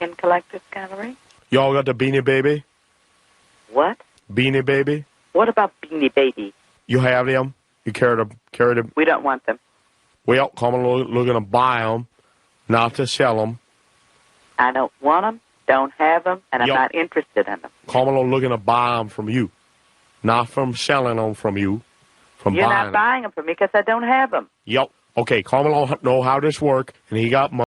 Can collect this gallery. Y'all got the Beanie Baby? What? Beanie Baby? What about Beanie Baby? You have them? You carry them? We don't want them. Well, come along looking to buy them, not to sell them. I don't want them, don't have them, and I'm not interested in them. Come along looking to buy them from you, not from selling them from you, from You're buying not buying them from me because I don't have them. Yep. Okay, come along know how this work, and he got money.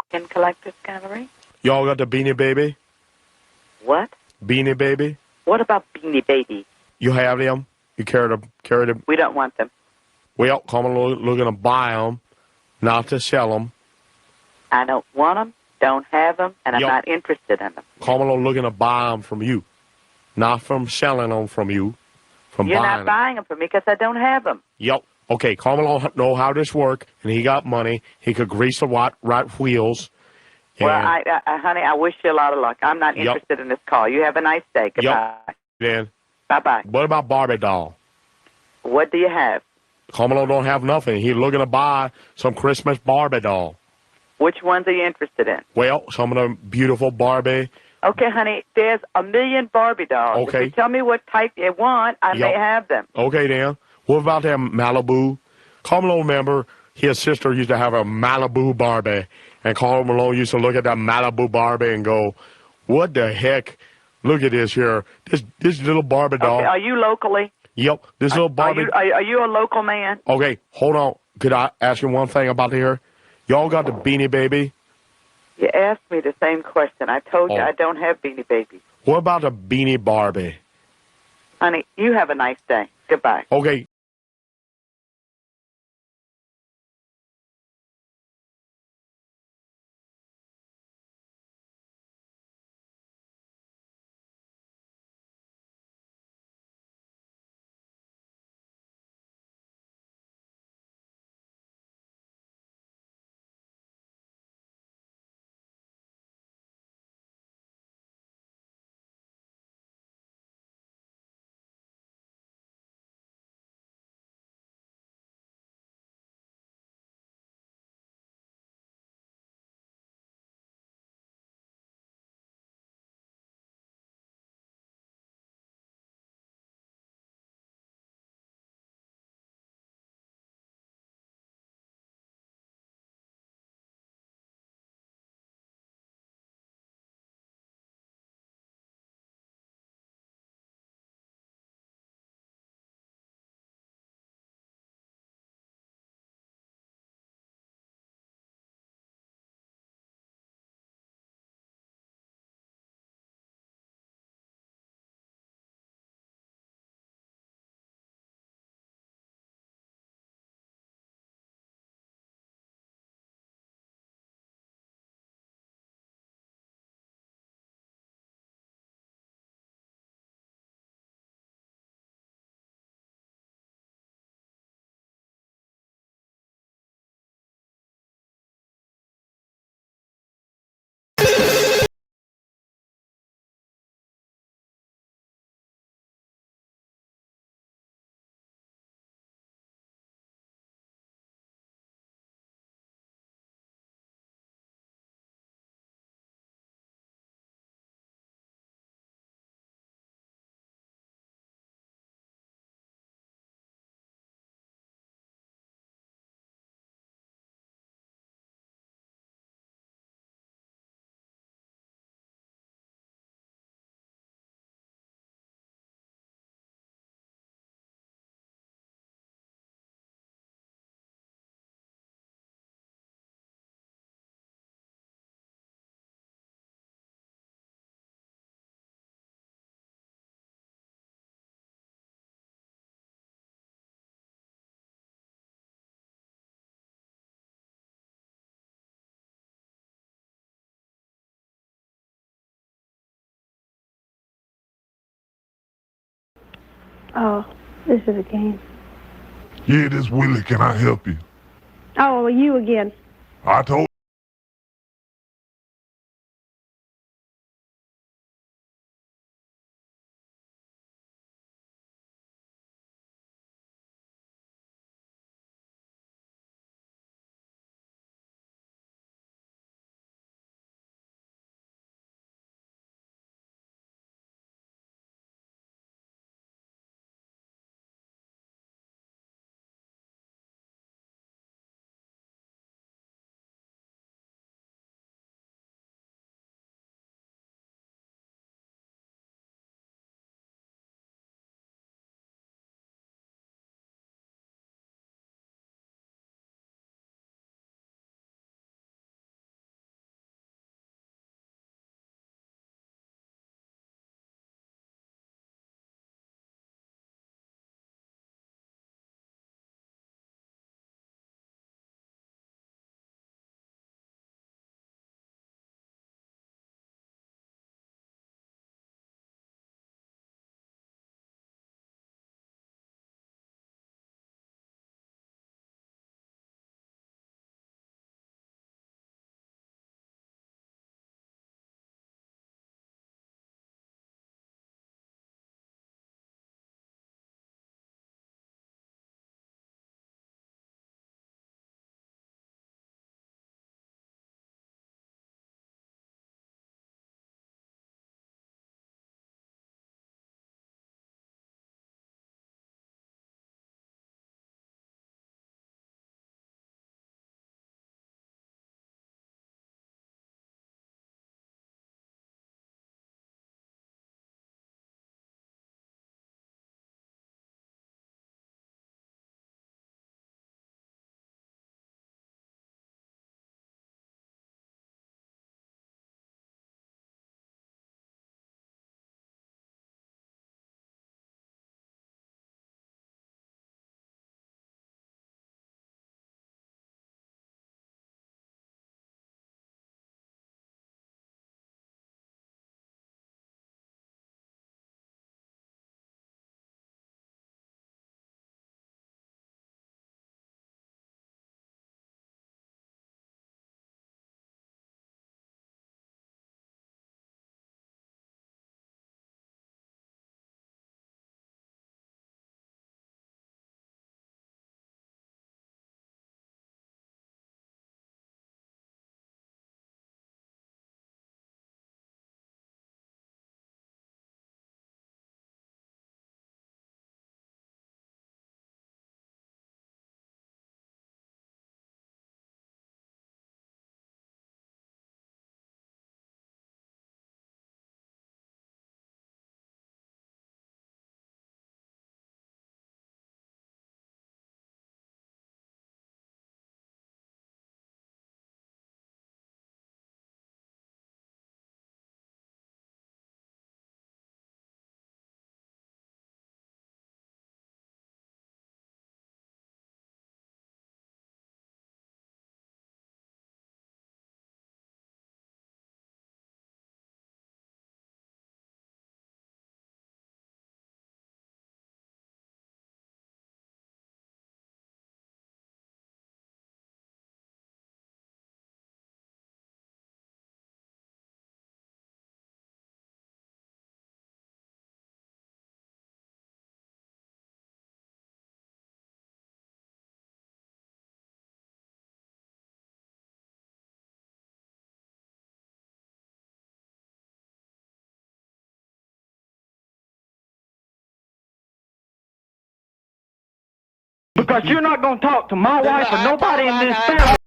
Can collect this gallery. Y'all got the Beanie Baby? What? Beanie Baby? What about Beanie Baby? You have them? You carry them? We don't want them. Well, come along looking to buy them, not to sell them. I don't want them, don't have them, and I'm not interested in them. Come along looking to buy them from you, not from selling them from you, from You're buying not buying them from me because I don't have them. Yep. Okay, come along know how this work, and he got money. He could grease the right wheels. Well, honey, I wish you a lot of luck. I'm not interested in this call. You have a nice day. Goodbye. Then. Bye-bye. What about Barbie doll? What do you have? Come along don't have nothing. He's looking to buy some Christmas Barbie doll. Which ones are you interested in? Well, some of the beautiful Barbie. Okay, honey, there's a million Barbie dolls. Okay. If you tell me what type you want, I may have them. Okay, then. What about that Malibu? Carl Malone, remember, his sister used to have a Malibu Barbie, and Carl Malone used to look at that Malibu Barbie and go, what the heck? Look at this here. This little Barbie doll. Okay, are you locally? Yep, this little Barbie. Are you a local man? Okay, hold on. Could I ask you one thing about here? Y'all got the Beanie Baby? You asked me the same question. I told you I don't have Beanie Babies. What about the Beanie Barbie? Honey, you have a nice day. Goodbye. Okay. Oh, this is a game. Yeah, this Willie. Can I help you? Oh, you again. I told Because you're not going to talk to my wife or nobody in this family.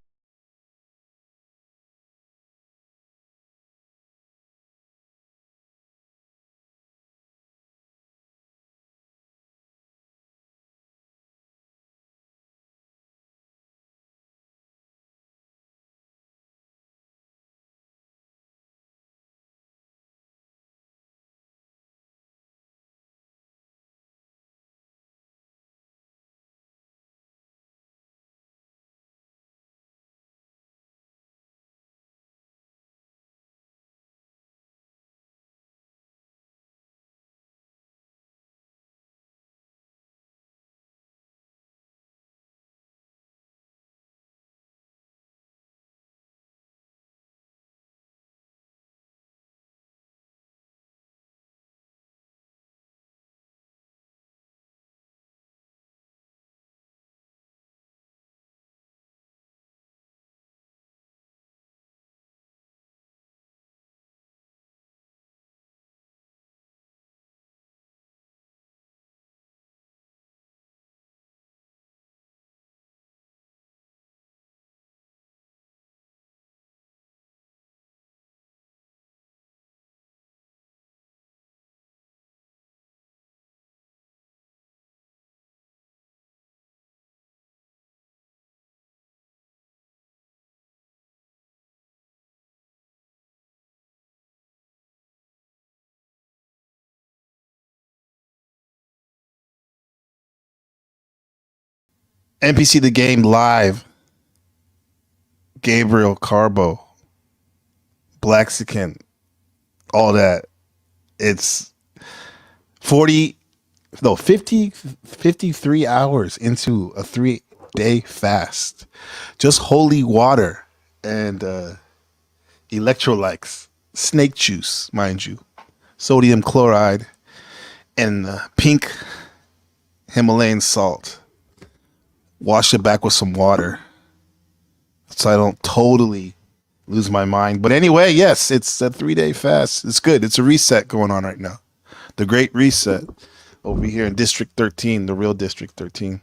NPC the game live. Gabriel Carbo, Blaxican, all that. It's 53 hours into a 3-day fast. Just holy water and electrolytes, snake juice, mind you, sodium chloride, and pink Himalayan salt. Wash it back with some water so I don't totally lose my mind. But anyway, yes, it's a 3-day fast. It's good. It's a reset going on right now. The Great Reset over here in District 13, the real District 13,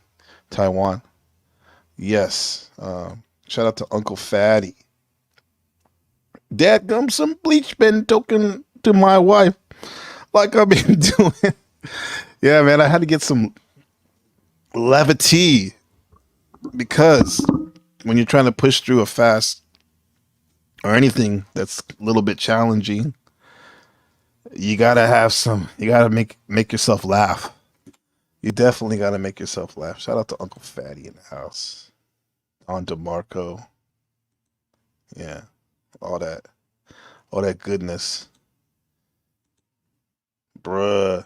Taiwan. Yes. Shout out to Uncle Fatty. Dad, come some bleach been token to my wife like I've been doing. Yeah, man, I had to get some levity because when you're trying to push through a fast or anything that's a little bit challenging, you gotta make yourself laugh. You definitely gotta make yourself laugh. Shout out to Uncle Fatty in the house. On DeMarco. Yeah. All that goodness. Bruh.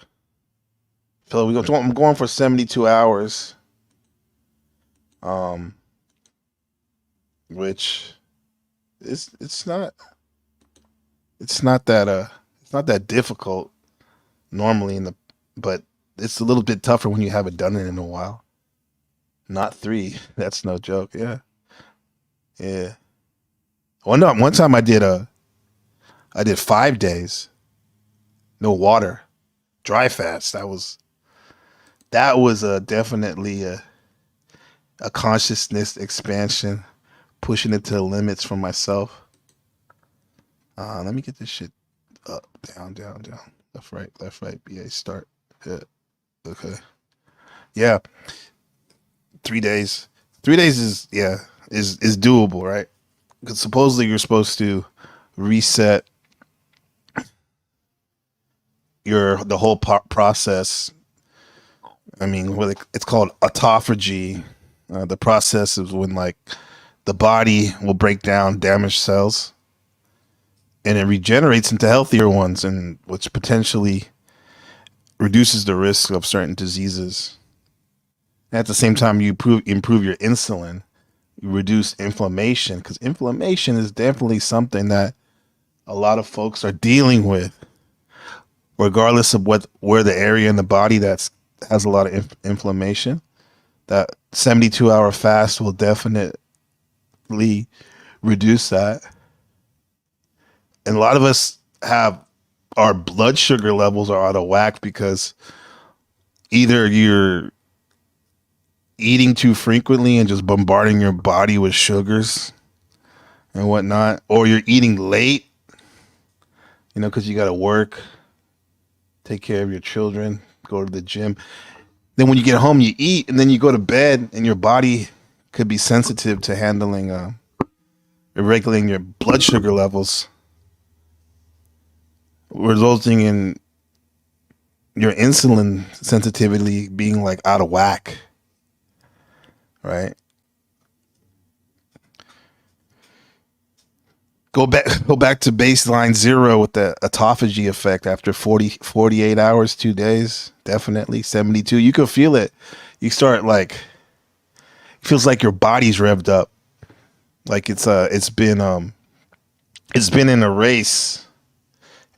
So I'm going for 72 hours. Which it's not that difficult normally but it's a little bit tougher when you haven't done it in a while. Not 3. That's no joke. Yeah. Yeah. Well, no, one time I did 5 days. No water. Dry fast. That was definitely a consciousness expansion, pushing it to the limits for myself. Let me get this shit up, down, left, right, BA start. Yeah. Okay. Yeah. 3 days. 3 days is doable, right? Because supposedly you're supposed to reset the whole process. I mean, it's called autophagy. The process is when like the body will break down damaged cells and it regenerates into healthier ones, and which potentially reduces the risk of certain diseases. At the same time, you improve your insulin, you reduce inflammation, because inflammation is definitely something that a lot of folks are dealing with, regardless of where the area in the body that has a lot of inflammation. That 72-hour fast will definitely reduce that. And a lot of us have our blood sugar levels are out of whack because either you're eating too frequently and just bombarding your body with sugars and whatnot, or you're eating late, because you got to work, take care of your children, go to the gym. Then when you get home, you eat, and then you go to bed, and your body could be sensitive to handling, regulating your blood sugar levels, resulting in your insulin sensitivity being like out of whack, right? Go back to baseline 0 with the autophagy effect after 48 hours, 2 days, definitely 72. You can feel it. You start it feels like your body's revved up. Like it's been in a race,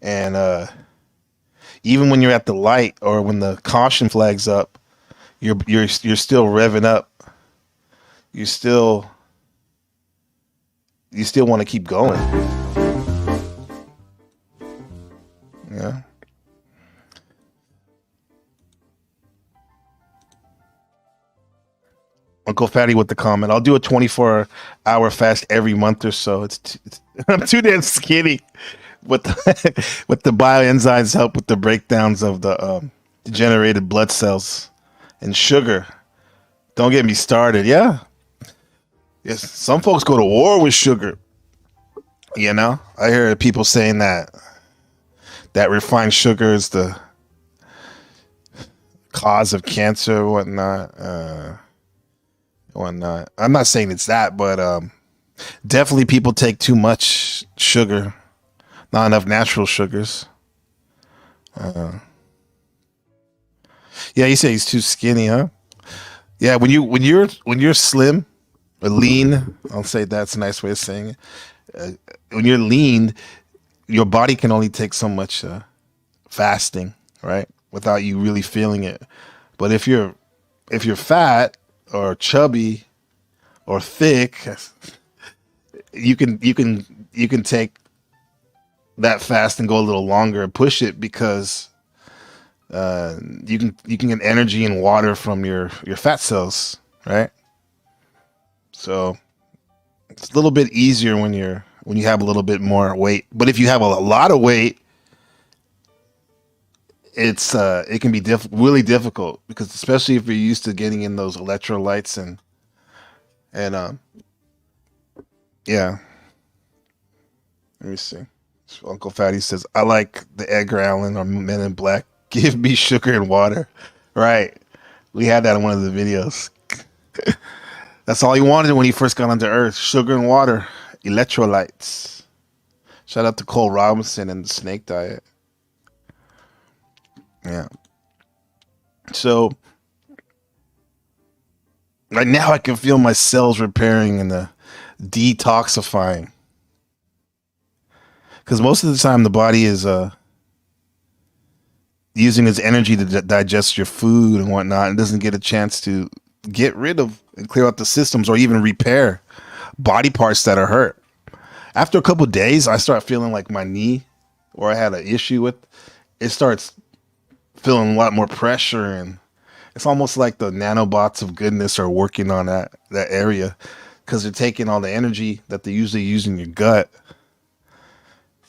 and even when you're at the light or when the caution flag's up, you're still revving up. You still want to keep going. Yeah. Uncle Fatty with the comment. I'll do a 24-hour fast every month or so. I'm too damn skinny. With the bioenzymes help with the breakdowns of the degenerated blood cells and sugar. Don't get me started. Yeah. Yes, some folks go to war with sugar. I hear people saying that refined sugar is the cause of cancer or whatnot. whatnot. I'm not saying it's that, but definitely people take too much sugar, not enough natural sugars. Yeah, you say he's too skinny, huh? Yeah, when you're slim or lean, I'll say that's a nice way of saying it. When you're lean, your body can only take so much fasting, right? Without you really feeling it. But if you're fat or chubby or thick, you can take that fast and go a little longer and push it because you can get energy and water from your fat cells, right? So it's a little bit easier when you have a little bit more weight. But if you have a lot of weight, it can be really difficult because especially if you're used to getting in those electrolytes and yeah. Let me see. So Uncle Fatty says, I like the Edgar Allan or Men in Black. Give me sugar and water. Right. We had that in one of the videos. That's all he wanted when he first got onto Earth. Sugar and water. Electrolytes. Shout out to Cole Robinson and the snake diet. Yeah. So right now I can feel my cells repairing and the detoxifying. Because most of the time the body is using its energy to digest your food and whatnot, and doesn't get a chance to get rid of and clear out the systems or even repair body parts that are hurt. After a couple of days, I start feeling like my knee, or I had an issue with, it starts feeling a lot more pressure, and it's almost like the nanobots of goodness are working on that area because they're taking all the energy that they usually use in your gut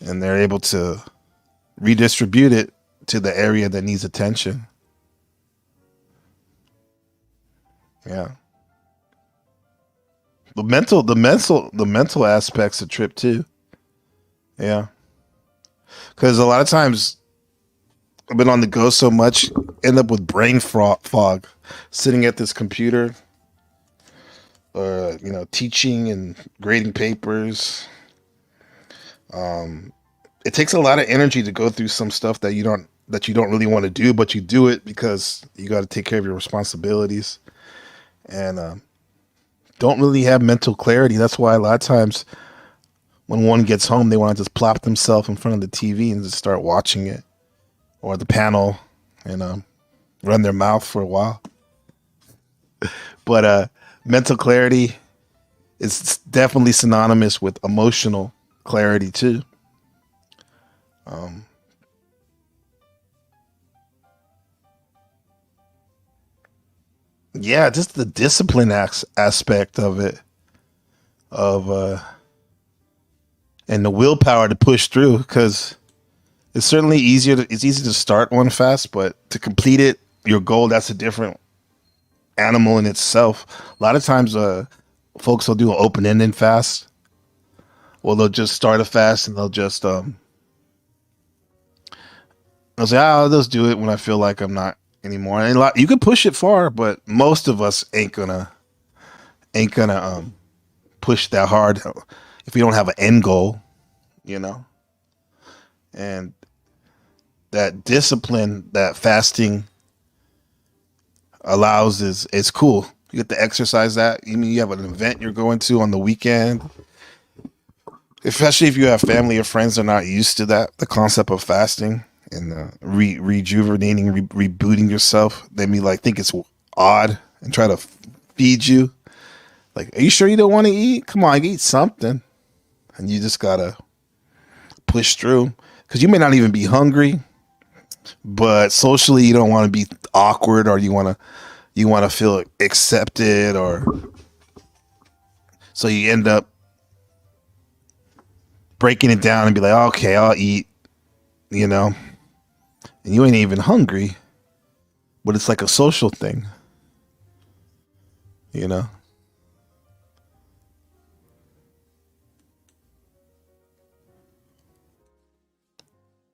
and they're able to redistribute it to the area that needs attention. Yeah. The mental aspects of trip too. Yeah. Because a lot of times I've been on the go so much, end up with brain fog, sitting at this computer, or teaching and grading papers. It takes a lot of energy to go through some stuff that you don't really want to do, but you do it because you got to take care of your responsibilities, and don't really have mental clarity. That's why a lot of times when one gets home, they want to just plop themselves in front of the TV and just start watching it or the panel and run their mouth for a while. But mental clarity is definitely synonymous with emotional clarity too. Yeah, just the discipline aspect of it, and the willpower to push through, because it's certainly it's easy to start one fast, but to complete it, your goal, that's a different animal in itself. A lot of times, folks will do an open-ended fast. Well, they'll just start a fast and they'll just they'll say, I'll just do it when I feel like I'm not anymore. And you can push it far, but most of us ain't gonna push that hard if we don't have an end goal, And that discipline that fasting allows is cool. You get to exercise that. You have an event you're going to on the weekend, especially if you have family or friends that are not used to that, the concept of fasting and rejuvenating, rebooting yourself. They may think it's odd and try to feed you. Like, are you sure you don't want to eat? Come on, eat something. And you just gotta push through, because you may not even be hungry, but socially you don't want to be awkward, or you want to feel accepted, or so you end up breaking it down and be like, okay, I'll eat, and you ain't even hungry, but it's like a social thing,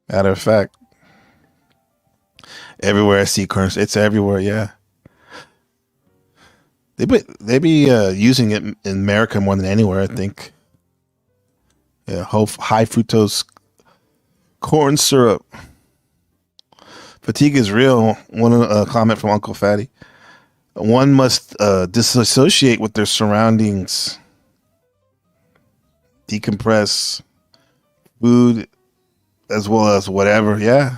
Matter of fact, everywhere I see currency, it's everywhere. Yeah. They be using it in America more than anywhere, I think. Yeah, high fructose corn syrup. Fatigue is real. One comment from Uncle Fatty. One must disassociate with their surroundings, decompress, food, as well as whatever. Yeah.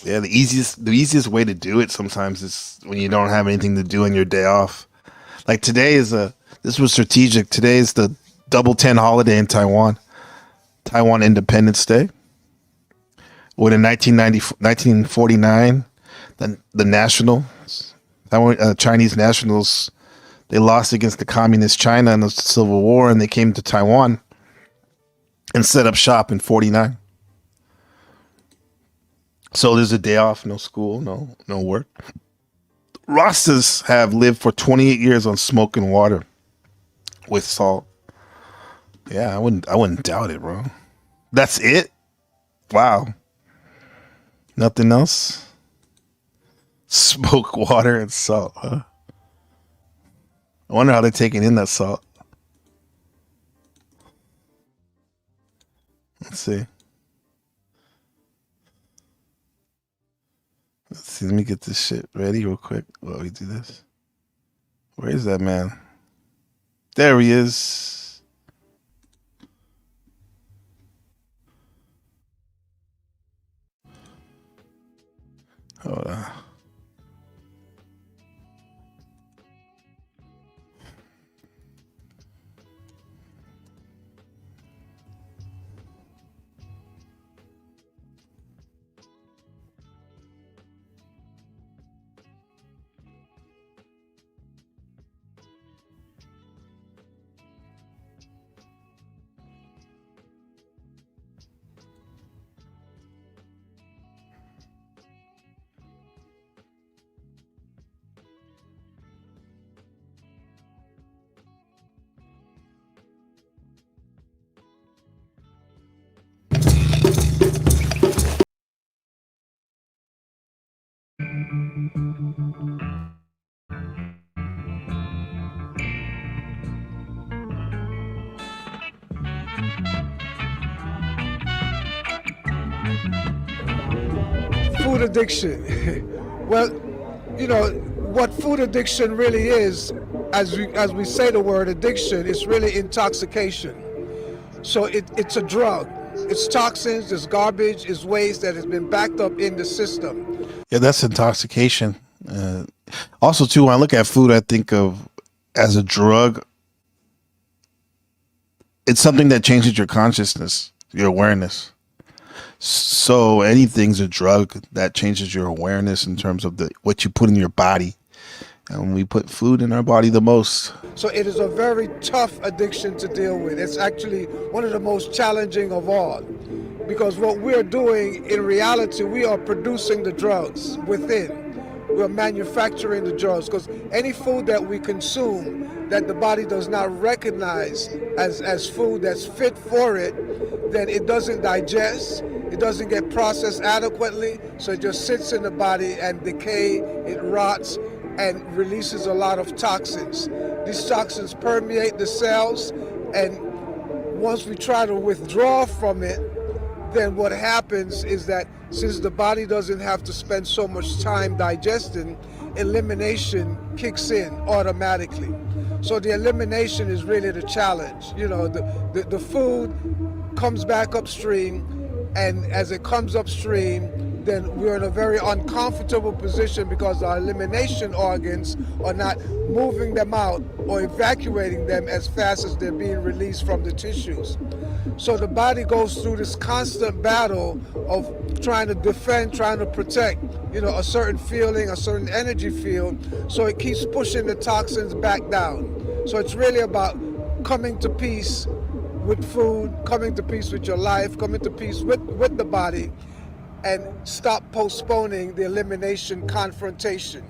The easiest way to do it sometimes is when you don't have anything to do on your day off. Like today this was strategic. Today is the double 10 holiday in Taiwan Independence Day. When in 1949, the Chinese nationals, they lost against the communist China in the Civil War, and they came to Taiwan and set up shop in 49. So there's a day off, no school, no work. Rastas have lived for 28 years on smoke and water with salt. Yeah, I wouldn't doubt it, bro. That's it? Wow. Nothing else? Smoke, water, and salt, huh? I wonder how they're taking in that salt. Let's see. Let me get this shit ready real quick while we do this. Where is that man? There he is. Hold on. Food addiction. Well, you know what food addiction really is, as we say the word addiction, it's really intoxication. So it's a drug. It's toxins, it's garbage, it's waste that has been backed up in the system. Yeah, that's intoxication. Also, too, when I look at food, I think of as a drug. It's something that changes your consciousness, your awareness. So anything's a drug that changes your awareness in terms of what you put in your body. And we put food in our body the most. So it is a very tough addiction to deal with. It's actually one of the most challenging of all. Because what we're doing in reality, we are producing the drugs within. We're manufacturing the drugs, because any food that we consume that the body does not recognize as food that's fit for it, then it doesn't digest, it doesn't get processed adequately, so it just sits in the body and decay, it rots, and releases a lot of toxins. These toxins permeate the cells, and once we try to withdraw from it, then what happens is that since the body doesn't have to spend so much time digesting, elimination kicks in automatically. So the elimination is really the challenge. You know, the food comes back upstream, and as it comes upstream, then we're in a very uncomfortable position because our elimination organs are not moving them out or evacuating them as fast as they're being released from the tissues. So the body goes through this constant battle of trying to defend, trying to protect, you know, a certain feeling, a certain energy field. So it keeps pushing the toxins back down. So it's really about coming to peace with food, coming to peace with your life, coming to peace with the body, and stop postponing the elimination confrontation.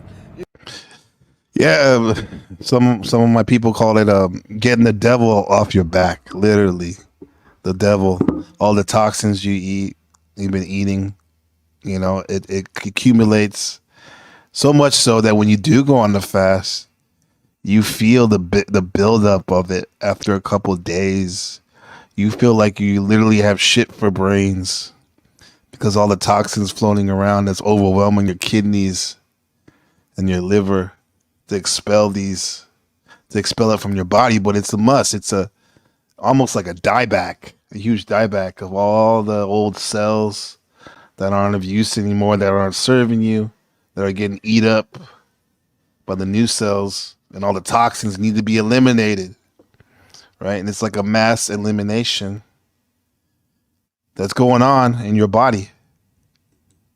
Yeah, some of my people call it getting the devil off your back, literally. The devil, all the toxins you've been eating, you know, it accumulates so much so that when you do go on the fast, you feel the buildup of it after a couple of days. You feel like you literally have shit for brains because all the toxins floating around that's overwhelming your kidneys and your liver to expel it from your body. But it's a must. It's almost like a dieback, a huge dieback of all the old cells that aren't of use anymore, that aren't serving you, that are getting eat up by the new cells, and all the toxins need to be eliminated, right? And it's like a mass elimination that's going on in your body.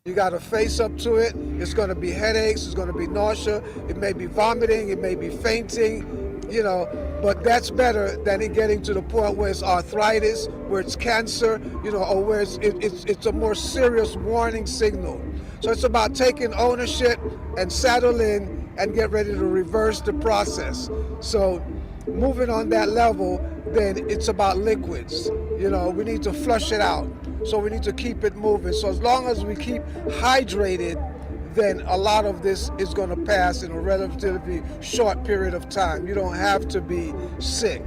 You got to face up to it. It's going to be headaches. It's going to be nausea. It may be vomiting. It may be fainting, you know, but that's better than it getting to the point where it's arthritis, where it's cancer, you know, or where it's a more serious warning signal. So it's about taking ownership and settle in and get ready to reverse the process. So moving on that level, then it's about liquids. You know, we need to flush it out. So we need to keep it moving. So as long as we keep hydrated, then a lot of this is going to pass in a relatively short period of time. You don't have to be sick.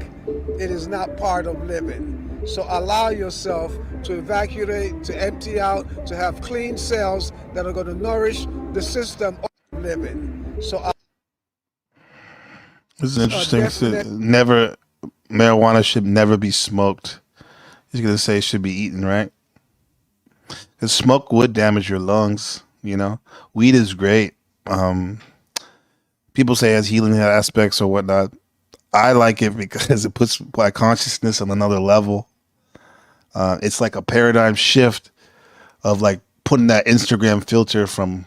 It is not part of living. So allow yourself to evacuate, to empty out, to have clean cells that are going to nourish the system of living. So this is interesting. Marijuana should never be smoked. He's going to say it should be eaten, right? Because smoke would damage your lungs, you know. Weed is great. People say it has healing aspects or whatnot. I like it because it puts my consciousness on another level. It's like a paradigm shift of like putting that Instagram filter from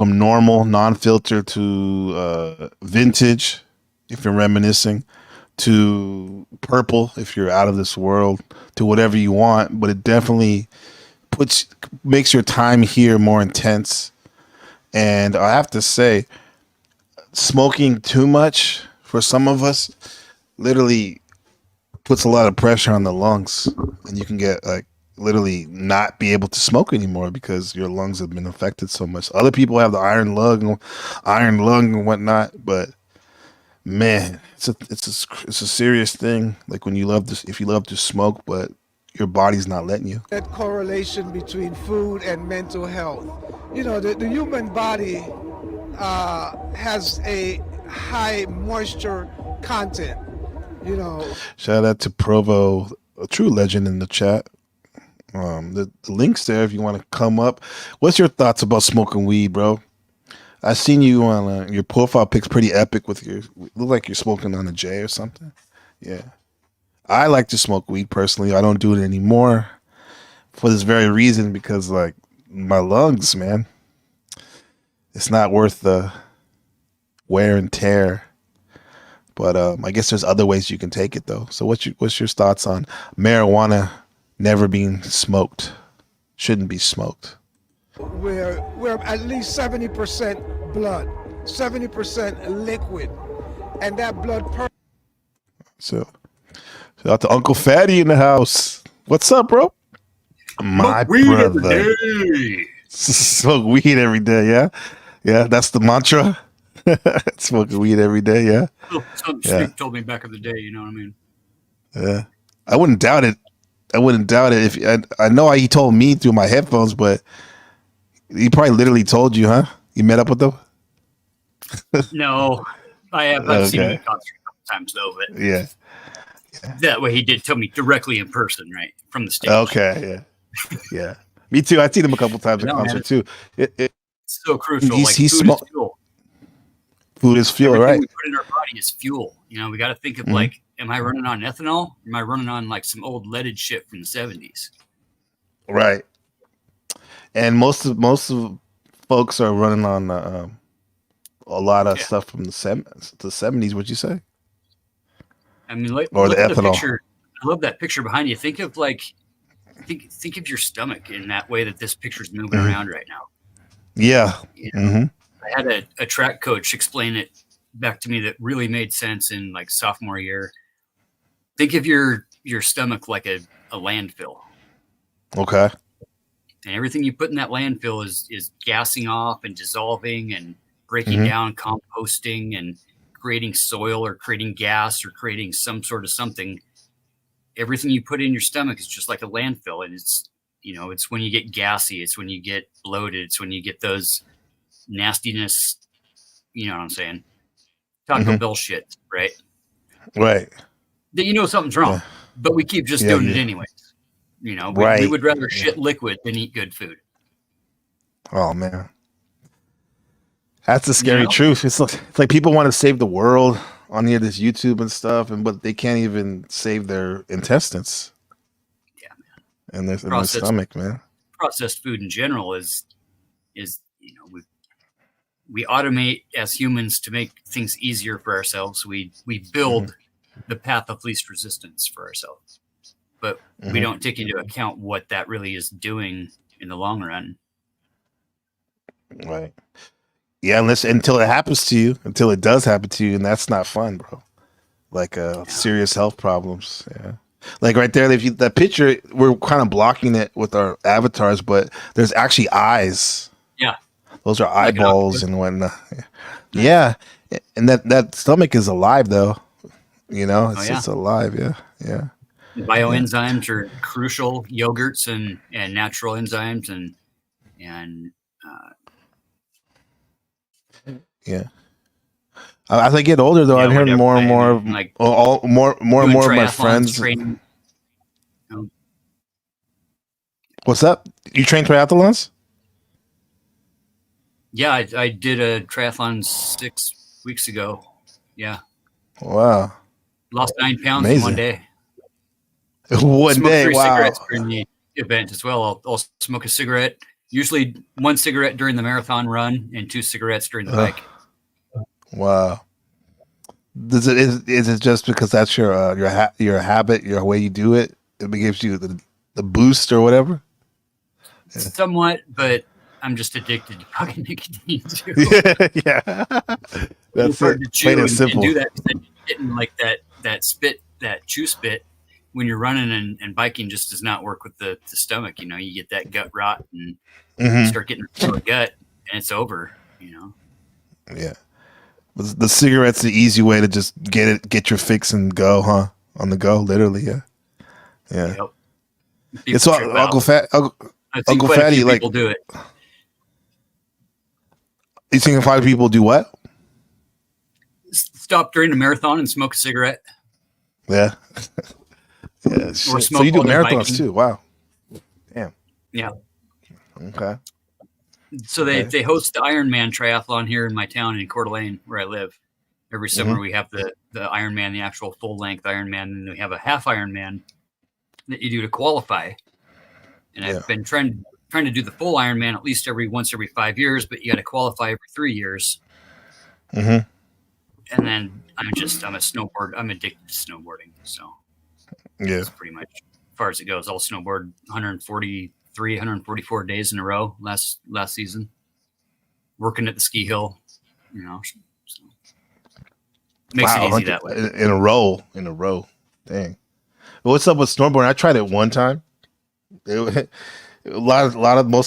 normal, non-filter to makes if you're reminiscing, to purple if you're out of this world, to whatever you want. But it definitely makes your time here more intense. And I have to say, smoking too much for some of us literally puts a lot of pressure on the lungs, and you can get like literally not be able to smoke anymore because your lungs have been affected so much. Other people have the iron lung and whatnot, but man, it's a serious thing. Like when if you love to smoke, but your body's not letting you. That correlation between food and mental health. You know, the human body has a high moisture content. You know. Shout out to Provo, a true legend in the chat. The link's there if you want to come up. What's your thoughts about smoking weed, bro? I seen you on your profile pic's pretty epic with look like you're smoking on a J or something. Yeah. I like to smoke weed personally. I don't do it anymore for this very reason, because like my lungs, man, it's not worth the wear and tear. But I guess there's other ways you can take it though. So what's your thoughts on marijuana never being smoked? Shouldn't be smoked. We're at least 70% blood, 70% liquid, and that blood. So shout out to Uncle Fatty in the house. What's up, bro? My brother. Smoke weed every day, yeah? Yeah, that's the mantra. Smoking weed every day, yeah? Something Snoop told me back in the day, you know what I mean? Yeah. I wouldn't doubt it. If I know he told me through my headphones, but he probably literally told you, huh? You met up with them? No. I've seen him in concert a couple times though, but yeah. That way he did tell me directly in person, right? From the stage. Okay, yeah. Me too. I've seen him a couple times in concert too. It's so crucial. He's food is fuel. Food is fuel, Everything right? we put in our body is fuel. You know, we got to think of like, am I running on ethanol? Am I running on like some old leaded shit from the 70s? Right. And most of folks are running on a lot of stuff from the 70s. What'd you say? I mean, look or the at ethanol. Picture. I love that picture behind you. Think of think of your stomach in that way that this picture's moving around right now. Yeah. You know? I had a track coach explain it back to me that really made sense in like sophomore year. Think of your stomach like a landfill. Okay. And everything you put in that landfill is gassing off and dissolving, and breaking down, composting, and creating soil or creating gas or creating some sort of something. Everything you put in your stomach is just like a landfill, and it's it's when you get gassy, it's when you get bloated, it's when you get those nastiness. You know what I'm saying? Taco Bell shit, right? Right. That something's wrong, but we keep just doing it anyways. We would rather shit liquid than eat good food. Oh man, that's the scary truth. It's like people want to save the world on here, this YouTube and stuff, but they can't even save their intestines. Yeah, man. And their stomach, man. Processed food in general is we automate as humans to make things easier for ourselves. We build the path of least resistance for ourselves, but we don't take into account what that really is doing in the long run. Right. Yeah, until it happens to you, until it does happen to you, and that's not fun, bro. Like serious health problems. Yeah. Like right there, that picture, we're kind of blocking it with our avatars, but there's actually eyes. Yeah. Those are eyeballs and whatnot. Yeah. And that stomach is alive though. It's alive. Yeah. Yeah. Bioenzymes are crucial. Yogurts and natural enzymes and yeah. As I get older, though, I'm hearing more and more of more and more of my friends. What's up? You train triathlons? Yeah, I did a triathlon 6 weeks ago. Yeah. Wow. Lost 9 pounds in one day. One day, 3 wow. cigarettes during the event as well. I'll smoke a cigarette. Usually 1 cigarette during the marathon run and 2 cigarettes during the bike. Wow. Is it just because that's your habit, your way you do it? It gives you the boost or whatever? Yeah. Somewhat, but I'm just addicted to fucking nicotine too. Yeah. That's it's hard to chew plain and simple. And do that because getting like that chew spit when you're running and biking just does not work with the stomach. You get that gut rot and you start getting the gut and it's over. Yeah. The cigarette's the easy way to just get your fix and go, huh? On the go, literally, yeah. Yeah. Yep. It's Uncle Fatty, like people do it. You think a lot of people do what? Stop during a marathon and smoke a cigarette. Yeah. Yeah. So you do marathons too? Wow. Damn. Yeah. Okay. So they host the Ironman triathlon here in my town in Coeur d'Alene, where I live. Every summer we have the Ironman, the actual full length Ironman, and we have a half Ironman that you do to qualify. And I've been trying to do the full Ironman at least once every 5 years, but you got to qualify every 3 years. And then I'm addicted to snowboarding. So that's pretty much as far as it goes. I'll snowboard 144 days in a row last season, working at the ski hill, so makes it easy that way. In a row. Dang. What's up with snowboarding? I tried it one time. Most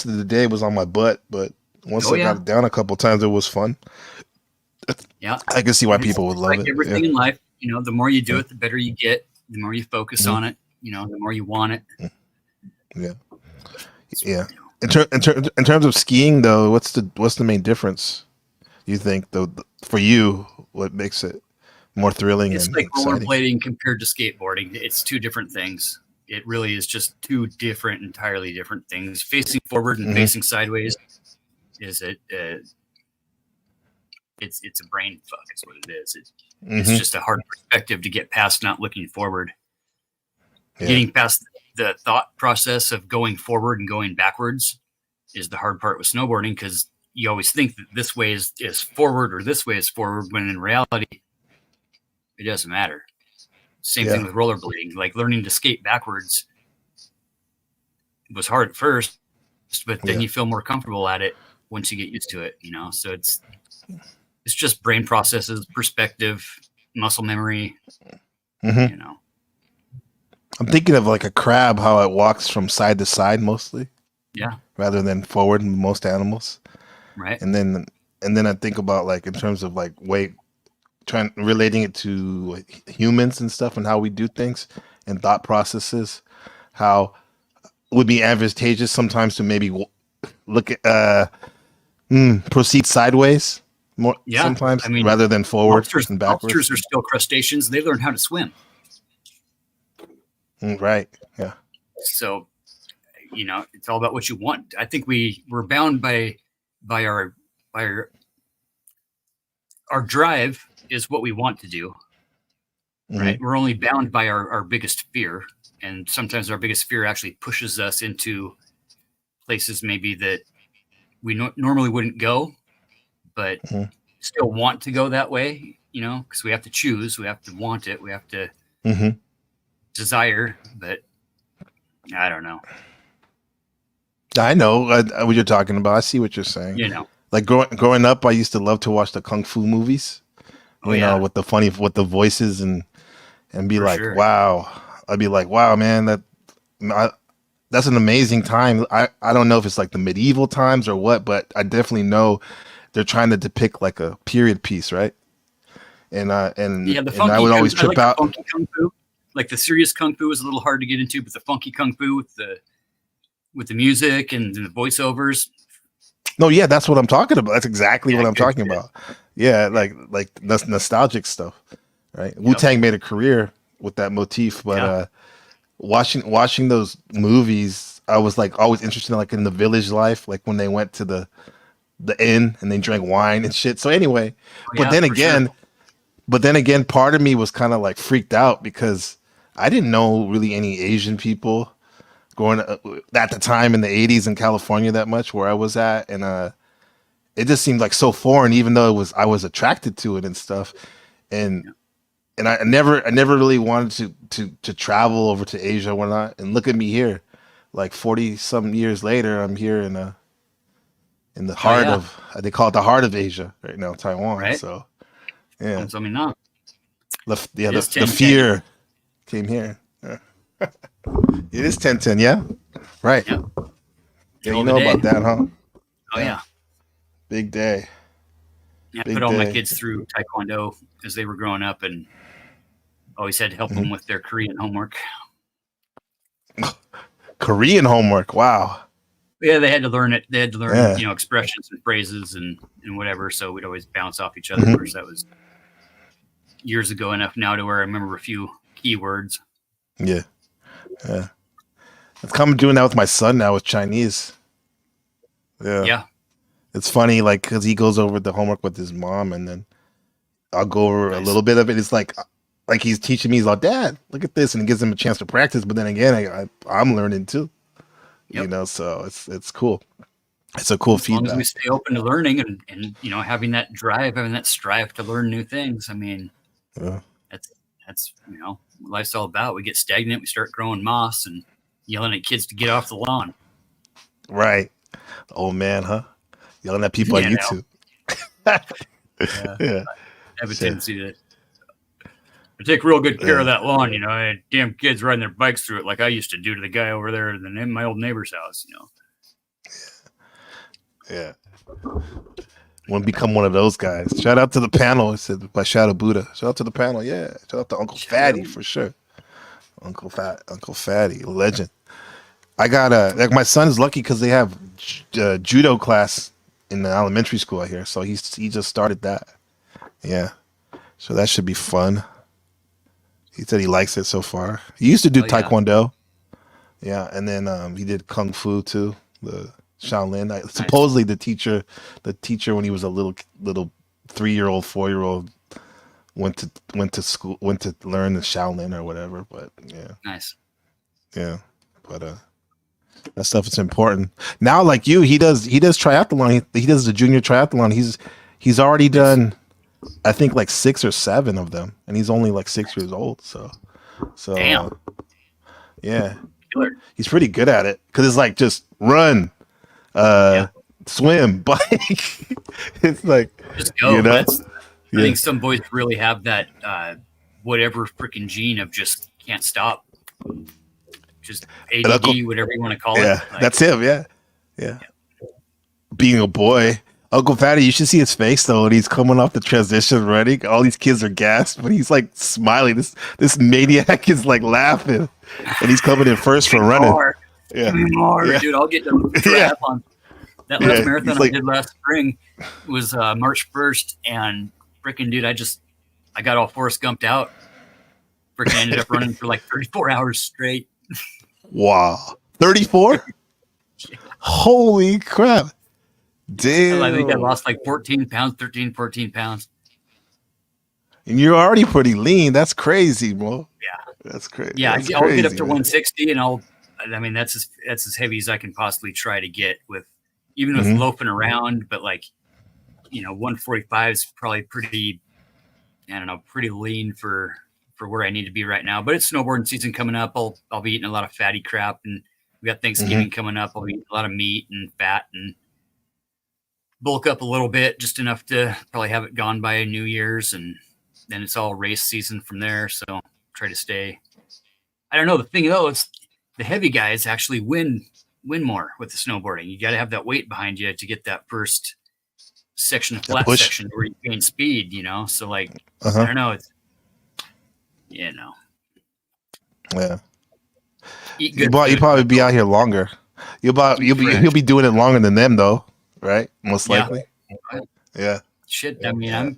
of the day was on my butt, but once I got it down a couple times, it was fun. Yeah, I can see why people would love it. Everything in life, the more you do it, the better you get. The more you focus on it, the more you want it. Yeah. Yeah. In terms of skiing, though, what's the main difference? You think for you, what makes it more thrilling? It's and like exciting? rollerblading compared to skateboarding. It's two different things. It really is just two entirely different things. Facing forward and facing sideways it's a brain fuck is what it is. It's just a hard perspective to get past not looking forward. Yeah. Getting past the thought process of going forward and going backwards is the hard part with snowboarding, because you always think that this way is forward or this way is forward, when in reality, it doesn't matter. Same thing with rollerblading. Like learning to skate backwards was hard at first, but then you feel more comfortable at it once you get used to it, So it's just brain processes, perspective, muscle memory, I'm thinking of like a crab, how it walks from side to side mostly. Yeah. Rather than forward in most animals. Right. And then and then I think about like in terms of like relating it to like, humans and stuff and how we do things and thought processes, how it would be advantageous sometimes to maybe look at proceed sideways more sometimes, rather than forward and backwards. Lobsters are still crustaceans. They learn how to swim. Right. Yeah. So, it's all about what you want. I think we're bound by our drive is what we want to do. Right. We're only bound by our biggest fear. And sometimes our biggest fear actually pushes us into places maybe that we normally wouldn't go, but still want to go that way, because we have to choose, we have to want it, we have to desire, but I don't know. I know what you're talking about. I see what you're saying. Like growing up, I used to love to watch the Kung Fu movies, with the voices and be For like, sure. Wow. I'd be like, wow, man, that's an amazing time. I don't know if it's like the medieval times or what, but I definitely know they're trying to depict like a period piece, right? And I would always trip out. The funky Kung Fu. Like the serious Kung Fu is a little hard to get into, but the funky Kung Fu with the music and the voiceovers. No, yeah, that's what I'm talking about. That's exactly what I'm talking about. Yeah, like nostalgic stuff, right? Wu-Tang made a career with that motif, but watching those movies, I was like always interested in like in the village life, like when they went to the inn and they drank wine and shit. So anyway, but then again, part of me was kind of like freaked out because I didn't know really any Asian people going at the time in the 80s in California that much where I was at, and it just seemed like so foreign, even though I was attracted to it and stuff, and I never really wanted to travel over to Asia or whatnot. And look at me here, like 40 some years later, I'm here in the heart of, they call it the heart of Asia right now, Taiwan. Right? So yeah, I mean, no, the fear came here. Yeah. It is 10-10, yeah, right. Yeah, you know about that, huh? Oh yeah, big day. Yeah, I put all my kids through Taekwondo as they were growing up, and always had to help them with their Korean homework. Korean homework, wow. Yeah, they had to learn it. They had to learn, expressions and phrases and whatever. So we'd always bounce off each other. Of course, that was years ago enough now to where I remember a few keywords. Yeah. I'm doing that with my son now with Chinese. Yeah. It's funny, like, because he goes over the homework with his mom, and then I'll go over a little bit of it. It's like he's teaching me. He's like, Dad, look at this, and it gives him a chance to practice. But then again, I'm learning too. Yep. So it's cool. It's a cool feedback. As long as we stay open to learning and having that drive, having that strive to learn new things. I mean, that's what life's all about. We get stagnant, we start growing moss and yelling at kids to get off the lawn. Right. Old man, huh? Yelling at people on YouTube. Yeah. I have a tendency to take real good care of that lawn. I had damn kids riding their bikes through it like I used to do to the guy over there in my old neighbor's house. Yeah. Want to become one of those guys. Shout out to the panel. It said by Shadow Buddha. Shout out to the panel. Yeah. Shout out to Uncle Fatty for sure. Uncle Fatty, legend. I got my son is lucky because they have judo class in the elementary school out here. So he just started that. Yeah. So that should be fun. He said he likes it so far. He used to do Taekwondo. Yeah. And then he did Kung Fu too. The Shaolin. Supposedly the teacher when he was a little 3-year-old, 4-year-old went to school, went to learn the Shaolin or whatever. But yeah. Nice. Yeah. But that stuff is important. Now, like you, he does triathlon. He does the junior triathlon. He's already done, I think, like 6 or 7 of them, and he's only like 6 years old. So damn. Yeah, he's pretty good at it because it's like just run, swim, bike. It's like just go. I think some boys really have that whatever freaking gene of just can't stop. Just ADD, whatever you want to call it. Yeah, that's him. Yeah. Being a boy, Uncle Fatty, you should see his face though when he's coming off the transition running. All these kids are gassed, but he's like smiling. This maniac is like laughing, and he's coming in first for running. More. Yeah. Give me more, Yeah. dude. I'll get the triathlon. That last marathon he's like- I did last spring was March 1st, and freaking dude, I got all Forrest Gumped out. Freaking ended up running for like 34 hours straight. Wow, 34. Holy crap! Damn. I think I lost like 14 pounds, 14 pounds. And you're already pretty lean. That's crazy, bro. Yeah. That's crazy. Yeah, That's I'll get up crazy, to man. 160, and that's as heavy as I can possibly try to get with Mm-hmm. loafing around. But like, 145 is probably pretty lean for where I need to be right now. But it's snowboarding season coming up. I'll be eating a lot of fatty crap, and we got Thanksgiving coming up. I'll be eating a lot of meat and fat and bulk up a little bit, just enough to probably have it gone by New Year's, and then it's all race season from there. So try to stay. I don't know. The thing though, it's the heavy guys actually win more with the snowboarding. You got to have that weight behind you to get that first section of flat push. section where you gain speed. So like Uh-huh. I don't know. It's Yeah. eat You good. food. probably be out here longer. You'll be doing it longer than them though, right? Most Yeah. likely. Yeah. Shit. I mean, I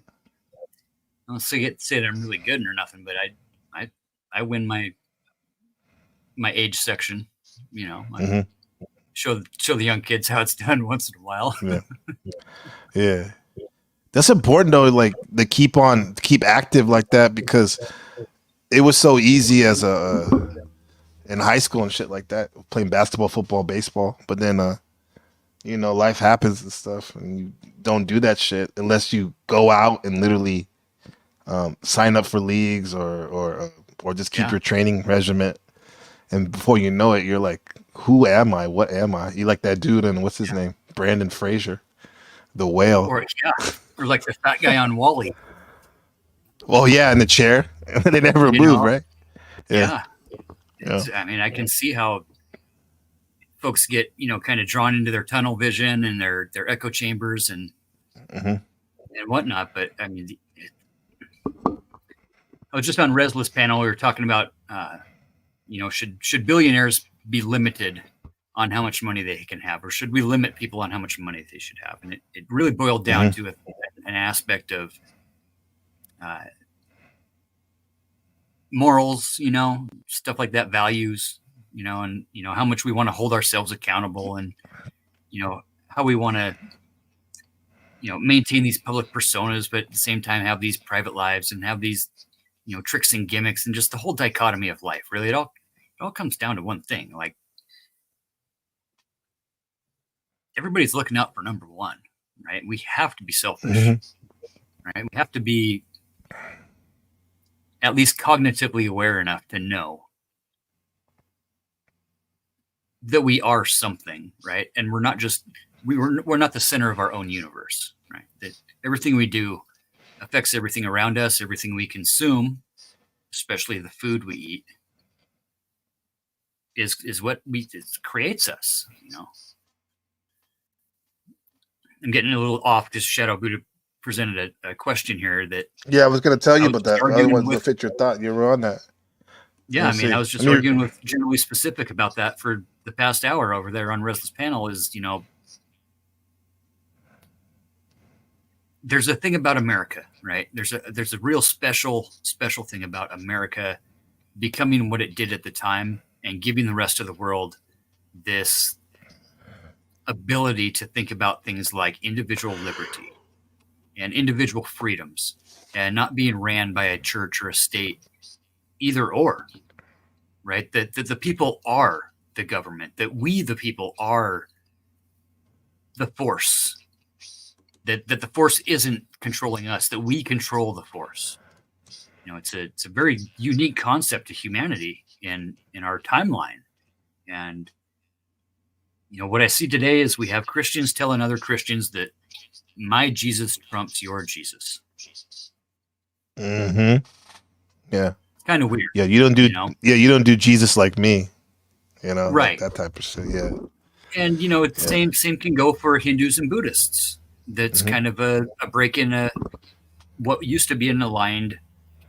don't say that I'm really good or nothing, but I win my age section. I show the young kids how it's done once in a while. Yeah. That's important though, like to keep active like that, because it was so easy as in high school and shit like that, playing basketball, football, baseball. But then life happens and stuff, and you don't do that shit unless you go out and literally sign up for leagues or just keep your training regimen. And before you know it, you're like, who am I? What am I? You like that dude, and what's his name? Brandon Fraser, the whale. Or like the fat guy on Wall-E. Oh yeah, in the chair. They never move, right? Yeah. I mean, I can see how folks get, kind of drawn into their tunnel vision and their echo chambers and whatnot. But I mean, I was just on Resla's panel. We were talking about, should billionaires be limited on how much money they can have, or should we limit people on how much money they should have? And it really boiled down to an aspect of morals, stuff like that, values, and how much we want to hold ourselves accountable, and how we want to maintain these public personas, but at the same time have these private lives and have these tricks and gimmicks, and just the whole dichotomy of life. Really, it all comes down to one thing: like, everybody's looking out for number one, right? We have to be selfish, right? We have to be at least cognitively aware enough to know that we are something, right? And we're not just we're not the center of our own universe, right? That everything we do affects everything around us, everything we consume, especially the food we eat, is what it creates us, I'm getting a little off because Shadow Buddha presented a question here that. Yeah, I was going to tell you about that. arguing Otherwise, with- to fit your thought, you were on that. Yeah, Let's see. I was just arguing with Generally Specific about that for the past hour over there on Restless Panel. Is there's a thing about America, right? There's a real special thing about America becoming what it did at the time and giving the rest of the world this ability to think about things like individual liberty and individual freedoms, and not being ran by a church or a state, either or, right? That the people are the government, that we, the people, are the force, that the force isn't controlling us, that we control the force. It's a very unique concept to humanity in our timeline. And what I see today is we have Christians telling other Christians that my Jesus trumps your Jesus. Yeah. It's kind of weird. Yeah, you don't do. You don't do Jesus like me. Right. That type of shit. Yeah. And same can go for Hindus and Buddhists. That's kind of a break in what used to be an aligned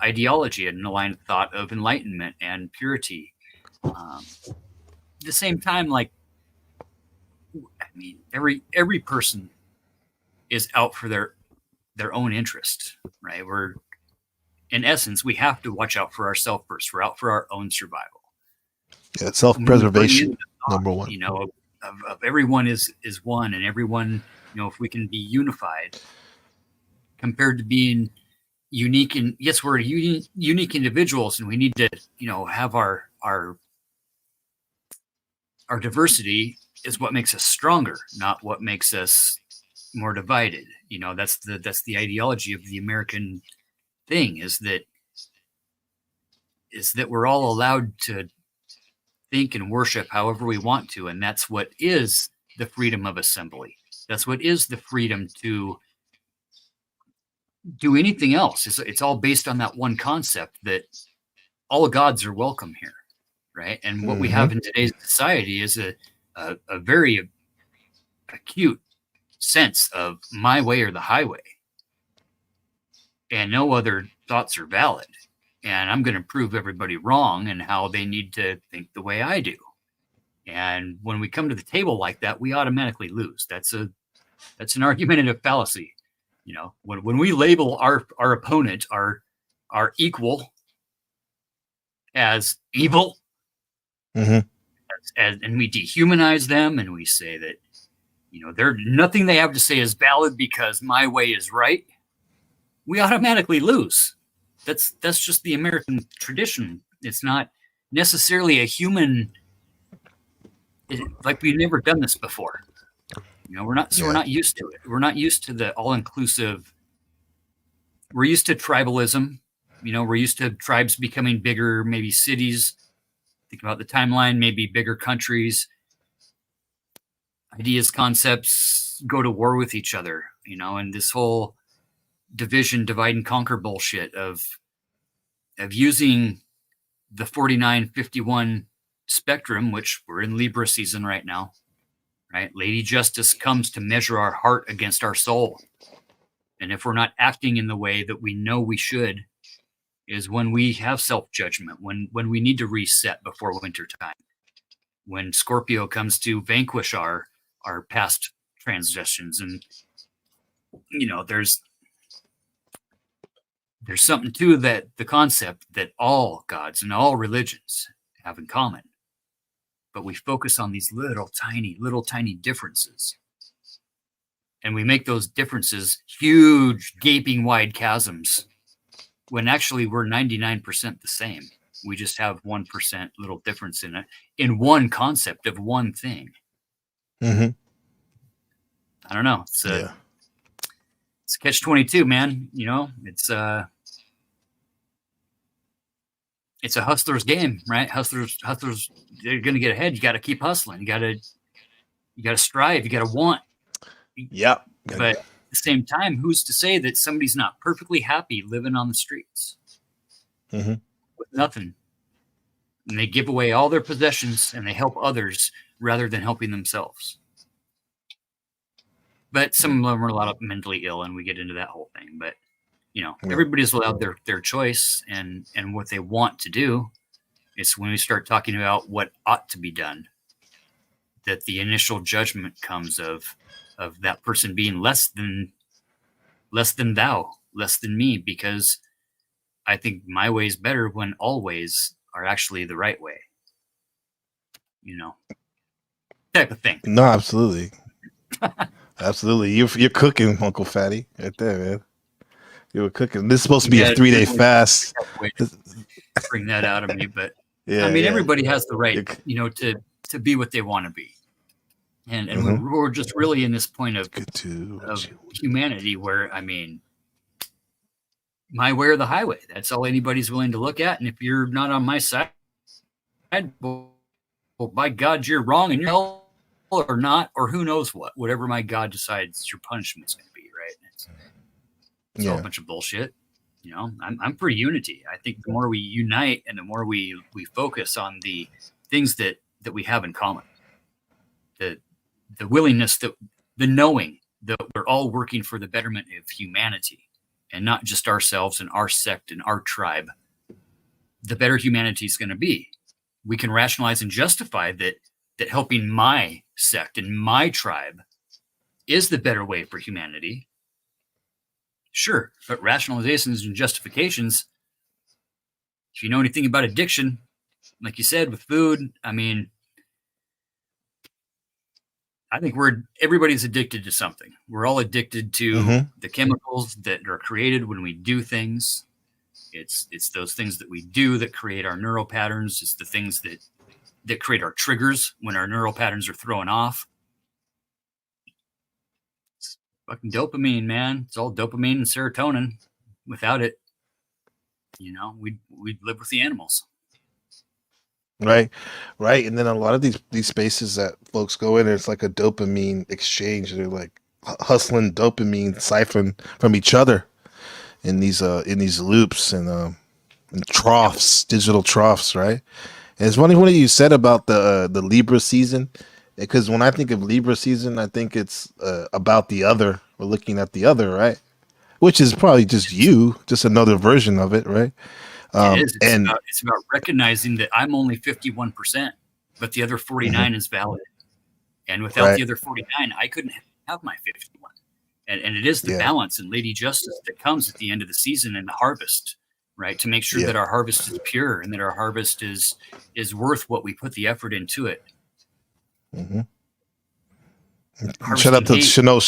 ideology, an aligned thought of enlightenment and purity. At the same time, like, I mean, every person is out for their own interest, right? In essence, we have to watch out for ourselves first. We're out for our own survival. Yeah, self-preservation, number one. You know, of everyone is one, and everyone, you know, if we can be unified compared to being unique, and yes, we're unique individuals, and we need to, you know, have our diversity is what makes us stronger, not what makes us more divided. You know, that's the ideology of the American thing, is that we're all allowed to think and worship however we want to, and that's what is the freedom of assembly. That's what is the freedom to do anything else. It's all based on that one concept that all gods are welcome here, right? And what we have in today's society is a very acute sense of my way or the highway, and no other thoughts are valid. And I'm going to prove everybody wrong and how they need to think the way I do. And when we come to the table like that, we automatically lose. That's an argumentative fallacy. You know, when we label our opponent, our equal, as evil, and we dehumanize them, and we say that, you know, nothing they have to say is valid because my way is right, we automatically lose. That's just the American tradition. It's not necessarily a human. Like, we've never done this before. You know, we're not used to it. We're not used to the all-inclusive. We're used to tribalism. You know, we're used to tribes becoming bigger, maybe cities. Think about the timeline, maybe bigger countries. Ideas, concepts go to war with each other, you know, and this whole division, divide and conquer bullshit of using the 49-51 spectrum, which we're in Libra season right now, right? Lady Justice comes to measure our heart against our soul. And if we're not acting in the way that we know we should, is when we have self-judgment, when we need to reset before winter time, when Scorpio comes to vanquish our past transgressions. And, you know, there's something to that, the concept that all gods and all religions have in common. But we focus on these little tiny differences. And we make those differences huge, gaping wide chasms, when actually we're 99% the same. We just have 1% little difference in it, in one concept of one thing. I don't know. It's a catch-22, man. You know, it's a hustler's game, right? Hustlers, they're going to get ahead. You got to keep hustling. You got to strive. You got to want. Yep. But at the same time, who's to say that somebody's not perfectly happy living on the streets with nothing? And they give away all their possessions and they help others rather than helping themselves. But some of them are a lot of mentally ill, and we get into that whole thing. But, you know, everybody's allowed their choice and what they want to do. It's when we start talking about what ought to be done that the initial judgment comes of that person being less than thou, less than me, because I think my way is better when all ways are actually the right way. You know, type of thing. No, absolutely. Absolutely. You're cooking, Uncle Fatty, right there, man. You were cooking. This is supposed to be a 3-day fast. Bring that out of me, but I mean, everybody has the right, you know, to be what they want to be. And we're just really in this point of humanity where, I mean, my way or the highway. That's all anybody's willing to look at. And if you're not on my side, well, by God, you're wrong, and you're hell or not, or who knows what. Whatever my God decides your punishment's going to be, right? It's all a bunch of bullshit. You know, I'm for unity. I think the more we unite and the more we focus on the things that we have in common, the willingness, the knowing that we're all working for the betterment of humanity and not just ourselves and our sect and our tribe, the better humanity is going to be. We can rationalize and justify that helping my sect and my tribe is the better way for humanity. Sure, but rationalizations and justifications, if you know anything about addiction, like you said, with food, I mean, I think everybody's addicted to something. We're all addicted to the chemicals that are created when we do things. It's those things that we do that create our neural patterns. It's the things that create our triggers when our neural patterns are thrown off. It's fucking dopamine, man. It's all dopamine and serotonin. Without it, we'd live with the animals. Right. And then a lot of these spaces that folks go in, it's like a dopamine exchange. They're like hustling dopamine, siphon from each other in these loops and troughs, digital troughs, right? And it's funny what you said about the Libra season, because when I think of Libra season, I think it's about the other. We're looking at the other, right? Which is probably just you, just another version of it, right? It is. It's about recognizing that I'm only 51%, but the other 49 is valid. And without the other 49, I couldn't have my 51. And it is the balance and Lady Justice that comes at the end of the season and the harvest, right? To make sure that our harvest is pure and that our harvest is worth what we put the effort into it. Shout out to Chanel,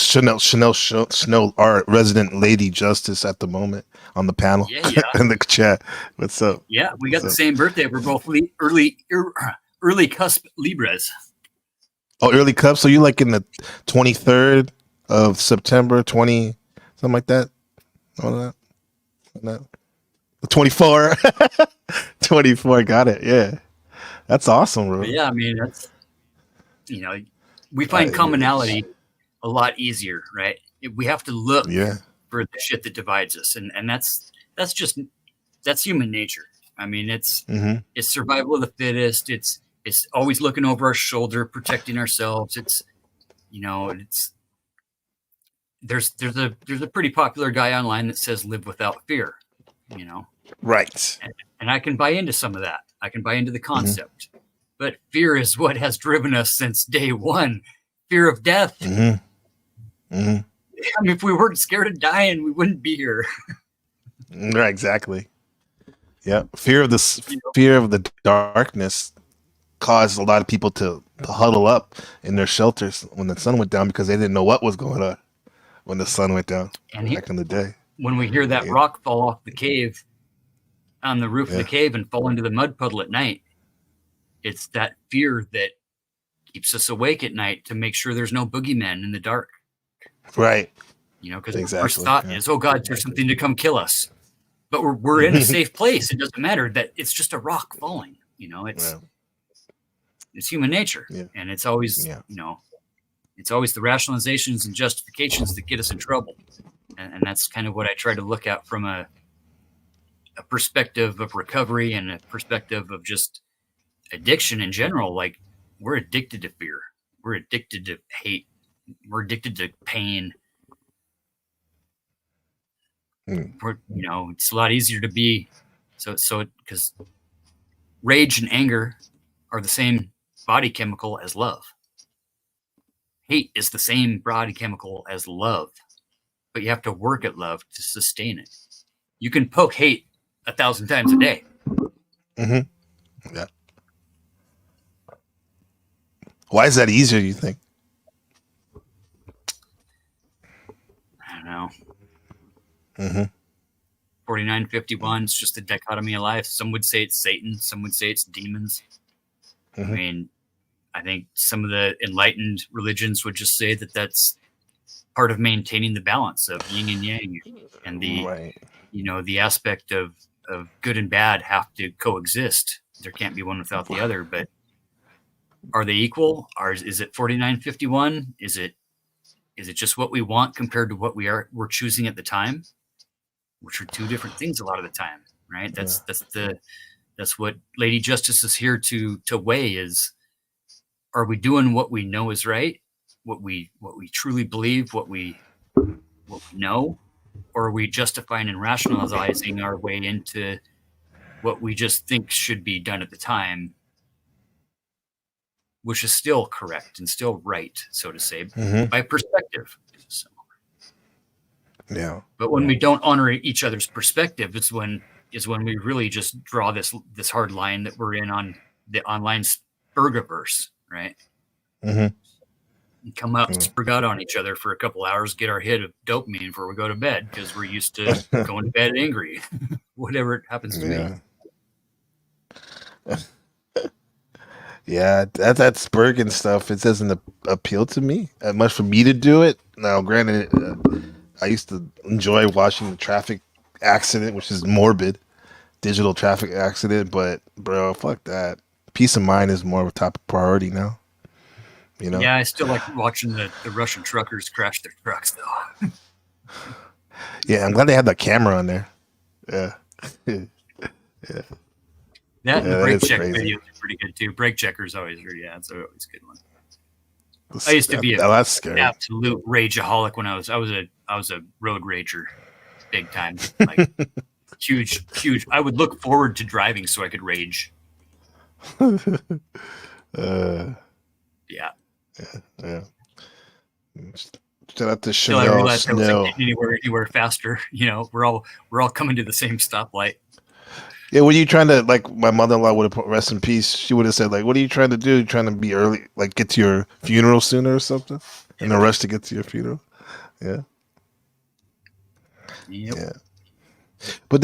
our resident Lady Justice at the moment on the panel in the chat. What's up? Yeah, we got the same birthday. We're both early cusp Libras. Oh, early cusp. So you like in the 23rd of September, 20 something like that. Oh, that. 24. 24. Got it. Yeah, that's awesome, bro. But yeah, I mean that's we find commonality a lot easier, right? We have to look for the shit that divides us, and that's human nature. I mean, it's survival of the fittest. It's always looking over our shoulder, protecting ourselves. There's a pretty popular guy online that says live without fear, Right. And I can buy into some of that. I can buy into the concept. But fear is what has driven us since day one. Fear of death. I mean, if we weren't scared of dying, we wouldn't be here. Right, exactly. Yeah, fear of the darkness caused a lot of people to huddle up in their shelters when the sun went down because they didn't know what was going on when the sun went down back in the day. When we hear that rock fall off the cave on the roof of the cave and fall into the mud puddle at night, it's that fear that keeps us awake at night to make sure there's no boogeymen in the dark. Right. Because the first thought is, oh God, there's something to come kill us. But we're in a safe place. It doesn't matter that it's just a rock falling. It's human nature. Yeah. And it's always, it's always the rationalizations and justifications that get us in trouble. And that's kind of what I try to look at from a perspective of recovery and a perspective of just addiction in general. Like, we're addicted to fear, we're addicted to hate, we're addicted to pain. It's a lot easier to be so because rage and anger are the same body chemical as love. Hate is the same body chemical as love, but you have to work at love to sustain it. You can poke hate 1,000 times a day. Yeah. Why is that easier, you think? I don't know. 4951 is just a dichotomy of life. Some would say it's Satan. Some would say it's demons. I mean, I think some of the enlightened religions would just say that that's part of maintaining the balance of yin and yang, and the aspect of good and bad have to coexist. There can't be one without the other. But are they equal? Is it 4951? Is it just what we want compared to what we're choosing at the time, which are two different things a lot of the time, right? That's what Lady Justice is here to weigh is, are we doing what we know is right what we truly believe, what we know, or are we justifying and rationalizing our way into what we just think should be done at the time, which is still correct and still right, so to say, by perspective. So, Yeah. but when we don't honor each other's perspective, is when we really just draw this hard line that we're in on the online Spurgaverse, right? Mm-hmm. Come out, spurg out on each other for a couple hours, get our hit of dopamine before we go to bed because we're used to going to bed angry, whatever it happens to be. Yeah, that Spurgeon stuff, it doesn't appeal to me as much for me to do it. Now, granted, I used to enjoy watching the traffic accident, which is morbid, digital traffic accident, but bro, fuck that. Peace of mind is more of a top priority now. You know? Yeah, I still like watching the Russian truckers crash their trucks, though. Yeah, I'm glad they had that camera on there. Yeah. Yeah. That and the brake check crazy. videos are pretty good too. Brake checkers always really, it's always a good one. I used to be that's scary. Absolute rageaholic when I was a road rager, big time. Like huge. I would look forward to driving so I could rage. Yeah. Shout out to Until I Chanel realized I Snow. wasn't getting anywhere faster. You know, we're all coming to the same stoplight. Yeah, were you trying to, like, my mother-in-law would have put rest in peace. She would have said, like, what are you trying to do? You trying to be early, like get to your funeral sooner or something? In a rush to get to your funeral? Yeah. Yep. Yeah. But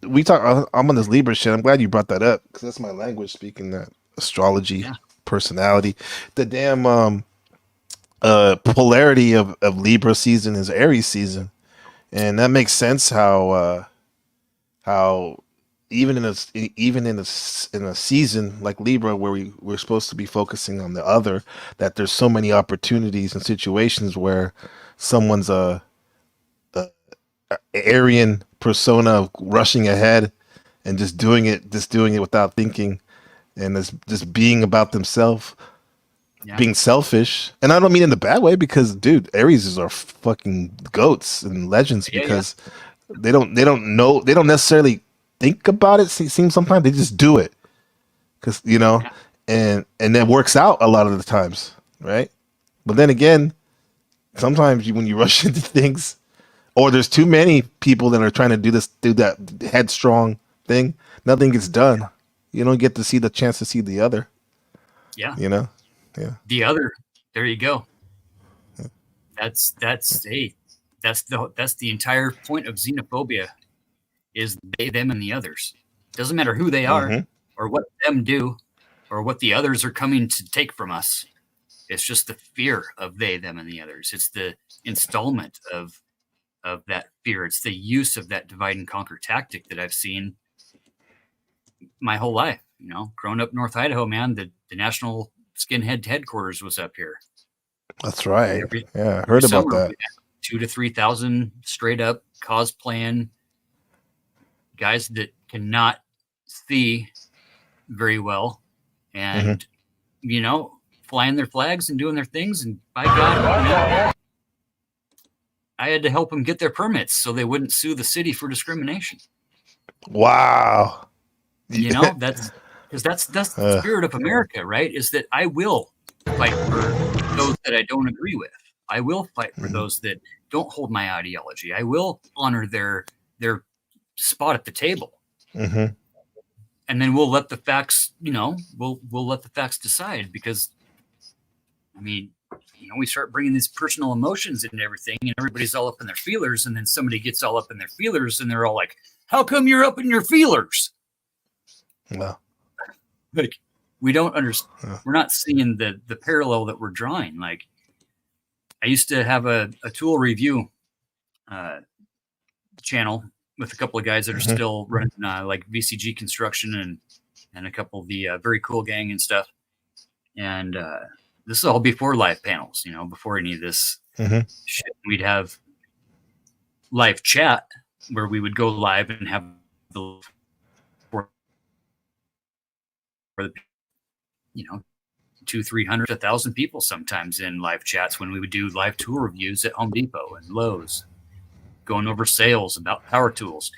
we talk, I'm on this Libra shit. I'm glad you brought that up because that's my language, speaking that astrology, personality. The damn polarity of Libra season is Aries season. And that makes sense how even in a season like Libra where we're supposed to be focusing on the other, that there's so many opportunities and situations where someone's a Aryan persona rushing ahead and just doing it without thinking and just being about themselves, being selfish. And I don't mean in the bad way because, dude, Aries are fucking goats and legends because they don't necessarily think about it. It seems sometimes they just do it because and that works out a lot of the times, right? But then again, sometimes when you rush into things, or there's too many people that are trying to do that headstrong thing, nothing gets done. You don't get to see the chance to see the other. Yeah. The other. There you go. That's the entire point of xenophobia. Is they, them, and the others. Doesn't matter who they are or what them do or what the others are coming to take from us. It's just the fear of they, them, and the others. It's the installment of that fear. It's the use of that divide and conquer tactic that I've seen my whole life. Growing up in North Idaho, man, the National Skinhead headquarters was up here. That's right. I heard about that. 2,000 to 3,000 straight up cosplaying guys that cannot see very well and flying their flags and doing their things, and by God, I had to help them get their permits so they wouldn't sue the city for discrimination. Wow. That's the spirit of America, right? Is that I will fight for those that I don't agree with. I will fight for those that don't hold my ideology. I will honor their spot at the table, and then we'll let the facts. We'll let the facts decide, because we start bringing these personal emotions into everything, and everybody's all up in their feelers, and then somebody gets all up in their feelers, and they're all like, "How come you're up in your feelers?" Well, like, we don't understand. We're not seeing the parallel that we're drawing. Like, I used to have a tool review channel with a couple of guys that are still running like VCG construction and a couple of the Very Cool Gang and stuff. And this is all before live panels, before any of this shit. We'd have live chat where we would go live and have 200-300, 1,000 people sometimes in live chats when we would do live tool reviews at Home Depot and Lowe's, going over sales about power tools.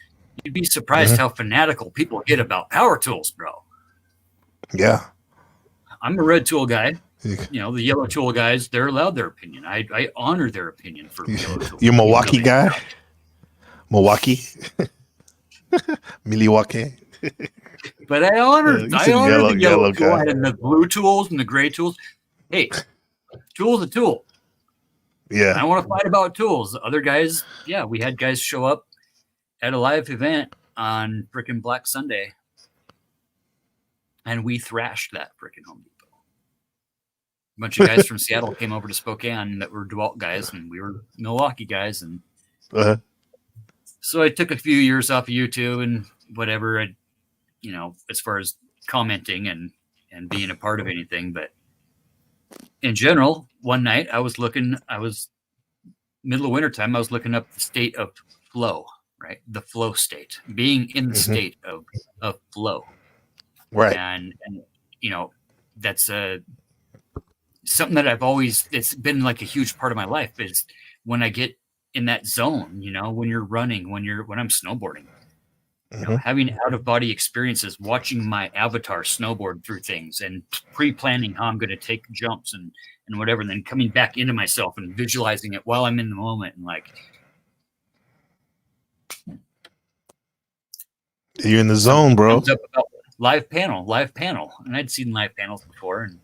You'd be surprised how fanatical people get about power tools, bro. Yeah. I'm a red tool guy. You know, the yellow tool guys, they're allowed their opinion. I honor their opinion for yellow tool. You're a Milwaukee guy? Milwaukee? Milwaukee? But I honor the yellow tool guy. and the blue tools and the gray tools. Hey, tool's a tool. Yeah. I don't want to fight about tools. The other guys, yeah, we had guys show up at a live event on frickin' Black Sunday, and we thrashed that frickin' Home Depot. A bunch of guys from Seattle came over to Spokane that were DeWalt guys, and we were Milwaukee guys. And so I took a few years off of YouTube and whatever, you know, as far as commenting and being a part of anything. But in general, one night I was middle of wintertime, I was looking up the state of flow, right? The flow state, being in the state of flow. Right. And you know, that's something that it's been like a huge part of my life is when I get in that zone, you know, when you're running, when I'm snowboarding, you know, having out of body experiences, watching my avatar snowboard through things and pre-planning how I'm going to take jumps and whatever, and then coming back into myself and visualizing it while I'm in the moment. And like, you're in the zone, bro. Live panel. And I'd seen live panels before and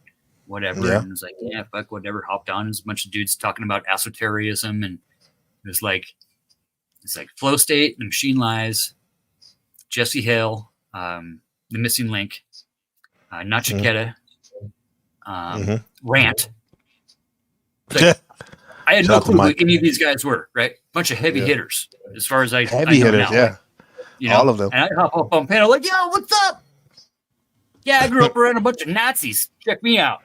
whatever. Yeah. And it was like, yeah, fuck, whatever. Hopped on. There's a bunch of dudes talking about esotericism. And it was like, it's like Flow State, The Machine Lies, Jesse Hale, The Missing Link, Nachiketa, Rant. Like, I had no clue who any of these guys were, right? Bunch of heavy hitters, as far as I know hitters, now. yeah. Like, you know, all of them. And I hop up on panel like, yo, what's up? Yeah, I grew up around a bunch of Nazis. Check me out.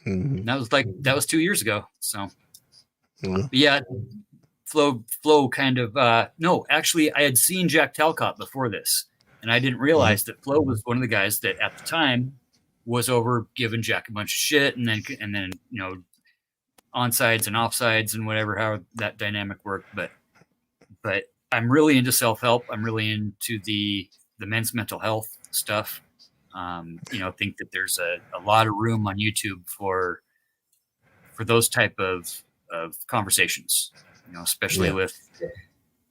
That was 2 years ago. So, yeah, Flow kind of, no, actually, I had seen Jack Talcott before this, and I didn't realize that Flow was one of the guys that at the time was over giving Jack a bunch of shit, and then you know, onsides and offsides and whatever, how that dynamic worked. But I'm really into self-help. I'm really into the men's mental health stuff. You know, think that there's a lot of room on YouTube for those type of conversations, you know, especially with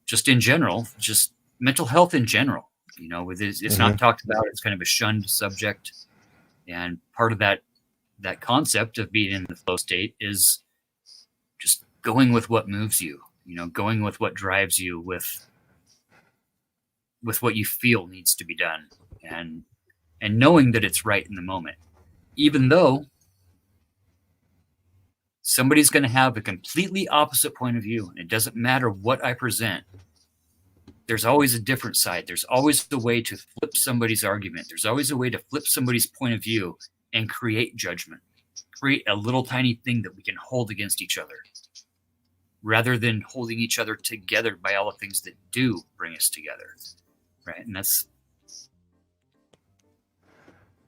just in general, just mental health in general, you know, with it's not talked about. It's kind of a shunned subject. And part of that concept of being in the flow state is just going with what moves you, you know, going with what drives you, with what you feel needs to be done, and knowing that it's right in the moment, even though somebody's going to have a completely opposite point of view. And it doesn't matter what I present. There's always a different side. There's always a way to flip somebody's argument. There's always a way to flip somebody's point of view and create judgment, create a little tiny thing that we can hold against each other, rather than holding each other together by all the things that do bring us together. Right. And I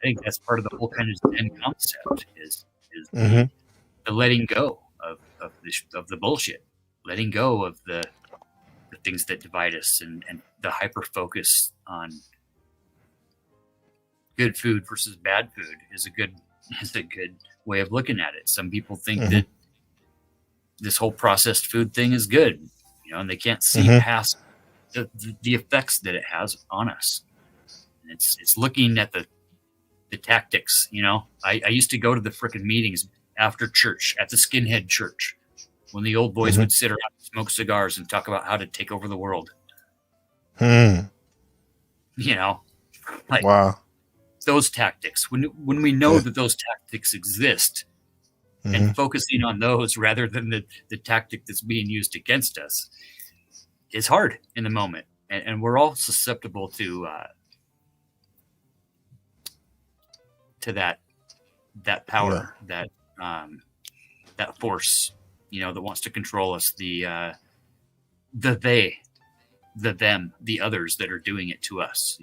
think that's part of the whole kind of Zen concept is the letting go of the bullshit, letting go of the things that divide us, and the hyper focus on good food versus bad food is a good way of looking at it. Some people think that this whole processed food thing is good, you know, and they can't see past the effects that it has on us. And it's looking at the tactics, you know. I used to go to the frickin' meetings after church at the skinhead church when the old boys would sit around and smoke cigars and talk about how to take over the world. You know, like, wow, those tactics. When we know that those tactics exist, and focusing on those rather than the tactic that's being used against us is hard in the moment. And we're all susceptible to that power, that force, you know, that wants to control us, the the others that are doing it to us,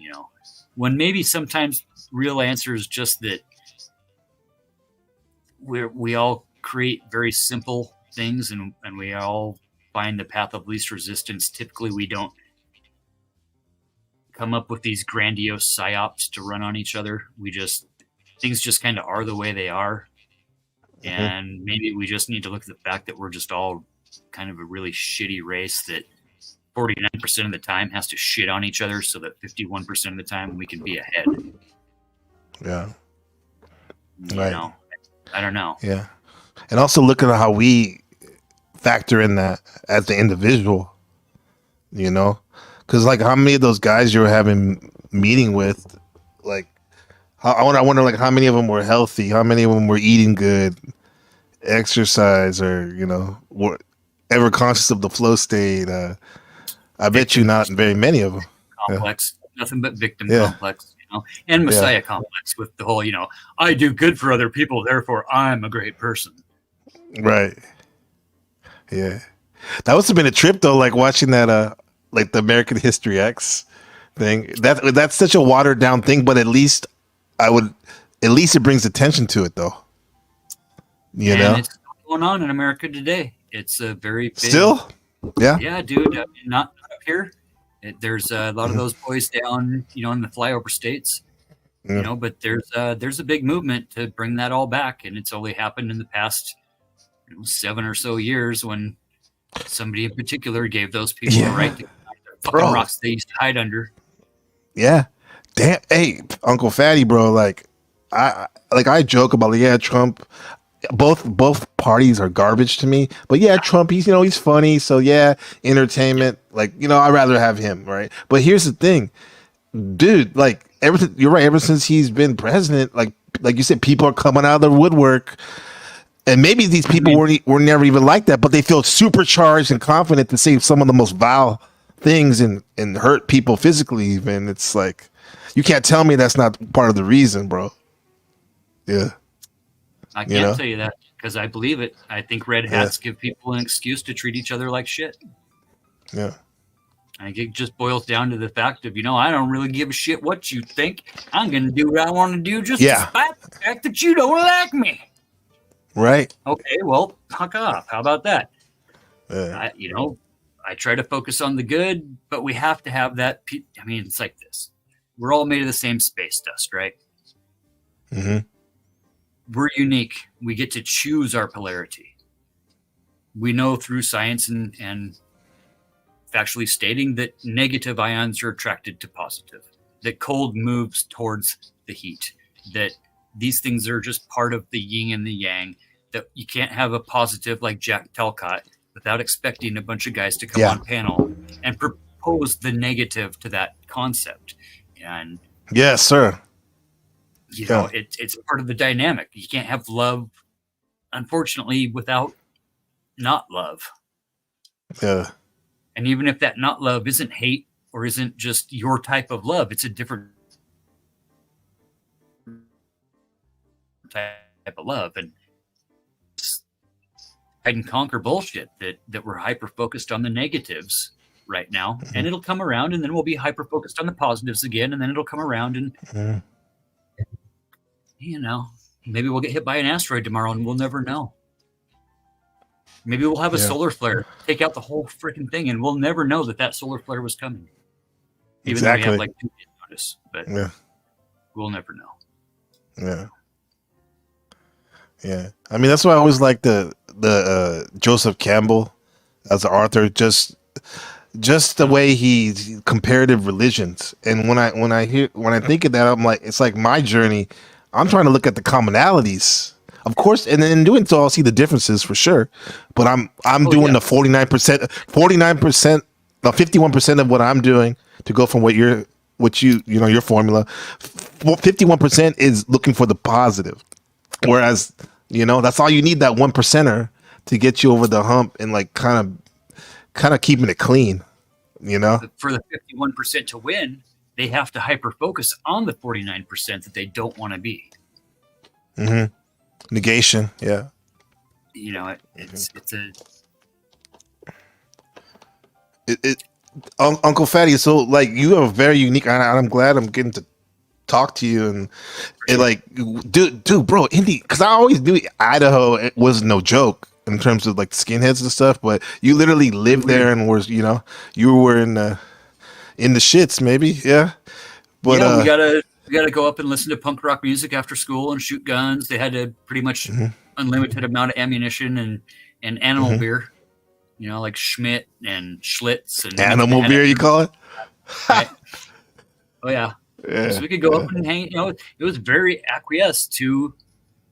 when maybe sometimes real answer is just that we all create very simple things and we all find the path of least resistance. Typically we don't come up with these grandiose psyops to run on each other. Things just kind of are the way they are. And maybe we just need to look at the fact that we're just all kind of a really shitty race that 49% of the time has to shit on each other so that 51% of the time we can be ahead. Yeah. Right. I don't know. Yeah. And also look at how we factor in that as the individual, because like how many of those guys you were having meeting with, like, I wonder like how many of them were healthy, how many of them were eating good, exercise, or were ever conscious of the flow state. I bet you not very many of them. Complex, nothing but victim complex, and Messiah complex with the whole, I do good for other people, therefore I'm a great person. Right. Yeah. That must have been a trip though, like watching that, like the American History X thing. That's such a watered down thing, but at least it brings attention to it though. It's going on in America today. It's a very big, still. Yeah. Yeah, dude. Not up here. There's a lot of those boys down, in the flyover states. But there's a big movement to bring that all back, and it's only happened in the past 7 or so years when somebody in particular gave those people the right to hide the fucking rocks they used to hide under. Yeah. Damn. Hey, Uncle Fatty, bro. Like I joke about Trump. Both parties are garbage to me, but Trump, he's funny, so entertainment, like I'd rather have him, right? But here's the thing, dude, like everything, you're right, ever since he's been president, like you said, people are coming out of the woodwork, and maybe these people were never even like that, but they feel supercharged and confident to say some of the most vile things and hurt people physically even. It's like, you can't tell me that's not part of the reason, bro. Yeah. I can't tell you that because I believe it. I think red hats give people an excuse to treat each other like shit. Yeah. I think it just boils down to the fact of, I don't really give a shit what you think. I'm going to do what I want to do just despite the fact that you don't like me. Right. Okay, well, fuck off. How about that? I try to focus on the good, but we have to have that. It's like this. We're all made of the same space dust, right? Mm-hmm. We're unique. We get to choose our polarity. We know through science and factually stating that negative ions are attracted to positive, that cold moves towards the heat, that these things are just part of the yin and the yang, that you can't have a positive like Jack Talcott without expecting a bunch of guys to come on panel and propose the negative to that concept. And yes, sir. It's part of the dynamic. You can't have love, unfortunately, without not love. Yeah. And even if that not love isn't hate or isn't just your type of love, it's a different type of love. And hide and conquer bullshit that we're hyper focused on the negatives right now. And it'll come around, and then we'll be hyper focused on the positives again, and then it'll come around and maybe we'll get hit by an asteroid tomorrow and we'll never know. Maybe we'll have a solar flare, take out the whole freaking thing, and we'll never know that solar flare was coming. Even though we have like 2 days notice, but we'll never know. Yeah. Yeah. I mean, that's why I always like the Joseph Campbell as an author, just the way he comparative religions. And when I think of that, I'm like, it's like my journey. I'm trying to look at the commonalities, of course, and in doing so, I'll see the differences for sure. But I'm doing the 49%, the 51% of what I'm doing to go from your formula. 51% is looking for the positive, whereas that's all you need, that 1%er to get you over the hump and like kind of keeping it clean. For the 51% to win, they have to hyper focus on the 49% that they don't want to be. Mm-hmm. Negation, yeah. It's a. Uncle Fatty, so like you have a very unique, and I'm glad I'm getting to talk to you and like, dude, bro, Indy, because I always knew Idaho it was no joke in terms of like skinheads and stuff, but you literally lived there and was, you know, you were in the shits, maybe, yeah. But yeah, we gotta go up and listen to punk rock music after school and shoot guns. They had a pretty much unlimited amount of ammunition and animal beer, you know, like Schmidt and Schlitz and animal beer, you call it? Right? Oh yeah. So we could go up and hang. You know, it was very acquiesced to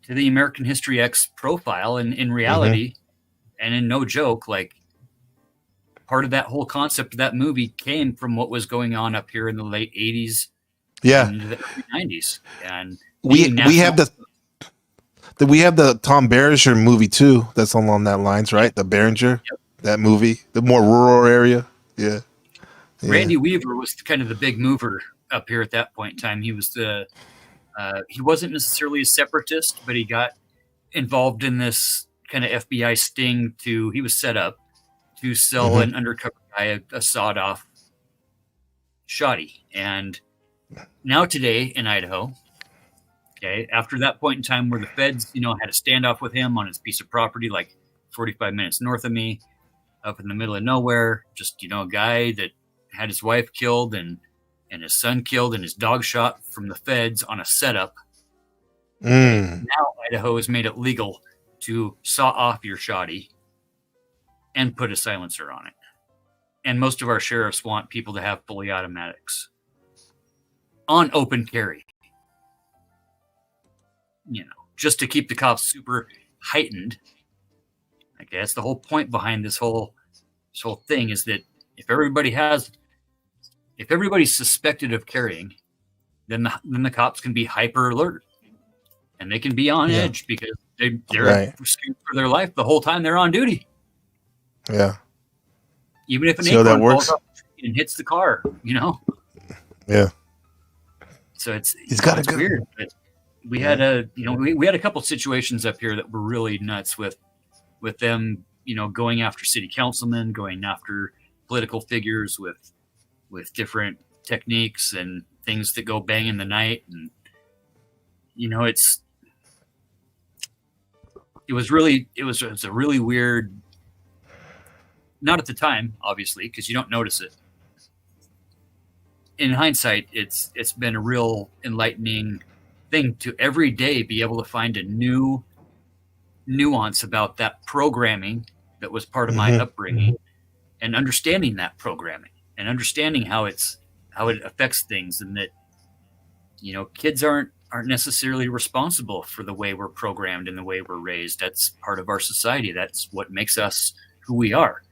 the American History X profile, and in reality, and in no joke, like part of that whole concept of that movie came from what was going on up here in the late '80s, and the early '90s, and we have the Tom Berenger movie too. That's along that lines, right? The Berenger, that movie, the more rural area, yeah. Randy Weaver was kind of the big mover up here at that point in time. He was he wasn't necessarily a separatist, but he got involved in this kind of FBI sting he was set up to sell an undercover guy a sawed-off shoddy. And now today in Idaho, okay, after that point in time where the feds, you know, had a standoff with him on his piece of property, like 45 minutes north of me, up in the middle of nowhere, just, you know, a guy that had his wife killed and his son killed and his dog shot from the feds on a setup. Now Idaho has made it legal to saw off your shoddy and put a silencer on it. And most of our sheriffs want people to have fully automatics on open carry. You know, just to keep the cops super heightened. I guess the whole point behind this whole thing is that if everybody's suspected of carrying, then the cops can be hyper alert, and they can be on edge because they're scared for their life the whole time they're on duty. Yeah. Even if an acorn falls off the tree and hits the car, you know. Yeah. So it's weird. But we had we had a couple situations up here that were really nuts with them, you know, going after city councilmen, going after political figures with different techniques and things that go bang in the night. And, you know, it was a really weird, not at the time, obviously, because you don't notice it. In hindsight, it's been a real enlightening thing to every day be able to find a new nuance about that programming that was part of my upbringing and understanding that programming. And understanding how it affects things, and that, you know, kids aren't necessarily responsible for the way we're programmed and the way we're raised. That's part of our society. That's what makes us who we are.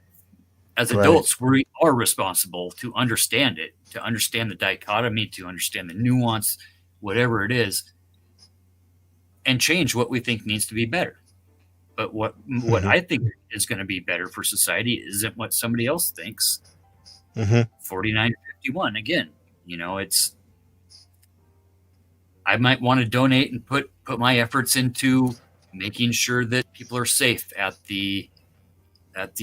As adults, we are responsible to understand it, to understand the dichotomy, to understand the nuance, whatever it is, and change what we think needs to be better. But what I think is going to be better for society isn't what somebody else thinks. 4951 again, you know, I might want to donate and put my efforts into making sure that people are safe at the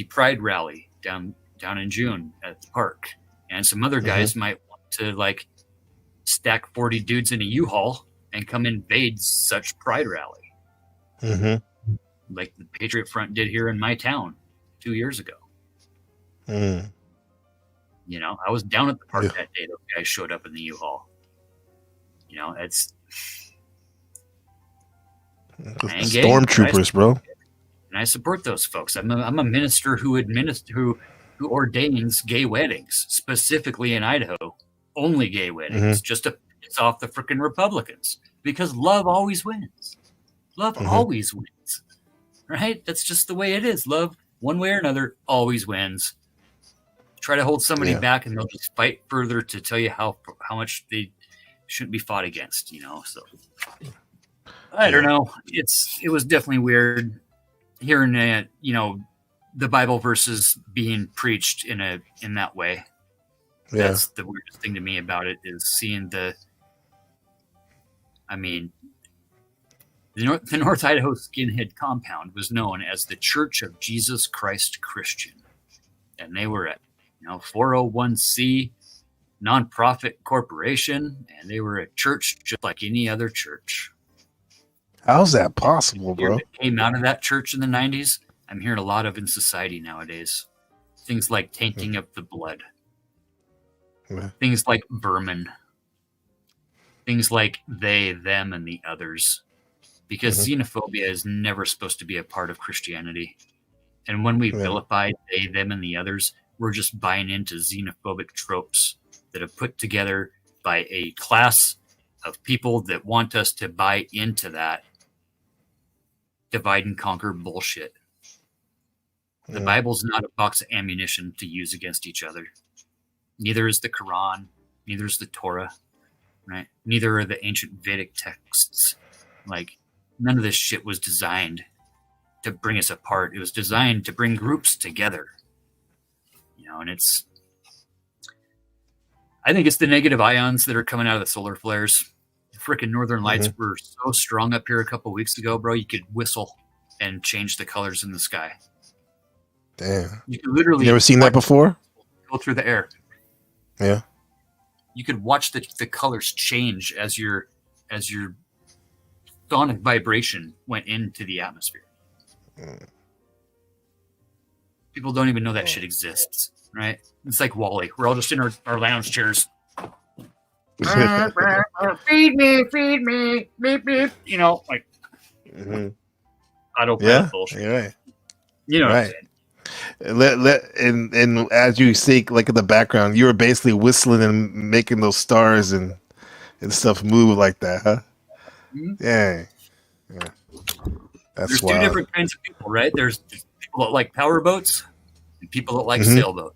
Pride rally down in June at the park, and some other guys might want to like stack 40 dudes in a U-Haul and come invade such Pride rally, like the Patriot Front did here in my town 2 years ago. You know, I was down at the park that day. Those guys showed up in the U-Haul. You know, it's stormtroopers, bro. And I support those folks. I'm a minister who ordains gay weddings, specifically in Idaho, only gay weddings, just to piss off the freaking Republicans, because love always wins. Love always wins, right? That's just the way it is. Love, one way or another, always wins. Try to hold somebody back, and they'll just fight further to tell you how much they shouldn't be fought against. You know, so I don't know. It was definitely weird hearing you know, the Bible verses being preached in that way. That's the weirdest thing to me about it, is seeing the North Idaho Skinhead Compound was known as the Church of Jesus Christ Christian, and they were at 401c nonprofit corporation, and they were a church just like any other church. How's that possible, bro? That came out of that church in the 90s. I'm hearing a lot of in society nowadays. Things like tainting of the blood. Yeah. Things like vermin. Things like they, them, and the others. Because xenophobia is never supposed to be a part of Christianity. And when we vilify they, them, and the others, we're just buying into xenophobic tropes that are put together by a class of people that want us to buy into that divide and conquer bullshit. The Bible's not a box of ammunition to use against each other. Neither is the Quran. Neither is the Torah. Right? Neither are the ancient Vedic texts. Like, none of this shit was designed to bring us apart. It was designed to bring groups together. And I think it's the negative ions that are coming out of the solar flares. The frickin' northern lights were so strong up here a couple weeks ago, bro. You could whistle and change the colors in the sky. Damn. You could literally. You ever seen that before? Go through the air. Yeah. You could watch the colors change as your sonic vibration went into the atmosphere. People don't even know that shit exists, right? It's like Wall-E. We're all just in our lounge chairs. Feed me, beep, beep. Like autopilot bullshit. You're right. You know what I'm saying? And as you see, like in the background, you were basically whistling and making those stars and stuff move like that, huh? Yeah. There's two different kinds of people, right? There's people that like power boats and people that like sailboats.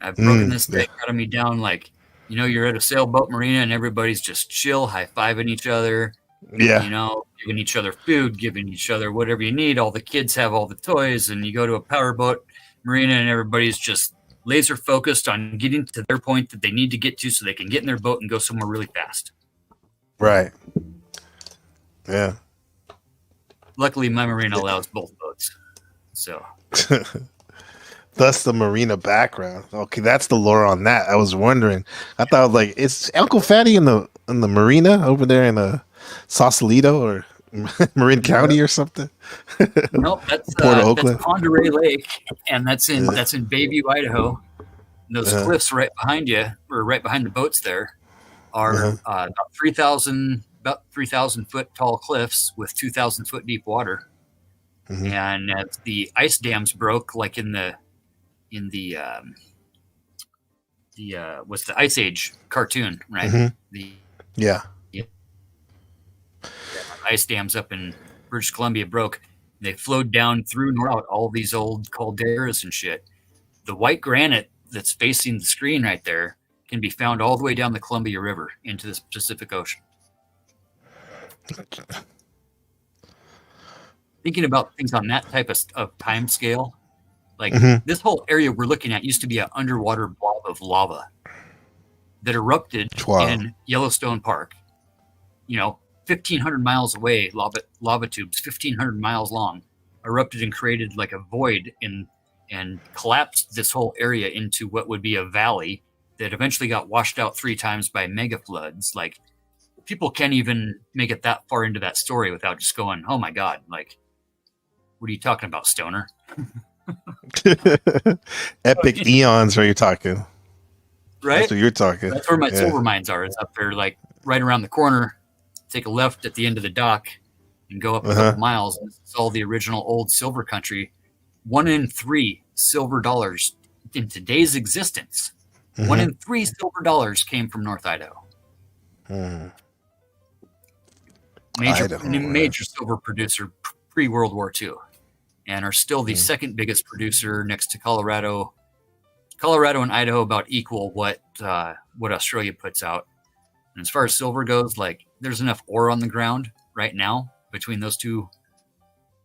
I've broken this dichotomy down like, you're at a sailboat marina and everybody's just chill, high-fiving each other. Yeah. Giving each other food, giving each other whatever you need. All the kids have all the toys, and you go to a powerboat marina and everybody's just laser focused on getting to their point that they need to get to so they can get in their boat and go somewhere really fast. Right. Yeah. Luckily, my marina allows both boats. So. Thus the marina background. Okay, that's the lore on that. I was wondering. I thought like, is Uncle Fatty in the marina over there in Sausalito or Marin County or something? Nope, that's Port Oakland. That's Ponderay Lake, and that's in Bayview, Idaho. And those cliffs right behind you, or right behind the boats there, are about 3,000 foot tall cliffs with 2,000 foot deep water. And as the ice dams broke, like in the what's the Ice Age cartoon, right? The ice dams up in British Columbia broke. They flowed down through and out all these old calderas and shit. The white granite that's facing the screen right there can be found all the way down the Columbia River into the Pacific Ocean. Thinking about things on that type of time scale, like this whole area we're looking at used to be an underwater blob of lava that erupted in Yellowstone Park. 1,500 miles away, lava tubes, 1,500 miles long, erupted and created like a void and collapsed this whole area into what would be a valley that eventually got washed out 3 times by mega floods. Like, people can't even make it that far into that story without just going, oh my God, like, what are you talking about, stoner? Epic eons are you talking? Right? That's what you're talking. That's where my silver mines are. It's up there, like right around the corner. Take a left at the end of the dock and go up a couple miles. And it's all the original old silver country. 1 in 3 silver dollars in today's existence. 1 in 3 silver dollars came from North Idaho. Major silver producer pre-World War II, and are still the second biggest producer next to Colorado. Colorado and Idaho about equal what Australia puts out. And as far as silver goes, like, there's enough ore on the ground right now between those two,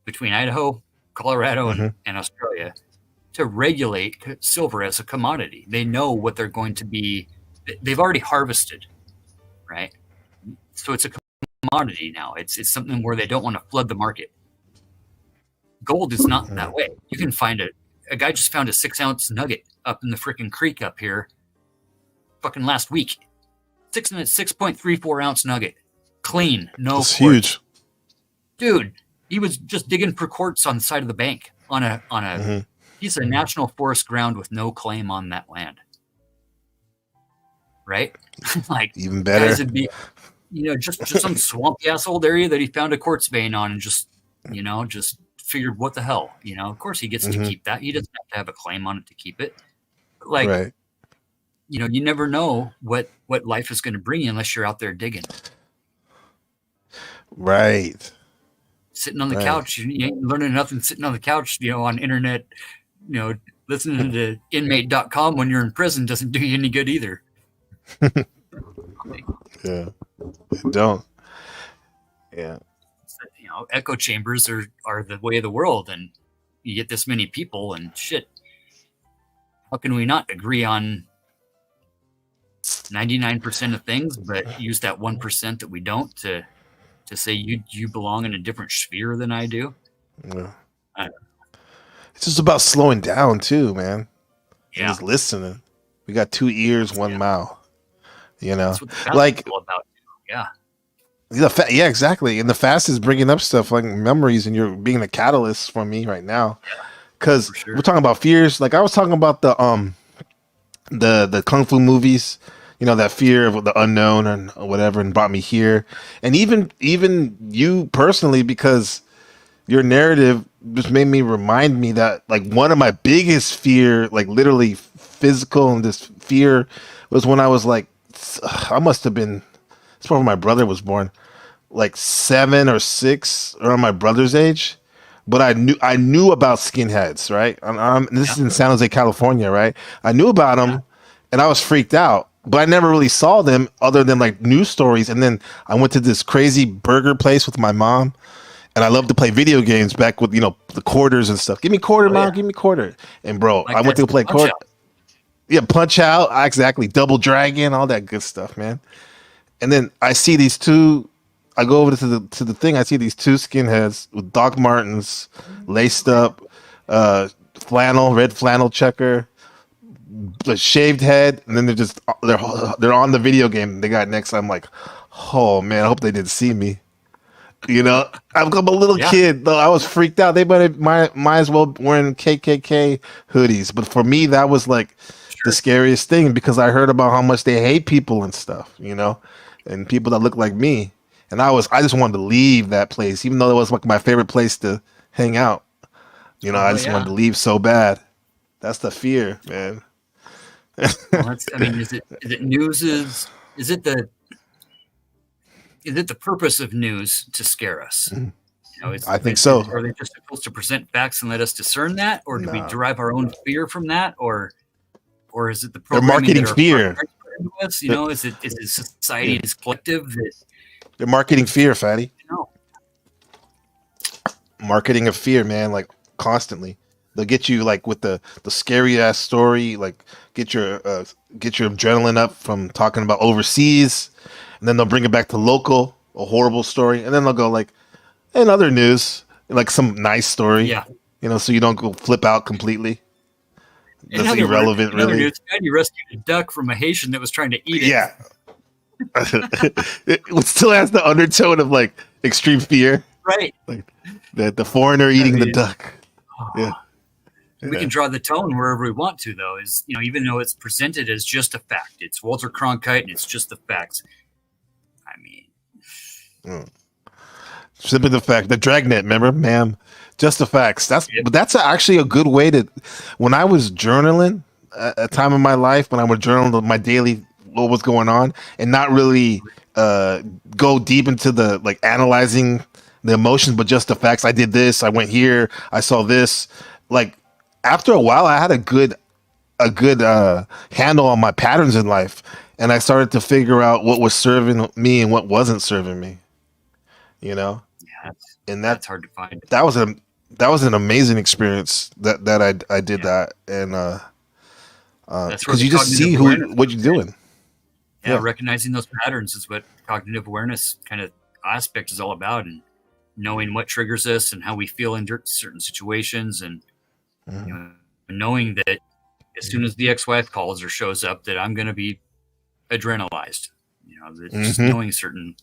between Idaho, Colorado, and Australia, to regulate silver as a commodity. They know what they're going to be. They've already harvested, right? So it's a commodity now. It's something where they don't want to flood the market. Gold is not that way. You can find a guy just found a 6-ounce nugget up in the freaking creek up here fucking last week. 6.34 ounce nugget. Clean. No That's quartz. huge. Dude, he was just digging for quartz on the side of the bank on a piece of national forest ground with no claim on that land. Right? Like, even better. Guys would be, just some swampy ass old area that he found a quartz vein on and just figured, what the hell? Of course he gets to keep that. He doesn't have to have a claim on it to keep it. But like, right. You never know what life is going to bring you unless you're out there digging. Right. Sitting on the couch, you ain't learning nothing sitting on the couch, on internet, listening to inmate.com when you're in prison doesn't do you any good either. Yeah. Don't. Yeah. Echo chambers are the way of the world, and you get this many people and shit. How can we not agree on 99% of things, but use that 1% that we don't to say you belong in a different sphere than I do? Yeah. It's just about slowing down too, man. Yeah. Just listening. We got 2 ears, 1 mouth. That's what the like all about. Yeah. Yeah, exactly. And the fast is bringing up stuff like memories, and you're being a catalyst for me right now. Because we're talking about fears. Like I was talking about the kung fu movies, that fear of the unknown and whatever, and brought me here. And even you personally, because your narrative just made me remind me that like one of my biggest fear, like literally physical and this fear, was when I was like, I must have been, it's probably my brother was born, like 7 or 6, around my brother's age. But I knew about skinheads, right? This is in San Jose, California, right? I knew about them, and I was freaked out. But I never really saw them other than like news stories. And then I went to this crazy burger place with my mom, and I loved to play video games back with the quarters and stuff. Give me quarter, mom. Give me quarter. And bro, like I went to play quarter. Yeah, Punch Out, exactly. Double Dragon, all that good stuff, man. And then I see these two. I go over to the thing. I see these 2 skinheads with Doc Martens, laced up, red flannel checker, the shaved head, and then they're on the video game they got next. I'm like, oh man, I hope they didn't see me. I'm a little kid though. I was freaked out. They might as well wearing KKK hoodies. But for me, that was like the scariest thing, because I heard about how much they hate people and stuff, and people that look like me. And I just wanted to leave that place, even though it was like my favorite place to hang out. I just wanted to leave so bad. That's the fear, man. Is it news? Is it the purpose of news to scare us? I think so. Are they just supposed to present facts and let us discern that, or do we derive our own fear from that, or is it the they're marketing fear? Is it society is collective that they're marketing fear, Fatty? Marketing of fear, man, like constantly. They'll get you like with the scary ass story, like get your adrenaline up from talking about overseas, and then they'll bring it back to local, a horrible story, and then they'll go like, in other news, like some nice story, so you don't go flip out completely. That's irrelevant, really. News, you rescued a duck from a Haitian that was trying to eat it. Yeah. It still has the undertone of like extreme fear, right? Like the foreigner eating the duck. Yeah. We can draw the tone wherever we want to, though, is, even though it's presented as just a fact. It's Walter Cronkite and it's just the facts. I mean, simply the fact. The dragnet, remember, ma'am? Just the facts. That's actually a good way to. When I was journaling, a time in my life when I would journal my daily what was going on, and not really go deep into the like analyzing the emotions, but just the facts. I did this. I went here. I saw this. Like. After a while, I had a good handle on my patterns in life, and I started to figure out what was serving me and what wasn't serving me. Yeah, and that's hard to find. That was an amazing experience that I did that, and because you just see what you're doing. Yeah, recognizing those patterns is what cognitive awareness kind of aspect is all about, and knowing what triggers us and how we feel in certain situations, and knowing that as soon as the ex-wife calls or shows up, that I'm going to be adrenalized. That just knowing certain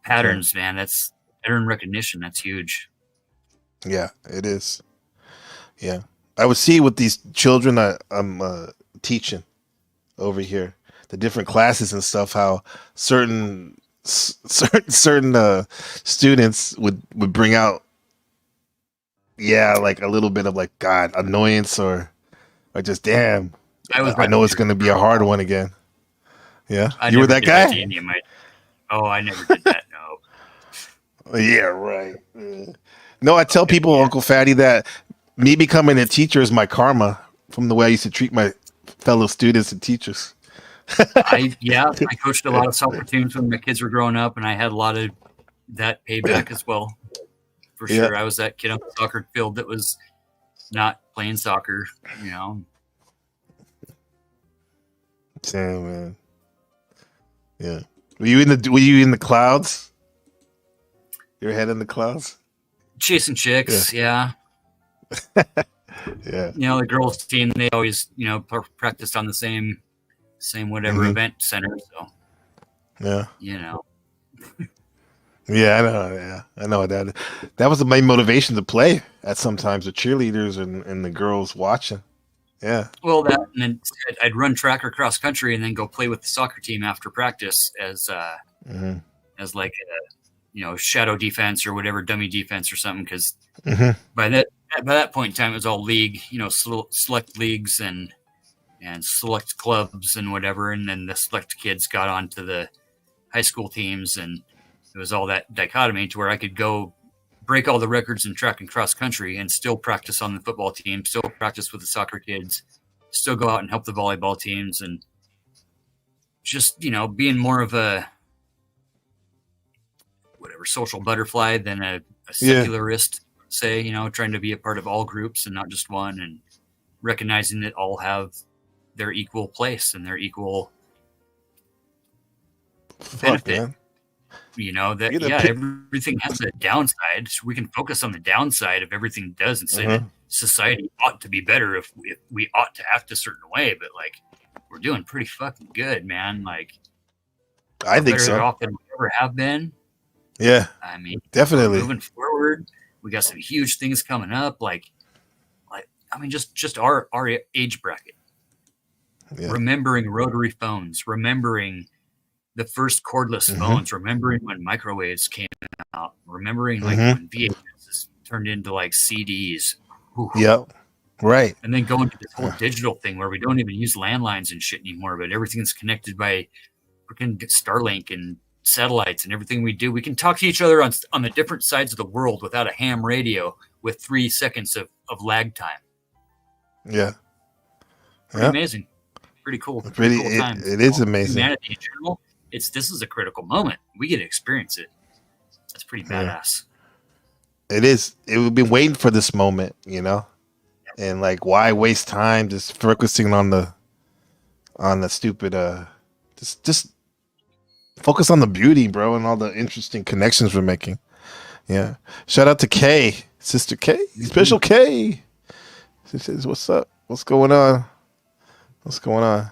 patterns, man, that's pattern recognition. That's huge. Yeah, it is. Yeah. I would see with these children I'm teaching over here, the different classes and stuff, how certain students would bring out, like a little bit of like, God, annoyance or just, damn, I know it's going to be a hard one again. Yeah. You were that guy? I never did that. No. Yeah, right. No, I tell people, Uncle Fatty, that me becoming a teacher is my karma from the way I used to treat my fellow students and teachers. I coached a lot of soccer teams when my kids were growing up, and I had a lot of that payback as well. For sure. I was that kid on the soccer field that was not playing soccer, Damn, man. Yeah. Were you in the clouds? Your head in the clouds? Chasing chicks, yeah. Yeah. The girls team, they always, practiced on the same whatever event center. So, yeah. Yeah, I know. Yeah, I know that. That was the main motivation to play at sometimes the cheerleaders and the girls watching. Yeah. Well, and then I'd run track or cross country and then go play with the soccer team after practice as like a, shadow defense or whatever, dummy defense or something. Because by that point in time, it was all league, select leagues and select clubs and whatever. And then the select kids got onto the high school teams, and it was all that dichotomy to where I could go break all the records in track and cross country and still practice on the football team, still practice with the soccer kids, still go out and help the volleyball teams, and just, being more of a whatever social butterfly than a secularist, say, trying to be a part of all groups and not just one, and recognizing that all have their equal place and their equal benefit. Man. Everything has a downside. So we can focus on the downside of everything does and say that society ought to be better if we ought to act a certain way. But like, we're doing pretty fucking good, man. Like, I think so. Off than we ever have been. Yeah, I mean, definitely moving forward. We got some huge things coming up. Just our age bracket. Yeah. Remembering rotary phones. Remembering the first cordless phones, remembering when microwaves came out, remembering when VHS turned into like CDs. Ooh. Yep. Right. And then going to this whole digital thing where we don't even use landlines and shit anymore, but everything's connected by freaking Starlink and satellites, and everything we do. We can talk to each other on the different sides of the world without a ham radio with 3 seconds of lag time. Yeah. Pretty amazing. Pretty cool. Pretty cool times. It is amazing. Humanity in general. This is a critical moment. We get to experience it. That's pretty badass. It is. We've been waiting for this moment, and like, why waste time just focusing on the stupid, just focus on the beauty, bro, and all the interesting connections we're making. Yeah. Shout out to Kay, Sister Kay, Special K. She says, "What's up? What's going on? What's going on?"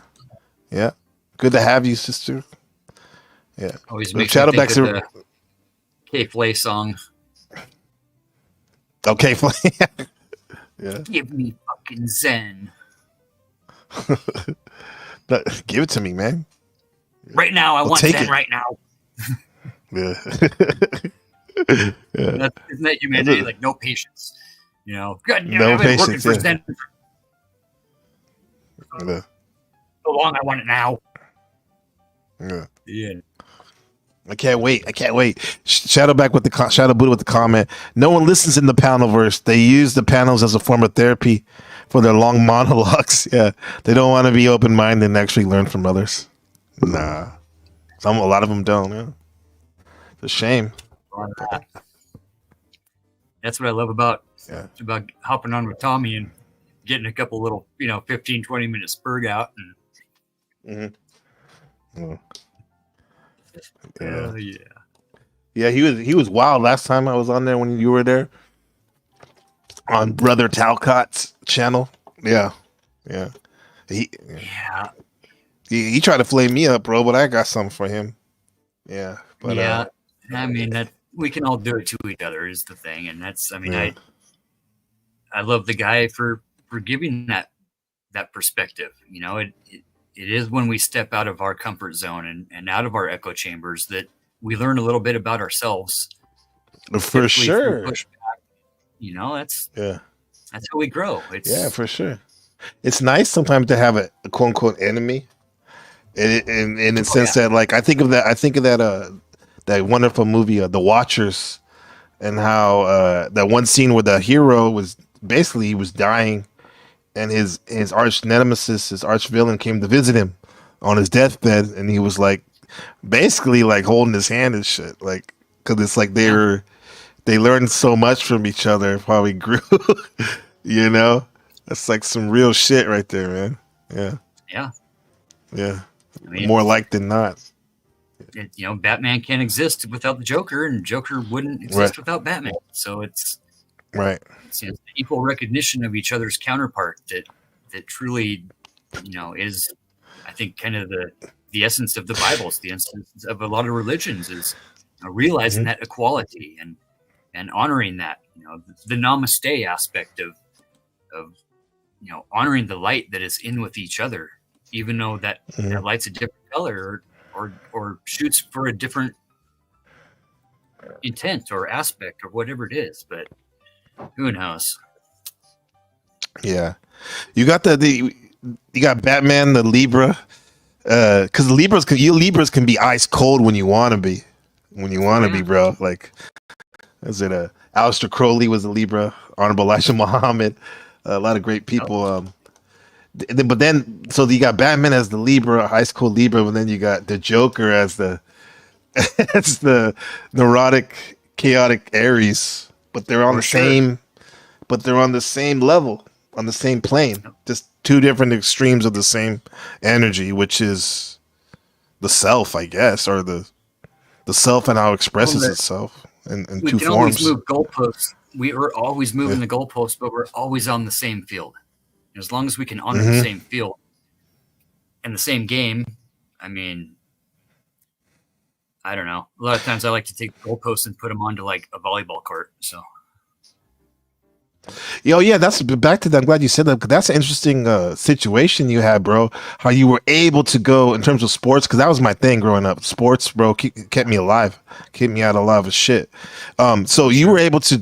Yeah. Good to have you, sister. Yeah. Always makes me think of the K-Flay song. Okay, Flay. Yeah. Give me fucking Zen. Give it to me, man. Right now, I want Zen right now. Yeah. Isn't that humanity? Like, no patience. God, no I've been patience. Working for Zen for so long. I want it now. Yeah. I can't wait. Shadow Buddha with the comment. No one listens in the panelverse. They use the panels as a form of therapy for their long monologues. Yeah. They don't want to be open-minded and actually learn from others. Nah. A lot of them don't. Yeah. It's a shame. That's what I love about hopping on with Tommy and getting a couple little, 15, 20 minute spurg out. And Yeah, he was wild last time I was on there when you were there on Brother Talcott's channel. Yeah, yeah. He Yeah, he tried to flame me up, bro, but I got something for him. Yeah, but yeah. I mean that we can all do it to each other is the thing, and that's. I mean, yeah. I love the guy for giving that perspective. You know, it is when we step out of our comfort zone and out of our echo chambers that we learn a little bit about ourselves. For sure. Pushback, you know, that's Yeah. That's how we grow. Yeah, for sure. It's nice sometimes to have a quote unquote enemy. In the sense that, like, I think of that that wonderful movie, The Watchers, and how that one scene where the hero was basically he was dying, and his arch nemesis, his arch villain, came to visit him on his deathbed, and he was like basically like holding his hand and shit, like, because it's like they learned so much from each other, probably grew. You know, that's like some real shit right there, man. Yeah. I mean, more like than not. You know, Batman can't exist without the Joker, and Joker wouldn't exist without Batman. So it's It's the equal recognition of each other's counterpart that truly, you know, is, I think, kind of the essence of the Bible. It's the essence of a lot of religions is realizing that equality and honoring that. You know, the namaste aspect of you know, honoring the light that is in with each other, even though that light's a different color or shoots for a different intent or aspect or whatever it is, but who knows? Yeah, you got you got Batman, the Libra, because Libras can be ice cold when you want to be, bro. Like, is it Aleister Crowley was a Libra, Honorable Elijah Muhammad, a lot of great people. But then, so you got Batman as the Libra, ice cold Libra, but then you got the Joker as the neurotic, chaotic Aries. But they're on the same level, on the same plane. Just two different extremes of the same energy, which is the self, I guess, or the self and how it expresses itself in two forms. We can always move goalposts. We are always moving the goalposts, but we're always on the same field. As long as we can honor the same field and the same game, I mean, I don't know. A lot of times I like to take goalposts and put them onto like a volleyball court. So, yeah, that's back to that. I'm glad you said that. That's an interesting situation you had, bro. How you were able to go in terms of sports, because that was my thing growing up. Sports, bro, kept me alive, kept me out of a lot of shit. So you were able to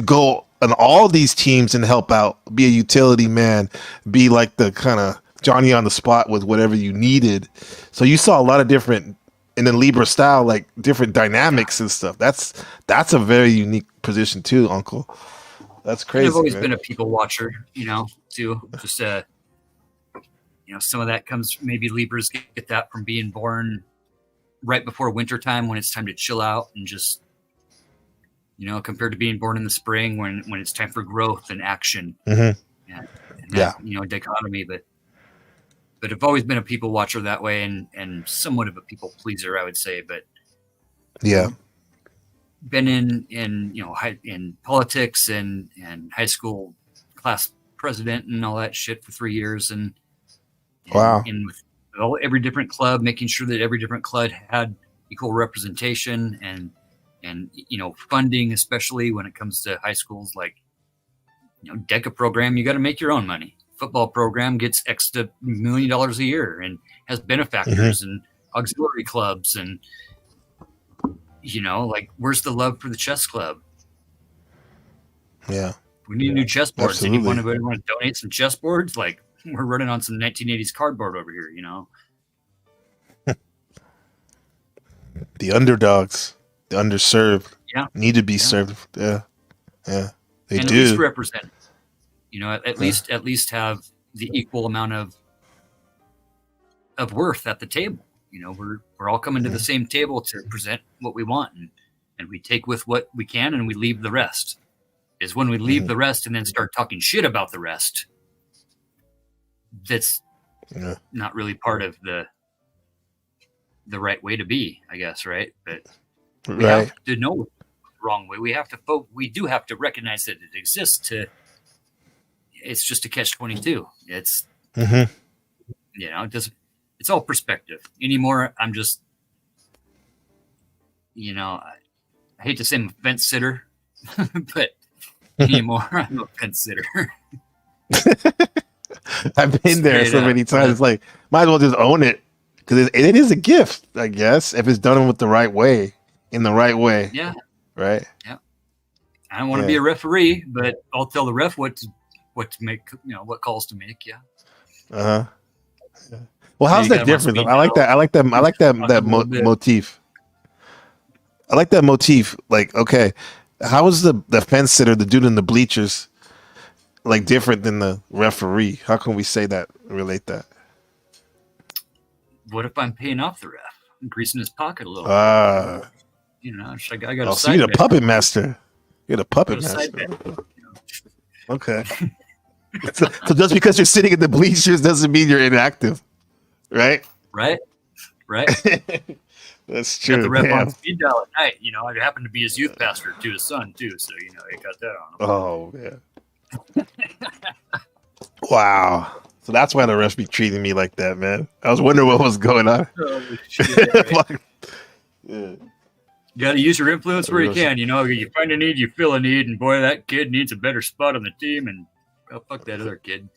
go on all these teams and help out, be a utility man, be like the kind of Johnny on the spot with whatever you needed. So you saw a lot of different, in the Libra style, like different dynamics and stuff. That's a very unique position too, Uncle. That's crazy. I've always been a people watcher, you know, too. Just you know, some of that comes, maybe Libras get that from being born right before wintertime when it's time to chill out and just, you know, compared to being born in the spring when it's time for growth and action. And that, you know, dichotomy. But I've always been a people watcher that way and somewhat of a people pleaser, I would say. But been in you know, in politics and high school class president and all that shit for 3 years, and with every different club, making sure that every different club had equal representation and you know, funding, especially when it comes to high schools. Like, you know, DECA program, you got to make your own money. Football program gets extra $1 million a year and has benefactors and auxiliary clubs, and you know, like, where's the love for the chess club? Yeah, we need new chessboards. Anyone want to donate some chessboards? Like, we're running on some 1980s cardboard over here, you know. The underdogs, the underserved, need to be served. They and do. At least represent, you know, at least have the equal amount of worth at the table. You know, we're all coming to the same table to present what we want, and we take with what we can and we leave the rest. Is when we leave the rest and then start talking shit about the rest, that's not really part of the right way to be, I guess, right? But we have to know the wrong way. We do have to recognize that it exists to it's just a catch-22. It's Mm-hmm. you know, it's all perspective. Anymore, I'm just, you know, I hate to say I'm a fence sitter, but anymore I'm a fence sitter. I've been there so many times. It's like, might as well just own it, because it is a gift, I guess, if it's done with the right way, in the right way. Yeah. Right. Yeah. I don't want to be a referee, but I'll tell the ref what to make, you know, what calls to make. Yeah. Uh-huh. Yeah. Well, how's that different? I like that. I like that motif. I like that motif. Like, okay, how is the fence sitter, the dude in the bleachers, like different than the referee? How can we say that, relate that? What if I'm paying off the ref? I'm greasing his pocket a little bit. You know, I got so you're the puppet master. You're the puppet master. Okay. So just because you're sitting in the bleachers doesn't mean you're inactive, right? Right. That's true. Got the rep on speed dial at night. You know, I happen to be his youth pastor to his son too, so you know, he got that on him. Oh man. Wow. So that's why the refs be treating me like that, man. I was wondering what was going on. Oh, shit, right? Yeah. You got to use your influence where you can. You know, you find a need, you fill a need, and boy, that kid needs a better spot on the team, and fuck that other kid.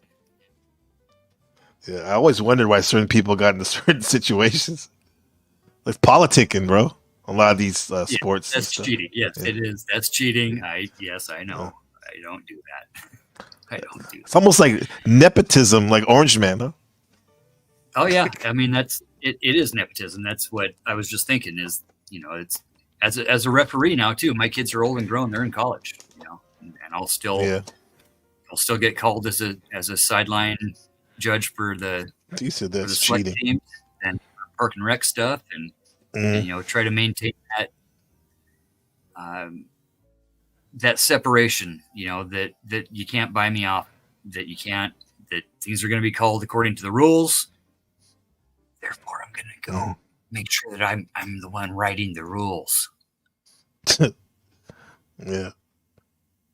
Yeah, I always wondered why certain people got into certain situations. It's politicking, bro. A lot of these sports. That's cheating. Yes, it is. That's cheating. I know. I don't do that. I don't do that. It's almost like nepotism, like Orange Man, huh? Oh yeah, I mean it is nepotism. That's what I was just thinking. Is, you know, it's as a referee now too. My kids are old and grown; they're in college, you know, and I'll still get called as a sideline judge for the select teams and park and rec stuff, and you know, try to maintain that separation. You know, that you can't buy me off. That things are going to be called according to the rules. Therefore, I'm going to go make sure that I'm the one writing the rules. Yeah.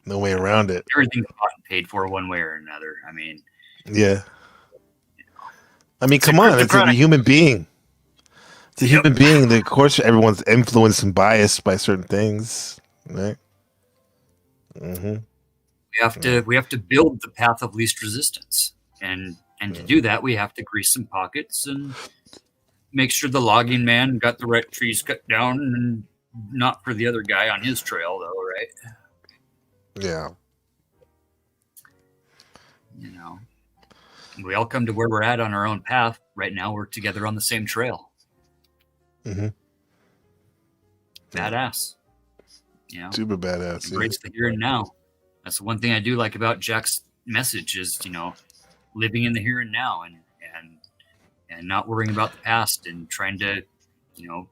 No way around it. Everything's bought and paid for one way or another. I mean, yeah. I mean, come on. It's a human being. It's a human being. Of course, everyone's influenced and biased by certain things, right? Mm-hmm. We have to build the path of least resistance, and to do that, we have to grease some pockets and make sure the logging man got the right trees cut down, and not for the other guy on his trail, though, right? Yeah. You know, we all come to where we're at on our own path. Right now, we're together on the same trail. Mm-hmm. Badass. You know, super badass. Embrace the here and now. That's the one thing I do like about Jack's message is, you know, living in the here and now, and not worrying about the past, and trying to, you know,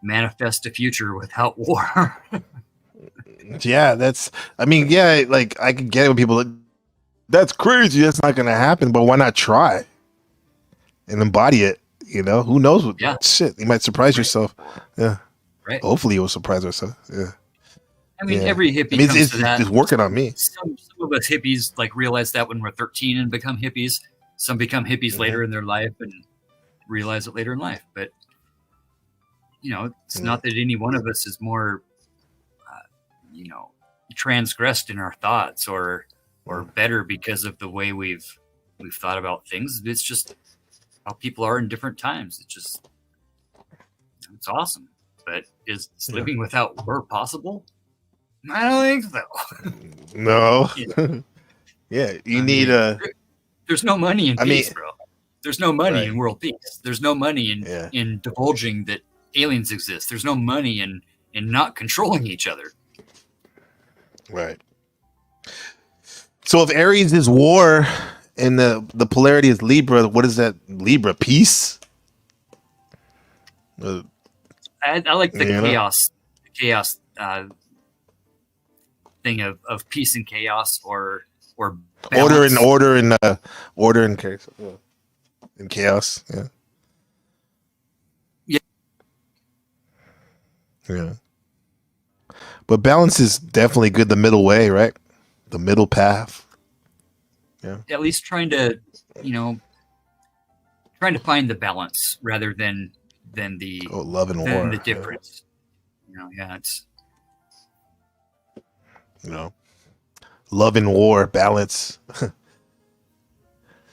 manifest a future without war. Yeah, like I can get it when people that's crazy, that's not gonna happen, but why not try and embody it? You know, who knows what shit, you might surprise yourself. Yeah. Right. Hopefully you'll surprise yourself. Yeah. I mean, every hippie comes to that. It's working on me. Some of us hippies like realize that when we're 13 and become hippies. Some become hippies later in their life and realize it later in life. But, you know, it's not that any one of us is more, you know, transgressed in our thoughts or better because of the way we've thought about things. It's just how people are in different times. It's awesome. But is living without war possible? I don't think so. No. Yeah, you need There's no money in peace, bro. There's no money in world peace. There's no money in divulging that aliens exist. There's no money in not controlling each other. Right. So if Aries is war and the polarity is Libra, what is that? Libra, peace? I like the chaos thing of peace and chaos, or balance. order and chaos. Yeah. In chaos. Yeah. Yeah. But balance is definitely good, the middle way, right? the middle path. Yeah. At least trying to find the balance rather than the love and than war. the difference. It's love and war balance.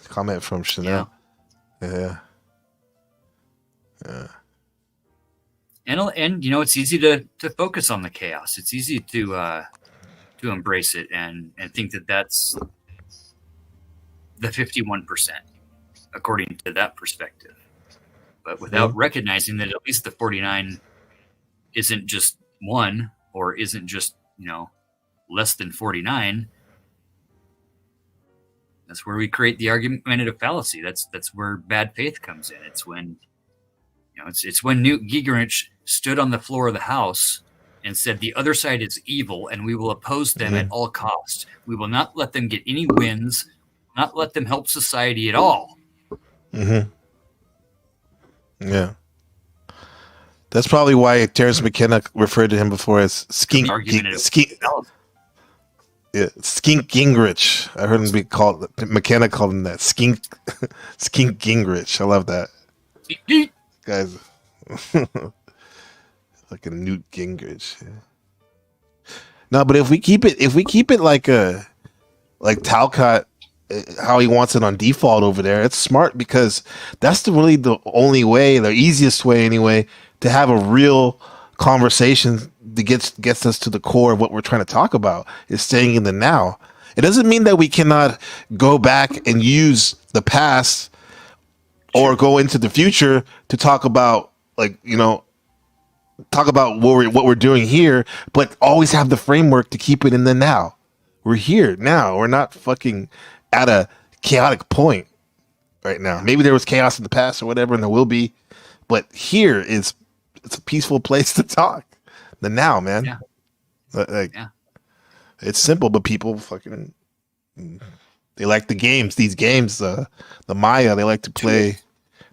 Comment from Chanel. Yeah. And it's easy to focus on the chaos. It's easy to embrace it and think that that's the 51%, according to that perspective. But without recognizing that at least the 49 isn't just one or isn't just, less than 49. That's where we create the argumentative fallacy. That's where bad faith comes in. It's when, it's when Newt Gingrich stood on the floor of the House and said the other side is evil and we will oppose them at all costs. We will not let them get any wins, not let them help society at all. Mm-hmm. Yeah. That's probably why Terrence McKenna referred to him before as Skink Gingrich. I heard him be called, McKenna called him that. Skink Gingrich. I love that. Guys. Like a Newt Gingrich. Yeah. No, but if we keep it like Talcott, how he wants it on default over there, it's smart because that's really the only way, the easiest way anyway, to have a real conversation that gets us to the core of what we're trying to talk about, is staying in the now. It doesn't mean that we cannot go back and use the past or go into the future to talk about what we're doing here, but always have the framework to keep it in the now. We're here now. We're not fucking at a chaotic point right now. Maybe there was chaos in the past or whatever, and there will be, but here it's a peaceful place to talk. The now, man. Yeah. It's simple, but people fucking, they like the games. These games, the Maya, they like to play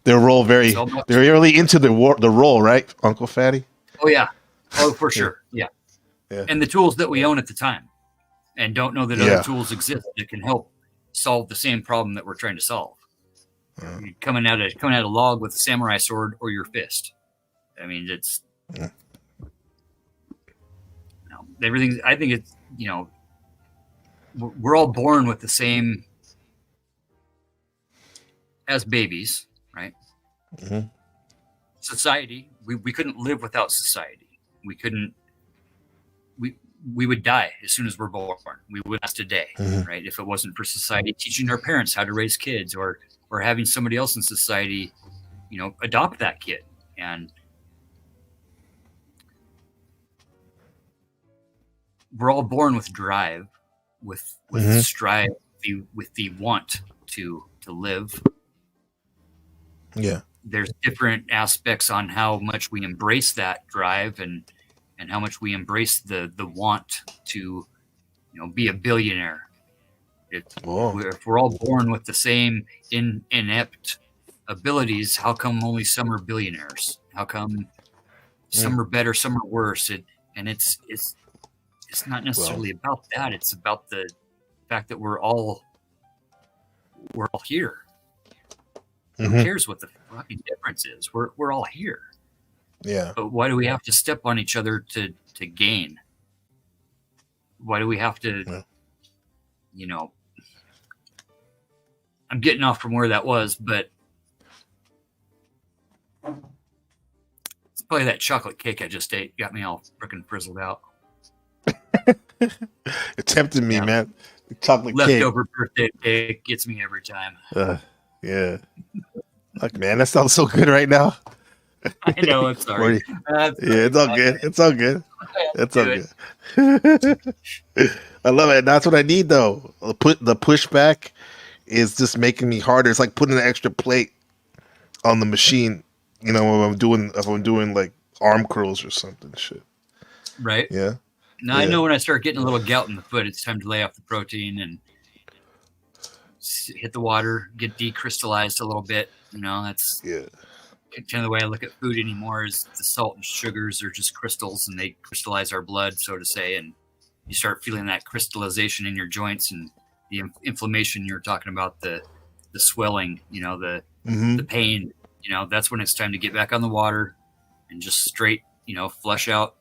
their role they're really into the role, right, Uncle Fatty? Oh yeah. Oh, for sure. Yeah. And the tools that we own at the time, and don't know that other tools exist that can help solve the same problem that we're trying to solve. You're coming at a log with a samurai sword or your fist. I mean, it's everything. I think it's we're all born with the same as babies, right? Mm-hmm. Society. We couldn't live without society. We couldn't. We would die as soon as we're born. We would last a day, right? If it wasn't for society teaching our parents how to raise kids, or having somebody else in society, adopt that kid. And we're all born with drive, with strive, with the want to live. Yeah. There's different aspects on how much we embrace that drive and how much we embrace the want to, be a billionaire. If we're all born with the same inept abilities, how come only some are billionaires? How come some are better, some are worse? It's not necessarily about that. It's about the fact that we're all here. Who cares what the fucking difference is? We're all here. Yeah. But why do we have to step on each other to gain? Why do we have to, I'm getting off from where that was, but it's probably that chocolate cake I just ate. Got me all freaking frizzled out. It tempted me, man. The chocolate leftover birthday cake gets me every time. Yeah. Look, man, that sounds so good right now. I know. I'm sorry. It's all good. It's all good. It's all good. I love it. That's what I need, though. The pushback is just making me harder. It's like putting an extra plate on the machine. When I'm doing like arm curls or something. Shit. Right. Yeah. Now I know when I start getting a little gout in the foot, it's time to lay off the protein and hit the water, get decrystallized a little bit. That's kind of the way I look at food anymore. Is the salt and sugars are just crystals, and they crystallize our blood, so to say. And you start feeling that crystallization in your joints and the inflammation you're talking about, the swelling, the pain, that's when it's time to get back on the water and just straight, flush out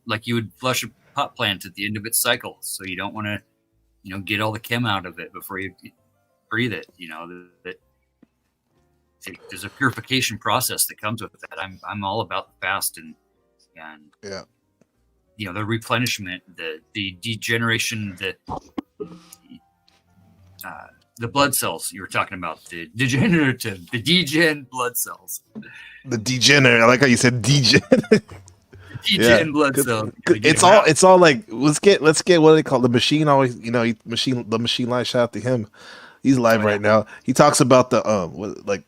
like you would flush a pot plant at the end of its cycle. So you don't want to, get all the chem out of it before you breathe it. There's a purification process that comes with that. I'm all about the fast and yeah. The replenishment, the degeneration, the blood cells you were talking about, the degen blood cells. The degenerate. I like how you said degen. Degen blood cells. It's all like let's get what do they call the machine? Always, the machine line. Shout out to him. He's live right now. He talks about the like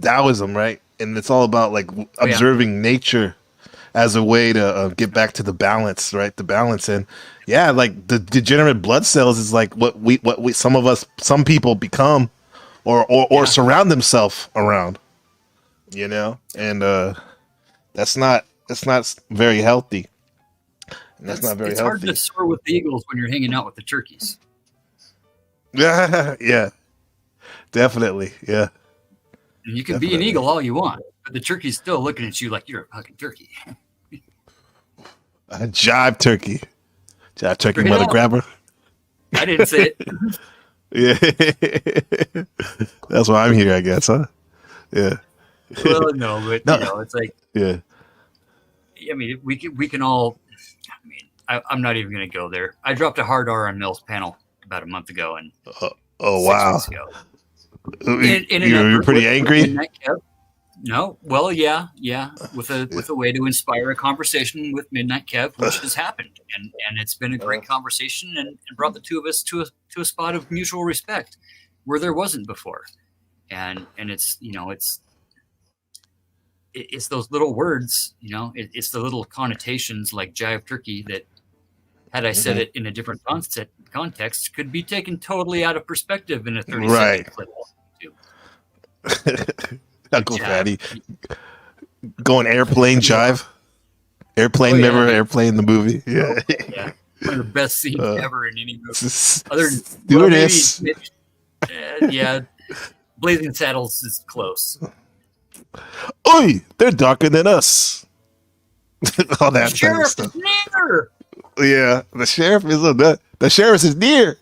Taoism, right? And it's all about like observing nature as a way to get back to the balance, right? The balance, and like the degenerate blood cells is like what some people become, or surround themselves around, and that's not very healthy. And that's not very it's healthy. It's hard to soar with the eagles when you're hanging out with the turkeys. Yeah, definitely, yeah. And you can be an eagle all you want, but the turkey's still looking at you like you're a fucking turkey. A jive turkey, mother grabber. I didn't say it. Yeah, that's why I'm here, I guess, huh? Yeah. Well, no, but it's like, yeah. I mean, we can all. I mean, I'm not even going to go there. I dropped a hard R on Mel's panel about a month ago, and wow, 6 weeks ago. You're pretty angry. No, well, yeah, with a way to inspire a conversation with Midnight Kev, which has happened, and it's been a great conversation, and brought the two of us to a spot of mutual respect where there wasn't before, and it's it's those little words, it's the little connotations like jive turkey that, had I said it in a different context, could be taken totally out of perspective in a 30-second clip. Uncle Fatty going airplane jive. Airplane, remember Airplane the movie? Yeah. One of the best scenes ever in any movie. Other stewardess. Blazing Saddles is close. Oi, they're darker than us. All that the sheriff stuff. Is near. Yeah, the sheriff is the sheriff is near.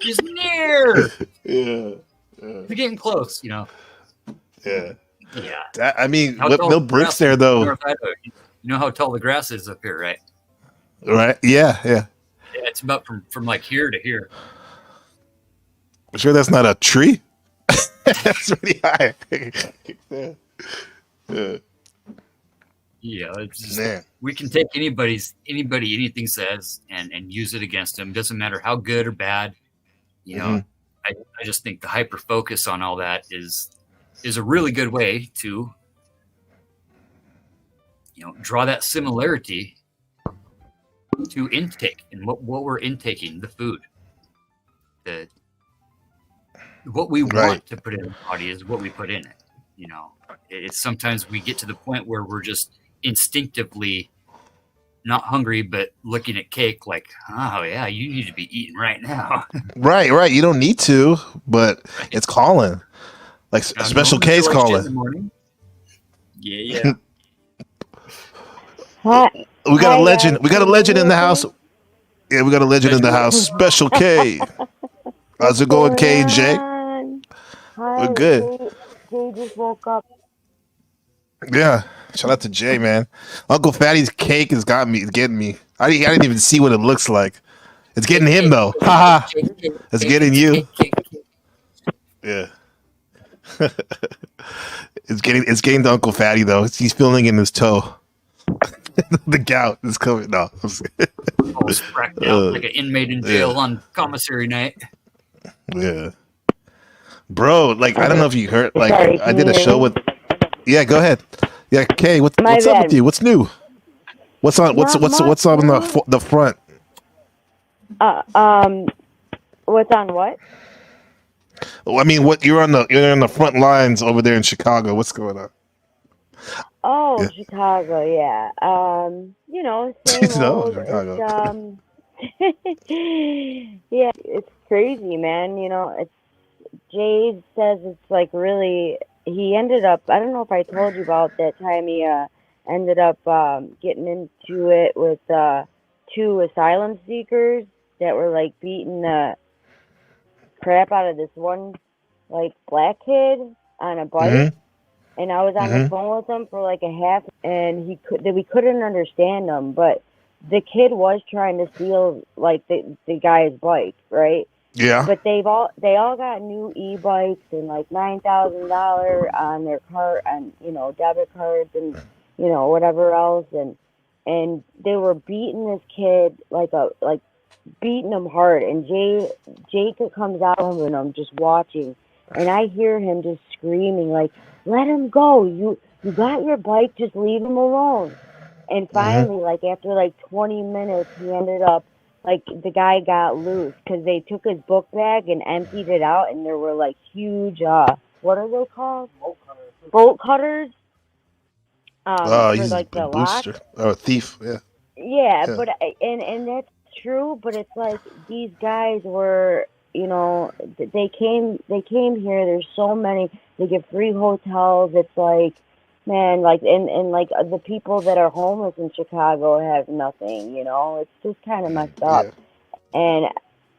He's near. Yeah. They're getting close, Yeah. I mean, no bricks there though. You know how tall the grass is up here, right? Right. Yeah. Yeah, it's about from like here to here. I'm sure that's not a tree. That's really high. Yeah, it's just, we can take anybody anything says and use it against them. Doesn't matter how good or bad. I just think the hyper focus on all that is a really good way to draw that similarity to intake and what we're intaking, the food. What we want to put in the body is what we put in it. It's sometimes we get to the point where we're just instinctively not hungry, but looking at cake like, oh yeah, you need to be eating right now. Right. You don't need to, but it's calling. Like Special K's calling. Yeah. We got a legend. We got a legend in the house. Yeah, we got a legend in the house. Special K. How's it going, K and J? We're good. Jay just woke up. Yeah. Shout out to Jay, man. Uncle Fatty's cake has got me. It's getting me. I didn't even see what it looks like. It's getting him though. Haha. It's getting you. Yeah. It's getting to Uncle Fatty though. He's feeling in his toe. The gout is coming. No. All spracked out like an inmate in jail on commissary night. Yeah. Bro, like I don't know if you heard. Like I did a show with. Yeah, go ahead. Yeah, Kay, what's up with you? What's new? What's on? What's on the front? What's on what? Well, I mean, you're on the front lines over there in Chicago. What's going on? Oh, yeah. Chicago, yeah. Same old. Chicago. Yeah, it's crazy, man. You know, it's Jade says it's like really. He ended up. I don't know if I told you about that time he ended up getting into it with two asylum seekers that were like beating the crap out of this one like black kid on a bike. And I was on the phone with him for like a half, and we couldn't understand him, but the kid was trying to steal like the guy's bike, right? Yeah. But they all got new e-bikes and like $9,000 on their card and debit cards and whatever else, and they were beating this kid like beating him hard, and Jacob comes out and I'm just watching, and I hear him just screaming like, "Let him go! You got your bike, just leave him alone." And finally, like after like 20 minutes, he ended up like the guy got loose because they took his book bag and emptied it out, and there were like huge what are they called? Bolt cutters. For He's like a the lock. booster or a thief. Yeah. Yeah, but and that's true, but it's like these guys were, they came here. There's so many. They get free hotels. It's like, man, like and like the people that are homeless in Chicago have nothing. It's just kind of messed up. Yeah.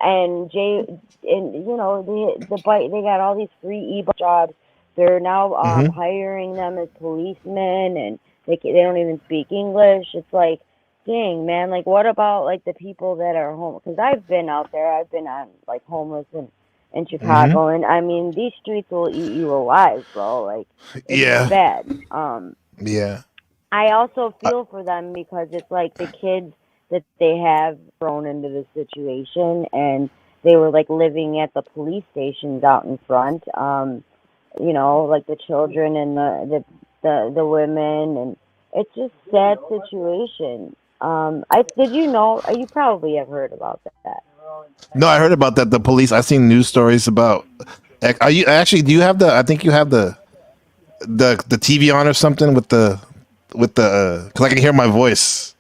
And Jay and the bike. They got all these free e-bike jobs. They're now hiring them as policemen, and they don't even speak English. It's like, dang, man, like what about like the people that are home? Because I've been out there. I've been on like homeless in Chicago, and I mean these streets will eat you alive, bro. Like it's bad. Yeah. I also feel for them because it's like the kids that they have thrown into this situation, and they were like living at the police stations out in front. Like the children and the women, and it's just sad situation. Did you know? You probably have heard about that. No, I heard about that. The police. I've seen news stories about. Are you actually? Do you have the? I think you have the TV on or something with the because I can hear my voice.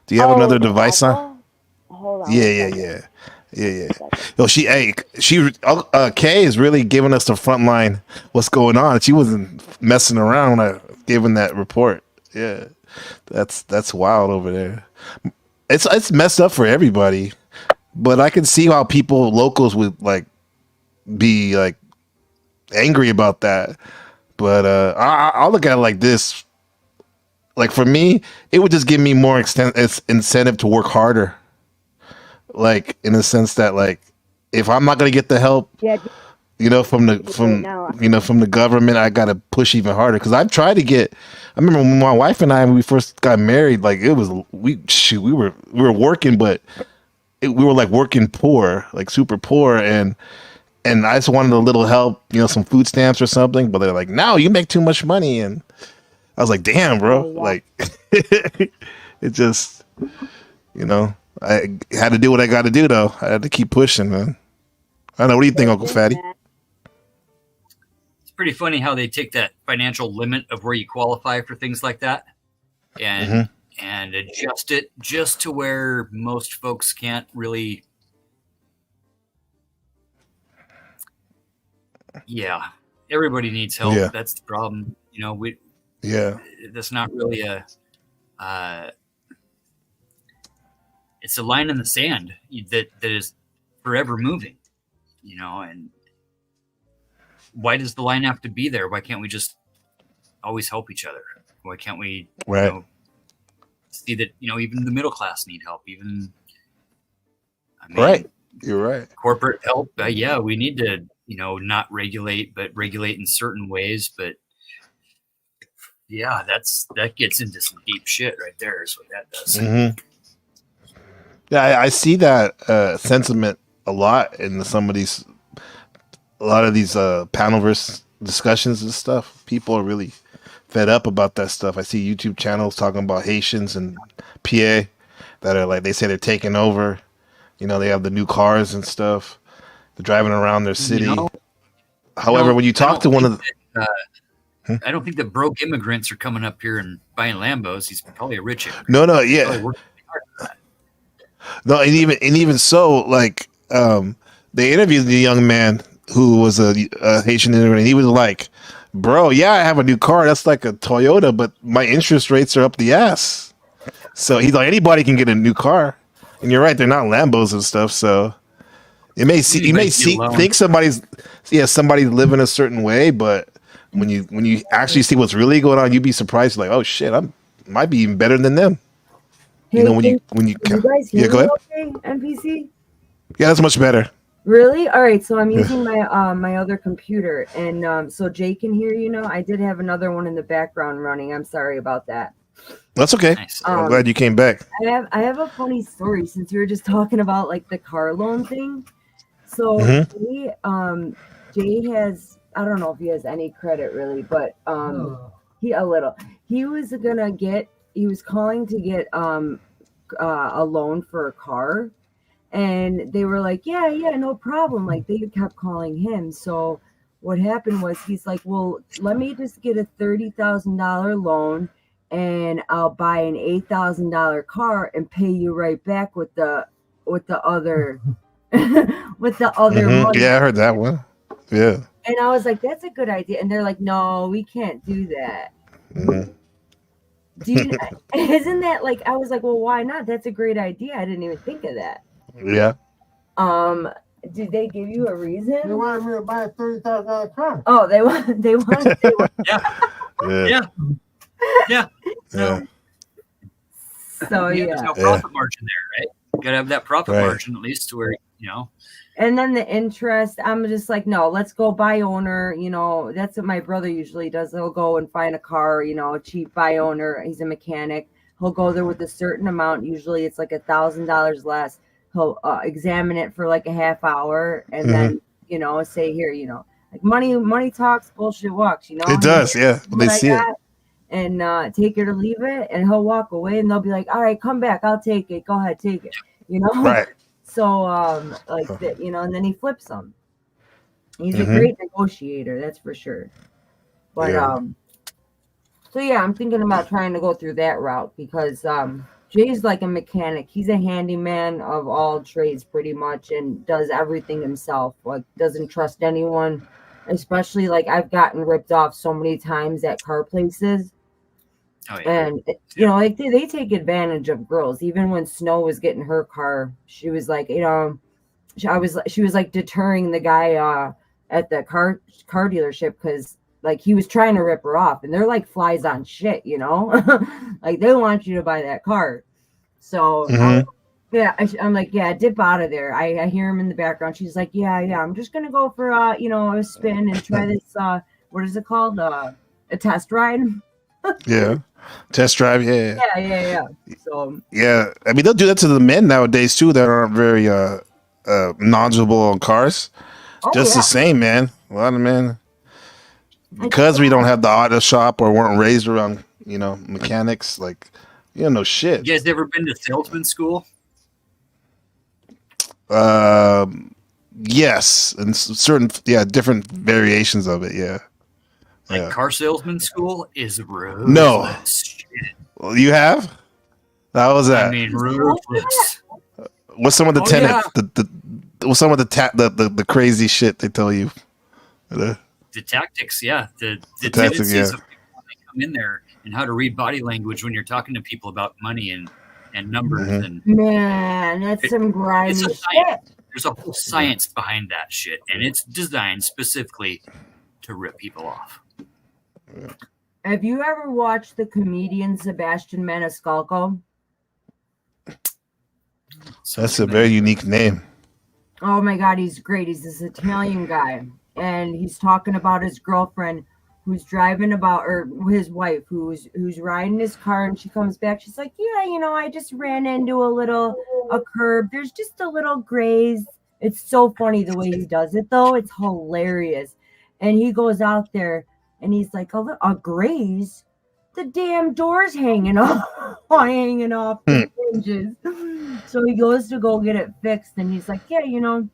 Do you have another device on? Hold on. Yeah. Yo, Kay is really giving us the front line. What's going on? She wasn't messing around when I giving that report. Yeah, that's wild over there. It's messed up for everybody, but I can see how locals would like be like angry about that. But I'll look at it like this. Like for me, it would just give me more incentive to work harder. Like in the sense that like if I'm not gonna get the help, from the government, I gotta push even harder because I've tried to get. I remember when my wife and I when we first got married, like it was we were working, but we were like working poor, like super poor, and I just wanted a little help, some food stamps or something. But they're like, "No, you make too much money," and I was like, "Damn, bro!" Like it just, I had to do what I got to do, though. I had to keep pushing, man. I don't know. What do you think, Uncle Fatty? It's pretty funny how they take that financial limit of where you qualify for things like that and adjust it just to where most folks can't really. Yeah, everybody needs help. Yeah. That's the problem. Yeah. That's not really it's a line in the sand that is forever moving, and why does the line have to be there? Why can't we just always help each other? Why can't we see that, even the middle class need help, right. You're right. Corporate help. We need to, not regulate, but regulate in certain ways. But yeah, that gets into some deep shit right there is what that does. Mm-hmm. Yeah, I see that sentiment a lot in a lot of these panelverse discussions and stuff. People are really fed up about that stuff. I see YouTube channels talking about Haitians and PA that are like, they say they're taking over. They have the new cars and stuff. They're driving around their city. However, when you talk to one of the... I don't think the broke immigrants are coming up here and buying Lambos. He's probably a rich immigrant. No, yeah. No, and even so, like they interviewed the young man who was a Haitian immigrant, and he was like, "Bro, yeah, I have a new car. That's like a Toyota, but my interest rates are up the ass." So he's like, anybody can get a new car, and you're right, they're not Lambos and stuff. So you may think somebody's living a certain way, but when you actually see what's really going on, you'd be surprised. Like, oh shit, might be even better than them. Hey, you know, when you guys hear go ahead. me okay, NPC? Yeah, that's much better. Really? All right. So I'm using my my other computer, and so Jay can hear you now. I did have another one in the background running. I'm sorry about that. That's okay. Nice. I'm glad you came back. I have a funny story since we were just talking about like the car loan thing. So Jay has, I don't know if he has any credit really, but he was calling to get a loan for a car, and they were like, yeah, no problem. Like they kept calling him. So what happened was he's like, well, let me just get a $30,000 loan, and I'll buy an $8,000 car and pay you right back with the other with the other money. Yeah, I heard that one. Yeah. And I was like, that's a good idea. And they're like, no, we can't do that. Isn't that like, I was like, well, why not? That's a great idea. I didn't even think of that. Yeah. Did they give you a reason? They wanted me to buy a $30,000 car. Oh, they want. Yeah. So there's no profit margin there, right? You gotta have that profit margin at least to where, you know. And then the interest, I'm just like, no, let's go buy owner. You know, that's what my brother usually does. He'll go and find a car, you know, cheap buy owner. He's a mechanic. He'll go there with a certain amount. Usually it's like $1,000 less. He'll examine it for like a half hour and then, you know, say here, you know, like money talks, bullshit walks, you know. It does, yeah. They see it. And take it or leave it, and he'll walk away, and they'll be like, all right, come back, I'll take it. Go ahead, take it. You know? Right. So, like that, you know, and then he flips them. He's a great negotiator, that's for sure. But, so yeah, I'm thinking about trying to go through that route because Jay's like a mechanic. He's a handyman of all trades pretty much and does everything himself. Like, doesn't trust anyone, especially like I've gotten ripped off so many times at car places. Oh, yeah. And you know, like they take advantage of girls. Even when Snow was getting her car, she was like, you know, she was like deterring the guy at the car dealership because like he was trying to rip her off, and they're like flies on shit, you know, like they want you to buy that car. So yeah, I'm like, yeah, dip out of there. I hear him in the background. She's like, yeah, I'm just gonna go for you know, a spin and try this. What is it called? A test ride. Yeah. Test drive, yeah. So yeah, I mean they'll do that to the men nowadays too that aren't very knowledgeable on cars. The same, man. A lot of men, because we don't have the auto shop or weren't raised around, you know, mechanics. Like, you don't know shit. You guys ever been to salesman school? Yes, and certain different variations of it. Yeah. Like car salesman school is ruthless. No. Shit. Well, you have? How was that? I mean, ruthless. What's some of the tenets? What's some of the crazy shit they tell you? The tactics, yeah. The tendencies of people when they come in there and how to read body language when you're talking to people about money and numbers. And man, that's some grimy shit. There's a whole science behind that shit, and it's designed specifically to rip people off. Have you ever watched the comedian Sebastian Maniscalco? That's a very unique name. Oh my God, he's great. He's this Italian guy, and he's talking about his girlfriend who's driving about, or his wife who's riding his car, and she comes back. She's like, yeah, you know, I just ran into a curb. There's just a little graze. It's so funny the way he does it, though. It's hilarious. And he goes out there, and he's like, a graze? The damn door's hanging off the hinges. So he goes to go get it fixed, and he's like, yeah, you know,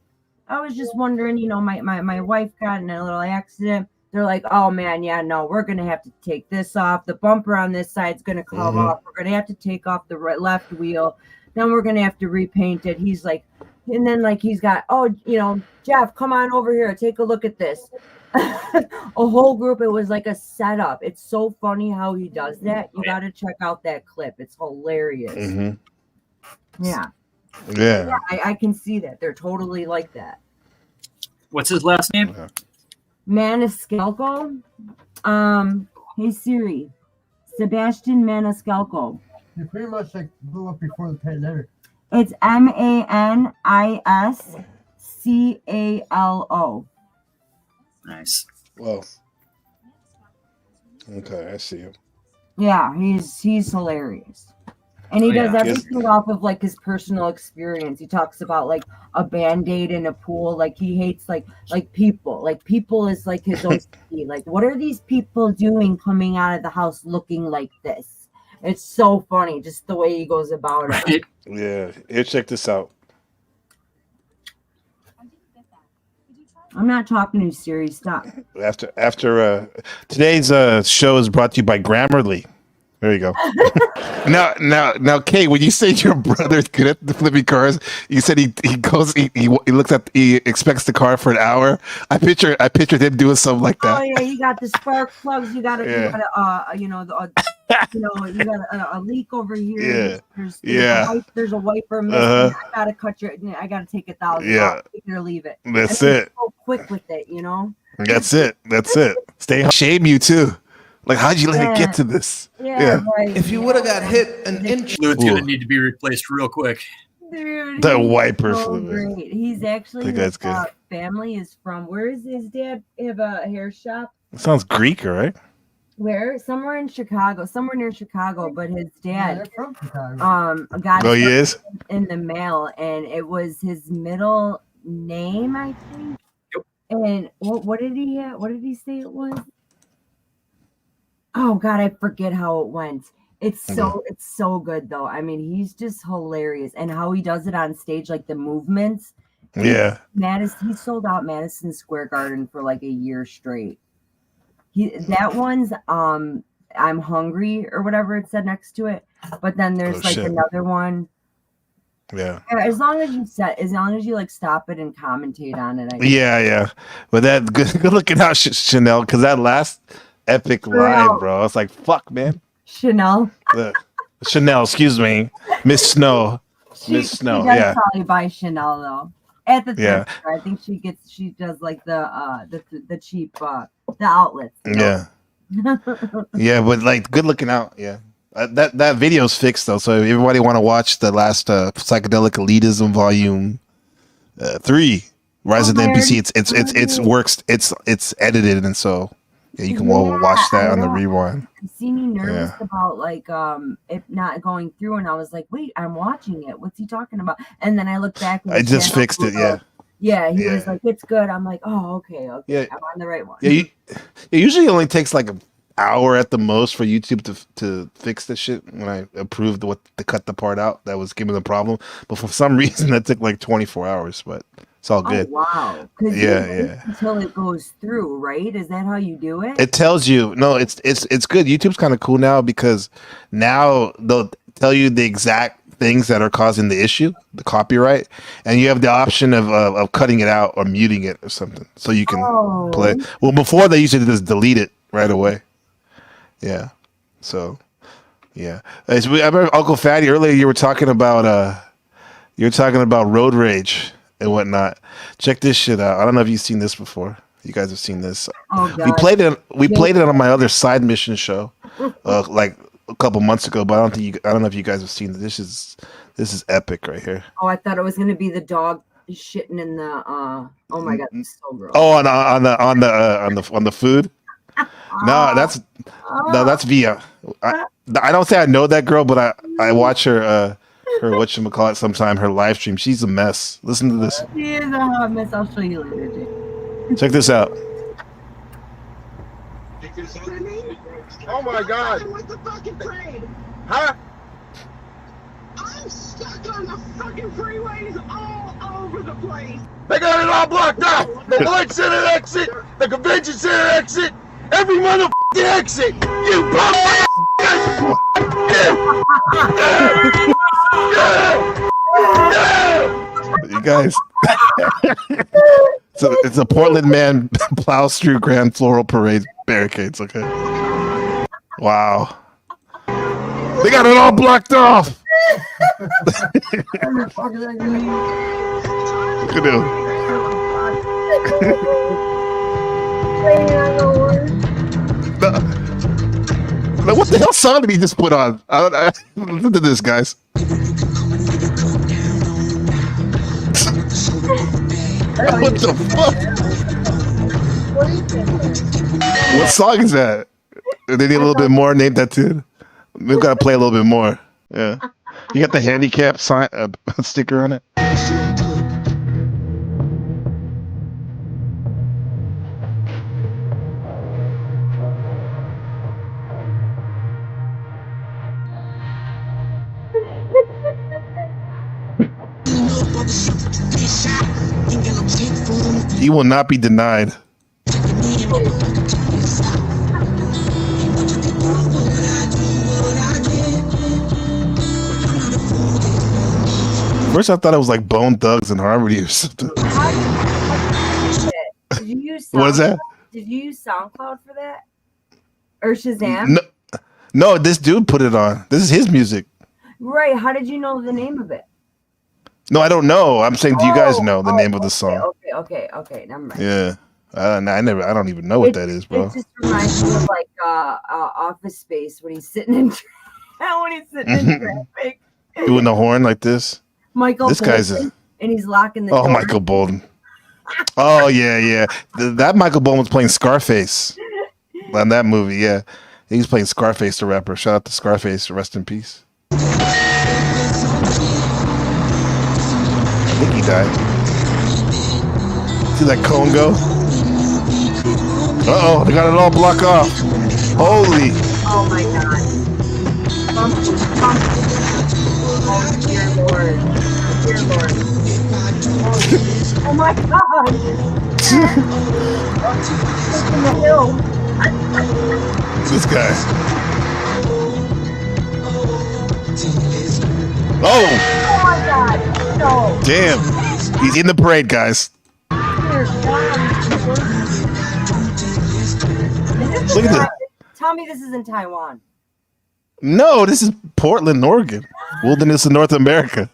I was just wondering, you know, my wife got in a little accident. They're like, oh, man, yeah, no, we're going to have to take this off. The bumper on this side's going to come off. We're going to have to take off the left wheel. then we're gonna have to repaint it. He's like, and then like he's got, oh, you know, Jeff, come on over here, take a look at this. A whole group. It was like a setup. It's so funny how he does that. You got to check out that clip. It's hilarious. Yeah. I can see that. They're totally like that. What's his last name? Maniscalco. Hey Siri, Sebastian Maniscalco. You pretty much like blew up before the pandemic. It's Maniscalo. Nice. Well. Okay, I see him. Yeah, he's hilarious. And he does everything off of like his personal experience. He talks about like a Band-Aid in a pool. Like he hates like people. Like people is like his OCD. Like what are these people doing coming out of the house looking like this? It's so funny, just the way he goes about it. Yeah, here, check this out. I'm not talking to you, Siri. Stop. After today's show is brought to you by Grammarly. There you go. now, Kay, when you say your brother's good at the flipping cars, you said he looks at, he expects the car for an hour. I pictured him doing something like that. Oh yeah, you got the spark plugs. You got a leak over here. There's a wiper missing. I gotta cut your. I gotta take $1,000. Yeah, take it or leave it. That's it. So quick with it, you know. That's it. Stay shame you too. Like, how'd you let it get to this? Yeah. Right. If you would have got hit an inch, Fluid's gonna need to be replaced real quick. Dude, the wiper so fluid. Great. He's actually his family is from. Where is his dad? Have a hair shop. It sounds Greek, right? Where? Somewhere in Chicago, somewhere near Chicago. But his dad, from Chicago. got he is in the mail, and it was his middle name, I think. Yep. And what did he? What did he say it was? Oh God, I forget how it went. It's so good though. I mean, he's just hilarious, and how he does it on stage, like the movements. Yeah. He sold out Madison Square Garden for like a year straight. That one's I'm hungry or whatever it said next to it. But then there's another one. Yeah. As long as you like stop it and commentate on it. Yeah. But that good looking out, Chanel, because that last epic line, bro. It's like, fuck, man. Chanel, excuse me, Miss Snow. Miss Snow, she does probably buy Chanel though. At the thrift store, I think she does like the cheap the outlets. Yeah. Yeah, but like good looking out. Yeah. That video's fixed though, so if everybody want to watch the last Psychedelic Elitism Volume 3, Rise of the NPC, it's works, it's edited, and so you can watch that on the rewind. I've seen me nervous about like it not going through, and I was like, wait, I'm watching it. What's he talking about? And then I looked back. And I just fixed it. Yeah. He was like, it's good. I'm like, oh, okay. Yeah. I'm on the right one. Yeah. It usually only takes like an hour at the most for YouTube to fix the shit when I approved to cut the part out that was giving the problem. But for some reason, that took like 24 hours. But it's all good. Oh, wow. Yeah. Until it goes through, right? Is that how you do it? It tells you. No, it's good. YouTube's kind of cool now because now they'll tell you the exact things that are causing the issue, the copyright, and you have the option of cutting it out or muting it or something, so you can play. Well, before they used to just delete it right away. Yeah. So, yeah. I remember Uncle Fatty earlier. You were talking about road rage and whatnot. Check this shit out. I don't know if you've seen this before. You guys have seen this. Oh, God. We played it on my other side mission show, like a couple months ago. But I don't know if you guys have seen it. This is epic right here. Oh, I thought it was gonna be the dog shitting in the. Oh my God, it's so gross. Oh, on the food. No, that's Via. I don't say I know that girl, but I watch her whatchamacallit sometime, her live stream. She's a mess. Listen to this. She is a hot mess. I'll show you later, Jay. Check this out. Oh my God. With the fucking train. Huh? I'm stuck on the fucking freeways all over the place. They got it all blocked out. The Lloyd Center exit, the Convention Center exit, every motherfucking exit. You punk. guys. It's a Portland man plows through Grand Floral Parade barricades. Okay. Wow. They got it all blocked off. Look at him. Now, what the hell song did he just put on? Listen to this, guys. What the fuck? What song is that? They need a little bit more. Name that tune. We've got to play a little bit more. Yeah. You got the handicap sign sticker on it. He will not be denied. First, I thought it was like Bone Thugs and Harmony or something. Did you use What is that? Did you use SoundCloud for that? Or Shazam? No, this dude put it on. This is his music. Right. How did you know the name of it? No, I don't know. I'm saying, do you guys know the name of the song? Okay. Never mind. Yeah. I don't even know what that is, bro. It just reminds me of like Office Space when he's sitting in traffic. Doing the horn like this. Michael This Bolton, guy's a... and he's locking the door. Michael Bolton. Oh, yeah. That Michael Bolton was playing Scarface on that movie, yeah. He was playing Scarface the rapper. Shout out to Scarface. Rest in peace. I think he died. See that cone go? Uh-oh, they got it all blocked off. Holy. Oh, my God. Oh, dear Lord. Dear Lord. Oh, my God. In the hill. This guy. Oh! Oh my God! No! Damn! He's in the parade, guys. Look at this. Tell me this is in Taiwan. No, this is Portland, Oregon. Wilderness of North America.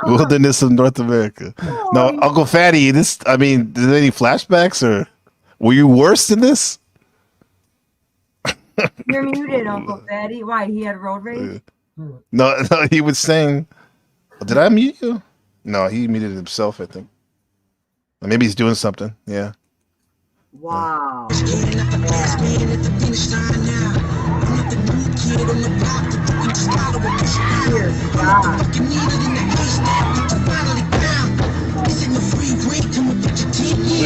Wilderness of North America. No, Uncle Fatty, did there any flashbacks or were you worse than this? You're muted, Uncle Fatty. Why? He had road rage? No, he was saying, did I mute you? No, he muted himself, I think. Or maybe he's doing something. Yeah. Wow. Look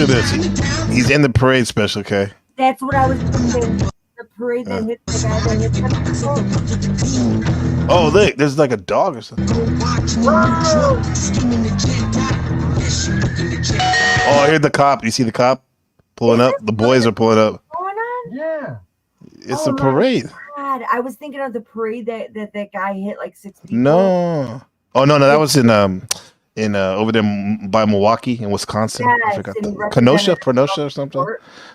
at this. He's in the parade special, okay? That's what I was thinking. The parade that hit the guy that hit the Oh, look, there's like a dog or something. Oh, I hear the cop. You see the cop pulling up? The boys are pulling up. Going on? Yeah. It's a parade. God, I was thinking of the parade that guy hit like 6 people. No. Oh no, that was in over there by Milwaukee in Wisconsin. Yes, I forgot Kenosha or something.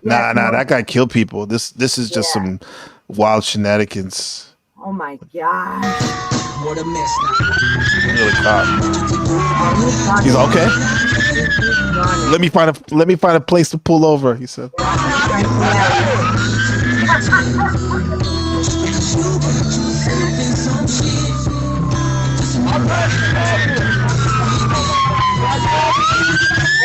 Yeah, Nah, that guy killed people. This is just some wild shenanigans. Oh my God. What a mess. Really cop. He's like, okay. Let me find a place to pull over, he said. I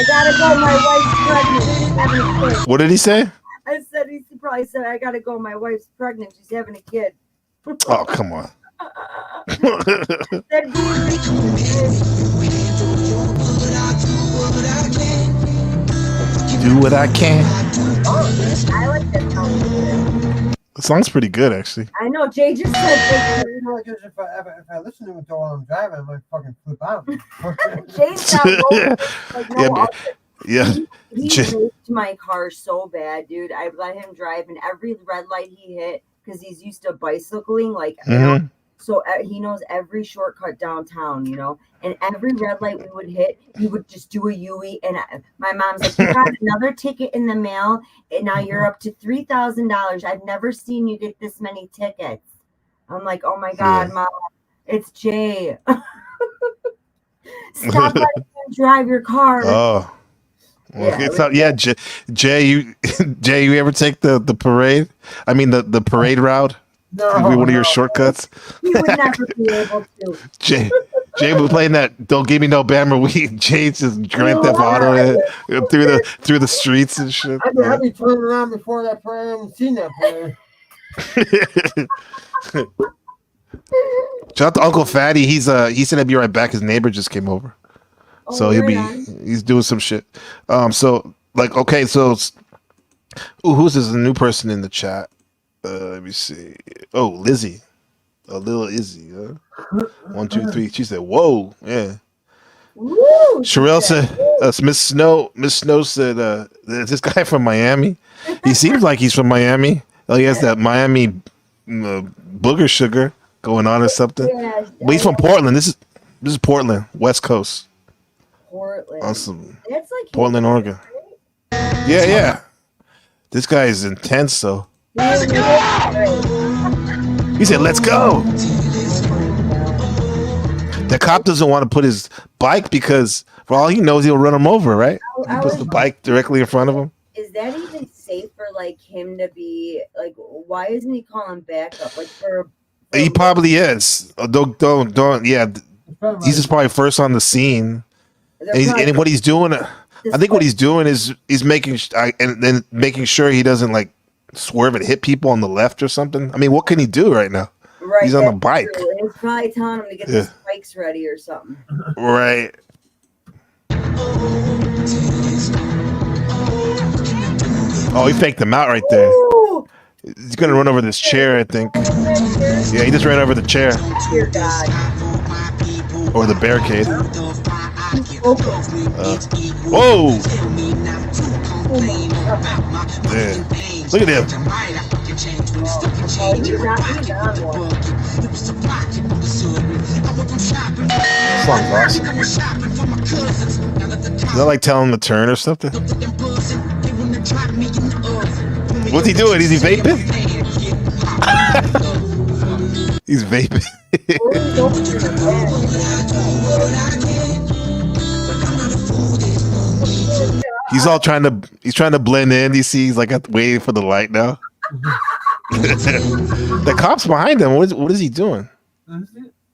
gotta go. My wife's pregnant. What did he say? I said he probably said I gotta go. My wife's pregnant. She's having a kid. Oh, come on. Do what I can. I like that song. The song's pretty good, actually. I know. Jay just said. You know, because if I listen to it while I'm driving, I might fucking flip out. Jay's not like no. Yeah. He raped my car so bad, dude. I let him drive, and every red light he hit, because he's used to bicycling, like you know, so he knows every shortcut downtown, you know. and every red light we would hit, we would just do a U-E. And my mom's like, "You got another ticket in the mail, and now you're up to $3,000. I've never seen you get this many tickets." I'm like, "Oh my God, Mom, it's Jay. Stop letting him drive your car." Oh. Well, Jay, you ever take the parade? I mean the parade route? No, one of your shortcuts? He would never be able to. Jay was playing that "Don't Give Me No Bammer Weed." Jay just Grand Theft Auto through the streets and shit. I'd be turning around before that parade. I haven't seen that parade. Shout out to Uncle Fatty. He said he'd be right back. His neighbor just came over. So he's doing some shit. So who's this? A new person in the chat? Let me see. Oh, Lizzie, a little Izzy. 1, 2, 3. She said, "Whoa, yeah." Woo, Sherelle said, "Miss Snow said, is this guy from Miami? He seems like he's from Miami. Oh, he has that Miami booger sugar going on or something. Yeah, but he's from Portland. This is Portland, West Coast." Portland. Awesome. That's like Portland, Oregon. Yeah. This guy is intense, though. He said, "Let's go." The cop doesn't want to put his bike because, for all he knows, he'll run him over, right? He puts the bike directly in front of him. Is that even safe for like him to be like? Why isn't he calling backup? Like for He probably is. Don't. Yeah, he's just probably first on the scene. And what he's doing, I think what he's doing is he's making sure he doesn't like swerve and hit people on the left or something. I mean, what can he do right now? Right, he's on the bike. True. He's probably telling him to get the spikes ready or something. Right. Oh, he faked him out right there. Ooh. He's gonna run over this chair, I think. Yeah, he just ran over the chair. Dear God. Or the barricade. Whoa! Yeah. Look at him. Song's awesome. Is that like telling him to turn or something? What's he doing? Is he vaping? He's vaping. He's trying to blend in. You see, he's like waiting for the light now. The cop's behind him. What is he doing?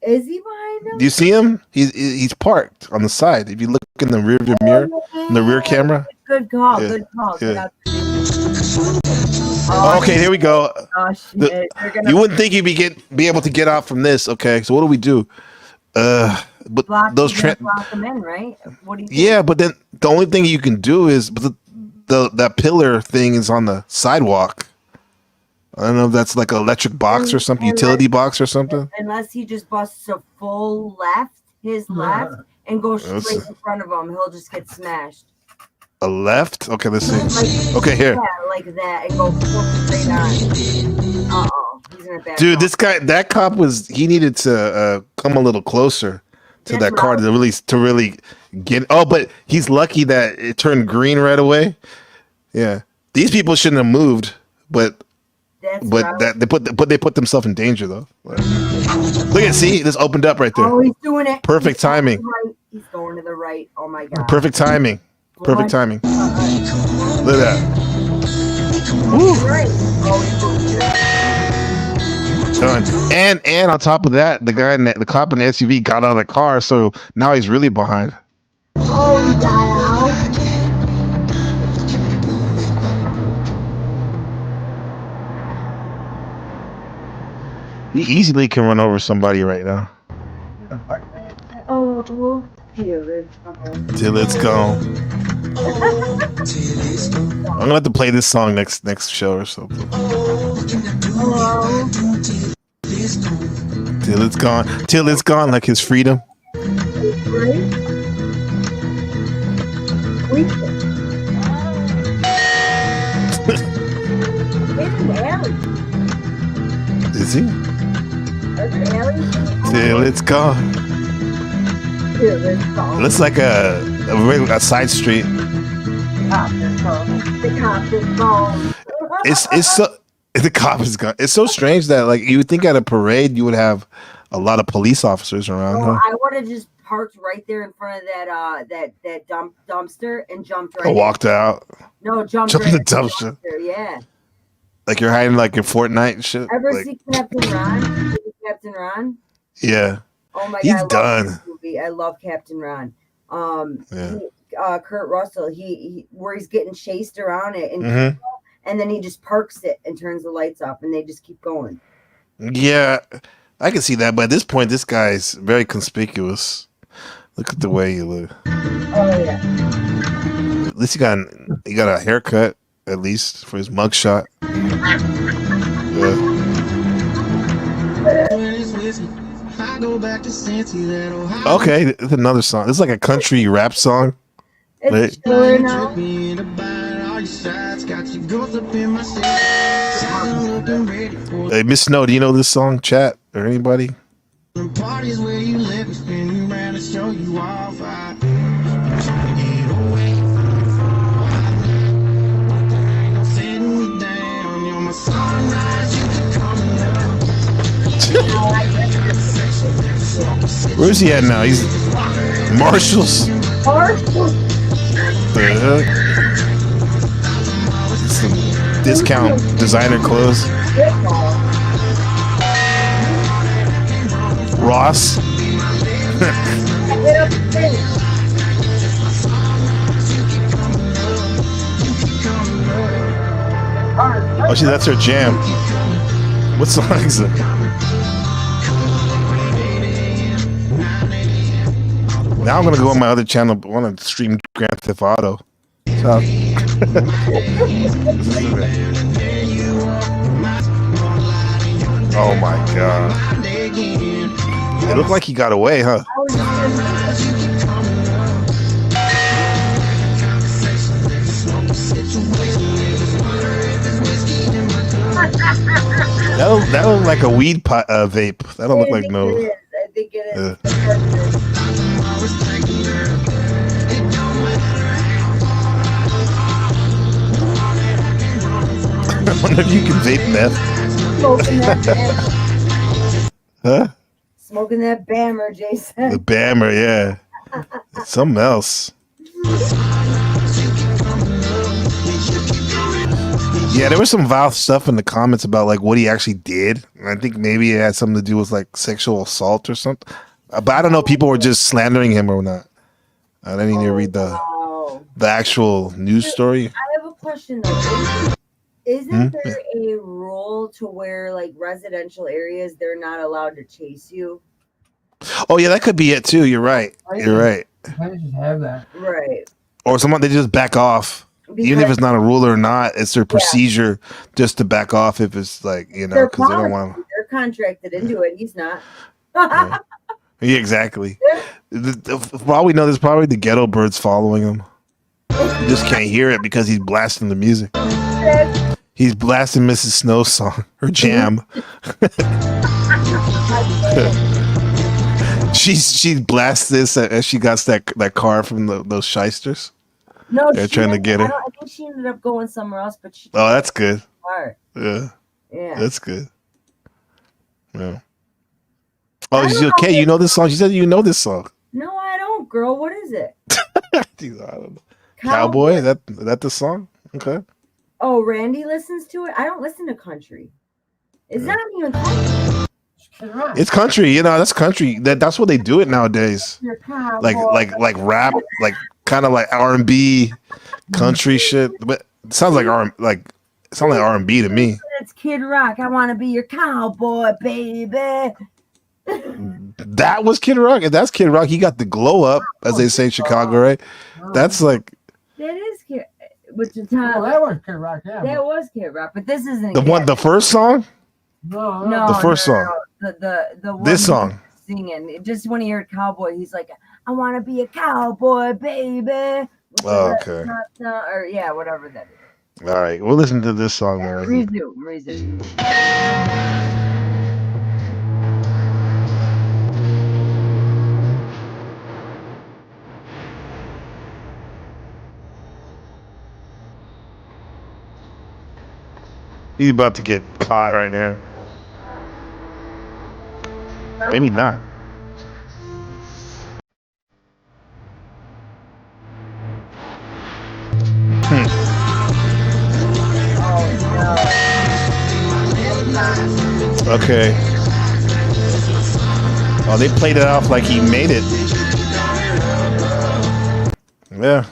Is he behind him? Do you see him? He's parked on the side. If you look in the rearview mirror, in the rear camera. Good call. Yeah. Good call. Yeah. Okay, here we go. Oh, shit. You wouldn't think you'd be able to get out from this. Okay, so what do we do? But those lock them in, right? What do you think? Yeah, but then the only thing you can do is that pillar thing is on the sidewalk. I don't know if that's like an electric box or something, utility box or something. Unless he just busts a full left, and goes straight in front of him, he'll just get smashed. A left? Okay, let's see. Okay, here. Yeah, like that, and go straight on. Uh-oh, he's in a bad Dude, that cop he needed to come a little closer to that car to really get. Oh, but he's lucky that it turned green right away. Yeah, these people shouldn't have moved, but they put themselves in danger though. Look at this opened up right there. Oh, he's doing it. Perfect timing. He's going to the right. Oh my God. Perfect timing. Perfect timing. Look at that. Woo. Done. And on top of that, the cop in the SUV got out of the car, so now he's really behind. Oh, he got out. He easily can run over somebody right now. Oh, Till it's gone. I'm gonna have to play this song next show or something. Till it's gone. Till it's gone, like his freedom. Is he? Till it's gone. It looks like a side street. The cop is gone. It's so the cop is gone. It's so strange that like you would think at a parade you would have a lot of police officers around. Oh, Huh? I would have just parked right there in front of that dumpster and jumped right. I walked out. No, jumped Jump right in the dumpster. Yeah. Like you're hiding like in Fortnite and shit. Ever Like, see Captain Ron? Captain Ron? yeah. Oh my He's god, I done. love this movie. I love Captain Ron. Yeah. Kurt Russell, he where he's getting chased around it, Mhm. and then he just parks it and turns the lights off, and they just keep going. Yeah, I can see that, but at this point, this guy's very conspicuous. Look at the way he look. Oh yeah. At least he got a haircut, at least for his mugshot. Yeah. Okay, it's another song. This is like a country rap song. It's chilling now. Hey, Miss Snow, do you know this song, chat, or anybody? Parties where you live, we spin you around and show you off. Where's he at now? He's Marshalls. The heck? Some discount designer clothes. Ross. Oh, shit, that's her jam. What song is it? Now I'm gonna go on my other channel. I want to stream Grand Theft Auto. So, oh my god! It looked like he got away, huh? That look like a weed pot, vape. That don't look like no. I think it is. I wonder if you can vape meth. Smoking that bammer. Huh? Smoking that bammer, Jason. The bammer, yeah. It's something else. Yeah, there was some vile stuff in the comments about like what he actually did. And I think maybe it had something to do with like sexual assault or something. But I don't know if people were just slandering him or not. I didn't even read the actual news story. I have a question though. Isn't there a rule to where like residential areas they're not allowed to chase you? Oh yeah, that could be it too. You're right. You're right. Places have that. Right. Or someone they just back off. Even if it's not a rule or not, it's their procedure just to back off if it's like, you know, because they don't want to. They're contracted into it. He's not. Yeah, exactly. For all we know, there's probably the ghetto birds following him. You just can't hear it because he's blasting the music. He's blasting Mrs. Snow's song, her jam. she blasts this as she got that car from those shysters. No, they're trying to get her. I think she ended up going somewhere else, but she. Oh, that's good. Yeah. Yeah, that's good. Yeah. Oh, she's okay. You know this song? She said you know this song. No, I don't, girl. What is it? Jeez, I don't know. Cowboy? That the song? Okay. Oh, Randy listens to it. I don't listen to country. It's not even country. It's country, you know. That's country. That's what they do it nowadays. Like rap, like kind of like R&B, country shit. But it sounds like R&B to me. It's Kid Rock. I want to be your cowboy, baby. That was Kid Rock. If that's Kid Rock, he got the glow up, as they say in Chicago, right? That's like that is Kid. Which the time that was Kid Rock. Yeah, that was Kid Rock, but this isn't the first song. No, the first song. The one this song singing. Just when he heard cowboy, he's like, "I want to be a cowboy, baby." Oh, okay. Or yeah, whatever that is. All right, we'll listen to this song, man. Resume. He's about to get caught right now. Maybe not. Okay. Oh, they played it off like he made it. Yeah.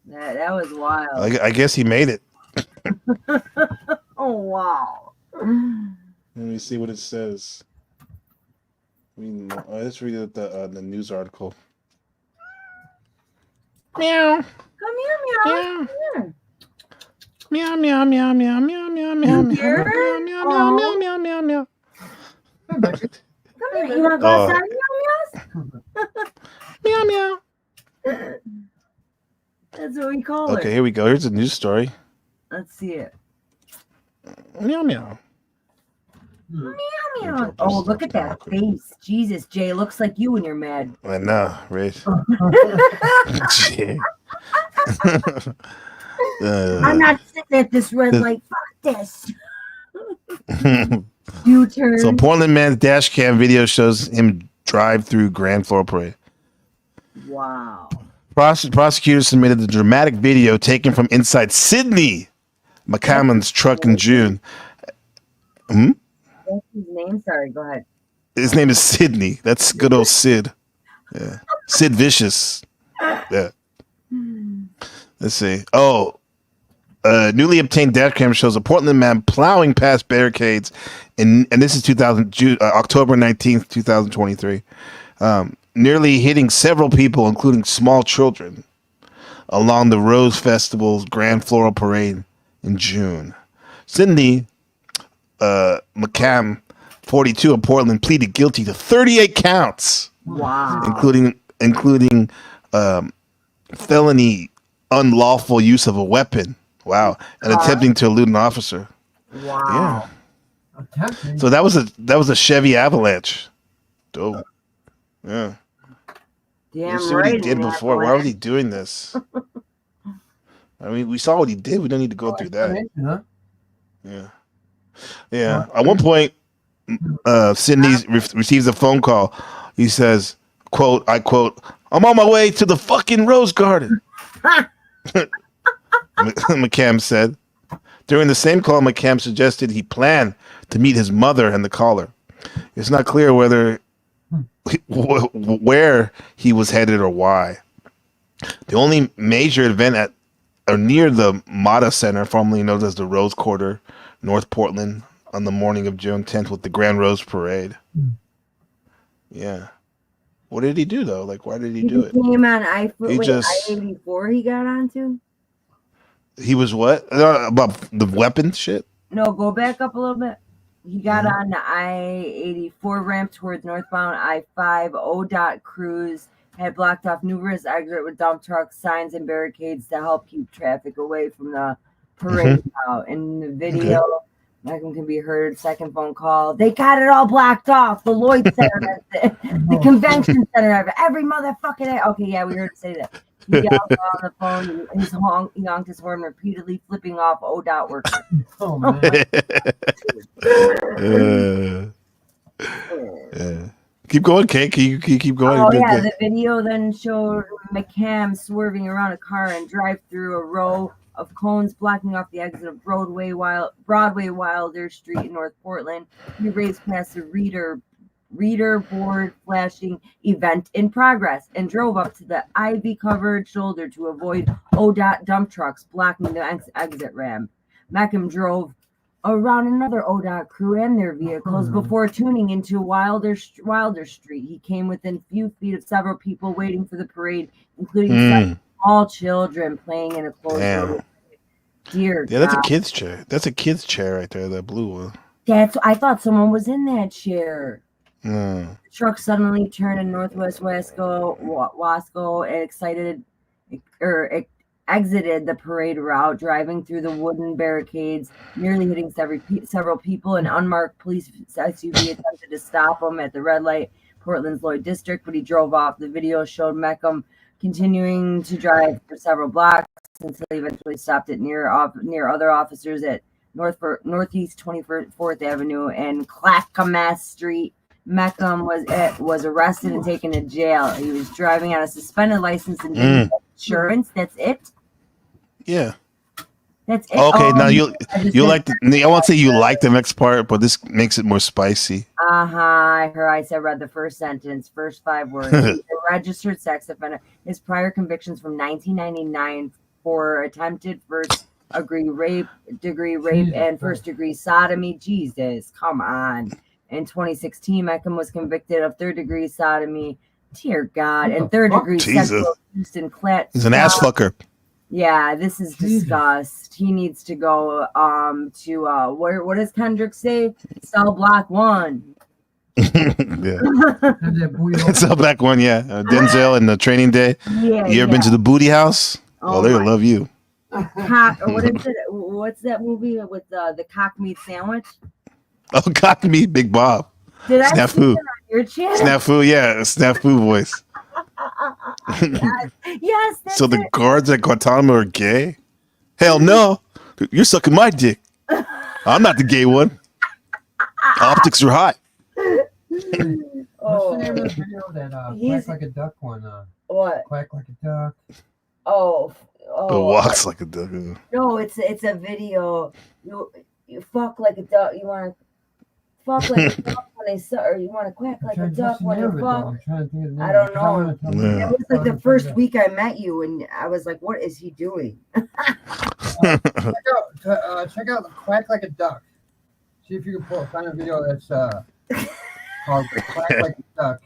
That was wild. I guess he made it. Oh, wow. Let me see what it says. Let's read the news article. Meow. Come here, meow. Come Meow, meow, meow, meow, meow, meow, meow, meow, here. meow, meow, meow, meow, meow, meow, meow. Come here. You want to go outside, meow, meow? Meow, meow. That's what we call it. Okay, here we go. Here's a news story. Let's see it. Meow, meow. Meow, meow. Oh, look at that face. Jesus, Jay, looks like you when you're mad. I know, right? I'm not sitting at this red light. Fuck this. U-turn. So Portland man's dash cam video shows him drive through Grand Floral Parade. Wow. Prosecutors submitted the dramatic video taken from inside Sydney McCammon's truck in June. What's his name? Sorry, go ahead. His name is Sydney. That's good old Sid. Yeah. Sid Vicious. Yeah. Let's see. Oh, newly obtained dash cam shows a Portland man plowing past barricades, and this is October 19th, 2023, nearly hitting several people, including small children, along the Rose Festival's Grand Floral Parade in June. Cindy McCam, 42 of Portland, pleaded guilty to 38 counts. Wow. Including felony unlawful use of a weapon. Wow. And attempting to elude an officer. Wow. Yeah. So that was a Chevy Avalanche. Dope. Yeah. Damn you see what he right, did man. before. Why was he doing this? I mean, we saw what he did. We don't need to go through that. Yeah. Yeah. At one point, Sydney receives a phone call. He says, quote, I quote, "I'm on my way to the fucking Rose Garden." McCam said. During the same call, McCam suggested he planned to meet his mother and the caller. It's not clear where he was headed or why. The only major event at or near the Mata Center, formerly known as the Rose Quarter, North Portland, on the morning of June 10th with the Grand Rose Parade. Yeah. What did he do though? Like, why did he do it? Came on I-84 he got onto? He was what? About the weapon shit? No, go back up a little bit. He got on the I-84 ramp towards northbound I-5. ODOT crews had blocked off numerous exits with dump trucks, signs, and barricades to help keep traffic away from the parade route. In the video, Malcolm can be heard. Second phone call. They got it all blocked off. The Lloyd Center, the convention center, every motherfucking day. Okay, yeah, we heard it say that. He yelled on the phone. He honked his horn repeatedly, flipping off ODOT workers. Oh, man. Yeah. Keep going, Kate. Can you keep going? Oh, yeah. The video then showed McCam swerving around a car and drive through a row of cones blocking off the exit of Broadway Wilder Street in North Portland. He raced past the reader board flashing event in progress and drove up to the ivy-covered shoulder to avoid ODOT dump trucks blocking the exit ramp. Mackham drove around another ODOT crew and their vehicles before tuning into Wilder Street. He came within few feet of several people waiting for the parade, including some small children playing in a closed room. Dear God. That's a kid's chair. That's a kid's chair right there, that blue one. I thought someone was in that chair. The truck suddenly turned in Northwest Wasco and exited the parade route, driving through the wooden barricades, nearly hitting several people. An unmarked police SUV attempted to stop him at the red light, Portland's Lloyd District, but he drove off. The video showed Meckham continuing to drive for several blocks until he eventually stopped it near other officers at Northeast 24th Avenue and Clackamas Street. Meckham was arrested and taken to jail. He was driving on a suspended license and didn't have insurance. That's it. Yeah. That's it. Okay, now you like I won't say you like the next part, but this makes it more spicy. I read the first sentence, first 5 words. He's a registered sex offender. His prior convictions from 1999 for attempted first-degree rape, and first-degree sodomy. Jesus, come on. In 2016, Meckham was convicted of third-degree sodomy. Dear God, and third-degree sexual abuse in He's an ass fucker. Yeah, this is disgust. He needs to go to what does Kendrick say? Cell block 1. Yeah. Cell block 1, yeah. Denzel in the Training Day. Yeah. You ever been to the Booty House? Oh, they'll love you. What is it? What's that movie with the cock meat sandwich? Oh, cock meat, Big Bob. Did I Snafu. see that on your channel? Snafu, yeah, Snafu voice. Yes. So the guards at Guantanamo are gay? Hell no. You're sucking my dick. I'm not the gay one. Optics are hot. What's the name of the video that Quack Like a Duck one? What? Quack Like a Duck. Oh. But walks like a duck. No, it's a video. You fuck like a duck. You want to fuck like a duck when they suck, or you want to quack like a duck when you fuck. I don't know. Yeah. It was like the first week I met you, and I was like, "What is he doing?" Check out the Quack Like a Duck. See if you can find a video that's called Quack Like a Duck.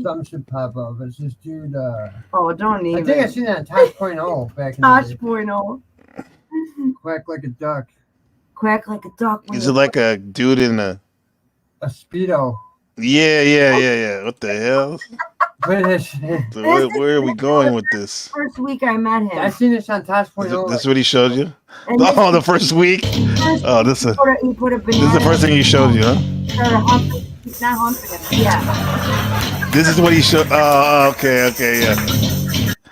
Something should pop up. It's this dude. Don't even. I think I seen that on Tosh.0 back in the day. Tosh.0. Quack like a duck. Quack like a duck. Is it like a dude in a Speedo? Yeah. What the hell? Where are we going with this? First week I met him. I seen this on Tosh.0. That's what he showed you? Oh, the first week? Oh, this is the first thing he showed you, huh? He's not humping it. Yeah. This is what he showed. Oh, okay, yeah.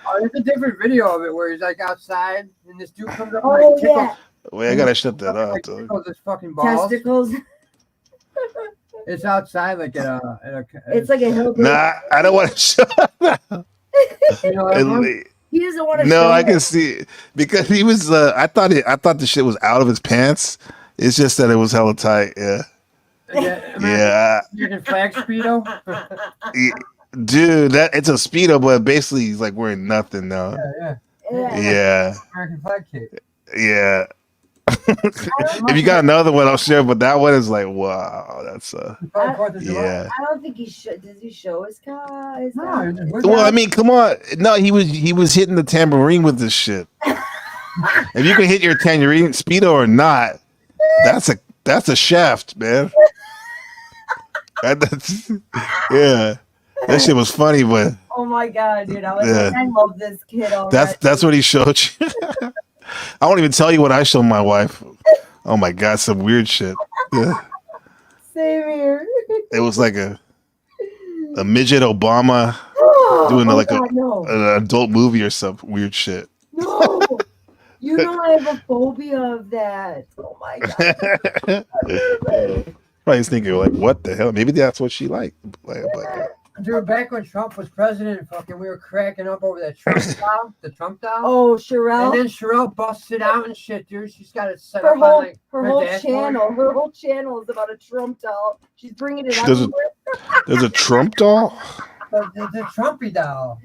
Oh, there's a different video of it where he's like outside and this dude comes up Oh, and like tickles. yeah. Wait, I gotta shut that up. Tickles his fucking balls. Testicles. It's outside like at a It's like a hillbilly. Nah, I don't want to show that. You know, He doesn't want to. No, I can see it. Because he was. I thought the shit was out of his pants. It's just that it was hella tight. Yeah. Yeah. American flag Speedo. Dude, it's a Speedo, but basically he's like wearing nothing now. Yeah. American flag cape. Yeah. If you got another one, I'll share. But that one is like, wow, that's yeah. I don't think he should. Does he show his car? Well, I mean, come on. No, he was hitting the tambourine with this shit. If you can hit your tambourine Speedo or not, that's a shaft, man. Yeah. That shit was funny, but oh my god, dude! I was like, I love this kid already. That's what he showed you. I won't even tell you what I showed my wife. Oh my god, some weird shit. Yeah. Same here. It was like a midget Obama doing an adult movie or some weird shit. No, you know I have a phobia of that. Oh my god. Probably thinking like, what the hell? Maybe that's what she liked. Dude, back when Trump was president, fucking, we were cracking up over that Trump doll, the Trump doll. Oh, Sherelle. And then Sherelle busted out and shit, dude. She's got it set her up whole, on like her whole channel. Her whole channel is about a Trump doll. She's bringing it There's a Trump doll? The Trumpy doll.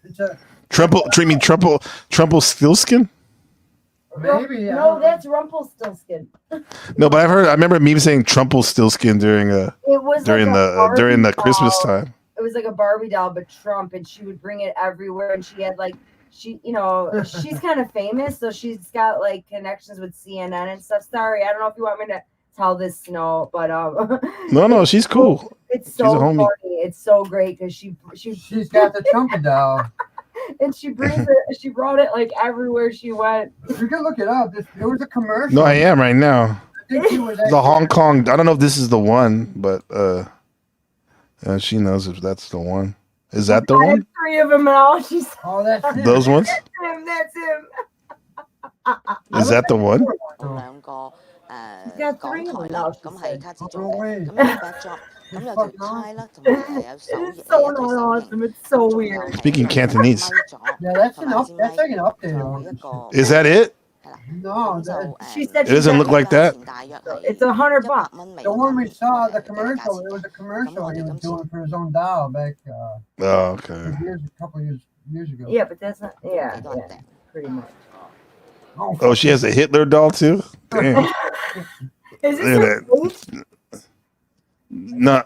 It's a Trumple Stillskin? Maybe. No, that's Rumpelstiltskin. No, but I remember me saying Trumple Stillskin during the Christmas time. It was like a Barbie doll, but Trump, and she would bring it everywhere, and she had like she's kind of famous, so she's got like connections with CNN and stuff. Sorry, I don't know if you want me to tell this, but No, she's cool. It's so funny. It's so great because she's got the Trumpy doll. And she brings it. She brought it like everywhere she went. You can look it up. There was a commercial. No, I am right now. I think she was the Hong Kong. I don't know if this is the one, but she knows if that's the one. Is that the one? 3 of them now. She's that's him. Those ones. That's him. Is that the one? He's got 3 of them now, she said. It's so not awesome. It's so weird. Speaking Cantonese. Yeah, that's like an updated one. Is that it? No, She said It doesn't look like that. it's $100. The one we saw, the commercial, it was a commercial he was doing for his own doll back Oh, okay. a couple years ago. Yeah, but that's not. Yeah, pretty much. Oh, she has a Hitler doll too? Damn. Is Look this at that. No.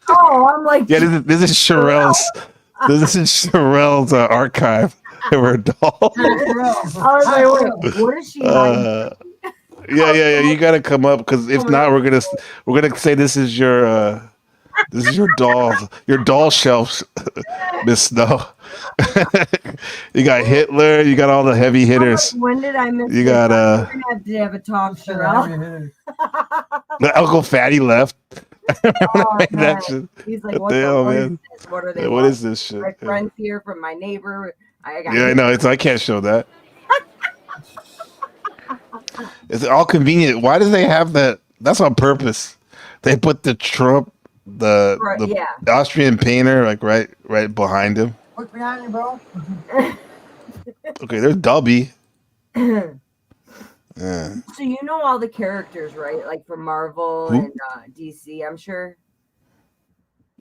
Oh, I'm like. Yeah, this is Sherelle's. This is Sherelle's archive of her doll. I was like, wait, what is she like? Yeah. You gotta come up because if not, we're gonna say this is your doll shelf, Miss Snow. You got Hitler. You got all the heavy hitters. When did I miss? You got we're gonna have to have a talk, Sherelle. the Uncle Fatty left. Oh, That shit. He's like, What the hell, man? What are they? What is this shit? My friends here from my neighbor. I know. I can't show that. It's all convenient. Why do they have that? That's on purpose. They put the Trump, the Austrian painter, like right behind him. Look behind you, bro. Okay, there's Dubby. Yeah. So you know all the characters, right? Like from Marvel Who? and DC, I'm sure.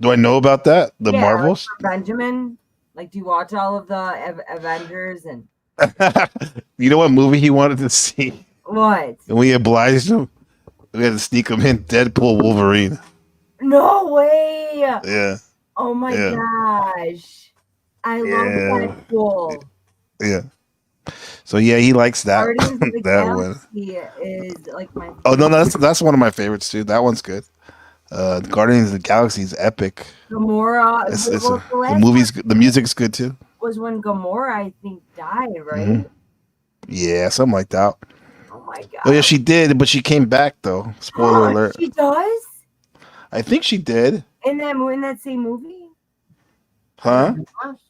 Do I know about that? The Marvels? Like Benjamin. Like, do you watch all of the Avengers and You know what movie he wanted to see? what? And we obliged him. We had to sneak him in. Deadpool Wolverine. No way! Yeah. Oh my Yeah. gosh, I love Deadpool. Yeah. So yeah, he likes that Guardians of the that one. Galaxy is like my. Oh no, that's one of my favorites too. That one's good. Guardians of the Galaxy is epic. Gamora. The music's good too. Was when Gamora, I think, died, right? Mhm. Yeah, something like that. Oh my god. Oh yeah, she did, but she came back though. Spoiler alert. She does I think she did. in that same movie. Huh?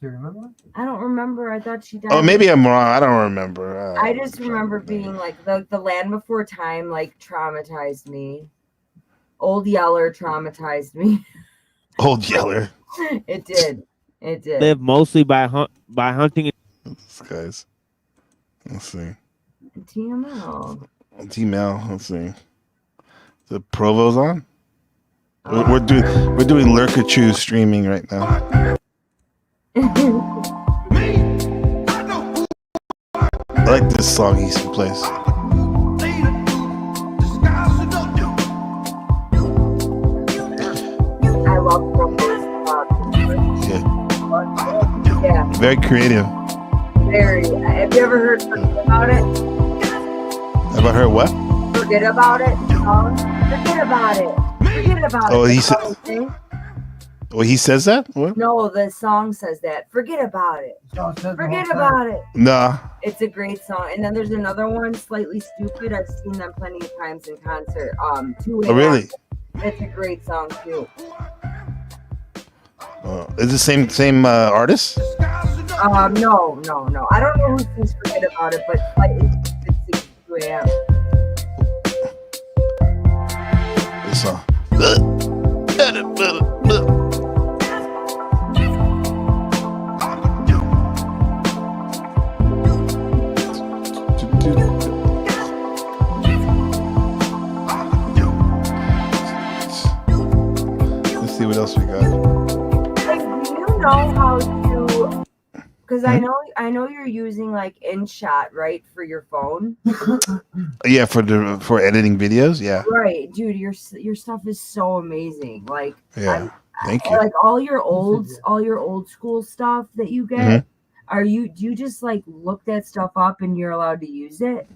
Remember? I don't remember. I thought she died. Oh, maybe I'm wrong. I don't remember. I just remember being like the Land Before Time like traumatized me. Old Yeller traumatized me. Old Yeller. It did. It did. Live mostly by hunting. This guy's. Let's see. TML. T-Mail. Let's see. The Provo's on. We're doing Lurkachu streaming right now. I like this song he plays. I love Yeah. Very creative. Very. Have you ever heard Forget About It? Have I heard what? Forget About It? Forget About It. Forget about Oh, it. he said. Oh, he says that? What? No, the song says that. Forget about it. Forget about it. Nah. It's a great song. And then there's another one, Slightly Stupid. I've seen them plenty of times in concert. 2 Oh, really? It's a great song too. Is the same artist? No. I don't know who sings Forget About It, but Slightly Stupid sings 2 a.m. This song. Let's see what else we got. Like, do you know how to? Because I know you're using like InShot, right, for your phone. Yeah, for editing videos. Yeah. Right, dude, your stuff is so amazing. Like, Yeah. Thank you. like all your old school stuff that you get. Do you just like look that stuff up and you're allowed to use it?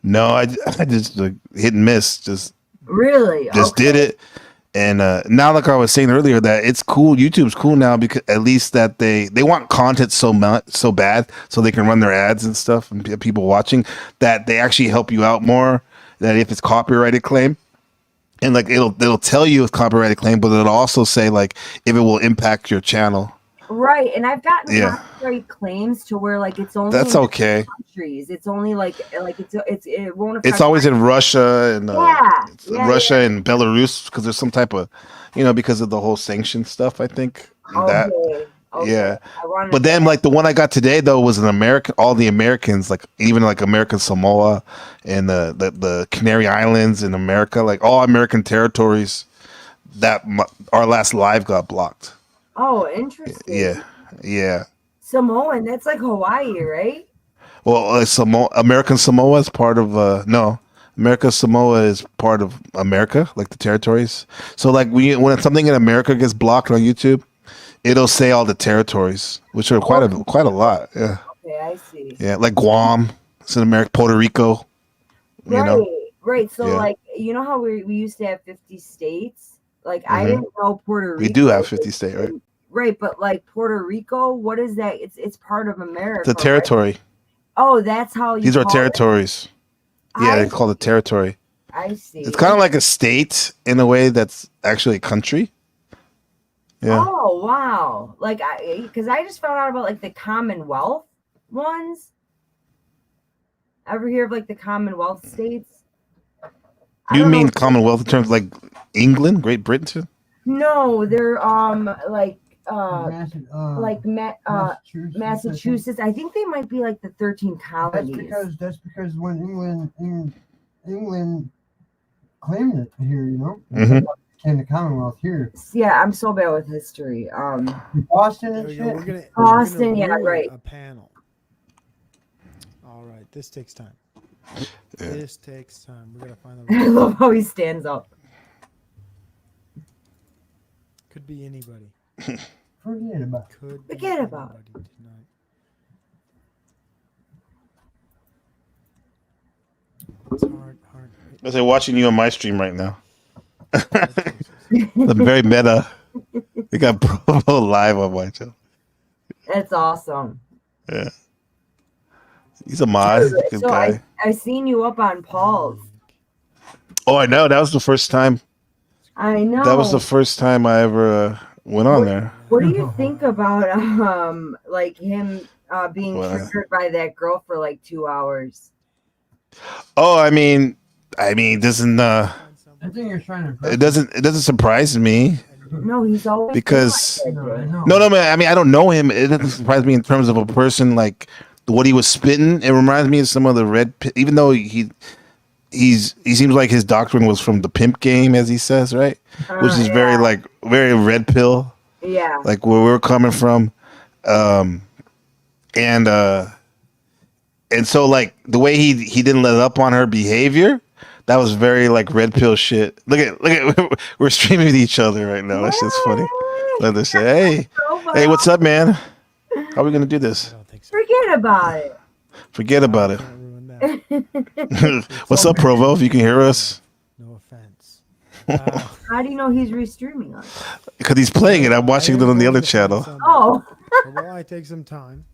No, I just hit and miss. Just did it. And now, like I was saying earlier, that it's cool. YouTube's cool now because at least that they want content so bad, so they can run their ads and stuff and people watching, that they actually help you out more. That if it's copyrighted claim, and like it'll tell you it's copyrighted claim, but it'll also say like if it will impact your channel. Right, and I've gotten Yeah. copyright claims to where like it's only That's in okay. countries. It's only like it won't affect It's always in Russia and Russia and Belarus because there's some type of, because of the whole sanction stuff. I think that. Okay. Yeah, I wanted but then like the one I got today though was an American. All the Americans, like even like American Samoa and the Canary Islands in America, like all American territories, that our last live got blocked. Oh, interesting. Yeah. Samoan, that's like Hawaii, right? Well, American Samoa is part of no. America Samoa is part of America, like the territories. So like when something in America gets blocked on YouTube, it'll say all the territories, which are quite a lot. Yeah. Okay, I see. Yeah, like Guam, it's in America, Puerto Rico. Right. So Yeah. like how we used to have 50 states? Like I didn't know Puerto Rico. We do have 50 states, right? Right, but like Puerto Rico, what is that? It's part of America. The territory. Right? Oh, that's how you These are call territories. Yeah, they call it territory. I see. It's kind of like a state in a way that's actually a country. Yeah. Oh wow! Like because I just found out about like the Commonwealth ones. Ever hear of like the Commonwealth states? You mean Commonwealth in terms of like England, Great Britain? No, they're like Massachusetts. Massachusetts. I think they might be like the 13 colonies. That's because when England claimed it here, Mhm. Became the Commonwealth here. Yeah, I'm so bad with history. Boston and shit. Boston, yeah, right. A panel. All right, this takes time. This takes time. We gotta find the. I love how he stands up. Could be anybody. Forget about it. Forget about it. Tonight. It's hard. I say watching you on my stream right now. The very meta. We got Provo live on my channel. That's awesome. Yeah. He's a mod. Good So guy. I seen you up on Paul's. Oh, I know. That was the first time. I know. That was the first time I ever went on there. What do you think about like him being What? triggered by that girl for like 2 hours? Oh, I mean, doesn't I think you're trying to. it doesn't surprise me No, he's always because been like that, dude. no, man. I mean, I don't know him. It doesn't surprise me in terms of a person like what he was spitting. It reminds me of some of the even though he seems like his doctrine was from the pimp game, as he says, right? Which is very red pill. Yeah. Like where we're coming from. And so like the way he didn't let up on her behavior, that was very like red pill shit. Look at we're streaming with each other right now. That's just funny. Let us say, hey, what's up, man? How are we gonna do this? Forget about it. Forget about it. What's up, Provo? If you can hear us. No offense. How do you know he's restreaming us? Because he's playing it. I'm watching it on the other channel. Oh. Well, I take some time.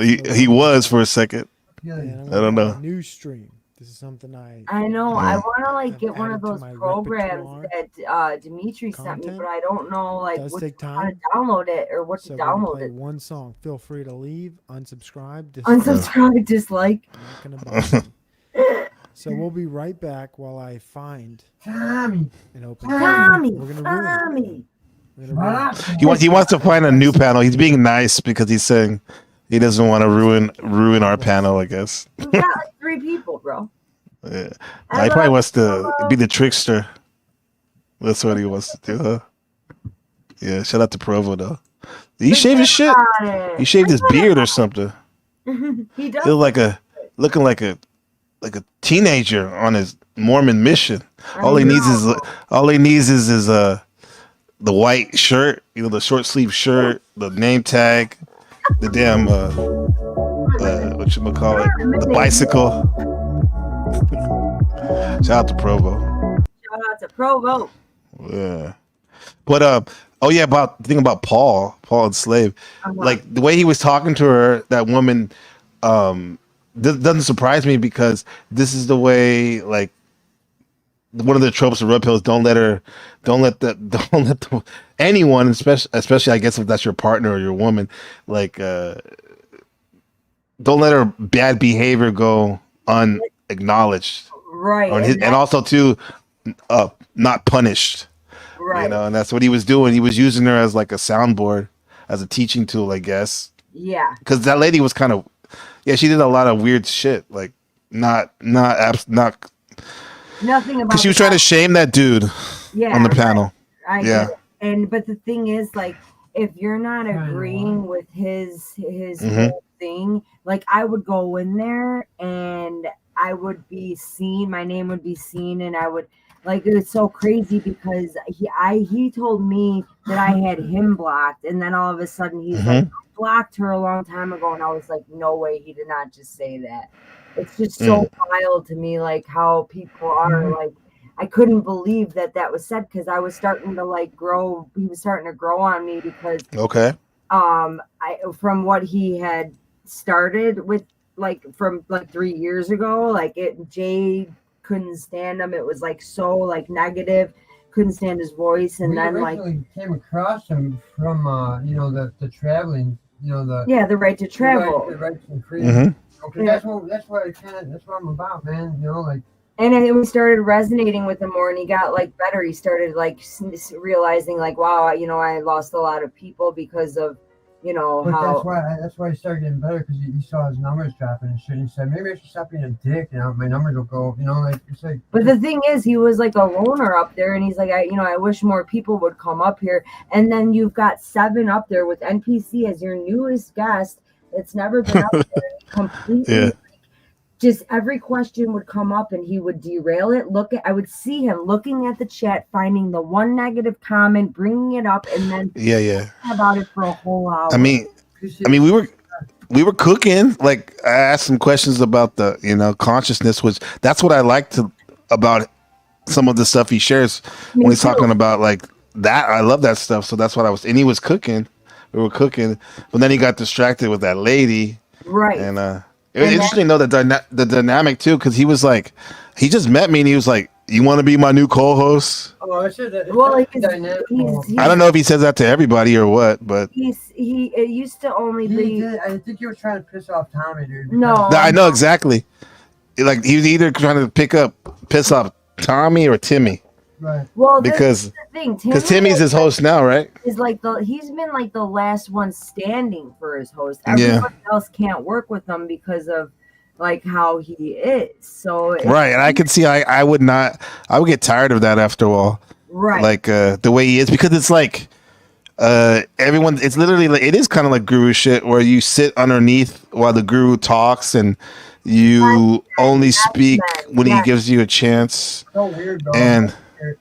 He was for a second. And I don't know. New stream. This is something I know. Yeah. I want to like get one of added to those my programs repertoire. that Dimitri sent me, but I don't know like Does how take to time. download it or what So to we're gonna download play it. one song. Feel free to leave, unsubscribe, Unsubscribe, dislike. I'm not gonna bother you. So we'll be right back while I find Tommy. an open. Tommy, We're gonna ruin it. Tommy. We're gonna ruin it. He wants to find a new panel. He's being nice because he's saying he doesn't want to ruin our panel, I guess. We got like 3 people, bro. Yeah. He probably wants to be the trickster. That's what he wants to do, huh? Yeah, shout out to Provo though. Did he shave his shit? He shaved his beard or something. He does. He looked looking like a teenager on his Mormon mission. All he needs is the white shirt, the short sleeve shirt, the name tag, the damn whatchamacallit, the bicycle. Shout out to Provo. Shout out to Provo. Yeah. But about the thing about Paul and Slave, like the way he was talking to her, that woman, doesn't surprise me because this is the way like one of the tropes of red pill is don't let anyone, especially I guess if that's your partner or your woman, like don't let her bad behavior go unacknowledged, Right. and also too not punished. Right. You know, and that's what he was doing. He was using her as like a soundboard, as a teaching tool, I guess. Yeah. Because that lady was kind of, she did a lot of weird shit, like not nothing about. Because she was trying to shame that dude on the panel. I get it. But the thing is, like, if you're not agreeing with his whole thing, like, I would go in there and I would be seen, my name would be seen, and I would, like, it's so crazy because he told me that I had him blocked, and then all of a sudden he's like, I blocked her a long time ago, and I was like, no way, he did not just say that. It's just so wild to me, like, how people are, like, I couldn't believe that was said, because I was starting to, like, grow, he was starting to grow on me, because from what he had started with, like, from like 3 years ago, like, Jay couldn't stand him. It was like so like negative, couldn't stand his voice, and then like came across him from the traveling, the right to travel, the right to freedom. Okay, that's what I'm about, man. Like. And then we started resonating with him more, and he got like better. He started like realizing like, wow, I lost a lot of people because of But how. That's why he started getting better, because he saw his numbers dropping and shit. He said, maybe I should stop being a dick. My numbers will go. Like it's like. But the thing is, he was like a loner up there, and he's like, I wish more people would come up here. And then you've got 7 up there with NPC as your newest guest. It's never been up there. Completely. Just every question would come up and he would derail it. I would see him looking at the chat, finding the one negative comment, bringing it up, and then about it for a whole hour. I mean, we were cooking. Like, I asked some questions about the consciousness, which that's what I liked about some of the stuff he shares when he's talking about like that. I love that stuff. So that's what and he was cooking. We were cooking, but then he got distracted with that lady, right? And it was interesting to know the dynamic too, because he was like, he just met me and he was like, "You want to be my new co-host?" Oh, it's I don't know if he says that to everybody or what, but he used to only be. I think he was trying to piss off Tommy, dude. No, I know exactly. Like, he was either trying to piss off Tommy or Timmy. Right. Well, because Timmy's his host now, right? Is like he's been like the last one standing for his host. Everybody else can't work with him because of like how he is. So right, and I can see I would get tired of that after a while. Right. Like the way he is, because it's like everyone. It's literally like, it is kind of like guru shit, where you sit underneath while the guru talks and you only speak when he gives you a chance. So weird, though. And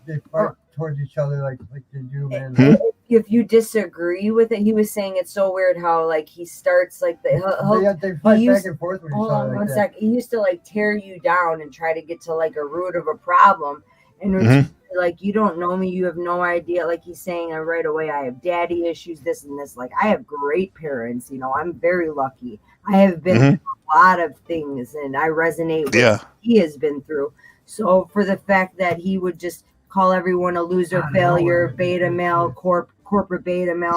they fight towards each other like they do, man. If you disagree with it, he was saying it's so weird how like he starts like they fight back and forth with each other. One sec. He used to like tear you down and try to get to like a root of a problem, and like, you don't know me, you have no idea. Like he's saying right away, I have daddy issues, this and this. Like, I have great parents, I'm very lucky. I have been through a lot of things, and I resonate with what he has been through. So for the fact that he would just call everyone a loser, failure, beta male, corporate beta male,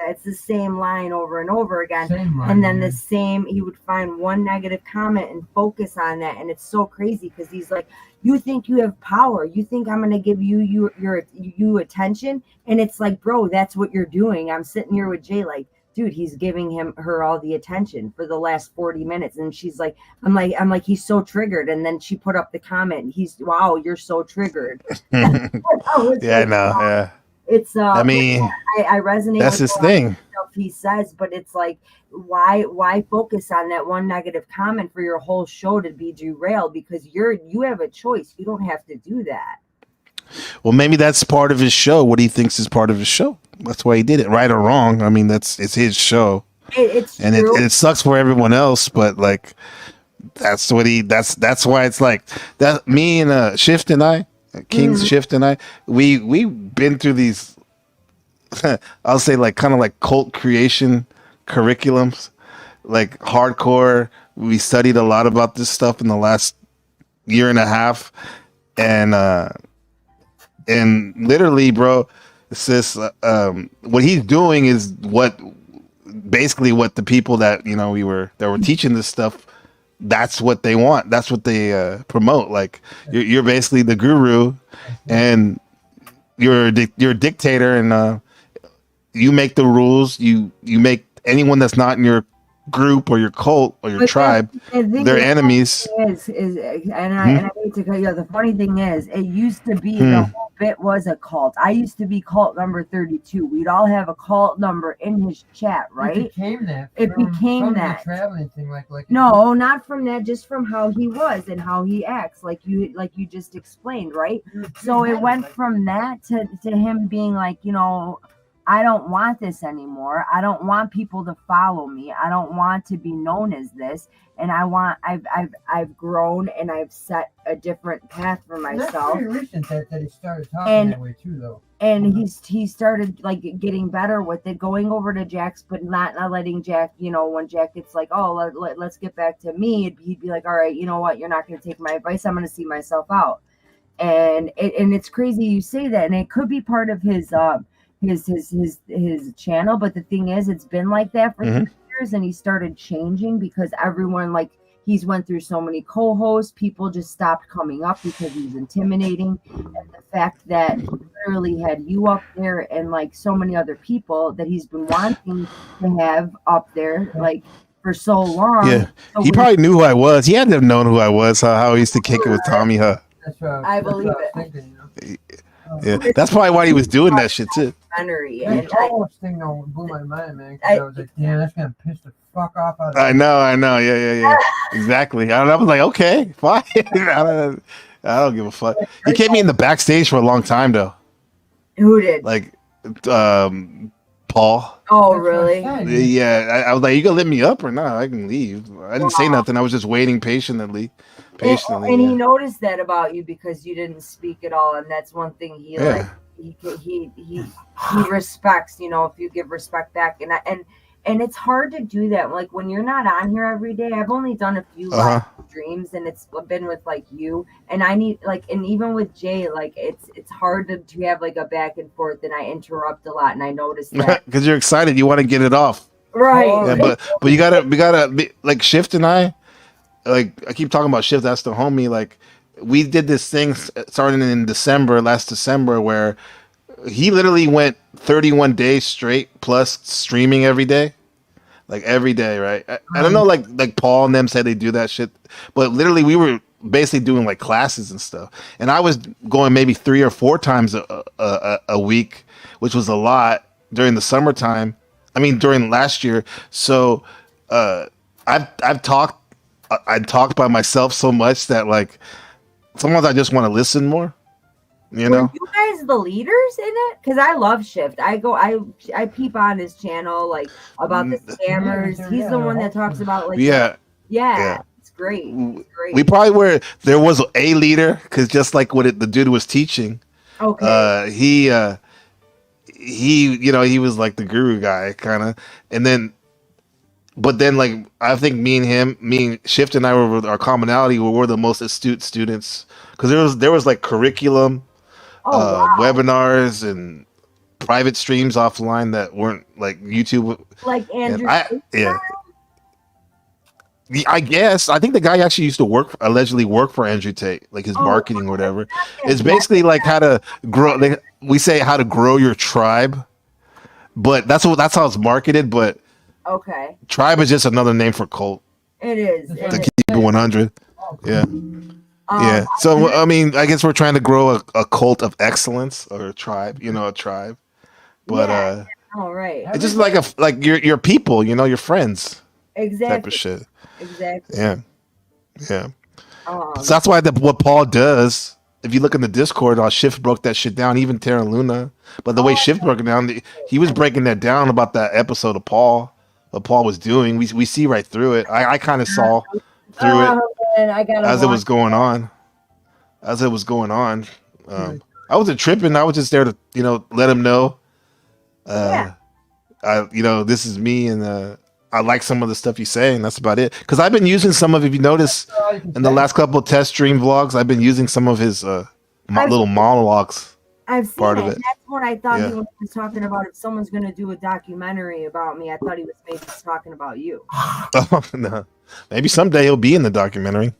it's the same line over and over again. And then he would find one negative comment and focus on that. And it's so crazy because he's like, you think you have power. You think I'm going to give you attention. And it's like, bro, that's what you're doing. I'm sitting here with Jay, like, dude, he's giving her all the attention for the last 40 minutes. And she's like, I'm like, he's so triggered. And then she put up the comment. Wow, you're so triggered. I know. Yeah. It's I mean, I resonate. That's with his thing. Stuff he says, but it's like, why focus on that one negative comment for your whole show to be derailed? Because you have a choice. You don't have to do that. Well, maybe that's part of his show. What he thinks is part of his show. That's why he did it, right or wrong. I mean, it's his show. It's and true. It sucks for everyone else, but like that's why it's like that. Me and Shift and I, King's Shift and I, we've been through these. I'll say like kind of like cult creation curriculums, like hardcore. We studied a lot about this stuff in the last year and a half, and literally, bro, it's just what he's doing is basically what the people that were teaching this stuff, that's what they want, that's what they promote. Like you're basically the guru, and you're a dictator, and you make the rules. You make anyone that's not in your group or your cult or your tribe, they're enemies. And I hate to cut you off. The funny thing is, it used to be the whole bit was a cult. I used to be cult number 32. We'd all have a cult number in his chat, right? It became that. From the traveling thing, like no, not from that, just from how he was and how he acts, like you just explained, right? So it went from that to him being like, I don't want this anymore. I don't want people to follow me. I don't want to be known as this. And I've grown and I've set a different path for myself. That's pretty recent that he started talking that way too, though. And he started like getting better with it, going over to Jack's, but not letting Jack, when Jack gets like, oh, let's get back to me, he'd be like, all right, you know what? You're not going to take my advice. I'm going to see myself out. And it's crazy you say that. And it could be part of his channel, but the thing is, it's been like that for 2 years, and he started changing because everyone, like, he's went through so many co-hosts, people just stopped coming up because he's intimidating, and the fact that he literally had you up there and like so many other people that he's been wanting to have up there like for so long. Yeah, so he probably knew who I was. He had to have known who I was. How he used to kick it with Tommy, huh? I believe it. Yeah, that's probably why he was doing that shit too. The co-host thing though blew my mind, man. I was like, damn, that's gonna piss the fuck off out of me. I know. Yeah. Exactly. I was like, okay, fine. I don't give a fuck. He kept me in the backstage for a long time though. Who did? Like, Paul. Oh, really? Yeah. I was like, you gonna let me up or not? I can leave. I didn't say nothing. I was just waiting patiently. And he noticed that about you because you didn't speak at all, and that's one thing he respects. If you give respect back, and it's hard to do that. Like when you're not on here every day. I've only done a few live streams, and it's been with like you, and I need and even with Jay, like it's hard to have like a back and forth, and I interrupt a lot, and I noticed that because you're excited, you want to get it off, right? Yeah, but you gotta be like Shift and I. Like I keep talking about Shift, that's the homie. Like we did this thing starting in last December, where he literally went 31 days straight plus streaming every day, like every day, right? I don't know, like Paul and them said they do that shit, but literally we were basically doing like classes and stuff, and I was going maybe 3 or 4 times a week, which was a lot during the summertime. I mean, during last year. So I've talked. I talk by myself so much that like sometimes I just want to listen more. Were you guys the leaders in it? Because I love Shift. I peep on his channel like about the scammers. He's the one that talks about like yeah. It's great. We probably were. There was a leader because just like what the dude was teaching. Okay. He was like the guru guy kind of, and then. But then, like, I think me and Shift and I our commonality were the most astute students because there was like curriculum, webinars and private streams offline that weren't like YouTube. Like Andrew. I guess I think the guy actually used to allegedly work for Andrew Tate, like his marketing or whatever. It's basically like how to grow. We say how to grow your tribe, but that's how it's marketed, but. Okay. Tribe is just another name for cult. It is. To keep it 100. Yeah. Yeah. So, I mean, I guess we're trying to grow a cult of excellence or a tribe, a tribe. But, all right. It's just like your people, your friends. Exactly. Type of shit. Exactly. Yeah. Yeah. So that's why what Paul does, if you look in the Discord, Shift broke that shit down, even Terra Luna. But the way Shift broke it down, he was breaking that down about that episode of Paul. What Paul was doing, we see right through it. I kind of saw through it as it was going on. I wasn't tripping. I was just there to let him know. This is me, and I like some of the stuff you say, and that's about it. Because I've been using some of, if you notice, in the last couple of test stream vlogs, I've been using some of his little monologues. I've seen part it. of it. That's what I thought Yeah. he was talking about. If someone's going to do a documentary about me, I thought he was maybe talking about you. Oh, no. Maybe someday he'll be in the documentary.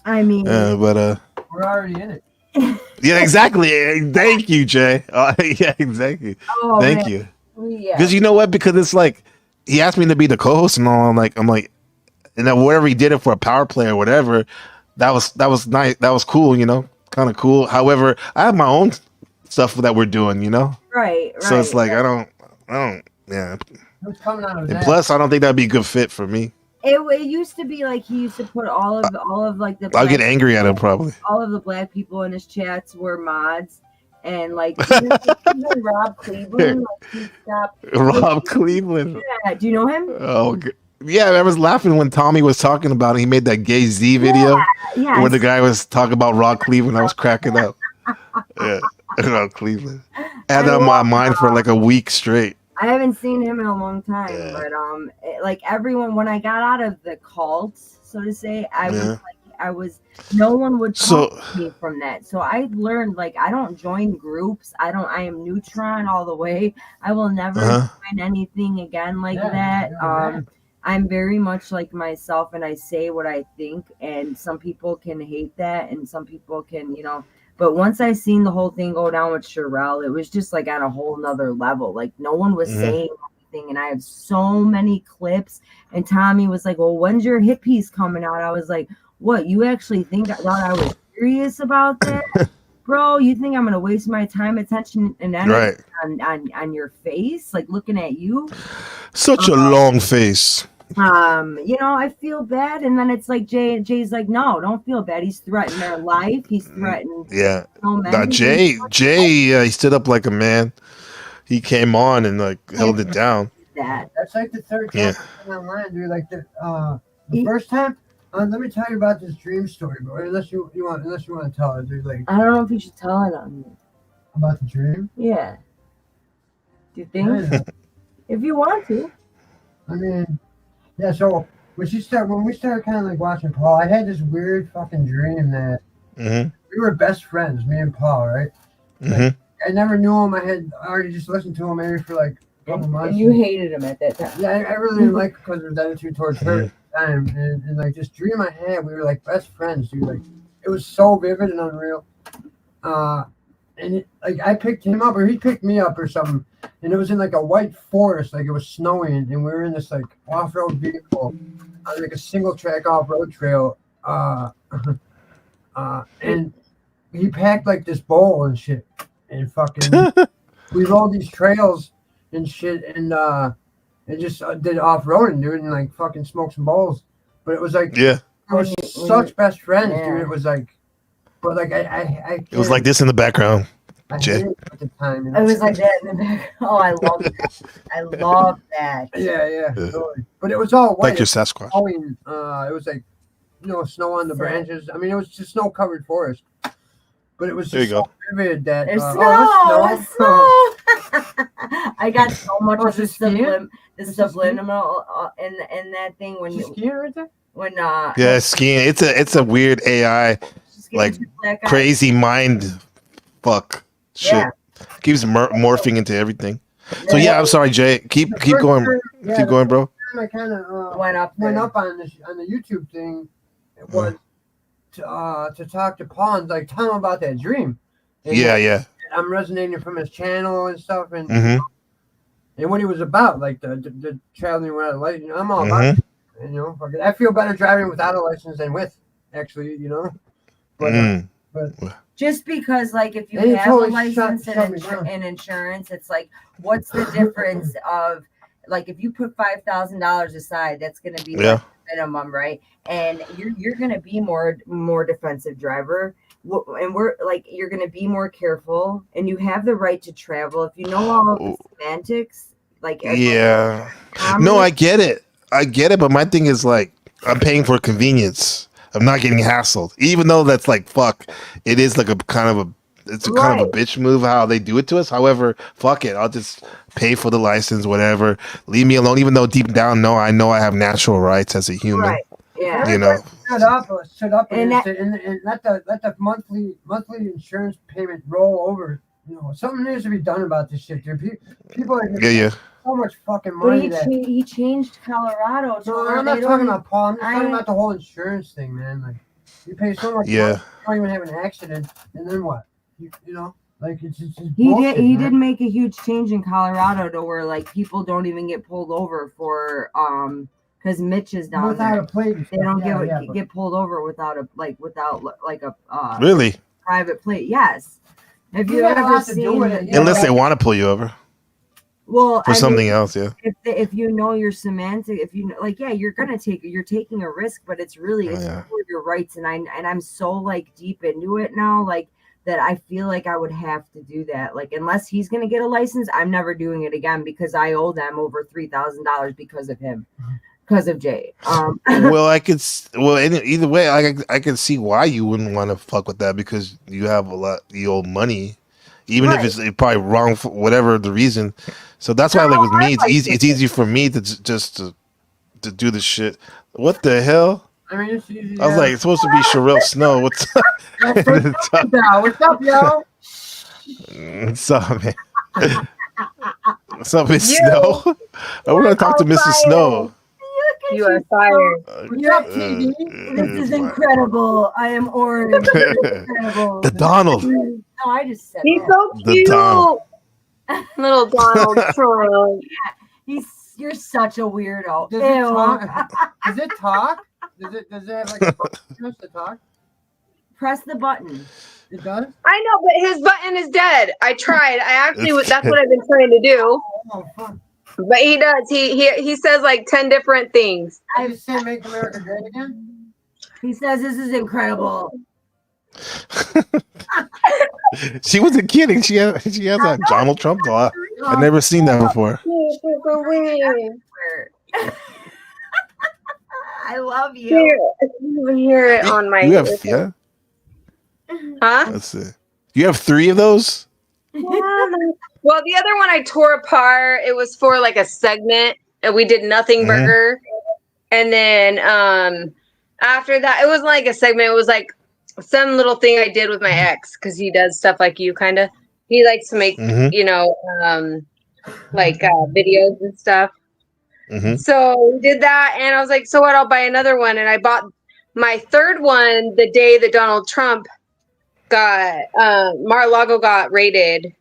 I mean, but We're already in it. yeah, exactly. Thank you, Jay. Yeah, exactly. Oh, Thank man. you. Yeah. Because you know what? Because it's like he asked me to be the co-host and all. I'm like, and then whatever he did it for a power play or whatever, that was nice. That was cool. You know, kind of cool. However, I have my own stuff that we're doing. You know, right. so it's like I don't. Yeah. Who's coming out of And that? plus, I don't think that'd be a good fit for me. It used to be like he used to put all of like the I'll get black angry at him probably. all of the black people in his chats were mods, and like even Rob Cleveland, like he stopped. Rob Cleveland. Yeah, do you know him? Oh, yeah. I was laughing when Tommy was talking about it. He made that Gay Z video yeah. where the guy was talking about Rob Cleveland. I was cracking up. Yeah, Rob Cleveland. I had that on my mind for like a week straight. I haven't seen him in a long time, but like everyone, when I got out of the cult, so to say, no one would talk to me from that. So I learned like I don't join groups. I am neutron all the way. I will never join anything again like that. I'm very much like myself, and I say what I think. And some people can hate that, and some people can, But once I seen the whole thing go down with Sherelle, it was just like on a whole nother level. Like no one was saying anything, and I have so many clips. And Tommy was like, "Well, when's your hit piece coming out?" I was like, "What? You actually think I thought I was serious about that, bro? You think I'm gonna waste my time, attention, and energy on your face, like looking at you? Such a long face." I feel bad, and then it's like Jay's like, no, don't feel bad. He's threatened their life. He's threatened. Yeah. So Now, many. Jay, he stood up like a man. He came on and like held it down. That's like the third time online, dude. Like the first time. Let me tell you about this dream story, bro. Unless you want to tell it, dude. Like I don't know if you should tell it on me. About the dream? Yeah. Do you think? If you want to. I mean. Yeah, so when we started kind of like watching Paul, I had this weird fucking dream that we were best friends, me and Paul, right? Like, I never knew him. I had already just listened to him maybe for like a couple months. And you hated him at that time. Yeah, I really didn't like because of his attitude towards her at the time. And like this dream I had, we were like best friends, dude. Like it was so vivid and unreal. And I picked him up or he picked me up or something. And it was in like a white forest, like it was snowing, and we were in this like off-road vehicle on like a single track off-road trail. And he packed like this bowl and shit, and fucking we rode these trails and shit, and just did off-roading, dude, and like fucking smoked some bowls. But it was like we were such best friends, dude. It was like, but like I It was like this in the background. I Jay. hated it at the time. It was like that in the back. Oh, I love that. I love that. Yeah. Totally. But it was all white. Like your Sasquatch. Snowing, it was like, snow on the branches. I mean, it was just snow-covered forest. But it was just so vivid that... There's snow! I got so much of the subliminal in that thing when you... skiing right there? When, yeah, skiing. It's a weird AI, like crazy mind fuck shit. Yeah. Keeps morphing into everything. So yeah, I'm sorry, Jay. Keep going. Keep going, bro. I kind of went up on the YouTube thing. It was to talk to Paul and like tell him about that dream. And Yeah. I'm resonating from his channel and stuff, and what he was about, like the traveling without a license. I'm all about it. And, I feel better driving without a license than with, actually, But just because, like, if you They have totally a license shut me down. and insurance, it's like, what's the difference of, like, if you put $5,000 aside, that's going to be like minimum, right? And you're going to be more defensive driver, and we're like, you're going to be more careful, and you have the right to travel if you know all of the semantics. Like, no, I get it, but my thing is like, I'm paying for convenience. I'm not getting hassled, even though that's like fuck. It is like a kind of it's a kind of a bitch move how they do it to us. However, fuck it, I'll just pay for the license, whatever. Leave me alone. Even though deep down, I know I have natural rights as a human. Right. Yeah. You know. Shut up, And and let the monthly insurance payment roll over. You know, something needs to be done about this shit, dude. People are Yeah. so much fucking But money. he changed Colorado. To No, where I'm not they talking don't- about Paul. I'm just talking I- about the whole insurance thing, man. Like, you pay so much Yeah. money, you don't even have an accident, and then what? You know, like it's just He bullshit, did. He man. did make a huge change in Colorado to where like people don't even get pulled over for because Mitch is down Without there. a plate and They stuff. don't Yeah, but- get pulled over without a Really? private plate. Yes. Have you You got a ever lot to do seen? with it, yeah. Unless they want to pull you over Well, for something else, yeah. If you know your semantic, if you like, yeah, you're taking a risk, but it's really it's for your rights, and I'm so like deep into it now, like that I feel like I would have to do that. Like unless he's gonna get a license, I'm never doing it again because I owe them over $3,000 because of him, because of Jay. Well, either way, I can see why you wouldn't want to fuck with that because you have you owe money, even if it's probably wrong for whatever the reason. So that's why, like with me, it's easy for me to just to do the shit. What the hell? I mean, it's easy. I was like, it's supposed to be Sherelle Snow. What's up? What's up, yo? What's up, man? What's up, Miss Snow? I want to talk to Mrs. Snow. You are fired. What's up, TD? This is incredible. I am orange. Incredible. The Donald. No, I just said He's that. so The cute. Donald. Little Donald Trump. You're such a weirdo. Does Ew. it talk? Does it talk? Does it have like a button to talk? Press the button. It does? I know, but his button is dead. I tried. That's what I've been trying to do. Oh, fuck. But he does. He says like 10 different things. I just say make America great again. He says this is incredible. She wasn't kidding. She has a Donald Trump doll. I've never seen that before. I love you. Hear it on my. You have, yeah. Huh? Let's see. You have 3 of those? Well, the other one I tore apart. It was for like a segment, and we did nothing burger. And then after that, it was like a segment. It was like some little thing I did with my ex because he does stuff like you, kind of. He likes to make videos and stuff. So we did that, and I was like, so what? I'll buy another one, and I bought my third one the day that Donald Trump got Mar-a-Lago got raided.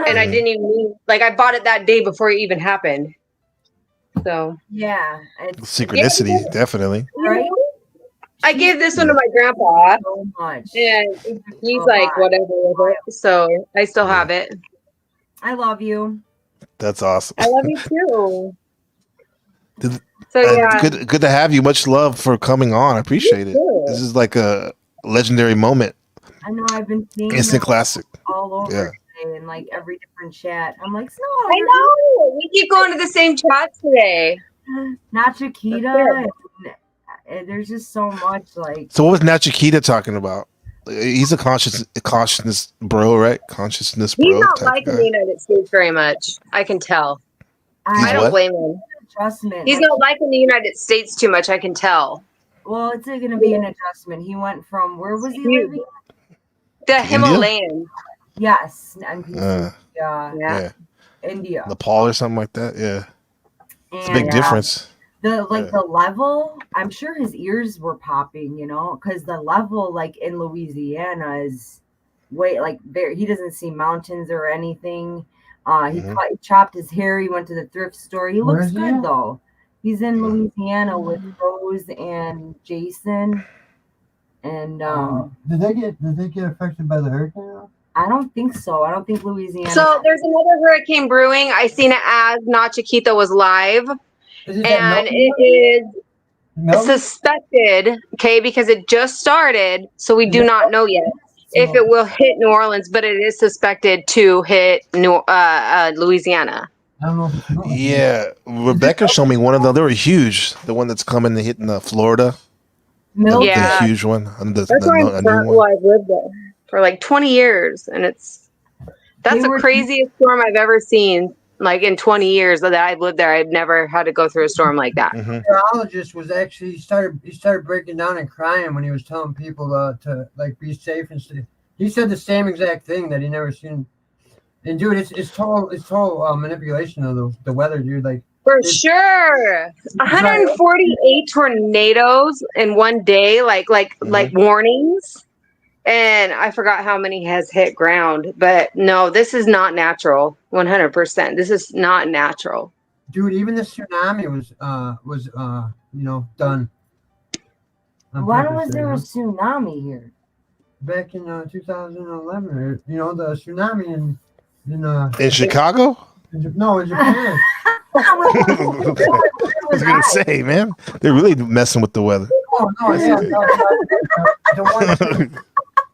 And I didn't even I bought it that day before it even happened. So yeah, Synchronicity, definitely. Right? I gave this one to my grandpa, So much. and he's like whatever with it. So I still have it. I love you. That's awesome. I love you too. Good to have you. Much love for coming on. I appreciate it. This is like a legendary moment. I know I've been seeing Instant them classic. all over Yeah. today in like every different chat. I'm like, Snow. I know. We keep going to the same chat today. Not Chiquita. And there's just so much like. So what was Nachikita talking about? He's a consciousness bro, right? Consciousness bro. He's not type liking guy. the United States very much. I can tell. He's I don't what? blame him. Adjustment. He's not liking the United States too much. I can tell. Well, it's going to be an adjustment. He went from where was he living? The India? Himalayan. Yes, and Yeah. India. Nepal or something like that. Yeah. It's a And, big difference. The level, I'm sure his ears were popping, because the level like in Louisiana is way he doesn't see mountains or anything. He chopped his hair. He went to the thrift store. He Where looks is he good at? though. He's in Louisiana with Rose and Jason. And Did they get affected by the hurricane? I don't think so. I don't think Louisiana. So there's another hurricane brewing. I seen it as Not Chiquita was live. And it is suspected, because it just started, so we do not know yet if it will hit New Orleans, but it is suspected to hit Louisiana. I don't know if it's Yeah. Rebecca showed me one of them. They were huge. The one that's coming to hitting Florida. Yeah. The huge one. And the That's where new one. I've lived there for like 20 years, and that's the craziest storm I've ever seen. Like in 20 years that I've lived there, I've never had to go through a storm like that. The meteorologist was actually he started breaking down and crying when he was telling people to like be safe and stuff. He said the same exact thing that he never seen. And dude, it's total manipulation of the weather, dude. Like for sure, 148 tornadoes in one day, like warnings. And I forgot how many has hit ground, but no, this is not natural. 100%. This is not natural. Dude, even the tsunami was done. Why was there a tsunami here? Back in 2011, the tsunami in Chicago? No, in Japan. I was gonna say, man, they're really messing with the weather. Oh no, yeah, no.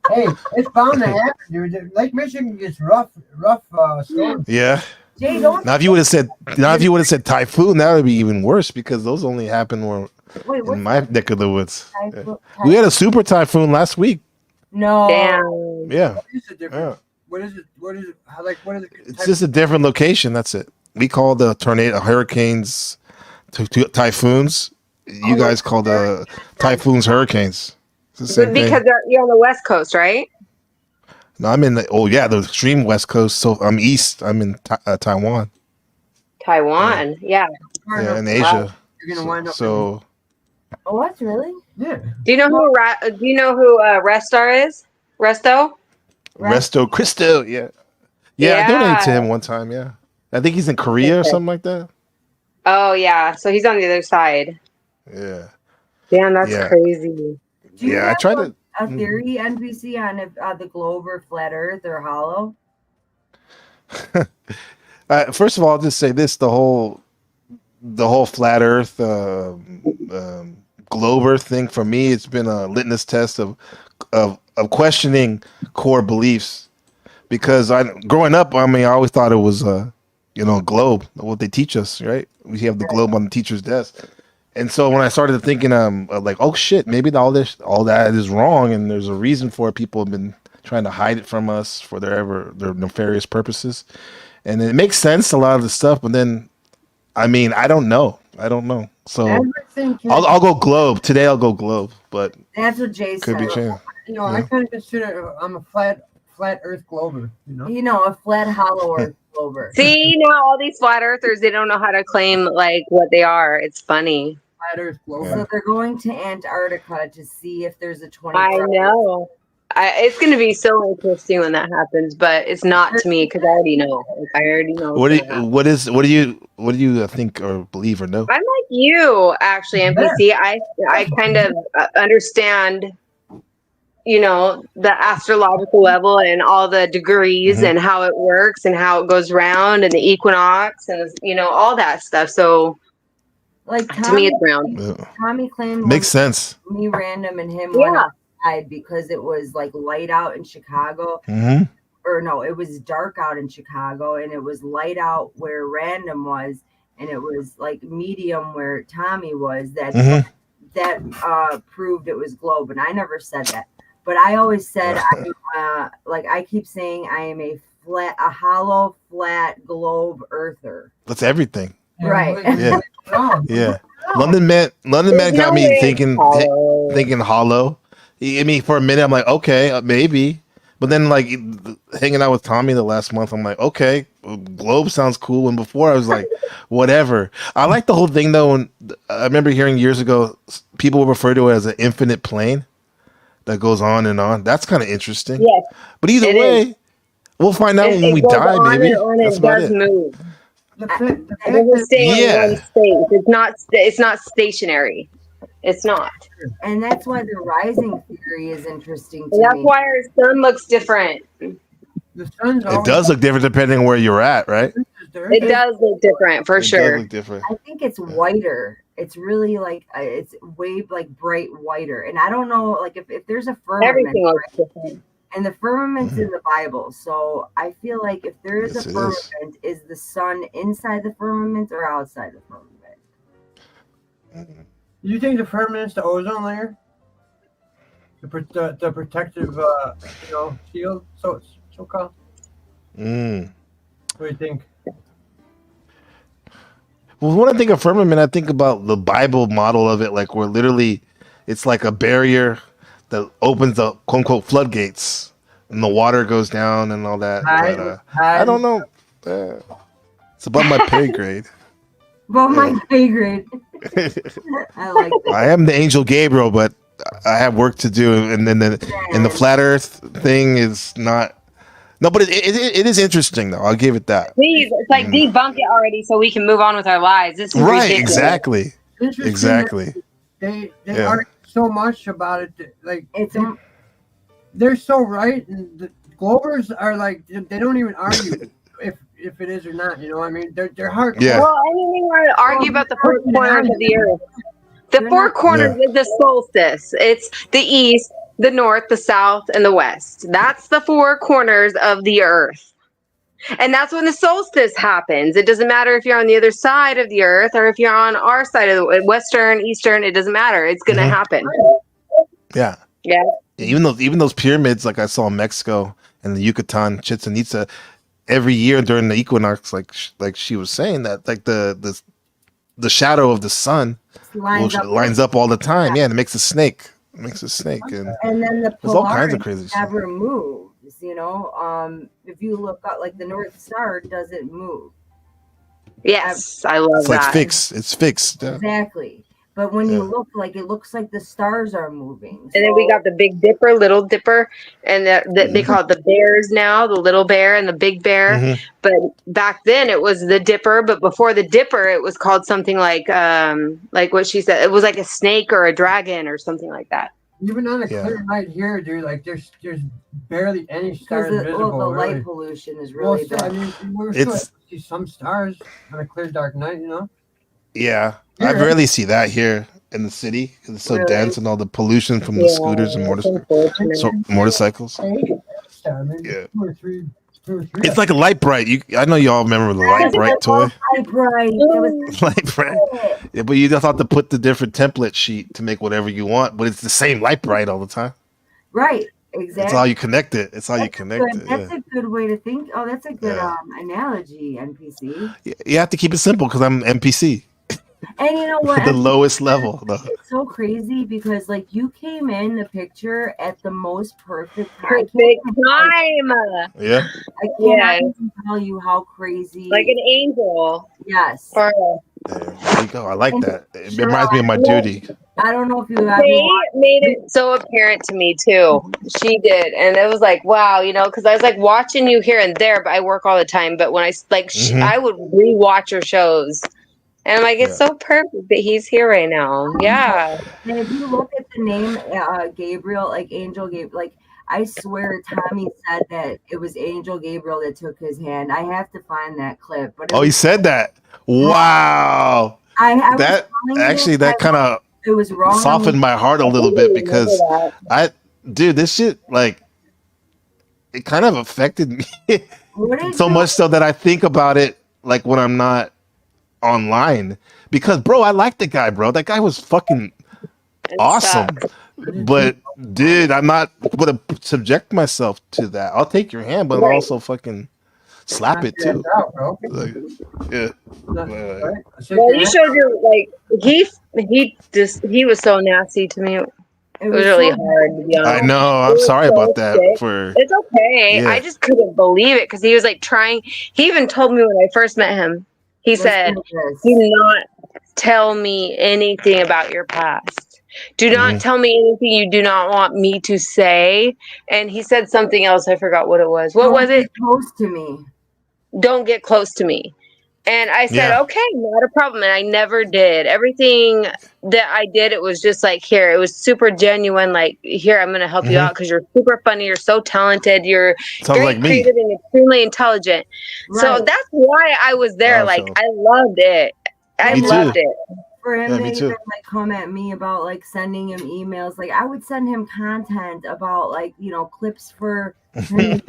Hey, it's bound to happen, dude. Lake Michigan gets rough storms. Yeah. Jay, don't. Now, if you would have said typhoon, that would be even worse because those only happen in my neck of the woods. We had a super typhoon last week. No. Damn. Yeah. What is the difference? What is it? What is it? It's just a different location. That's it. We call the hurricanes typhoons. You guys call the typhoons hurricanes. It's the same thing. Because you're on the West Coast, right? No, I'm in the extreme West Coast. So I'm east. I'm in Taiwan. Taiwan, yeah. Yeah, in Asia. You're gonna wind up. So. Oh, what really? Yeah. Do you know who Restar is? Resto Cristo. Yeah. I donated to him one time. Yeah. I think he's in Korea or something like that. Oh yeah, so he's on the other side. Yeah. Damn, that's crazy. I tried to. A theory, NPC, on if the globe or flat Earth or hollow? First of all, I'll just say this: the whole flat Earth, globe Earth thing for me, it's been a litmus test of questioning core beliefs. Because growing up, I always thought it was a globe, what they teach us, right? We have the globe on the teacher's desk. And so when I started thinking, like, oh shit, maybe all that is wrong, and there's a reason for it. People have been trying to hide it from us for their nefarious purposes, and it makes sense, a lot of the stuff. But then, I don't know. So I'll go globe today. I'll go globe, but that's what Jay could said. be changed. I kind of consider I'm a flat Earth glober. A flat hollow Earth glober. See, now all these flat earthers, they don't know how to claim like what they are. It's funny. Flat Earth glober. So they're going to Antarctica to see if there's a 20. I know. It's going to be so interesting when that happens, but it's not to me because I already know. I already know. What do you think or believe or know? I'm like you, actually, NPC. I kind of understand, the astrological level and all the degrees and how it works and how it goes round and the equinox and all that stuff. So, like to me, it's round. Tommy Clan makes sense. Me random and him went outside because it was like light out in Chicago. Mm-hmm. Or no, it was dark out in Chicago and it was light out where random was, and it was like medium where Tommy was. That proved it was globe, and I never said that. But I always said, I keep saying I am a hollow, flat globe earther. That's everything. Right. Yeah. Yeah. London Man got me thinking hollow. For a minute, I'm like, okay, maybe. But then, like, hanging out with Tommy the last month, I'm like, okay, globe sounds cool. And before, I was like, whatever. I like the whole thing, though. And I remember hearing years ago, people refer to it as an infinite plane that goes on and on. That's kind of interesting. Yes. But either way, we'll find out when we die, maybe. That's about it. Move. It doesn't stay in one state. It's not stationary. It's not. And that's why the rising theory is interesting to me. That's why our sun looks different. It does look different depending on where you're at, right? It does look different for sure. Does look different. I think it's whiter. It's really like it's way like bright whiter. And I don't know, like if there's a firmament. Everything looks different. And the firmament's in the Bible. So I feel like if there is a firmament, is the sun inside the firmament or outside the firmament? Do you think the firmament's the ozone layer? the protective, shield. So it's so called. Mm. What do you think? Well, when I think of firmament, I think about the Bible model of it, like where literally it's like a barrier that opens the quote unquote floodgates and the water goes down and all that. I don't know. It's above my pay grade. Above my pay grade. I like that. I am the angel Gabriel, but I have work to do. And then the flat Earth thing is not. No, but it is interesting though. I'll give it that. Please, it's like debunk it already, so we can move on with our lives. This is Right? ridiculous. Exactly. Interesting Exactly. They Yeah. argue so much about it. Like they're so right, and the Globers are like they don't even argue if it is or not. You know what I mean? They're hard. Yeah. Well, anything want to argue about the four corners of the earth. The four corners is the solstice. It's the east, the north, the south, and the west. That's the four corners of the earth. And that's when the solstice happens. It doesn't matter if you're on the other side of the earth or if you're on our side of the western, eastern, it doesn't matter. It's going to happen. Yeah. Yeah. Even those pyramids, like I saw in Mexico and the Yucatan, Chichen Itza, every year during the equinox, like she was saying that, like the shadow of the sun lines up all the time. Yeah, and it makes a snake. And then the there's all kinds of Polaris crazy shit. never moves. You know, if you look up, like the North Star doesn't move. Yes, I love It's that. like fixed. It's fixed. Yeah. Exactly. But when you look, like it looks like the stars are moving. And then we got the Big Dipper, Little Dipper, and they call it the bears now, the little bear and the big bear. But back then it was the Dipper, but before the Dipper it was called something like what she said. It was like a snake or a dragon or something like that. Even on a clear night here, dude, like there's barely any stars Because visible. the really. light pollution is really I bad. mean, we're still able to see some stars on a clear, dark night, you know? Yeah, I rarely see that here in the city because it's so dense and all the pollution from the scooters and motorcycles. Yeah. It's like a light bright. I know you all remember the light bright toy. Light bright. Light bright. Yeah, but you just have to put the different template sheet to make whatever you want, but it's the same light bright all the time. Right. Exactly. It's how you connect it. It's how you connect it. That's a good way to think. Oh, that's a good analogy, NPC. You have to keep it simple because I'm NPC. And you know what? The lowest level. It's so crazy because like you came in the picture at the most perfect time. Yeah. I can't even tell you how crazy. Like an angel. Yes. There you go. I like that. It reminds me of my duty. I don't know if you have. They made it so apparent to me too. She did, and it was like, wow, you know, because I was like watching you here and there, but I work all the time. But when I I would rewatch her shows, and I'm like, it's so perfect that he's here right now. Yeah. And if you look at the name Gabriel, like Angel Gabriel, like I swear Tommy said that it was Angel Gabriel that took his hand. I have to find that clip. But He said that. Wow. That kind of it was wrong. Softened my heart a little bit because this shit, like, it kind of affected me so much so that I think about it like when I'm not online because, bro, I like the guy, bro. That guy was fucking awesome. But, dude, I'm not going to subject myself to that. I'll take your hand, but I'll also fucking slap it too. Like, yeah. Well, you showed your he was so nasty to me. It was really hard to be honest. I know. I'm sorry about that. It's okay. Yeah. I just couldn't believe it because he was like trying. He even told me when I first met him. He said, "Do not tell me anything about your past. Do not tell me anything you do not want me to say." And he said something else. I forgot what it was. What was it? Close to me. Don't get close to me. And I said, okay, not a problem. And I never did. Everything that I did, it was just like, here, it was super genuine. Like, here, I'm going to help you out because you're super funny. You're so talented. You're very creative and extremely intelligent. Right. So that's why I was there. I loved it. I loved it. For him to even like come at me about like sending him emails, like I would send him content about like, you know, clips for news,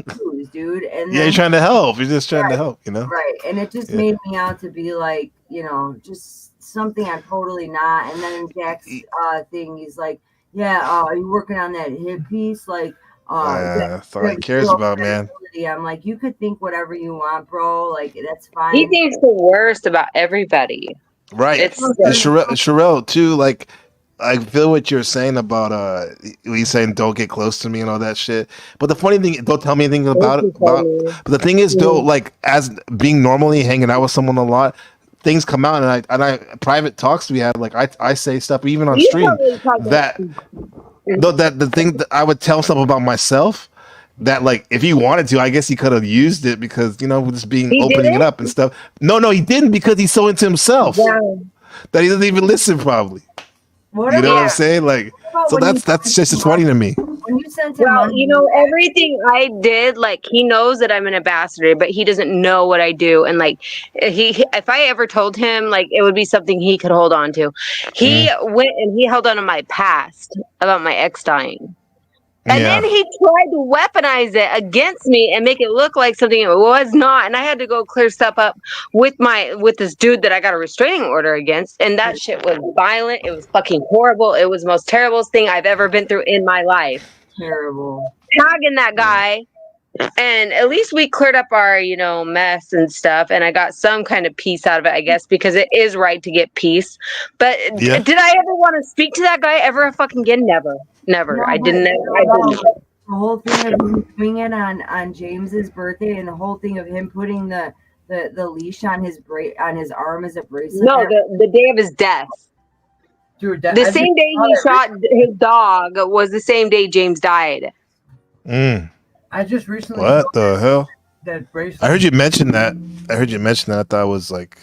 dude. And you're trying to help. You're just trying to help, you know? Right. And it just made me out to be like, you know, just something I'm totally not. And then Jack's thing, he's like, Yeah, are you working on that hip piece? Like, That's all he cares about, man. I'm like, you could think whatever you want, bro. Like, that's fine. He thinks the worst about everybody. Right. It's And Sherelle too, like I feel what you're saying about he's saying don't get close to me and all that shit. But the funny thing, don't tell me anything about it. But the thing is though, like as being normally hanging out with someone a lot, things come out and I private talks we had, like I say stuff even on stream that the thing that I would tell something about myself that like if he wanted to, I guess he could have used it because just being opening it up and stuff. No, he didn't because he's so into himself that he doesn't even listen probably. What I'm saying? Like, so that's just funny to me. When you sent him everything I did, like he knows that I'm an ambassador, but he doesn't know what I do. And like if I ever told him, like it would be something he could hold on to. He went and he held on to my past about my ex dying. And then he tried to weaponize it against me and make it look like something it was not. And I had to go clear stuff up with this dude that I got a restraining order against. And that shit was violent. It was fucking horrible. It was the most terrible thing I've ever been through in my life. Terrible. Tagging that guy. And at least we cleared up our, mess and stuff. And I got some kind of peace out of it, I guess, because it is right to get peace. But did I ever want to speak to that guy ever fucking again? Never. No, I didn't. The whole thing of him doing it on James's birthday, and the whole thing of him putting the leash on his arm as a bracelet. No, the day of his death. Dude, the same day he shot his dog was the same day James died. I just recently. What the hell? That bracelet. I heard you mention that. I thought it was like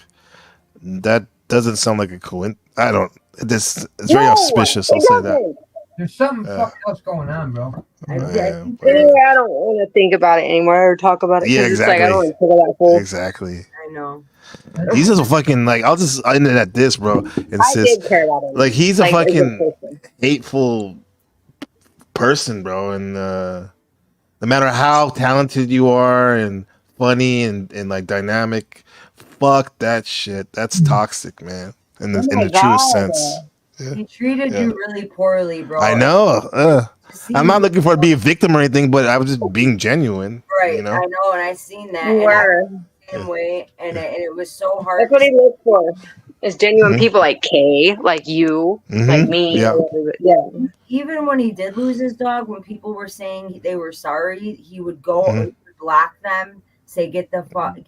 that doesn't sound like a coincidence. I don't. It's very auspicious. I'll say that. There's something fucked else going on, bro. Anyway, I don't want to think about it anymore or talk about it. Yeah, exactly. It's like, I don't want to talk about it. Exactly. I know. He's just a fucking like. I'll just end it at this, bro. And I did care about him. Like he's a fucking hateful person, bro. And no matter how talented you are and funny and like dynamic, fuck that shit. That's toxic, man. In the truest sense. Yeah. He treated you really poorly, bro. I know. I'm not looking for to be a victim or anything, but I was just being genuine. Right. I know, and I seen that. You were. Same way, and it was so hard. That's what he looked for. Is genuine people like Kay, like you, like me. Yeah. Even when he did lose his dog, when people were saying they were sorry, he would go and block them, say get the F off.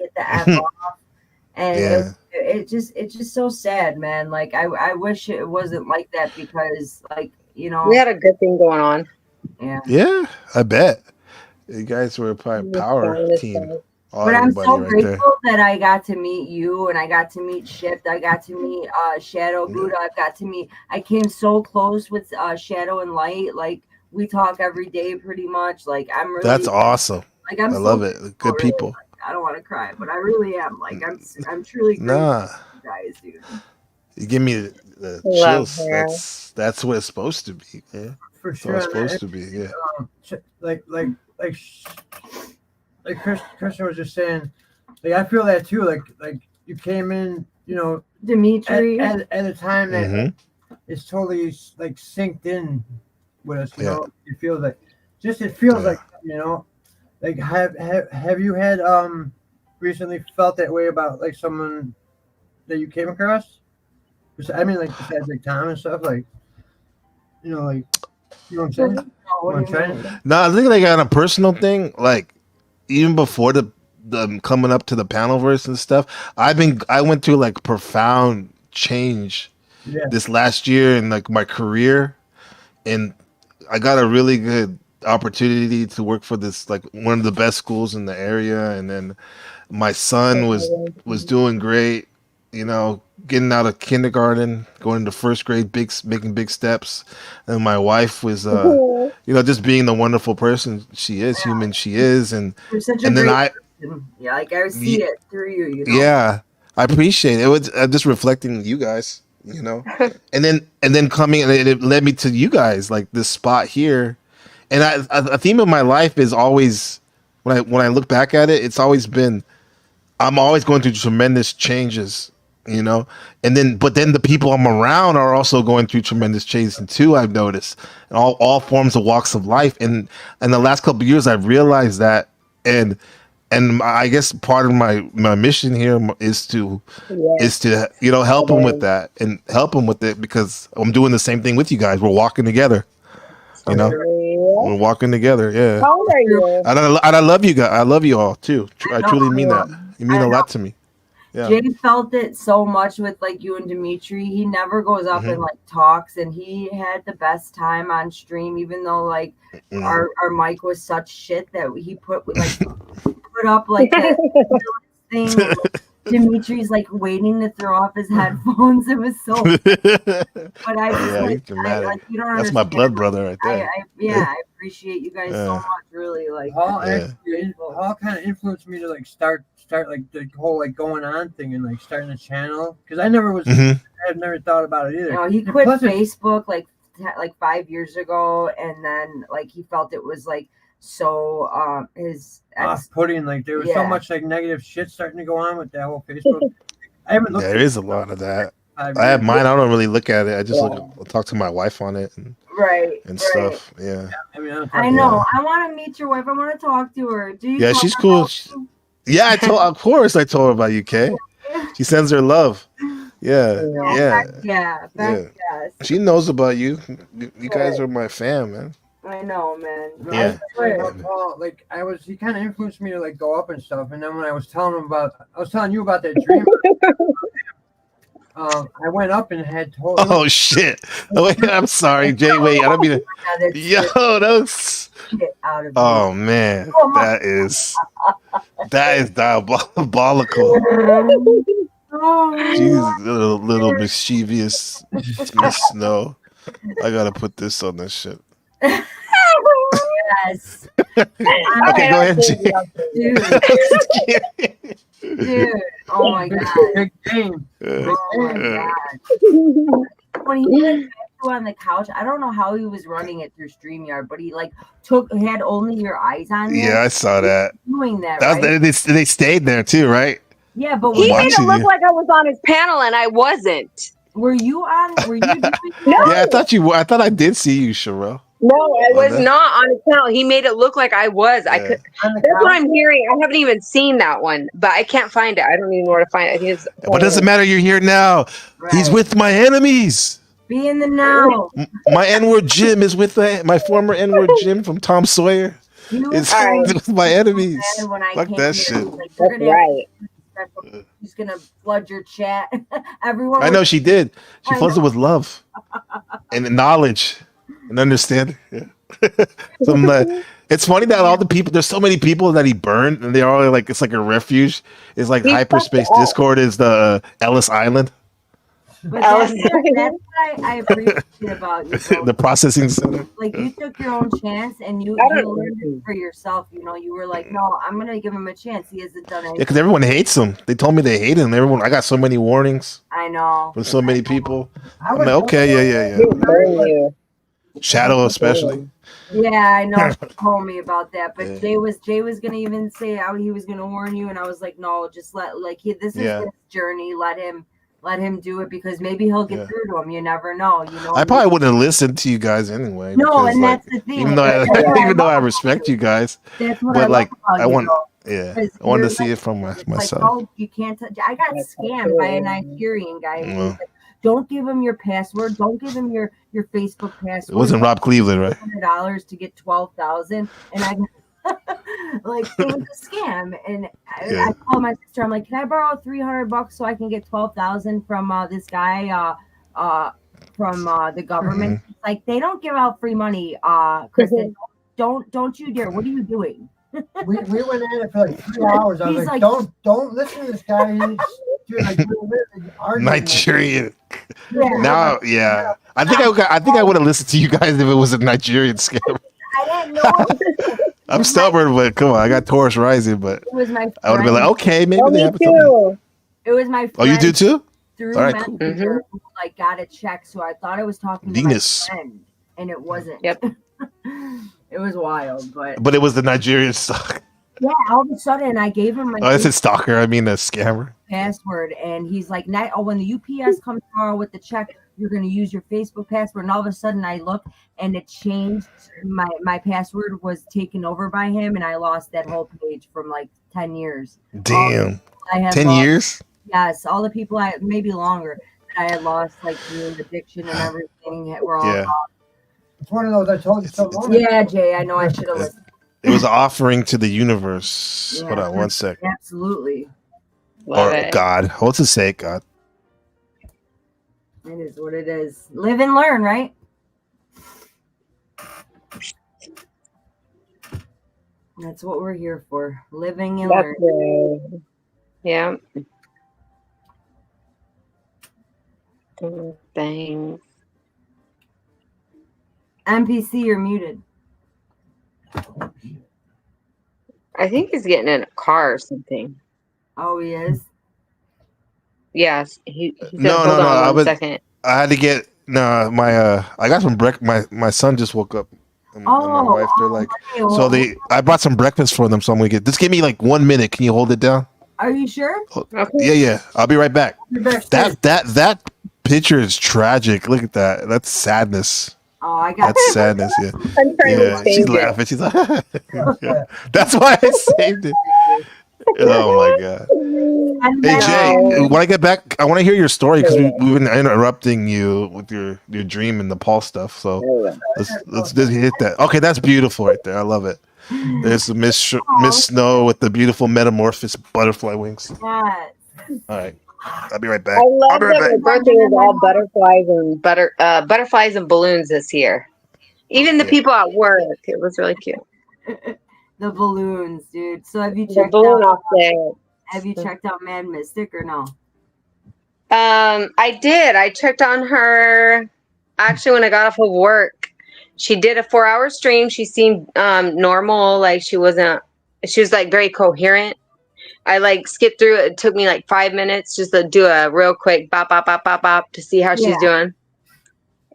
And it's just so sad, man. Like I wish it wasn't like that because like, we had a good thing going on. Yeah, I bet. You guys were probably a power team. But I'm so grateful that I got to meet you and I got to meet Shift. I got to meet Shadow Buddha. I came so close with Shadow and Light. Like we talk every day pretty much. Like I'm really That's awesome. Like I love it. Good people. Really, I don't want to cry, but I really am. Like I'm truly grateful for you guys, dude. You give me the chills. That's what it's supposed to be, man. For sure. It's supposed to be, yeah. Like Christian was just saying, like I feel that too. Like you came in, Dimitri at a time that it's totally like synced in with us. You know, it feels like like have you had recently felt that way about like someone that you came across? I mean, like besides like Tom and stuff, like like you know what I'm saying? No, I think like on a personal thing, like even before the coming up to the Panelverse and stuff, I went through like profound change this last year in like my career, and I got a really good opportunity to work for this like one of the best schools in the area, and then my son was doing great, getting out of kindergarten, going into first grade, making big steps, and my wife was just being the wonderful person she is, human she is, and then I see it through you. Yeah, I appreciate it. It was just reflecting you guys, and then coming, and it led me to you guys, like this spot here. And a theme of my life is always, when I look back at it, it's always been, I'm always going through tremendous changes and then the people I'm around are also going through tremendous change too. I've noticed in all forms of walks of life, and in the last couple of years, I've realized that, and I guess part of my mission here is to help them with that and help them with it, because I'm doing the same thing with you guys. We're walking together, we're walking together. Yeah. How old are you? And I love you guys. I love you all too. I truly mean that. You mean a lot to me. Yeah. Jay felt it so much with like you and Dimitri. He never goes up and like talks, and he had the best time on stream, even though like our mic was such shit that he put up like the thing. And, like, Dimitri's like waiting to throw off his headphones. It was so but I just you don't that's my blood brother right there. I appreciate you guys so much, really. Like all kind of influenced me to like start like the whole like going on thing and like starting a channel, because I never was I've never thought about it either. He quit Facebook like 5 years ago, and then like he felt it was like so his off-putting, like there was so much like negative shit starting to go on with that whole Facebook. I haven't looked. There is a lot of that. I have mine. I don't really look at it. I just talk to my wife on it and stuff. Yeah. I know. I want to meet your wife. I want to talk to her. Do you? Yeah, she's cool. Yeah, of course I told her about you, Kay. She sends her love. Yeah. She knows about you. You guys are my fam, man. I know, man. Yeah. Like he kind of influenced me to like go up and stuff. And then when I was telling you about that dream, I went up and had told. Oh shit! Wait, I'm sorry, Jay. Wait, I don't mean to. Yo, that was. Oh man, that is diabolical. Jeez, little mischievous Miss Snow. I gotta put this on this shit. Yes. Okay, go ahead, Dude. Oh my god. Oh my god. When he had you on the couch, I don't know how he was running it through StreamYard, but he like had only your eyes on there. Yeah, I saw that. Doing that, right? They stayed there too, right? Yeah, but he made it look like I was on his panel and I wasn't. Were you doing No. Yeah, I thought I did see you, Sherelle. No, I was not on his panel. He made it look like I was. I could. That's what I'm hearing. I haven't even seen that one, but I can't find it. I don't even know where to find it. I think it's. What does it matter? You're here now. Right. He's with my enemies. Be in the now. My N-word Jim is with my former N-word Jim from Tom Sawyer. It's with my enemies. Fuck that shit. Like, that's right. She's gonna flood your chat. Everyone. I know she did. She floods it with love and knowledge and understanding. Yeah. It's funny that all the people, there's so many people that he burned, and they're all like, it's like a refuge. It's like hyperspace Discord is the Ellis Island. But that's what I appreciate about you. The processing center. Like you took your own chance and you learned it for yourself. You know, you were like, no, I'm gonna give him a chance. He hasn't done anything. Yeah, because everyone hates him. They told me they hate him. I got so many warnings. I know. From so many people. I'm like, okay, yeah. Shadow especially. Yeah, I know. She told me about that, but Jay was gonna even say how he was gonna warn you, and I was like, no, just this is his journey. Let him do it, because maybe he'll get through to him. You never know. You know. I probably wouldn't listen to you guys anyway. No, and that's the thing. Even though I respect you guys, that's what I want to see it from myself. Oh, you can't touch. I got scammed by a Nigerian guy. He was like, don't give him your password. Don't give him your Facebook password. It wasn't Rob Cleveland, right? $100 to get 12,000, and I. Like it was a scam, and I called my sister. I'm like, can I borrow $300 so I can get 12,000 from this guy from the government? Mm-hmm. Like they don't give out free money, Kristen. Don't you dare! What are you doing? we went at it for like 3 hours. I was like, don't listen to this guy. Nigerian. Now, I think I would have listened to you guys if it was a Nigerian scam. I didn't know. I'm stubborn, but come on, I got Taurus rising, but it was my friend. I would have been like, okay, maybe they have something. It was my friend. Oh, you do too? Through Messenger, who like got a check, so I thought I was talking Venus. to my friend, and it wasn't. Yep. It was wild, but it was the Nigerian stock. Yeah, all of a sudden I gave him my Oh, I said stalker. I mean a scammer. password, and he's like, when the UPS comes tomorrow with the check, you're going to use your Facebook password. And all of a sudden I look, and it changed. My password was taken over by him, and I lost that whole page from like 10 years. Damn. I had 10 lost, years? Yes, all the people maybe longer that I had lost, like through addiction and everything, were all Yeah. gone. It's one of those I told you so long. Yeah, Jay, I know I should have listened. It was an offering to the universe. Yeah, Hold on one sec. Absolutely. Or God. What's it say, God? It is what it is. Live and learn, right? That's what we're here for. Living and That's learning. good. Yeah. Thanks. NPC, you're muted. I think he's getting in a car or something. Oh, he is? Yes. He said, No. hold on one second. I had to get I got some my son just woke up. And my wife, they're like, I brought some breakfast for them, so I'm gonna get. Just give me like 1 minute. Can you hold it down? Are you sure? Yeah. I'll be right back. You're back. That picture is tragic. Look at that. That's sadness. Oh, I got That's sadness. Yeah. I'm trying to She's save it. laughing. She's like, yeah. That's why I saved it. Oh my god. Hey Jay, when I get back, I want to hear your story because we've been interrupting you with your dream and the Paul stuff. So let's hit that. Okay, that's beautiful right there. I love it. There's Miss Snow with the beautiful metamorphosis butterfly wings. Yes. All right, I'll be right back. I love that my birthday was all butterflies and balloons this year. Even the people at work, it was really cute. The balloons, dude. So have you The checked balloon out? off there. Have you checked out Mad Mystic or no? I did. I checked on her actually when I got off of work. She did a 4-hour stream. She seemed normal, like she was like very coherent. I like skipped through it. It took me like 5 minutes just to do a real quick bop bop bop bop bop to see how she's doing.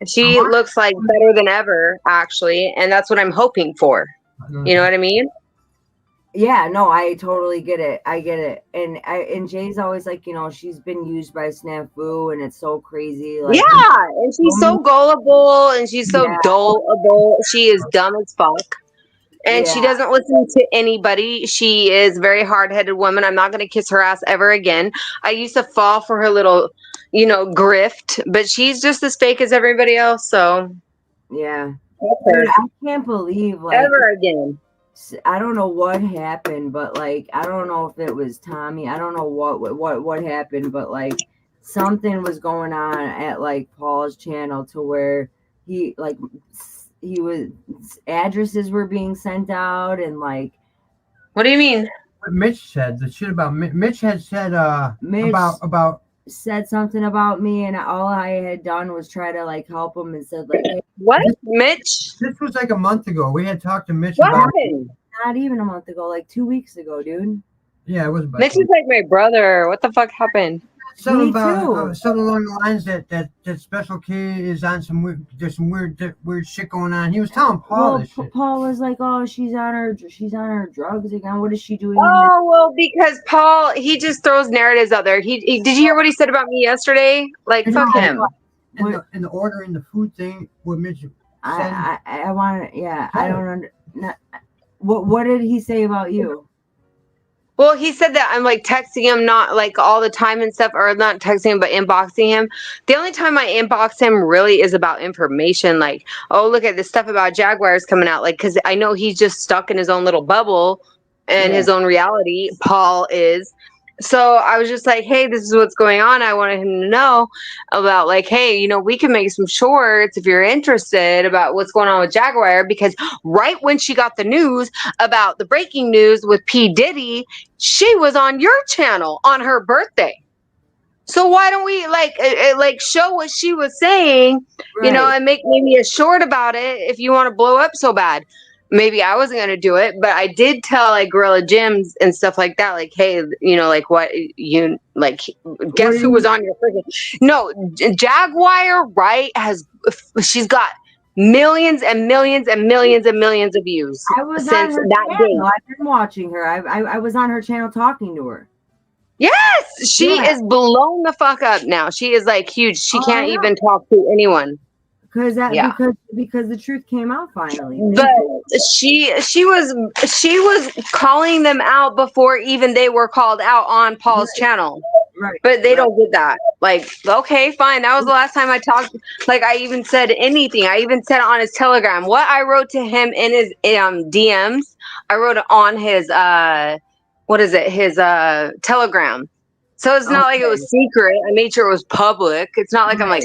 She looks like better than ever, actually, and that's what I'm hoping for. You know what I mean? Yeah, no, I totally get it. I get it. And Jay's always like, she's been used by Snafu, and it's so crazy. Like, yeah, and she's so gullible, and she's so dullable. She is dumb as fuck. And she doesn't listen to anybody. She is a very hard-headed woman. I'm not going to kiss her ass ever again. I used to fall for her little, grift, but she's just as fake as everybody else, so. Yeah. Dude, I can't believe, like. Ever again. I don't know what happened, but like I don't know if it was Tommy. I don't know what happened, but like something was going on at like Paul's channel to where he was addresses were being sent out and like. What do you mean? What Mitch said, the shit about Mitch had said Mitch about said something about me, and all I had done was try to like help him and said like, hey, what, Mitch? This was like a month ago. We had talked to Mitch What about happened? Not even a month ago, like 2 weeks ago, dude. Yeah, it was about Mitch is like my brother. What the fuck happened? something Me about too. something along the lines that Special K is on some weird. There's some weird shit going on. He was telling Paul Well, this shit. Paul was like, "Oh, she's on her drugs again. What is she doing?" Oh, well, because Paul, he just throws narratives out there. He did you hear what he said about me yesterday? Like, fuck him. And the ordering the food thing with Mitch. I want to. Yeah, I don't under. What did he say about you? Well, he said that I'm like texting him not like all the time and stuff, or not texting him, but inboxing him. The only time I inbox him really is about information. Like, oh, look at this stuff about Jaguars coming out. Like, because I know he's just stuck in his own little bubble and his own reality. Paul is. So I was just like, hey, this is what's going on. I wanted him to know about like, hey, we can make some shorts if you're interested about what's going on with Jaguar, because right when she got the news about the breaking news with P. Diddy, she was on your channel on her birthday. So why don't we like show what she was saying, and make maybe a short about it if you want to blow up so bad. Maybe I wasn't going to do it, but I did tell like Gorilla Gyms and stuff like that. Like, hey, like what you like, guess who was on your freaking, no, Jaguar, right? She's got millions and millions and millions and millions of views I was since on her that channel. day. I've been watching her. I was on her channel talking to her. Yes, she Yeah. is blown the fuck up now. She is like huge. She Oh, I can't know. even talk to anyone. Because Yeah. because the truth came out finally. But she was calling them out before even they were called out on Paul's channel. Right. But they don't get that. Like, okay, fine. That was the last time I talked. Like, I even said anything. I even said it on his Telegram. What I wrote to him in his DMs, I wrote it on his his Telegram. So it's not like it was secret. I made sure it was public. It's not like I'm like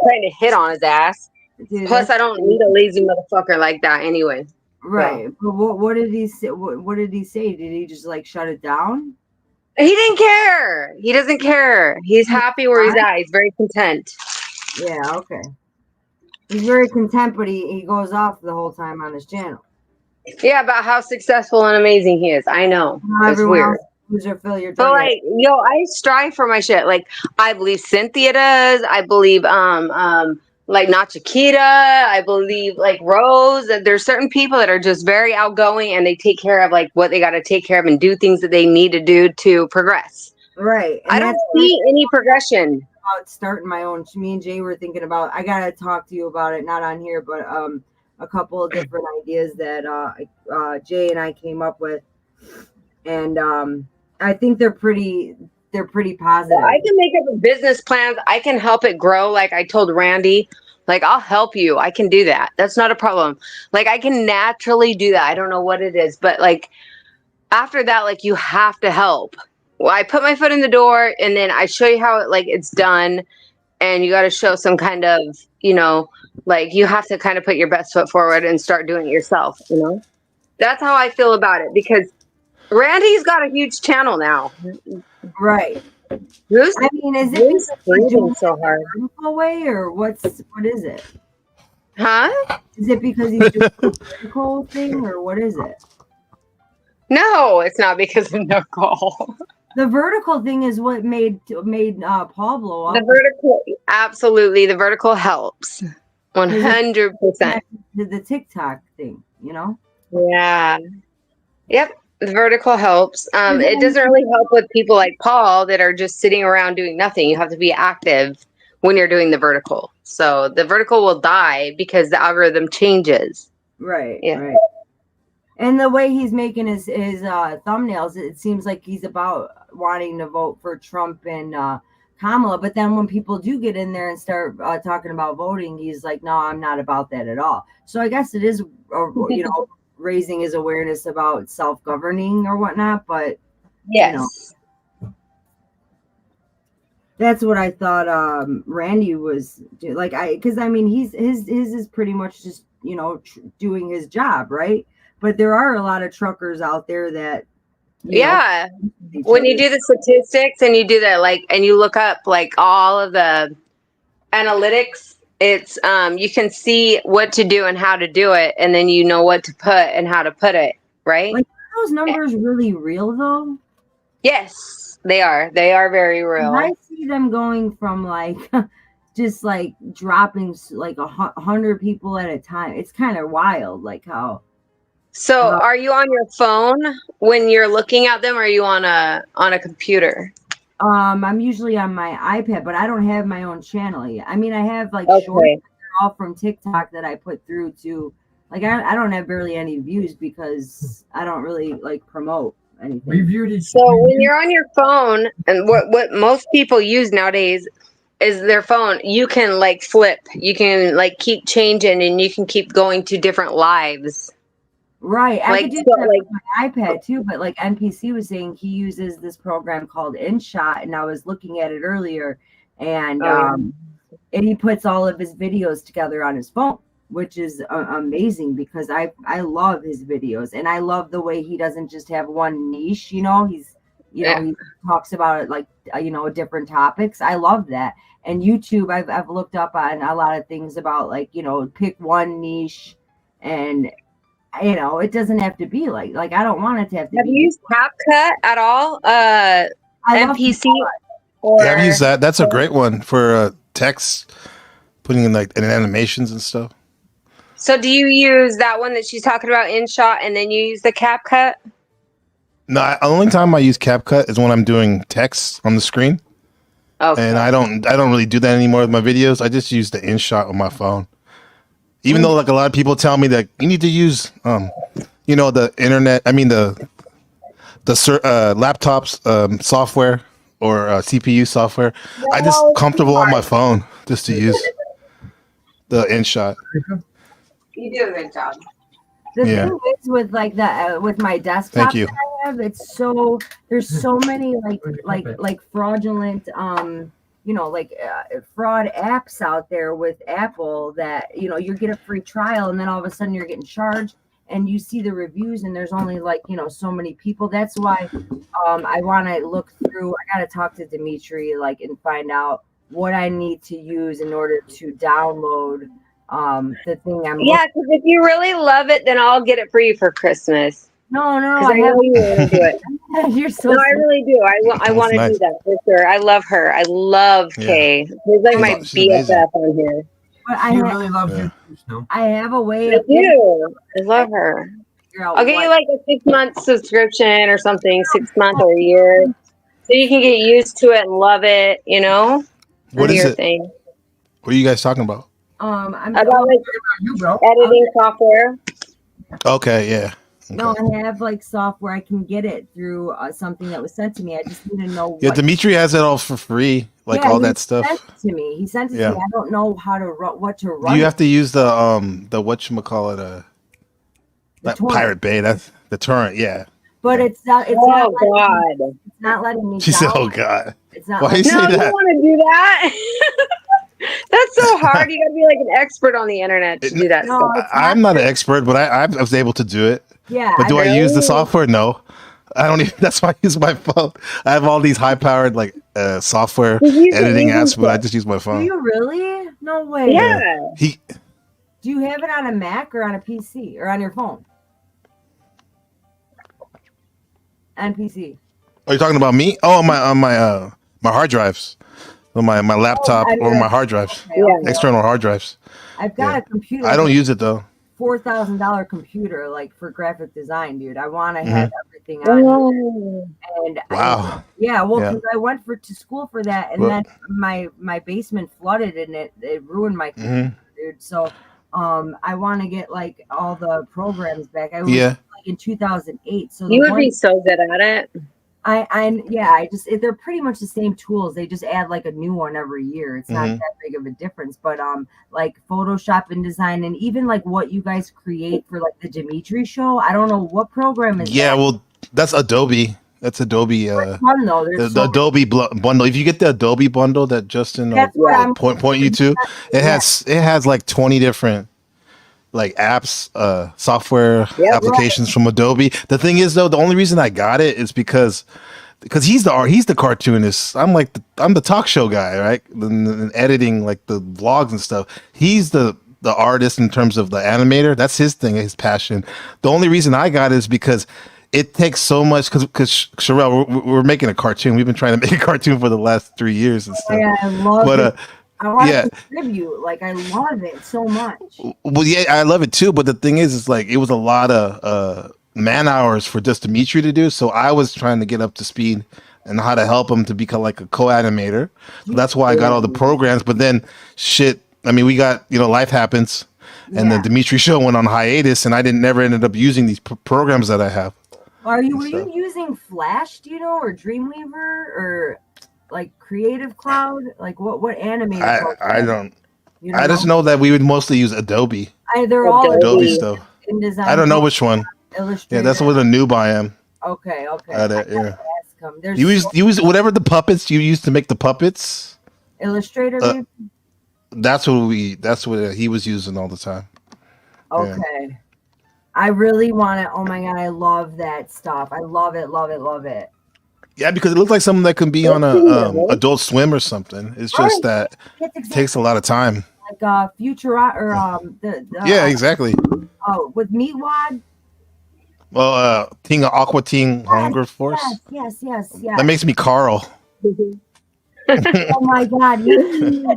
trying to hit on his ass. Dude, Plus, I don't need a lazy motherfucker like that anyway. Right. But what did he say? What did he say? Did he just like shut it down? He didn't care. He doesn't care. He's happy where he's at. He's very content. Yeah, okay. He's very content, but he goes off the whole time on his channel. Yeah, about how successful and amazing he is. I know. It's Everyone weird. else lose or fill your But target. like, yo, I strive for my shit. Like, I believe Cynthia does. I believe like not Chiquita. I believe like Rose. That there's certain people that are just very outgoing and they take care of like what they got to take care of and do things that they need to do to progress. Right. And I don't that's see any progression. about starting my own. Me and Jay were thinking about. I gotta talk to you about it, not on here, but a couple of different ideas that Jay and I came up with, and I think they're pretty positive. I can make up a business plans. I can help it grow. Like I told Randy, like I'll help you. I can do that. That's not a problem. Like I can naturally do that. I don't know what it is, but like after that, like you have to help. Well, I put my foot in the door and then I show you how it's done. And you got to show some kind of, like you have to kind of put your best foot forward and start doing it yourself. That's how I feel about it because Randy's got a huge channel now. Right. I mean, is it because breathing he's doing so it hard? the vertical way, or what is it? Huh? Is it because he's doing the vertical thing, or what is it? No, it's not because of no goal. The vertical thing is what made Paul blow up. The vertical, absolutely. The vertical helps. 100%. The TikTok thing, Yeah. Yep. The vertical helps. It doesn't really help with people like Paul that are just sitting around doing nothing. You have to be active when you're doing the vertical. So the vertical will die because the algorithm changes. Right. Yeah. Right. And the way he's making his thumbnails, it seems like he's about wanting to vote for Trump and Kamala. But then when people do get in there and start talking about voting, he's like, no, I'm not about that at all. So I guess it is, raising his awareness about self-governing or whatnot. But, yes, that's what I thought Randy was like. Because I mean, his is pretty much just, doing his job, right? But there are a lot of truckers out there that, when you do the statistics and you do that, and you look up all of the analytics, it's you can see what to do and how to do it, and then you know what to put and how to put it, right? Like, are those numbers really real though? Yes, they are. They are very real. I see them going from just dropping 100 people at a time. It's kind of wild, how. So, are you on your phone when you're looking at them, or are you on a computer? I'm usually on my iPad, but I don't have my own channel yet. I mean, I have shorts all from TikTok that I put through to I don't have barely any views because I don't really promote anything. We viewed it. So when you're on your phone, and what most people use nowadays is their phone, you can flip. You can keep changing, and you can keep going to different lives. Right. I could do that with my iPad too, but NPC was saying he uses this program called InShot, and I was looking at it earlier, and and he puts all of his videos together on his phone, which is amazing because I love his videos, and I love the way he doesn't just have one niche. He talks about it different topics. I love that. And YouTube, I've looked up on a lot of things about pick one niche, and it doesn't have to be like I don't want it to have to. Have you used CapCut at all? NPC. Yeah, I've used that. That's a great one for text, putting in animations and stuff. So do you use that one that she's talking about, InShot, and then you use the CapCut? No, the only time I use CapCut is when I'm doing text on the screen. Okay. And I don't really do that anymore with my videos. I just use the InShot on my phone. Even though like a lot of people tell me that you need to use the internet, I mean the laptops software or CPU software. I just comfortable on my phone just to use the InShot. You do a good job. The Yeah. thing is with like the with my desktop Thank you. that I have, there's so many like fraudulent fraud apps out there with Apple that you get a free trial and then all of a sudden you're getting charged and you see the reviews and there's only so many people. That's why I want to look through. I got to talk to Dimitri and find out what I need to use in order to download the thing I'm Yeah, because if you really love it, then I'll get it for you for Christmas. No, I know you want to do it. You're so No, I really do. I want to nice. do that for sure. I love her. I love Kay. She's like my She's amazing. BFF on here. But She really loves you too, Snow. I have a way I of do. I love her. I'll get you like a 6-month subscription or something, 6 months or a year, so you can get used to it and love it. What Do is your it? thing. What are you guys talking about? I'm About like You, bro. editing software. Okay, yeah. No, I have software. I can get it through something that was sent to me. I just need to know. Yeah, what Dimitri has it all for free, all he that stuff. Sent it to me. He sent it Yeah. to me. I don't know how to what to run. You have to use the whatchamacallit, not torrent. Pirate Bay, that's the torrent, yeah. But it's not. It's Oh not letting God. Me, it's not letting me. She said, download "Oh it. God." It's not. Why letting you No, say you that? want to do that? That's so hard. You got to be like an expert on the internet to do that No, stuff. it's I'm not an expert, but I was able to do it. Yeah. But do I use the Really? software? No. I don't even. That's why I use my phone. I have all these high-powered software Did you use it editing using apps, but I stuff? just use my Do phone. you really? No way. Yeah. He Do you have it on a Mac or on a PC or on your phone? On PC. Are you talking about me? Oh, on my hard drives, on my laptop I mean, or my hard drives, Yeah. external hard drives. I've got Yeah. a computer. I don't use it though. $4,000 computer for graphic design, dude. I want to Mm-hmm. have everything on it. Oh. And Wow. yeah, well, Yeah. because I went to school for that, and Well- then my basement flooded, and it ruined my computer, dude. So I want to get all the programs back. I was Yeah. in 2008. So You would be so good at it. they're pretty much the same tools. They just add a new one every year. It's not Mhm. that big of a difference. But Photoshop and design, and even what you guys create for the Dimitri show. I don't know what program is. Yeah, that? well, that's Adobe. That's Adobe. Fun though. The There's so Adobe bundle. If you get the Adobe bundle that Justin That's what I'm- point you to, it has 20 different apps, software applications from Adobe. The thing is though, the only reason I got it is because he's the cartoonist. I'm the talk show guy, right? And editing the vlogs and stuff. He's the artist in terms of the animator. That's his thing, his passion. The only reason I got it is because it takes so much because Sherelle, we're making a cartoon. We've been trying to make a cartoon for the last 3 years and stuff. Yeah, I love it. I want yeah. to contribute. I love it so much. Well, yeah, I love it too. But the thing is it was a lot of man hours for just Dimitri to do. So I was trying to get up to speed and how to help him to become a co-animator. So that's why I got all the programs. But then we got, life happens. And the Dimitri show went on hiatus and I never ended up using these programs that I have. Were you using Flash, do you know, or Dreamweaver, or Creative Cloud? What animator? I don't. You I just know that we would mostly use Adobe. They're all Adobe stuff. InDesign. I don't know which one. Illustrator. Yeah, that's what a noob I am. Okay. At it, yeah. There's You use whatever the puppets you used to make the puppets. Illustrator. Maybe? That's what he was using all the time. Okay. Yeah. I really want it. Oh my god, I love that stuff. I love it, love it, love it. Yeah, because it looks like something that can be on a Adult Swim or something. It's just that it takes a lot of time. Futura or the yeah, exactly. Oh, with Meatwad. Well, Ting Aqua Teen Hunger Force. Yes. That makes me Carl. Oh my god, yes.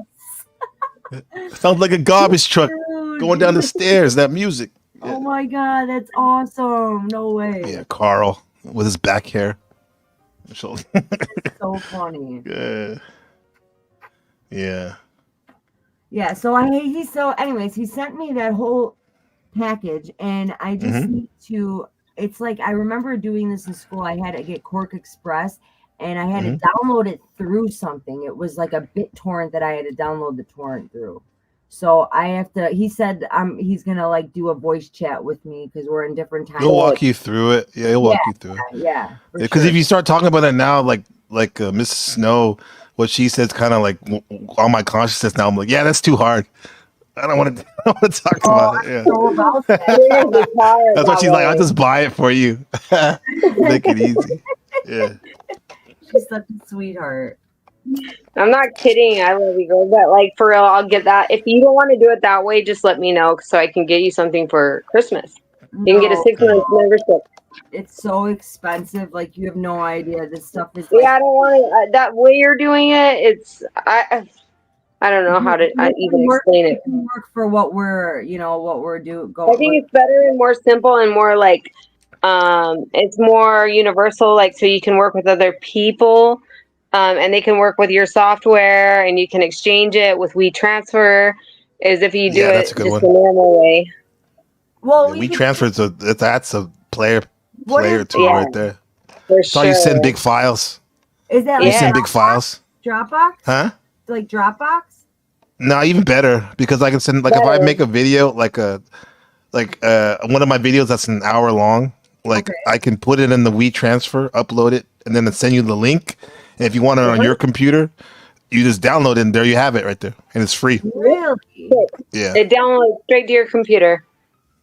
Sounds like a garbage truck. Dude, going down the stairs. That music. Oh my god, that's awesome! No way. Yeah, Carl with his back hair. So funny. Yeah. Yeah. Yeah. So anyways, he sent me that whole package, and I just need to. It's like I remember doing this in school. I had to get Cork Express, and I had to download it through something. It was like a BitTorrent that I had to download the torrent through. So I have to. He said he's gonna like do a voice chat with me because we're in different times. He'll walk you through it. Yeah, he'll walk you through it. Yeah. Because if you start talking about it now, like Mrs. Snow, what she says, kind of like on my consciousness now. I'm like, yeah, that's too hard. I don't want to talk about it. Yeah. That's what she's like. I'll just buy it for you. Make it easy. Yeah. She's such a sweetheart. I'm not kidding. I love you, girl. But like for real, I'll get that. If you don't want to do it that way, just let me know so I can get you something for Christmas. You can get a 6-month membership. It's so expensive. Like you have no idea. This stuff is. Yeah, I don't want that way you're doing it. It's I don't know how to even explain it. Work for what we're doing. I think it's better and more simple and more like it's more universal. Like so you can work with other people. And they can work with your software, and you can exchange it with WeTransfer, as if you do it just the normal way. Well, WeTransfer that's a player tool right there. For That's how you send big files. Is that you send big files? Dropbox? Huh? Like Dropbox? No, even better because I can send if I make a video one of my videos that's an hour long, I can put it in the WeTransfer, upload it, and then send you the link. And if you want it on your computer, you just download it, and there you have it right there, and it's free. Really? Yeah. It downloads straight to your computer.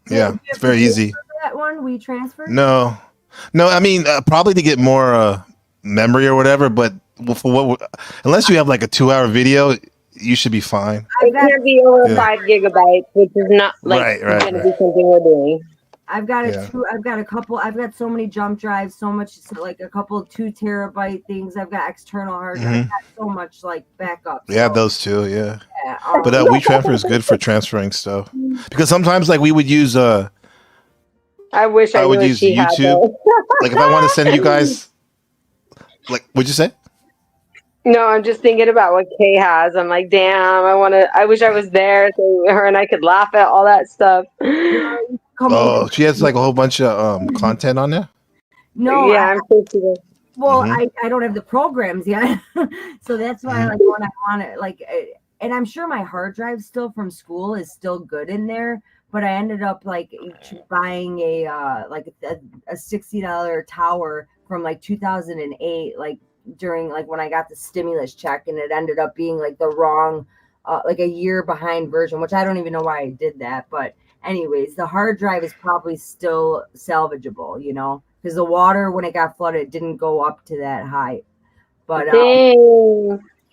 Yeah, it's very easy. That one WeTransfer? No. I mean, probably to get more memory or whatever, but unless you have like a 2-hour video, you should be fine. It can't be over 5 gigabytes, which is not going to be something we're doing. I've got I've got so many jump drives, like a couple 2 terabyte things. I've got external hard drive. I've got so much like backup. Yeah, those too, yeah. But WeTransfer is good for transferring stuff. Because sometimes like we would use I would use YouTube. Like if I want to send you guys what'd you say? No, I'm just thinking about what Kay has. I'm like, damn, I wish I was there so her and I could laugh at all that stuff. She has like a whole bunch of content on there? No. Yeah, I'm sure she does. Well, I don't have the programs yet. So that's why like when I want it and I'm sure my hard drive still from school is still good in there, but I ended up like buying a $60 tower from like 2008 during like when I got the stimulus check, and it ended up being like the wrong like a year behind version, which I don't even know why I did that. But anyways, the hard drive is probably still salvageable, because the water when it got flooded didn't go up to that height. But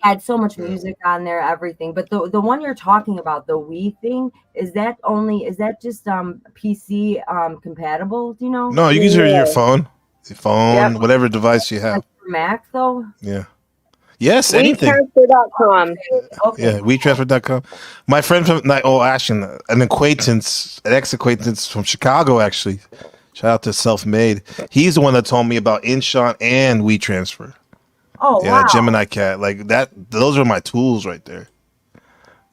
had so much music on there, everything. But the one you're talking about, the Wii thing, is that just PC compatible? Do you know? No, you can use it on your phone. Whatever device you have. Mac though? Yeah. Yes, anything. WeTransfer.com. Okay. Yeah, WeTransfer.com. My friend from actually an ex-acquaintance from Chicago actually. Shout out to Self-Made. He's the one that told me about InShot and WeTransfer. Oh yeah, wow. Gemini Cat. Like that, those are my tools right there.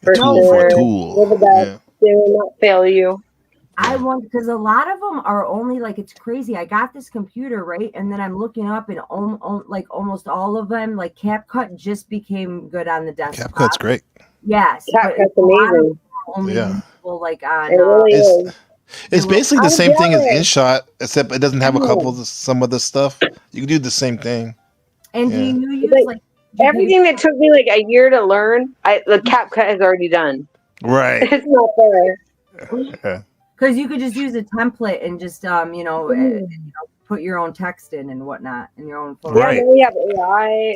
For For a tool. Yeah. They will not fail you. I want, because a lot of them are only like, it's crazy. I got this computer, right? And then I'm looking up and like almost all of them, like CapCut just became good on the desktop. CapCut's great. Yes. CapCut's amazing. Only useful, like on, it really is. It's basically the same thing as InShot, except it doesn't have some of the stuff. You can do the same thing. And do you use like everything that took me like a year to learn, the CapCut has already done. Right. It's not there. Yeah. Because you could just use a template and just put your own text in and whatnot in your own phone. Right. Yeah, we have AI.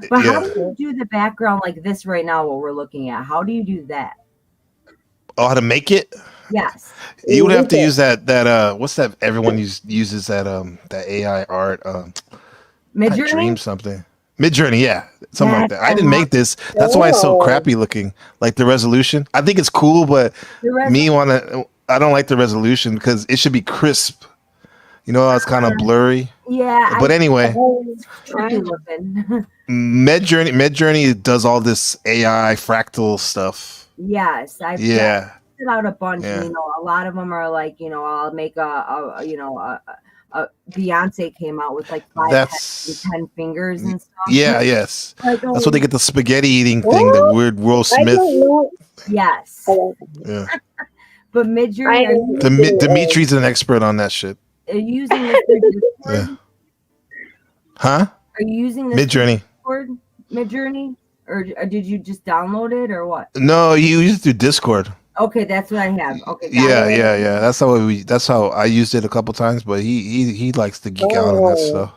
But how do you do the background like this right now? What we're looking at? How do you do that? Oh, how to make it? Yes. You would have to use that what's that? Everyone uses that AI art. Midjourney? Dream something. Midjourney, yeah, something like that. I didn't make this. That's why it's so crappy looking. Like the resolution, I think it's cool, but I don't like the resolution because it should be crisp. You know, it's kind of blurry. Yeah. But anyway, tricky looking. Midjourney does all this AI fractal stuff. Yes, I've tested out a bunch. Yeah. And, a lot of them are like, I'll make a Beyonce came out with like 5 heads and 10 fingers and stuff. Yeah, yes. Like, That's what they get the spaghetti eating thing. The weird Will Smith. Yes. Yeah. But Midjourney, Dimitri's an expert on that shit. are you using this for Discord? Yeah. Huh? Are you using this Midjourney? Midjourney, or did you just download it, or what? No, you use it through Discord. Okay, that's what I have. Okay. Yeah. That's how I used it a couple times, but he likes to geek out on that stuff.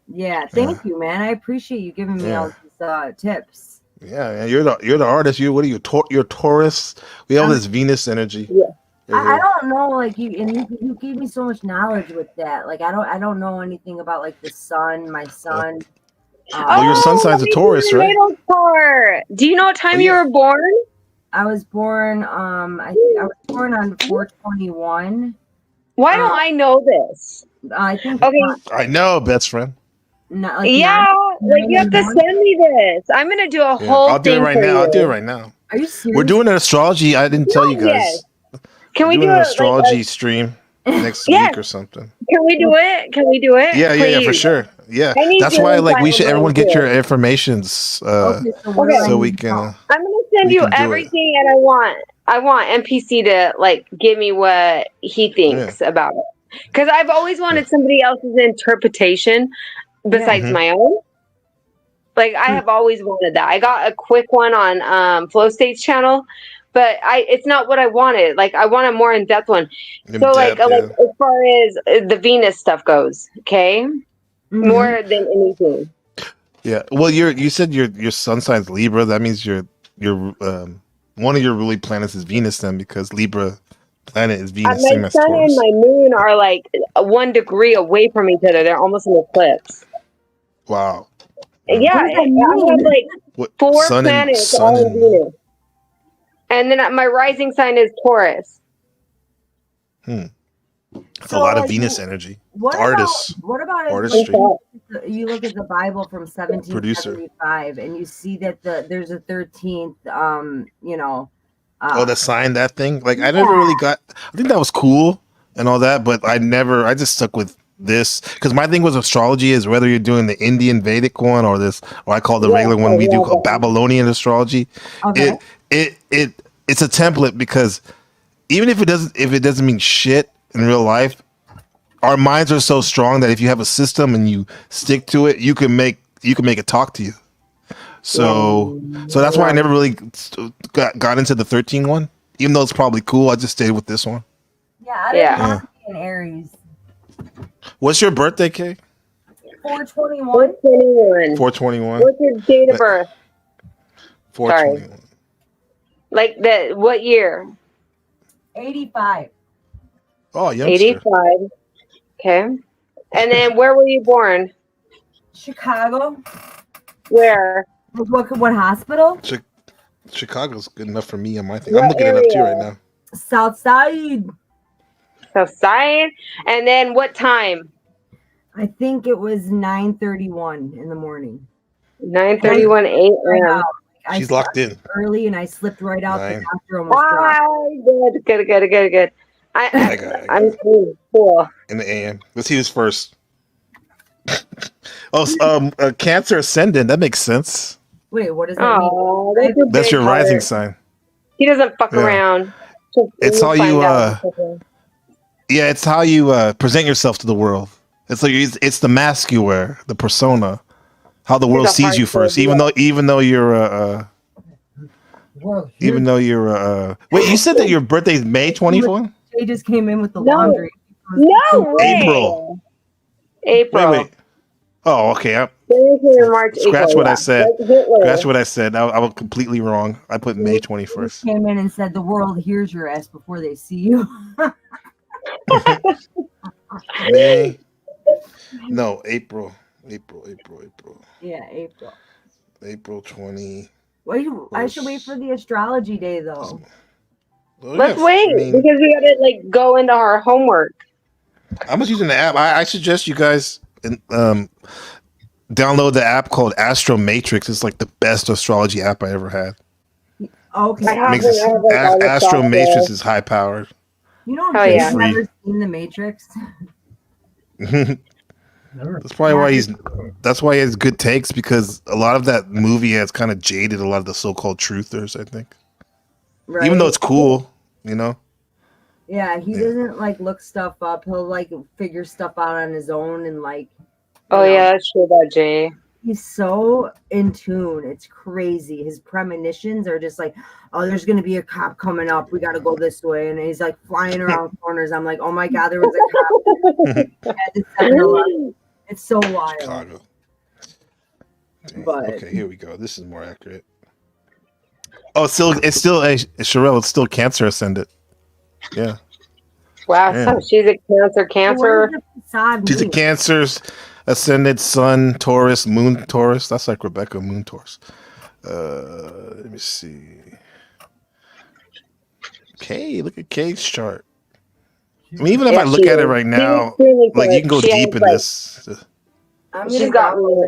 Yeah, thank you, man. I appreciate you giving me all these tips. Yeah, you're the artist. What are you? You're Taurus. We have this Venus energy. Yeah. I don't know, like you gave me so much knowledge with that. Like I don't know anything about like the sun, my son. Well, your sun sign's a Taurus, right? Do you know what time you were born? I was born. I was born on 4/21. Why don't I know this? I think. Okay. I know, best friend. Not, like you have to send me this. I'm gonna do a whole. I'll do it right now. I'll do it right now. Are you serious? We're doing an astrology. I didn't tell you guys. Can we do an astrology stream next week or something? Can we do it? Yeah, for sure. Yeah, that's why everyone get your informations so we can. I'm gonna send you everything, and I want NPC to like give me what he thinks about it, because I've always wanted somebody else's interpretation besides my own. Like I have always wanted that. I got a quick one on Flow State's channel, but it's not what I wanted. Like I want a more in-depth one. Like as far as the Venus stuff goes, okay, more than anything. Yeah. Well, you said your sun sign's Libra. That means your one of your really planets is Venus then, because Libra planet is Venus. My sun and my moon are like 1 degree away from each other. They're almost in eclipse. Wow. Yeah, I have like 4 planets all in Venus. And then my rising sign is Taurus. It's a lot of Venus energy. What about artistry? You look at the Bible from 1775 and you see that there's a 13th. The sign, that thing. Like I never really got. I think that was cool and all that, but I just stuck with this because my thing was astrology is whether you're doing the Indian Vedic one or I call the regular one we do called Babylonian astrology. Okay. It's a template because even if it doesn't mean shit in real life, our minds are so strong that if you have a system and you stick to it, you can make it talk to you. So that's why I never really got into the 13 one, even though it's probably cool. I just stayed with this one. Yeah, I didn't want to be an Aries. What's your birthday, Kay? 4/21. 4/21. What's your date of birth? 4/21. Like what year? 85. Oh, youngster. 85. Okay. And then where were you born? Chicago. Where? What hospital? Chicago's good enough for me on my thing. I'm looking it up too right now. South Side. South Side. And then what time? I think it was 9:31 in the morning. 9:31 a.m. She's locked in early, and I slipped right out. 9. The doctor almost dropped. Good. I'm cool. In the AM. Let's see who's first. Cancer ascendant. That makes sense. Wait, what does that mean? That's your rising sign. He doesn't fuck around. It's how you. It's how you present yourself to the world. It's like it's the mask you wear, the persona, how the world sees you first. Even though you're wait, you said that your birthday is May 24th? They just came in with the laundry. No way. April. Wait. Oh, okay. March, Scratch April, what I said. Scratch what I said. I was completely wrong. I put May 21st. Came in and said the world hears your ass before they see you. May. No, April. April. Yeah, April. April 20. Wait, I should wait for the astrology day though. Oh, Let's yes. wait I mean, because we gotta like go into our homework. I was using the app. I suggest you guys download the app called Astro Matrix. It's like the best astrology app I ever had. Okay. I have like all the Astro software. Matrix is high powered. You know, Oh, Jay's yeah. never seen The Matrix. That's probably why that's why he has good takes, because a lot of that movie has kind of jaded a lot of the so-called truthers, I think. Right. Even though it's cool, you know. Yeah, he doesn't like look stuff up. He'll like figure stuff out on his own and like. Oh yeah, that's true about Jay. He's so in tune. It's crazy. His premonitions are just like, oh, there's gonna be a cop coming up. We gotta go this way, and he's like flying around corners. I'm like, oh my god, there was a cop. At the 7-Eleven. It's so wild. Chicago. But okay, here we go. This is more accurate. Oh, it's still Sherelle. It's still Cancer ascendant. Yeah. Wow, Yeah. so she's a Cancer. She's a Cancer's ascendant, Sun, Taurus, Moon, Taurus. That's like Rebecca, Moon, Taurus. Let me see. Okay, look at Kate's chart. I mean, even if I look at it right now, like you can go deep in this. She's got me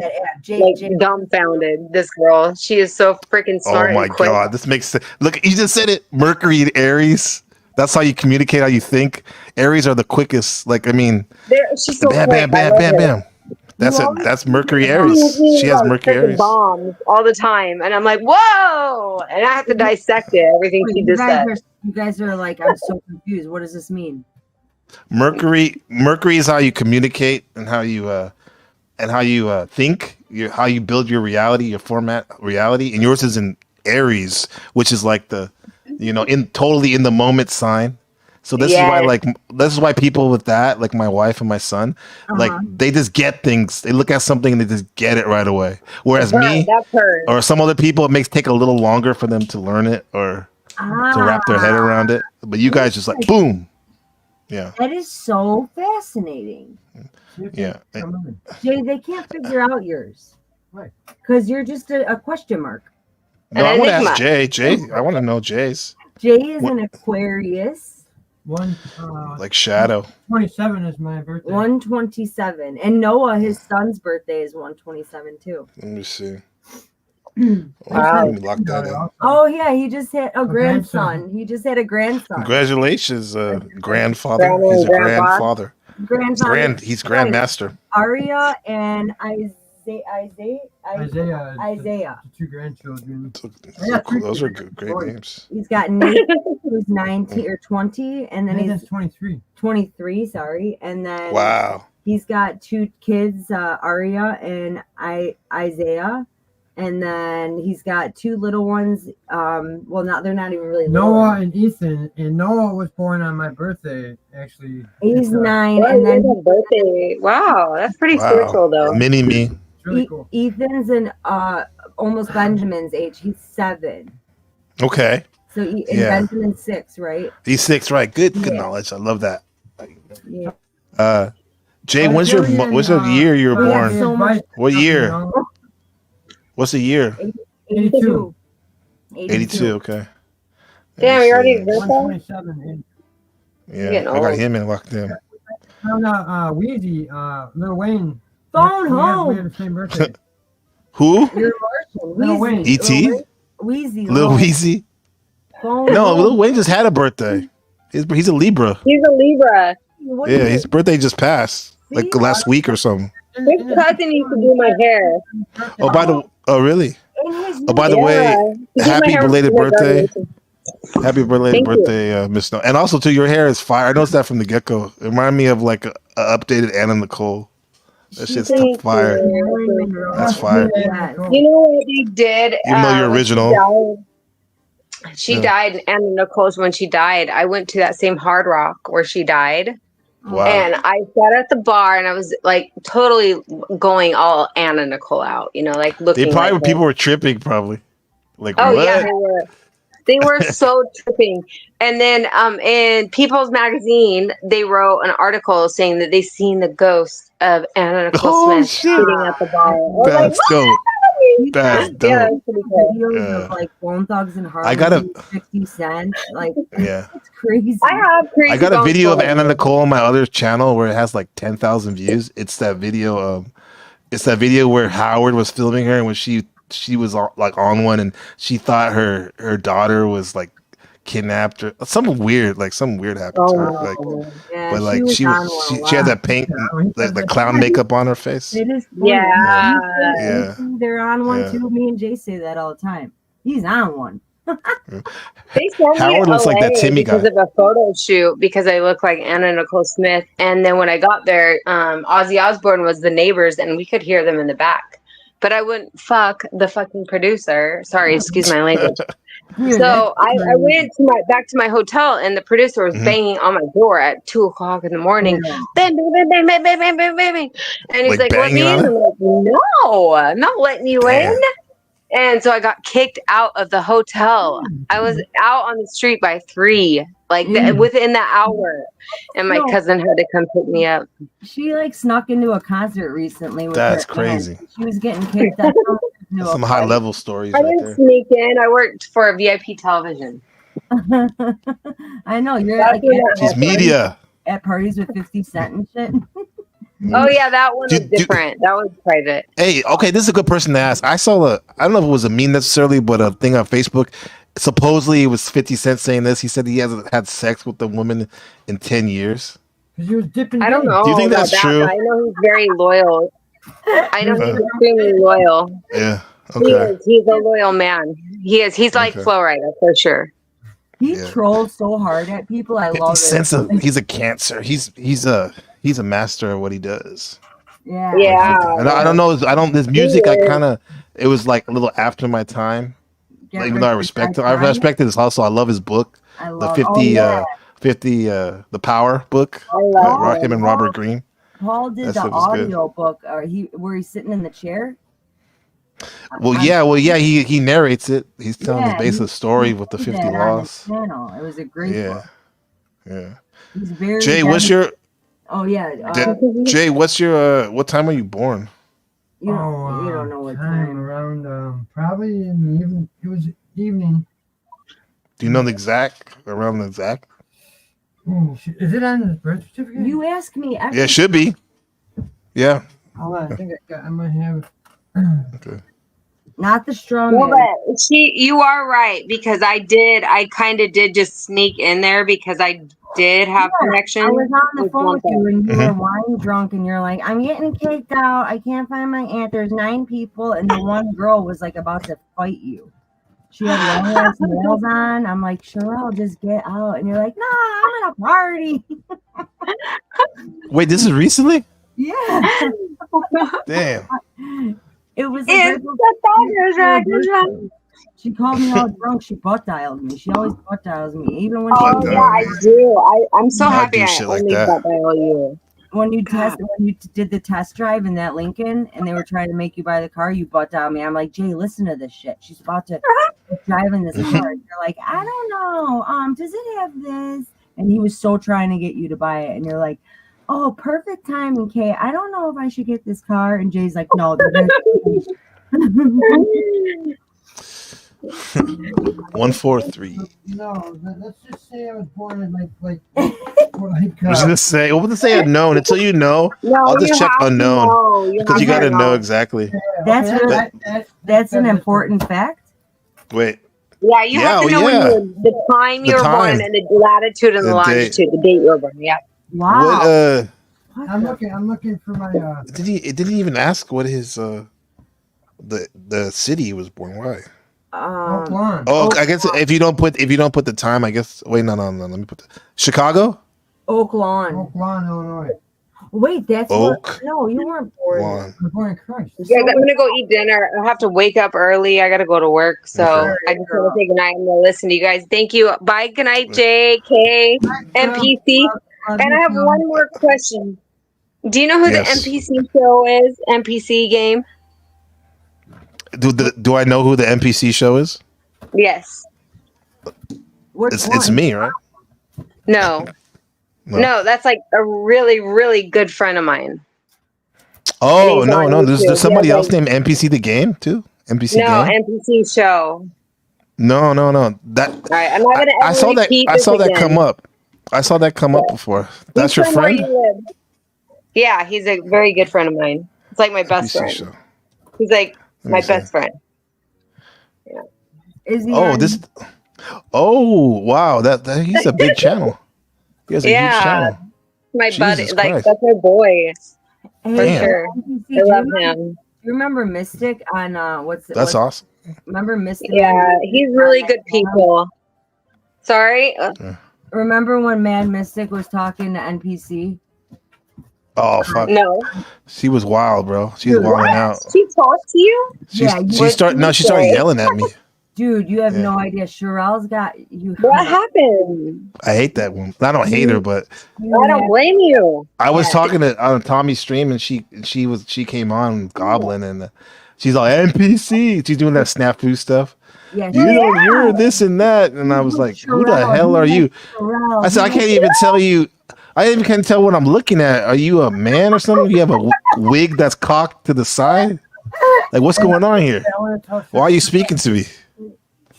like dumbfounded. This girl, she is so freaking smart. Oh my and quick. god, this makes sense. Look, you just said it. Mercury and Aries. That's how you communicate, how you think. Aries are the quickest. Like, I mean, She's so bam, quick. bam, I bam, love bam, her. bam. That's Mercury Aries. She has Mercury freaking Aries. bombs all the time, and I'm like, whoa! And I have to dissect it. Everything she just said. You guys are like, I'm so confused. What does this mean? Mercury is how you communicate and how you think, how you build your reality, your format reality, and yours is in Aries, which is like the, totally in the moment sign. So this is why people with that, like my wife and my son, like they just get things. They look at something and they just get it right away. Whereas me or some other people, it may take a little longer for them to learn it or to wrap their head around it. But you guys just like boom. Yeah. That is so fascinating. Yeah. Jay, they can't figure out yours. Right. Because you're just a question mark. No, I want to ask Jay. I want to know Jay's. Jay is an Aquarius. Like Shadow. 27 is my birthday. 127. And Noah, his son's birthday is 127 too. Let me see. Wow. Let me lock that in. Oh yeah, he just had a grandson. He just had a grandson. Congratulations, grandfather. He's a grandfather. He's grandmaster. Aria and Isaiah. Two grandchildren. Those are great names. He's got Nate, who's 19 or 20, and then he's 23. 23, sorry. And then wow. He's got two kids, Aria and Isaiah. And then he's got two little ones. Well, they're not even really little. Noah and Ethan. And Noah was born on my birthday, actually. He's 9. And then birthday. Wow, that's pretty spiritual, though. Mini me. Really cool. Ethan's in almost Benjamin's age. He's 7. Okay. So Benjamin's 6, right? He's 6, right? Good knowledge. I love that. Yeah. Jay, what's the year you were born? So much, what year? What's the year? 82. 82. Okay. Damn, you already 127. Yeah, I got him in locked in. Wheezy, Lil Wayne. Phone home. We have the same birthday. Who? You're Lil Wayne. E.T.? Wheezy. Lil Weezy? No, Lil Wayne just had a birthday. He's a Libra. He's a Libra. Yeah, his birthday just passed, like last week or something. His cousin used to do my hair. Oh, really? Oh, by the way, happy belated birthday. Happy belated birthday, Miss Snow. And also, too, your hair is fire. I noticed that from the get-go. It reminded me of like a updated Anna Nicole. That shit's fire. That's fire. You know what they did? Even though you're original. She died, and Nicole's when she died, I went to that same Hard Rock where she died. Wow. And I sat at the bar and I was like totally going all Anna Nicole out, like looking. People were tripping, probably. Like, oh what? yeah, they were. They were so tripping. And then in People's Magazine, they wrote an article saying that they seen the ghost of Anna Nicole Smith sitting at the bar. I was like, That's dope. That's dope. yeah, that's pretty cool. Videos of like Bone Thugs and Harmony, I got a 50 Cent. Like, yeah. it's crazy. I have crazy. I got a Bone video of Thugs. Anna Nicole on my other channel where it has like 10,000 views. It's that video where Howard was filming her and when she was like on one and she thought her daughter was like kidnapped or something weird happened to her. Like, Yeah, but like she had that paint like the clown makeup on her face. It is funny. Yeah. They're on one Yeah. too. Me and Jay say that all the time. He's on one. They sent me Howard to looks like that LA Timmy because guy. of a photo shoot because I look like Anna Nicole Smith. And then when I got there, Ozzy Osbourne was the neighbors and we could hear them in the back. But I wouldn't fuck the fucking producer. Sorry, excuse my language. So I went to back to my hotel and the producer was banging on my door at 2:00 in the morning. Bang, bang, bang, bang, bang, bang, bang, bang, bang, bang. And he's Like like, let me banging in. on I'm like, no, I'm not letting you in. And so I got kicked out of the hotel. I was out on the street by 3, like within the hour. And my cousin had to come pick me up. She like snuck into a concert recently. With That's her crazy. aunt. She was getting kicked out. Some high level stories I right didn't there. sneak in. I worked for a VIP television. I know you're That's like what that She's media. at parties with 50 Cent and shit. Oh yeah, that one was different. That was private. Hey, okay, this is a good person to ask. I don't know if it was a meme necessarily, but a thing on Facebook. Supposedly it was 50 Cent saying this. He said he hasn't had sex with a woman in 10 years. He was dipping. I don't know. Do you think that's about true? But I know he's very loyal. I know he's extremely loyal. Yeah. He Okay. is. He's a loyal man. He is. He's like Okay. Flo Rida for sure. He trolls so hard at people. I love it. He's a cancer. He's a master of what he does. Yeah. And I don't know. His music. It was like a little after my time. Get Even though I Rich or respect Die him, I Trying. respected his hustle. I love his book. I The love 50, the Power book. I love Him and Robert Greene. Paul did That the shit was good. audio book, where he's sitting in the chair. Well, yeah. He narrates it. He's telling Yeah, the basic story with the did 50 that on his laws. channel. It was a great book. Yeah. He's very Jay, what's your? Oh yeah. Jay, what's your? What time are you born? You don't know what time around probably in the evening. It was evening. Do you know the exact around the exact? Oh, is it on his birth certificate? You ask me. Yeah, it should be. Yeah. Oh, I think I might have. Okay. Not the strong. Well, but you are right because I kind of did just sneak in there because I did have connection. I was on the phone with you and you Mm-hmm. were wine drunk and you're like, I'm getting kicked out. I can't find my aunt. There's 9 people and the one girl was like about to fight you. She had long ass nails on. I'm like, sure, I'll just get out. And you're like, no, I'm at a party. Wait, this is recently? Yeah. Damn. It was It's she called me all drunk. She butt dialed me. She always butt dials me, even when Oh she. yeah, I do. I'm so I happy do I shit like only that. butt dial you. When you did the test drive in that Lincoln and they were trying to make you buy the car, you butt dialed me. I'm like, Jay, listen to this shit. She's about to drive in this car. You're like, I don't know. Does it have this? And he was so trying to get you to buy it. And you're like, oh, perfect timing, Kay. I don't know if I should get this car. And Jay's like, no. 143. No, let's just say I was born in like I was gonna say, what would say unknown? Until you know, No, I'll just you check have to unknown know. You because you have got to to know know. exactly. That's really, that's an important fact. Wait, Yeah, you have to know when the time you The were born time. and the latitude and the The date. longitude, the date you were born. Yeah. Wow. what? I'm looking for my. It didn't even ask what his the city he was born. Why? Oh, I guess if you don't put the time, I guess. Wait, no. Let me put Chicago. Oak Lawn. Oak Lawn, Illinois. Wait, that's Oak no, you weren't born. Lawn. I'm born in Christ. Guys, I'm gonna go eat dinner. I have to wake up early. I gotta go to work. So Okay. I just want to say goodnight. I'm gonna listen to you guys. Thank you. Bye. Good night, Jay, K, MPC. And I have one more question. Do you know who Yes. the NPC show is? NPC game? Do I know who the NPC show is? Yes. It's me, right? No. No, that's like a really, really good friend of mine. Oh, he's no, on no. YouTube. There's somebody He has, else named NPC the game too? NPC No, game? NPC show. No. That All right, I'm not gonna I ever saw that repeat I this saw that again. come up. I saw that come up before. That's He's your from where friend? you live. Yeah, he's a very good friend of mine. It's like my best NPC friend. show. He's like Let my me see. best friend. Is he Oh, on- this. Oh, wow! That he's a big channel. He has a huge Yeah, channel. my buddy. Jesus Like Christ. that's my boy for Damn. sure. NPC, I love do him. you remember Mystic on That's awesome. Remember Mystic? Yeah, he's really good people. Sorry. Remember when Mad Mystic was talking to NPC? Oh fuck! No. She was wild, bro. She's wilding out. She talked to you? She started yelling at me. Dude, you have Yeah. no idea. Sherelle's got you. What happened? I hate that one. I don't hate her, but I don't blame you. I was talking to on Tommy's stream, and she came on gobbling, and she's like NPC. She's doing that snafu stuff. Yeah, You're this and that, and I was like, who the hell are you? I said, I can't even tell you. I even can't tell what I'm looking at. Are you a man or something? You have a wig that's cocked to the side. Like, what's going on here? Why are you speaking to me?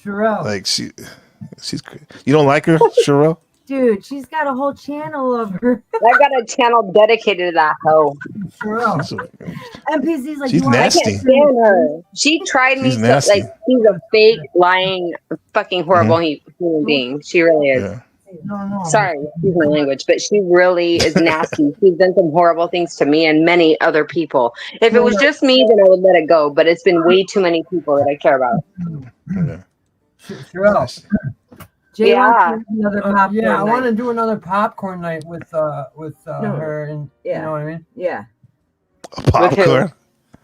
Sherelle. Like she's you don't like her, Sherelle? Dude, she's got a whole channel of her. I got a channel dedicated to that hoe. NPC's like, She's you want- I nasty. can't stand her. She tried me She's so, nasty. like she's a fake, lying, fucking horrible human being. She really is. Yeah. Sorry, excuse my language, but she really is nasty. She's done some horrible things to me and many other people. If it was just me, then I would let it go. But it's been way too many people that I care about. Yeah. Sherelle. Jay Yeah. wants to do another popcorn Yeah, I want to night. do another popcorn night with her, and Yeah. you know what I mean. Yeah. Popcorn.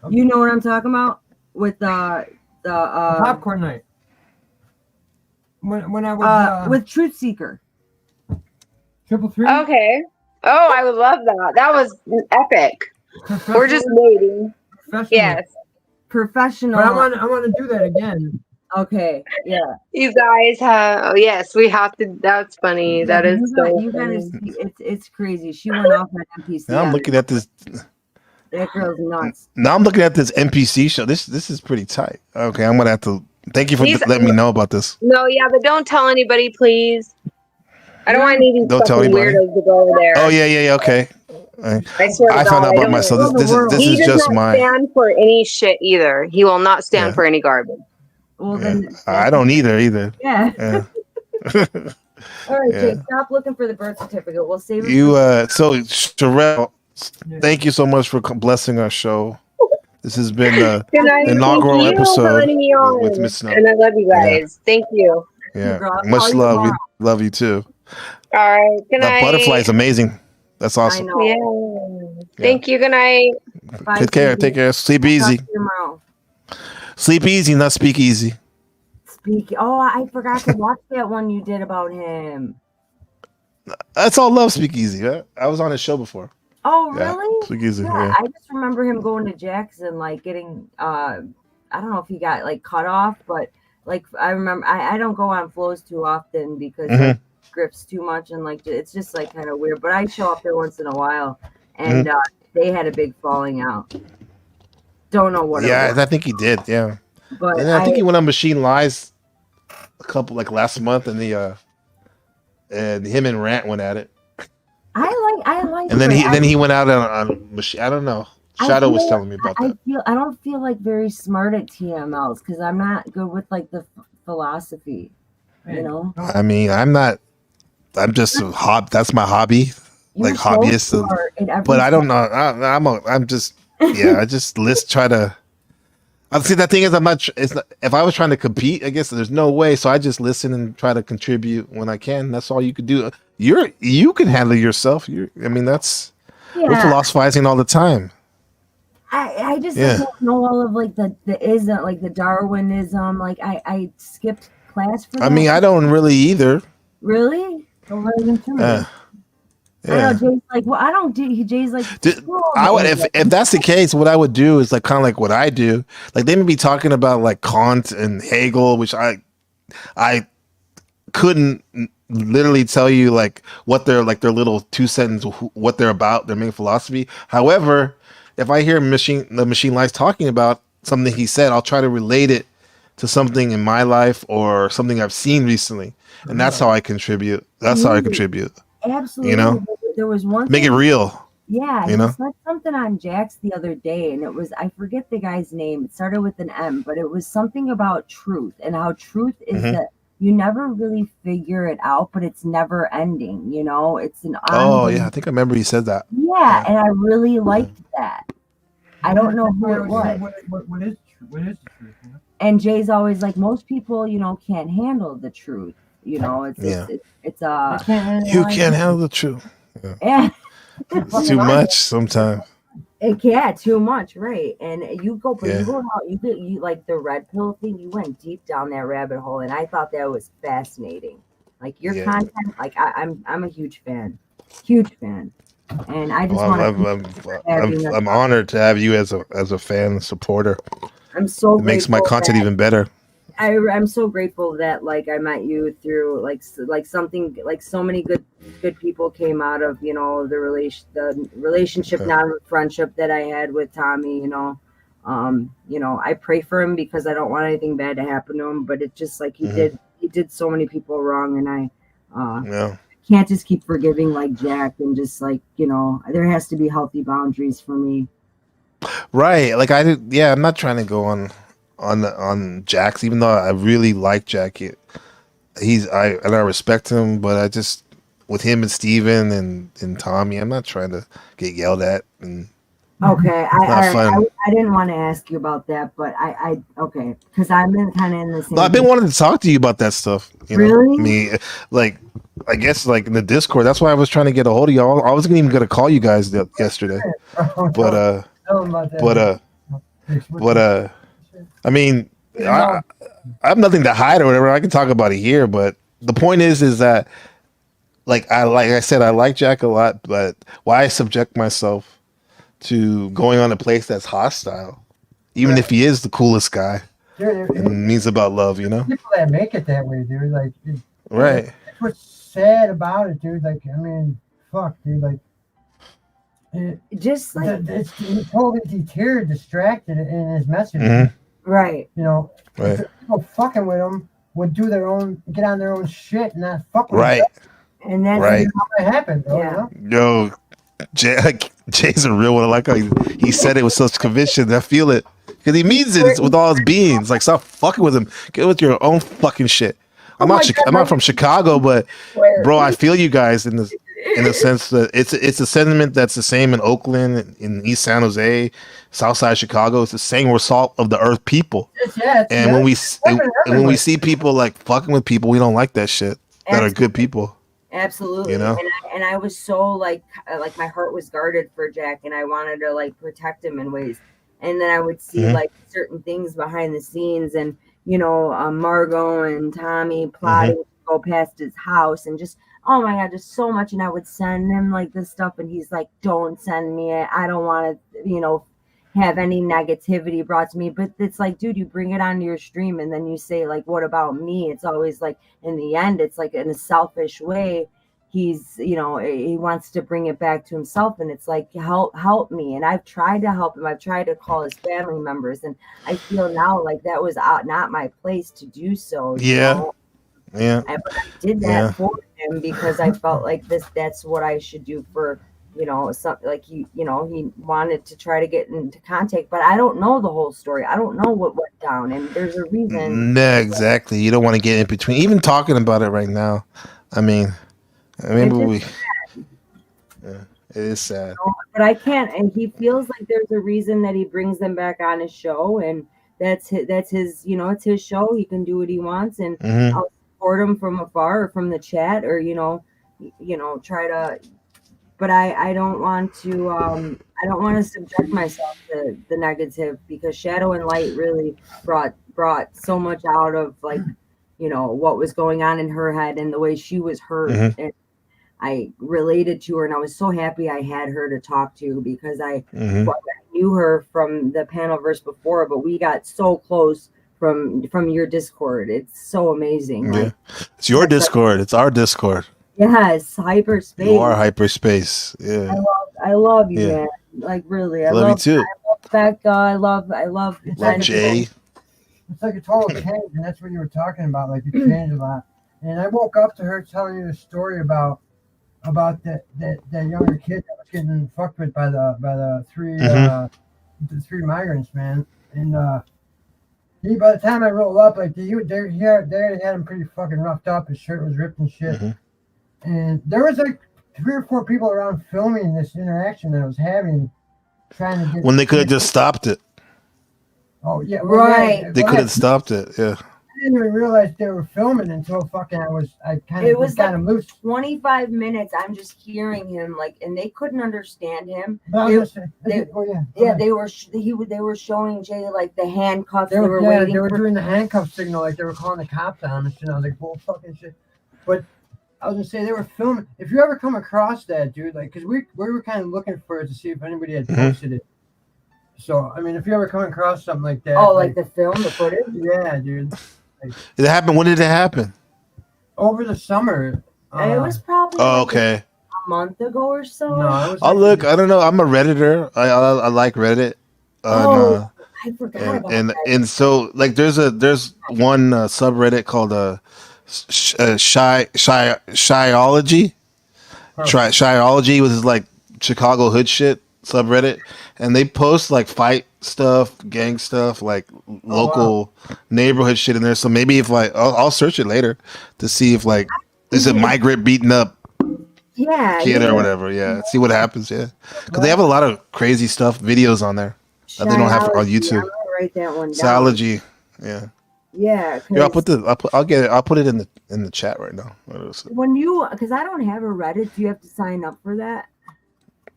You know what I'm talking about? With the Popcorn night. When I was with Truth Seeker. 333. Okay. Oh, I would love that. That was epic. We're just waiting. Yes. Professional. But I want to do that again. Okay. Yeah. You guys have. Oh, yes, we have to. That's funny. That is so. You gotta funny. see, it's crazy. She went off on NPC. Now I'm looking at this. That girl's nuts. Now I'm looking at this NPC show. This is pretty tight. Okay, I'm gonna have to. Thank you for He's- letting me know about this. No, yeah, but don't tell anybody, please. I don't want any of these Don't tell fucking anybody? weirdos to go over there. Oh yeah. Okay. I swear to I found God, out about don't- myself. This he is does just not my. stand for any shit either. He will not stand Yeah. for any garbage. Well, Yeah. then. I don't either. Yeah. Yeah. All right, Yeah. Jake, stop looking for the birth certificate. We'll save it. You so Sherelle, thank you so much for blessing our show. This has been the Good night. inaugural Thank you for episode letting me on. with Miss Snow. And I love you guys. Thank you. Yeah, Girl, I'll much call you love. We tomorrow. love you too. All right. Good That night. butterfly is amazing. That's I awesome. know. Yeah. Thank you. Good night. Bye, Take care. sweetie. Take care. Sleep Talk easy. to you tomorrow. Sleep easy, not speak easy. Speak. Oh, I forgot to watch that one you did about him. That's all love. Speak easy. Right? I was on his show before. Oh, Yeah, really? speak easy. Yeah, Yeah. I just remember him going to Jackson, like getting. I don't know if he got like cut off, but like I remember, I don't go on flows too often because Mhm. like, grips too much and like it's just like kind of weird. But I show up there once in a while, and they had a big falling out. Don't know what. it Yeah, was, I think he did. Yeah, but and I think he went on Machine Lies a couple like last month, and and him and Rant went at it, I like. and then it. he went out on Machine. I don't know. I Shadow was feel- telling me about that. I don't feel like very smart at TMLs because I'm not good with like the philosophy, you know. I mean, I'm not. I'm just a that's my hobby, like You're so hobbyist. smart in every But I don't know. sense. I'm just yeah. I just try to. I see the thing is I'm not. It's not, if I was trying to compete, I guess there's no way. So I just listen and try to contribute when I can. That's all you could do. You can handle yourself. I mean that's we're Yeah. philosophizing all the time. I just Yeah. don't know all of like the ism, like the Darwinism. Like I skipped class for that. I mean I don't really either. Really. Don't let it into me. I Yeah. know Jay's like, well, I don't do. Jay's like, I would if that's the case, what I would do is like kind of like what I do. Like they may be talking about like Kant and Hegel, which I couldn't literally tell you like what their little 2 sentence what they're about, their main philosophy. However, if I hear the machine lies talking about something he said, I'll try to relate it to something in my life or something I've seen recently, and that's how I contribute. That's how I contribute. Absolutely. You know, There was one make it thing- real. Yeah, You he know? said something on Jax the other day, and it was, I forget the guy's name. It started with an M, but it was something about truth and how truth is Mhm. that you never really figure it out, but it's never ending. You know, it's an Oh ongoing. yeah, I think I remember you said that. Yeah, and I really liked that. I don't know who it was. What is the truth? You know? And Jay's always like, most people, you know, can't handle the truth. You know, it's Yeah. it's You can't handle the truth. yeah. It's too much sometimes. Yeah, too much, right? And you go, but Yeah. you go out, you like the red pill thing. You went deep down that rabbit hole, and I thought that was fascinating. Like your Yeah. content, like I'm a huge fan, and I just Well, want to. I'm honored to have you as a fan and supporter. I'm so It makes my grateful content that- even better. I'm so grateful that like I met you through like something like so many good people came out of, you know, the relationship, not a friendship that I had with Tommy. You know, I pray for him because I don't want anything bad to happen to him. But it's just like he did so many people wrong, and I can't just keep forgiving like Jack and just like, you know, there has to be healthy boundaries for me. Right. Like I'm not trying to go on Jax, even though I really like Jack. I respect him, but I just with him and Steven and Tommy, I'm not trying to get yelled at and Okay, not fun. I didn't want to ask you about that, but I okay, because I'm kind of in the same. No, I've been wanting to talk to you about that stuff. You know? Really? I mean, like, I guess like in the Discord. That's why I was trying to get a hold of y'all. I wasn't even gonna call you guys yesterday, but I mean, I have nothing to hide or whatever. I can talk about it here, but the point is that like I said, I like Jack a lot, but why subject myself to going on a place that's hostile, even if he is the coolest guy? Dude, It means about love, you know? people that make it that way, dude. Like, Right. That's what's sad about it, dude. Like, I mean, fuck, dude. Like, just like it's totally deterred, distracted in his message. Mhm. Right. You know, Right. people fucking with him would do their own, get on their own shit, and not fuck with Right. him. And that's Right. how it happened, bro. Yeah. You know? Yo, Jay's a real one. I like how he said it with such conviction. I feel it because he means it. It's with all his beings. Like, stop fucking with him. Get with your own fucking shit. I'm not from Chicago, but bro, I feel you guys in the sense that it's a sentiment that's the same in Oakland, in East San Jose, Southside Chicago. It's the same. We're salt of the earth people. And when we see people like fucking with people, we don't like that shit. That are good people. Absolutely. You know? And I was so like my heart was guarded for Jack, and I wanted to like protect him in ways. And then I would see Mhm. like certain things behind the scenes, and you know, Margot and Tommy plotting to go past his house, and just oh my god, just so much. And I would send him like this stuff, and he's like, "Don't send me it. I don't want to, you know, have any negativity brought to me." But it's like, dude, you bring it onto your stream, and then you say like, "What about me?" It's always like, in the end, it's like in a selfish way. He's, you know, he wants to bring it back to himself, and it's like, help me. And I've tried to help him. I've tried to call his family members, and I feel now like that was not my place to do so. You know? Yeah. But I did that for him because I felt like that's what I should do for, you know, something like he wanted to try to get into contact, but I don't know the whole story. I don't know what went down, and there's a reason. No, exactly. You don't want to get in between. Even talking about it right now. I mean, I remember it is sad. But I can't, and he feels like there's a reason that he brings them back on his show, and that's his, you know, it's his show. He can do what he wants, and I'll support him from afar or from the chat, or you know, try to. But I don't want to subject myself to the negative, because Shadow and Light really brought so much out of like, you know, what was going on in her head and the way she was hurt. And I related to her, and I was so happy I had her to talk to, because I knew her from the panel verse before, but we got so close from your Discord. It's so amazing. Yeah. Like, It's your Discord. It's our Discord. yes, hyperspace. You are hyperspace. Yeah. I love you, Yeah. man. Like really, I love you too. I love Becca. I love Love Jay. It's like a total change, and that's what you were talking about. Like, it changed a lot. And I woke up to her telling you a story about that younger kid that was getting fucked with by the three migrants, man. And he, by the time I rolled up, like they had him pretty fucking roughed up. His shirt was ripped and shit. And there was like 3 or 4 people around filming this interaction that I was having, trying to get. When they could have just stopped it. Oh yeah, right. They could have stopped it. Yeah. I didn't even realize they were filming until fucking I kind of was kind of like loose. 25 minutes. I'm just hearing him like, and they couldn't understand him. But I was gonna say, They were showing Jay like the handcuffs. They They were, were waiting. they were for doing the handcuff signal, like they were calling the cops on us. You know, like bull fucking shit. But I was gonna say they were filming. If you ever come across that, dude, like, because we were kind of looking for it to see if anybody had posted it. So I mean, if you ever come across something like that, Oh, like the film, the footage. yeah, dude. Like, Did it happen? When did it happen? over the summer. It was probably Oh, like okay. a month ago or so. No, it was I'll look. I don't know. I'm a Redditor. I like Reddit. Oh, I forgot about that. And so like there's one subreddit called Shyology. Shyology was like Chicago hood shit subreddit, and they post like fight stuff, gang stuff, like local neighborhood shit in there. So maybe if like I'll search it later to see if like there's a migrant beating up kid or whatever. Yeah, see what happens. Yeah, because they have a lot of crazy stuff, videos on there that they don't have on YouTube. I'm gonna write that one down. Shyology. Yeah. Yeah. Here, I'll get it. I'll put it in the chat right now. Because I don't have a Reddit, do you have to sign up for that?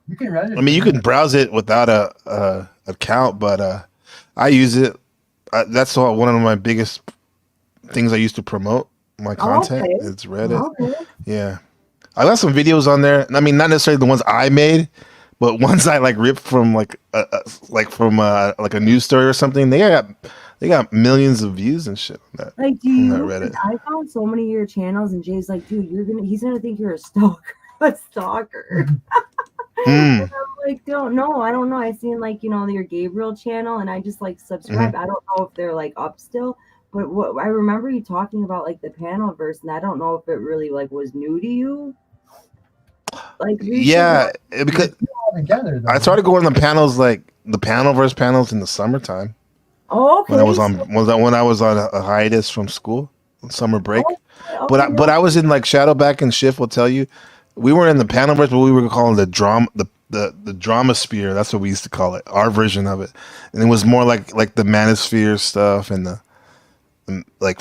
You can Reddit. I mean, you can browse it without a account, but I use it. That's one of my biggest things I used to promote my content. Okay. It's Reddit. Okay. Yeah, I got some videos on there. I mean, not necessarily the ones I made, but ones I like ripped from like a news story or something. They got millions of views and shit on that. Like, do on you? that Reddit. I found so many of your channels, and Jay's like, dude, he's gonna think you're a stalker. A stalker. And I'm like, I don't know. I seen like, your Gabriel channel, and I just like subscribe. I don't know if they're like up still, but I remember you talking about like the panel verse, and I don't know if it really like was new to you. Like, Yeah, because together, I started going on the panels, like the panelverse panels in the summertime. Oh, okay. When I was on a hiatus from school, summer break. But I was in like Shadowback and Shift will tell you, we were in the panelverse, but we were calling the drama the drama sphere. That's what we used to call it, our version of it. And it was more like the manosphere stuff and like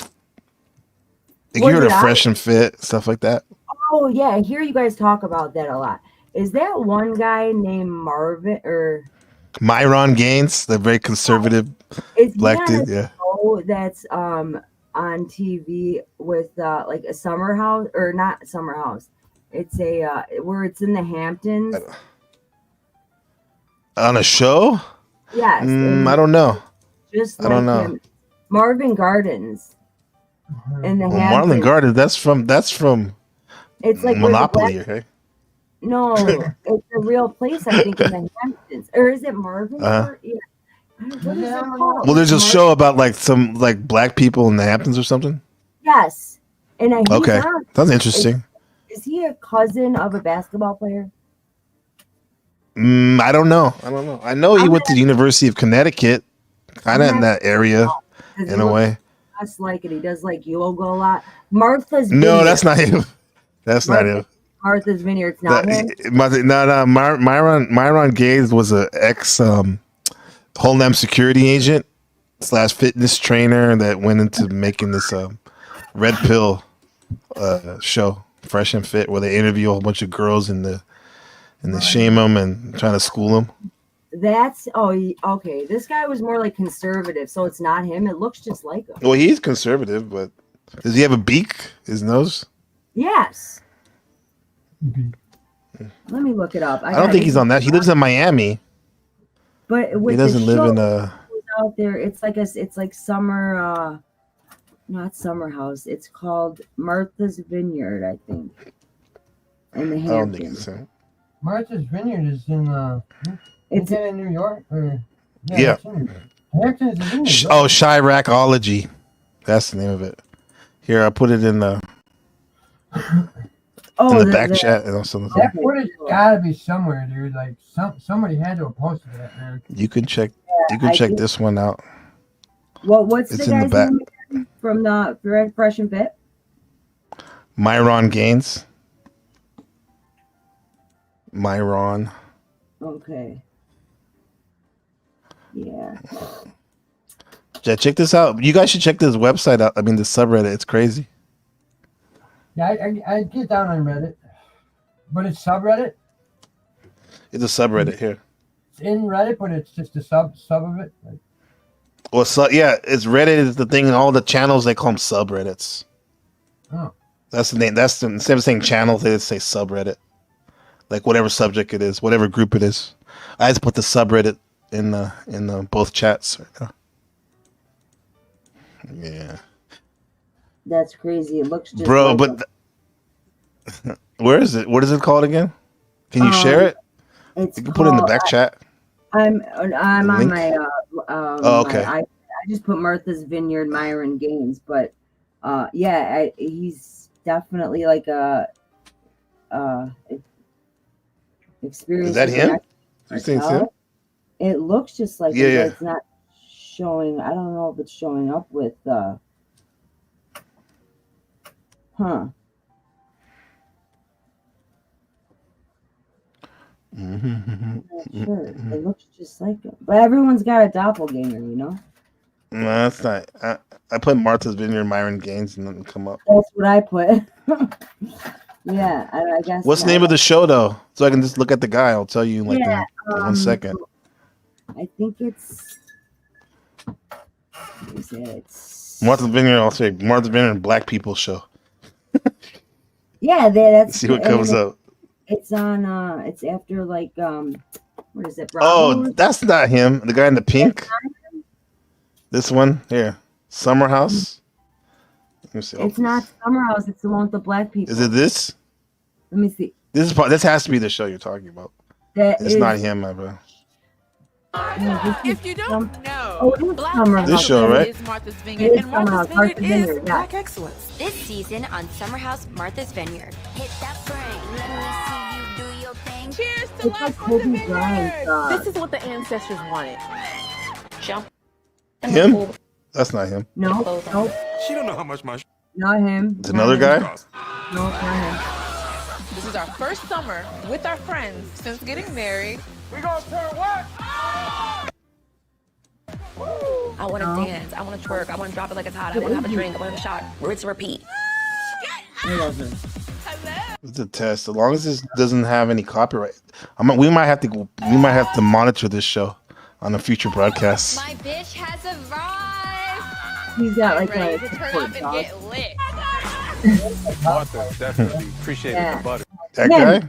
you heard of Fresh and Fit, stuff like that. Oh yeah, I hear you guys talk about that a lot. Is that one guy named Marvin or Myron Gaines, the very conservative black dude? Yeah. Oh, that's on TV with like a summer house, or not summer house. It's a where it's in the Hamptons. On a show? Yes. I don't know. Just I don't know. him. Marvin Gardens in the Hamptons. Marvin Gardens. That's from. It's like Monopoly, okay? No, it's a real place, I think, in the Hamptons. Or is it Marvin? Yeah. What is it called? Well, there's a show about like some like black people in the Hamptons or something. Yes. And okay, that's interesting. Is he a cousin of a basketball player? I don't know. I know he went to the University of Connecticut, kind of in that area, in a way. Just like it. He does like yoga a lot. Martha's No, Vineyard. that's not him. That's not him. Martha's Vineyard. It's not him. No. Myron Gaines was an ex Homeland Security agent / fitness trainer that went into making this red pill show, Fresh and Fit, where they interview a whole bunch of girls and they shame them and trying to school them. That's okay. This guy was more like conservative, so it's not him. It looks just like him. Well, he's conservative, but does he have a beak? His nose? Yes. Let me look it up. I don't think he's on that. He lives in Miami. But he doesn't live in out there. It's like summer. Not summer house. It's called Martha's Vineyard, I think. In the I don't think Hamptons. it's him. Martha's Vineyard is in. It's in New York. Or, Yeah. it's in Hamptons is in New York. Oh, Chiracology. That's the name of it. Here, I put it in the back chat. And also That footage gotta be somewhere, dude. Like somebody had to have posted that, man. you can check. You can check this one out. What's It's the in the guy's back. name again from the Fresh and Fit? Myron Gaines. Myron. Okay. Yeah. Yeah, check this out. You guys should check this website out. I mean, the subreddit. It's crazy. Yeah, I get down on Reddit, but it's subreddit. It's a subreddit here. It's in Reddit, but it's just a sub of it. Like, Well, yeah, it's Reddit is the thing, and all the channels they call them subreddits. oh, That's the name. That's the instead of saying channels, they just say subreddit. Like whatever subject it is, whatever group it is. I just put the subreddit in the both chats right now. Yeah, That's crazy. It looks just bro. like But where is it? What is it called again? Can you share it? It's You can put it in the back chat. I'm on link? my Oh, okay. I just put Martha's Vineyard Myron Gaines, but he's definitely like a experience. Is that him? You think it's him? It looks just like Yeah, him, yeah. but it's not showing. I don't know if it's showing up with I'm not sure. It looks just like him. But everyone's got a doppelganger, you know? No, that's not. I put Martha's Vineyard Myron Gaines and nothing come up. That's what I put. Yeah, I guess. What's the name of the show though? So I can just look at the guy. I'll tell you in like in 1 second. I think it's. What is it? Martha's Vineyard. I'll say Martha's Vineyard Black People Show. Yeah, that's. See what comes up. It's on. It's after like what is it? Oh, Bravo? that's not him. The guy in the pink. This one here, Summer House. Let me see. It's not Summer House. It's the one with the black people. Is it this? Let me see. This has to be the show you're talking about. It's not him, my bro. If you don't know, Summer This House. show, right? It is Summer House. Martha's Vineyard. Yeah. Excellence. This season on Summer House Martha's Vineyard. Hit that brain. Let me see you do your thing. Cheers to It's like Kobe Bryant. This is what the ancestors wanted. Jump. Him? That's not him. No. She don't know how much my Not him. It's another guy. No, not him. This is our first summer with our friends since getting married. We gonna turn what? I want to dance. I want to twerk. I want to drop it like it's hot. I want to have a drink. I want to have a shot. Rinse, repeat. I love him. It's a test. As long as this doesn't have any copyright, we might have to monitor this show on a future broadcast. My bitch has arrived. He's got like Ready a to turn support up and dog. get lit. Martha, definitely appreciate the butter. That guy?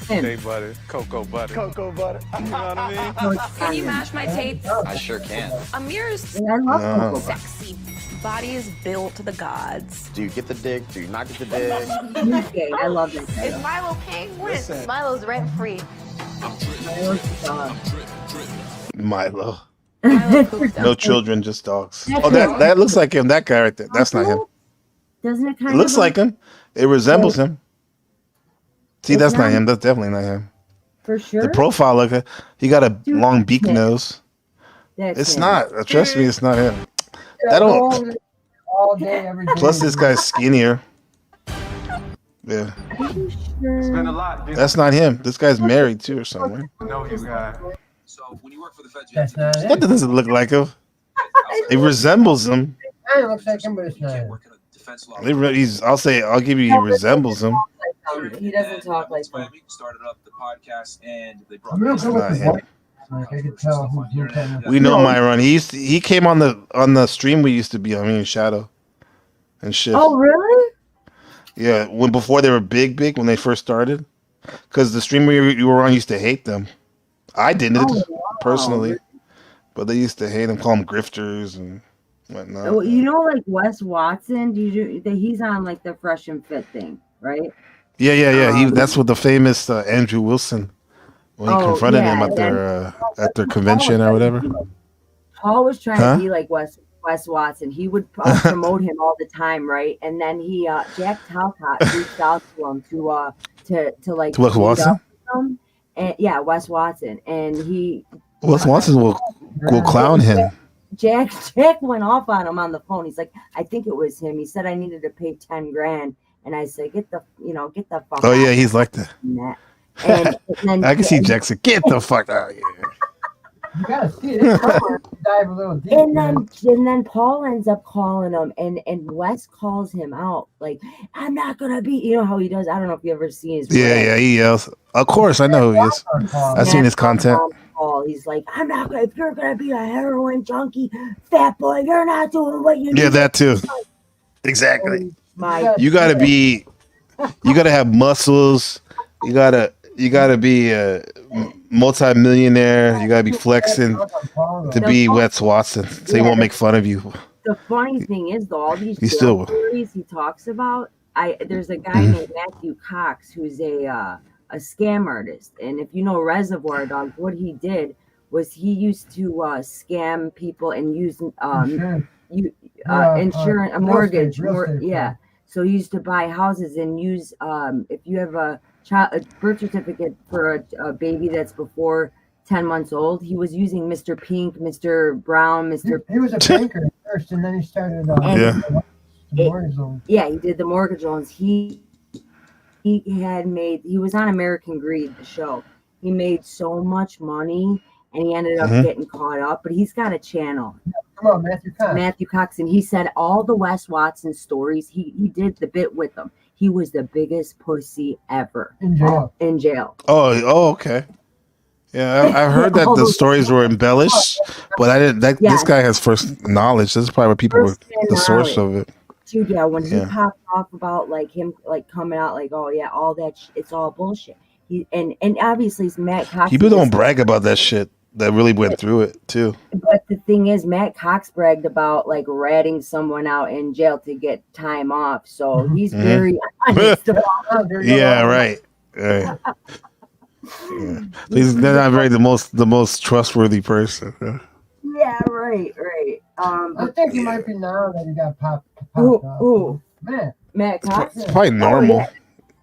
Shea butter, cocoa butter. Cocoa butter. You know what I mean? Can you match my tapes? I sure can. Amir's I love No. sexy body is built to the gods. Do you get the dig? Do you not get the dig? He's gay. I love that guy. It's Milo Penguin. Milo's rent free. Milo's the dog. Milo. Milo poops No out. children, just dogs. That's Oh, that looks like him. That guy right there. That's not him. Doesn't it kind It of looks like him. It resembles him. See, It's that's not not- him. That's definitely not him. For sure. The profile look. He got a long beak nose. That's It's him. not. Trust me, it's not him. That don't. all day, every day. Plus, this guy's skinnier. Yeah, It's been a lot. that's not him. This guy's married too, or something. No, you guys. That's not That it. doesn't look like him. It resembles him. It looks like him, but it's not him. I'll give you. He resembles him. He doesn't talk like that. I'm gonna It's go with not the him. voice. Like, I could tell who kind of. We know Myron. He came on the stream we used to be on, me and Shadow, and shit. Oh, really? Yeah, before they were big when they first started, because the stream you were on used to hate them. I didn't Oh, wow. personally, But they used to hate him, call him grifters and whatnot. Oh, you know, like Wes Watson. He's on like the Fresh and Fit thing, right? Yeah. That's what the famous Andrew Wilson when he confronted him at their convention or whatever. Paul was trying to be like Wes Watson. He would promote him all the time, right? And then he Jack Talcott reached out to him to like to Wes Watson. And yeah, Wes Watson, and Wes Watson will clown him. Jack went off on him on the phone. He's like, I think it was him. He said I needed to pay $10,000, and I said, get the fuck. Oh yeah, he's like that. And then I can see Jackson. Get the fuck out of here. You gotta see it. Dive a little deep. And then Paul ends up calling him, and Wes calls him out like, I'm not gonna be. You know how he does. I don't know if you ever seen his. Yeah, he yells. Of course, I know who he is. I've seen his content. Paul, he's like, I'm not gonna. If you're gonna be a heroin junkie, fat boy, you're not doing what you. Yeah, that too. Exactly. You gotta have muscles. You gotta be a multi-millionaire. You gotta be flexing to be Wes Watson, so he won't make fun of you. The funny thing is, though, all these stories he talks about, there's a guy named Matthew Cox who's a scam artist, and if you know Reservoir Dogs, what he did was he used to scam people and use insurance, a mortgage, So he used to buy houses and use if you have a birth certificate for a baby that's before 10 months old, he was using Mr. Pink, Mr. Brown, Mr. He was a banker first, and then he started. Mortgage loans. Yeah, he did the mortgage loans. He was on American Greed, the show. He made so much money, and he ended up getting caught up. But he's got a channel. Come on, Matthew Cox. And he said all the Wes Watson stories. He did the bit with them. He was the biggest pussy ever in jail. Oh, okay. Yeah, I've heard that the stories were embellished, but I didn't. This guy has first knowledge. This is probably where people were the source of it. Dude, yeah, when he popped off about like him like coming out like, oh yeah, all that it's all bullshit. And obviously it's Matt Cox. People don't brag about that shit. That really went through it too. But the thing is, Matt Cox bragged about like ratting someone out in jail to get time off. So he's very honest about it. Yeah, right. Yeah. He's not very the most trustworthy person. Yeah, right. I think he might be now that he got popped off. Matt Cox. It's probably normal. Oh, yeah.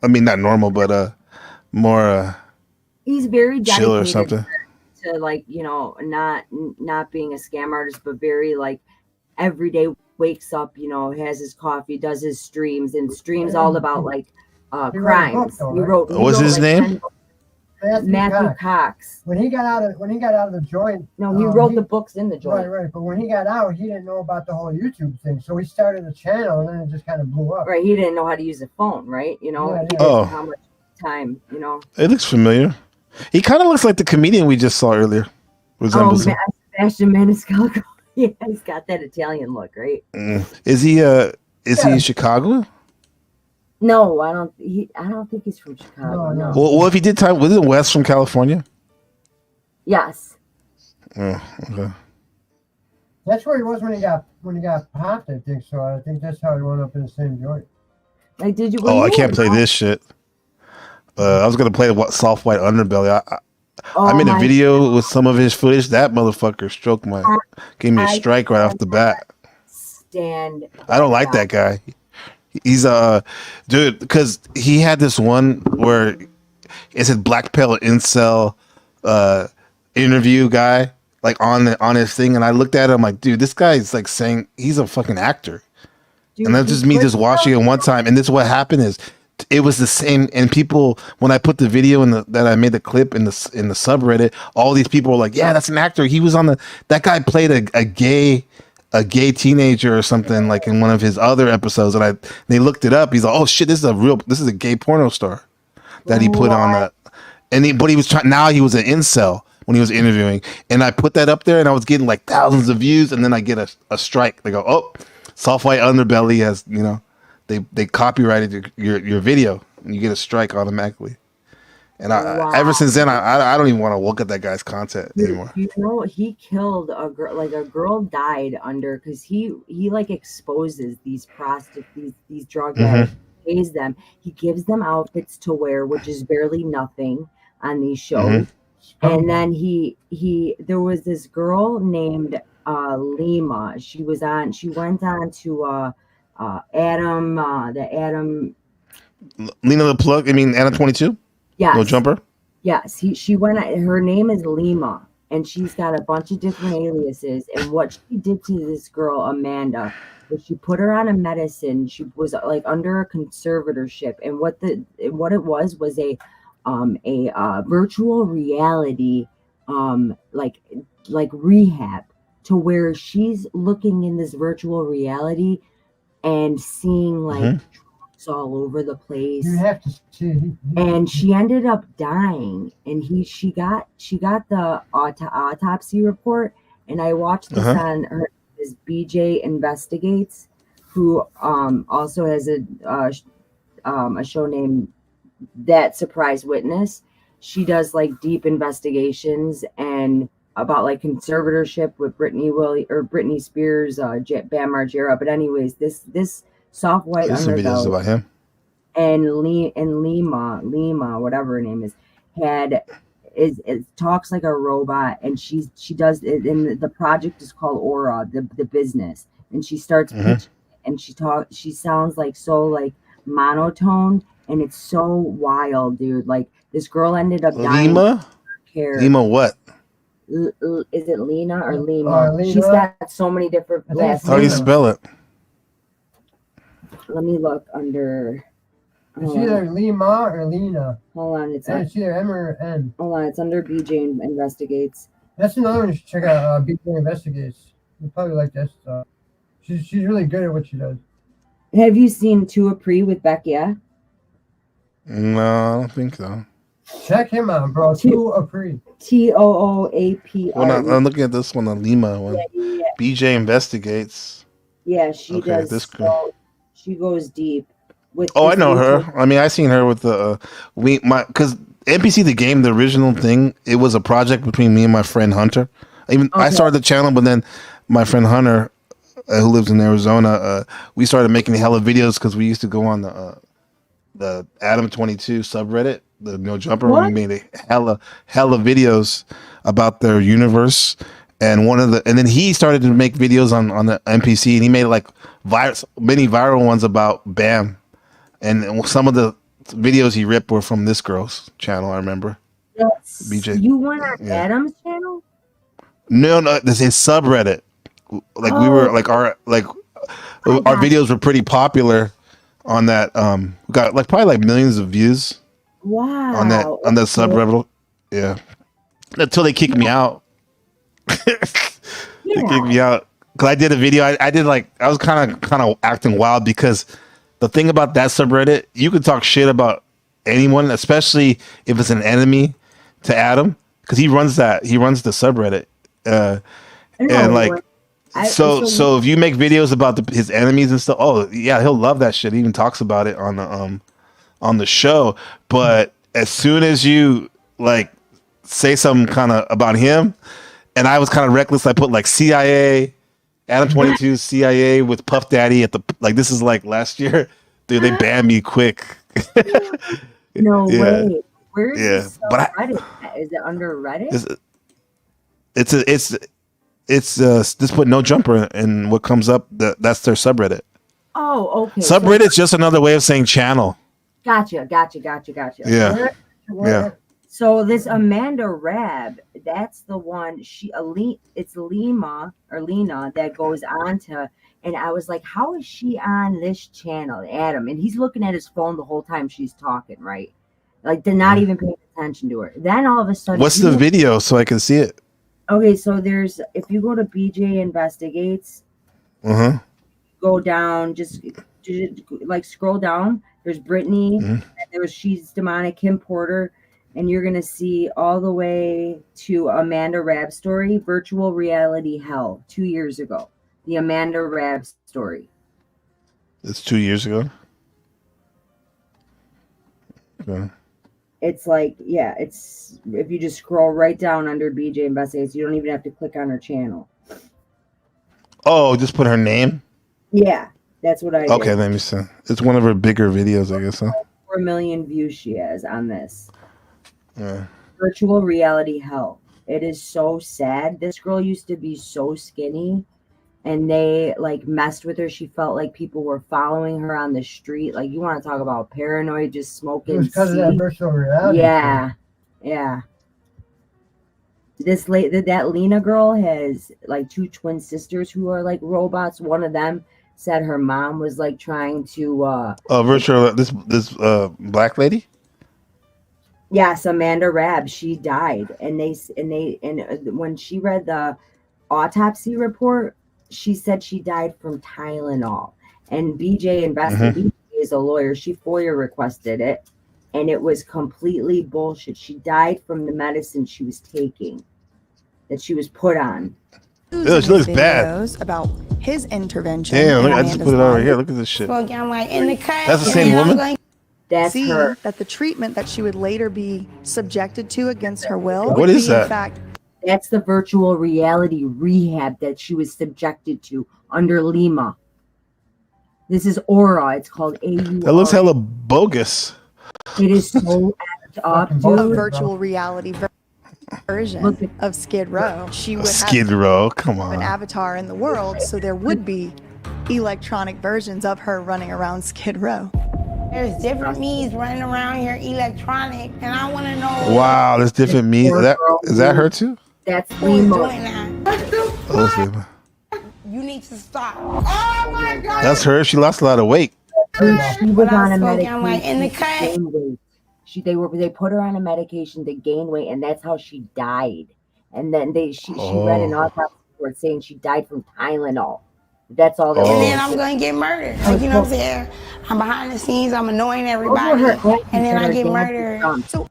I mean, not normal, but more. He's very chill or something. To like, you know, not being a scam artist, but very like every day wakes up, you know, has his coffee, does his streams, and streams all about like crimes. He wrote. What's his name? Matthew Cox. When he got out of the joint, no, he wrote the books in the joint. Right. But when he got out, he didn't know about the whole YouTube thing, so he started a channel, and then it just kind of blew up. Right, he didn't know how to use a phone, right? You know, Yeah. He didn't know how much time, you know. It looks familiar. He kind of looks like the comedian we just saw earlier. Resembles him. Sebastian Maniscalco. Yeah, he's got that Italian look, right? Is he in Chicago? No, I don't think he's from Chicago. No. Well, if he did time, wasn't Wes from California? Yes. Oh, okay. That's where he was when he got popped. I think so. I think that's how he wound up in the same joint. Like, did you? Oh, I can't play this shit. I was gonna play the soft white underbelly. I'm in a video with some of his footage. That motherfucker gave me a strike right off the bat. I don't like that guy. He's dude, because he had this one where it said black pill incel interview guy like on his thing, and I looked at him like, dude, this guy is like saying he's a fucking actor. Dude, and that's just me just watching it one time, and this is what happened is it was the same. And people, when I put the video that I made the clip in the subreddit, all these people were like, yeah, that's an actor. He was on that guy played a gay teenager or something like in one of his other episodes, and they looked it up. He's like, oh shit, this is a gay porno star that he put on that. But he was trying. Now he was an incel when he was interviewing, and I put that up there, and I was getting like thousands of views, and then I get a strike. They go, oh, soft white underbelly has, you know, they copyrighted your video, and you get a strike automatically. And ever since then, I don't even want to look at that guy's content anymore. You know, he killed a girl. Like a girl died under because he like exposes these prostitutes, these drug addicts, pays them. He gives them outfits to wear, which is barely nothing on these shows. And then there was this girl named Lima. She went on to Adam, the Adam. Lena the Plug. I mean, Adam 22. Yes. No Jumper. Yes, she went. Her name is Lima, and she's got a bunch of different aliases. And what she did to this girl Amanda was she put her on a medicine. She was like under a conservatorship, and what it was a virtual reality like rehab, to where she's looking in this virtual reality and seeing like all over the place. You have to see. And she ended up dying, and she got the autopsy report, and I watched this on her. This BJ Investigates, who also has a show named That Surprise Witness. She does like deep investigations and about like conservatorship with Britney Spears, Bam Margera. But anyways, this soft white There's some videos about him. And Lima, whatever her name is, talks like a robot, and she does it. And the project is called Aura, the business. And she starts pitching, and she sounds like so like monotone, and it's so wild, dude. Like this girl ended up dying. Lima what? Is it Lena or Lima? She's got so many different last names. How do you spell it? Let me look under. It's either Lima or Lena. Hold on, it's either M or N. Hold on, it's under BJ Investigates. That's another one you should check out. BJ Investigates. You probably like that stuff. She's really good at what she does. Have you seen Tua Pre with Beckia? No, I don't think so. Check him out, bro. Tua Pre. TOOAPRE. Well, I'm looking at this one, the Lima one. Yeah. BJ Investigates. Yeah, she does. This girl. She goes deep. I know her. I mean, I seen her with the because NPC the game, the original thing, it was a project between me and my friend Hunter. I started the channel, but then my friend Hunter, who lives in Arizona, we started making hella videos because we used to go on the Adam 22 subreddit, the No Jumper. We made hella videos about their universe. And then he started to make videos on the NPC, and he made like many viral ones about Bam. And some of the videos he ripped were from this girl's channel, I remember. BJ. You went on Adam's channel? No, this is subreddit. Like we were like our videos were pretty popular on that. We got like probably like millions of views. Wow. On that subreddit. Yeah. Until they kicked me out. They kicked me out because I did a video. I was kind of acting wild because the thing about that subreddit, you can talk shit about anyone, especially if it's an enemy to Adam, because he runs the subreddit. So if you make videos about his enemies and stuff, oh yeah, he'll love that shit. He even talks about it on the show. But as soon as you like say something kind of about him, and I was kind of reckless, I put like CIA. Adam 22 CIA with Puff Daddy at this is like last year. Dude, they banned me quick. No way. Where is this Reddit? Is it under Reddit? It's just put No Jumper and what comes up, that's their subreddit. Oh, okay. Subreddit's just another way of saying channel. Gotcha. Yeah. Yeah. So this Amanda Rab, that's the one. It's Lima or Lena that goes on to, and I was like, how is she on this channel, Adam? And he's looking at his phone the whole time she's talking, right? Like they're not even paying attention to her. Then all of a sudden, what's the video so I can see it? Okay, so if you go to BJ Investigates, go down, just like scroll down. There's Brittany, and she's demonic, Kim Porter. And you're going to see all the way to Amanda Rab story, Virtual Reality Hell, 2 years ago. The Amanda Rab story. It's 2 years ago? Okay. It's like, yeah, it's if you just scroll right down under BJ Investigates, you don't even have to click on her channel. Oh, just put her name. Yeah, that's what I did. Okay, let me see. It's one of her bigger videos, I guess. Huh? 4 million views she has on this. Yeah. Virtual reality hell. It is so sad. This girl used to be so skinny, and they like messed with her. She felt like people were following her on the street. Like, you want to talk about paranoid, just It smoking. was because of that seed. virtual reality. Yeah, yeah. That Lena girl has like 2 twin sisters who are like robots. One of them said her mom was like trying to Virtual this black lady. yes, Amanda Rabb, she died, and when she read the autopsy report, she said she died from Tylenol. And BJ Investigation is a lawyer. She FOIA requested it, and it was completely bullshit. She died from the medicine she was taking, that she was put on. Ew, she looks bad. Videos about his intervention. Damn, in I just put it Amanda's over life. here. Look at this shit. I'm like in the cut. That's the same woman? That's see her. that the treatment that she would later be subjected to against her will What would is be that? in fact That's the virtual reality rehab that she was subjected to under Lima. This is Aura. It's called AU. That looks hella bogus. It is so act up, a dude. virtual reality version of Skid Row. She would Skid have Row, come an on. avatar in the world, so there would be electronic versions of her running around Skid Row. There's different me's running around here, electronic, and I want to know. Wow, there's different me. Is that her too? That's who's doing that. Oh, let's see. You need to stop. Oh my God! That's her. She lost a lot of weight. Dude, she was on a I'm medication. like in the to cut. gain weight. They put her on a medication to gain weight, and that's how she died. And then she read an autopsy report saying she died from Tylenol. That's all. And then I'm going to get murdered. Like, you know what I'm saying? I'm behind the scenes. I'm annoying everybody. And then I get murdered. So,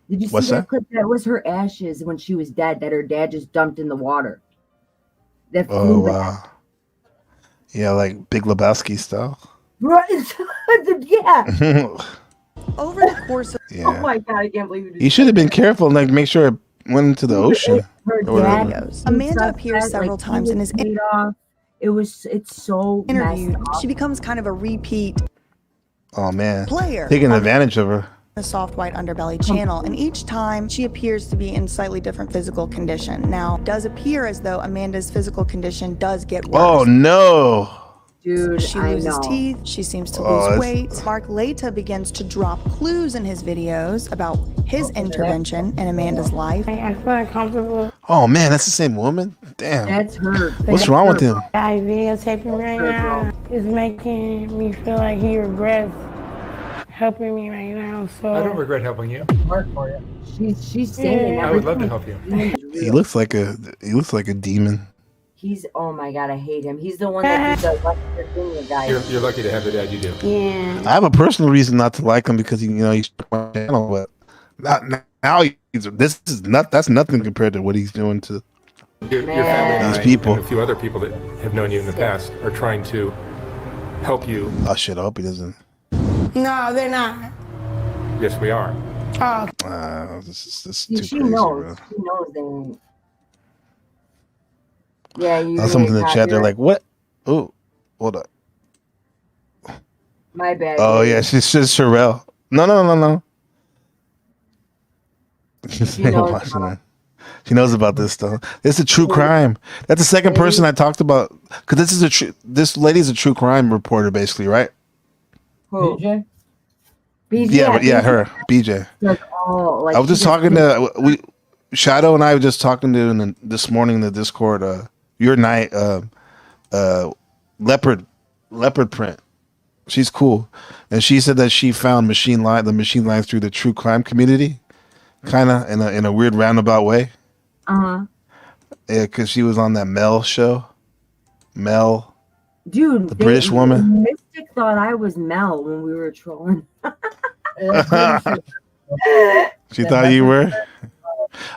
did you see What's that that? clip? That was her ashes when she was dead that her dad just dumped in the water. That Oh flew back. wow. Yeah, like Big Lebowski style. Right. Yeah. Over the course of Yeah. Oh my God, I can't believe You should have been careful and like make sure it went into the ocean. Her or whatever. dad, Amanda appears several times in his it's so interview. messed up. She becomes kind of a repeat Oh man. player Taking on advantage of her. the Soft White Underbelly channel, and each time she appears to be in slightly different physical condition. Now, it does appear as though Amanda's physical condition does get worse. Oh no. Dude, She I loses know. teeth. She seems to Oh, lose that's- weight. Mark Leta begins to drop clues in his videos about his intervention in Amanda's life. I feel uncomfortable. Oh man, that's the same woman? Damn. That's her. What's wrong with him? Guy videotaping me right now is making me feel like he regrets helping me right now. So I don't regret helping you. Work for you. She's saying I would love to everything. help you. He looks like a demon. He's oh my God, I hate him. He's the one that did the West Virginia guy. You're lucky to have the dad you do. Yeah. I have a personal reason not to like him because he's my channel, but now that's nothing compared to what he's doing to Your family and these I people. and a few other people that have known you in the past are trying to help you. Oh shit, I hope he doesn't. no, they're not. Yes, we are. Oh, This is She, too she crazy, knows. bro. She knows they ain't. Yeah, you. Now someone's in the chat, they're like, what? Oh, hold up. My bad. Oh baby. yeah, she's Sherelle. No. She knows Watching her. She knows about this stuff. It's a true crime. That's the second person I talked about because this lady's a true crime reporter, basically, right? Who? Yeah, her, BJ. Like, oh, like I was she just talking to Shadow and I were just talking to this morning in the Discord. Your night, leopard print. She's cool, and she said that she found the machine lines through the true crime community, kind of in a weird roundabout way. Uh-huh. Yeah, because she was on that Mel show. Mel, Dude, the British woman. Mystic thought I was Mel when we were trolling. She thought you were.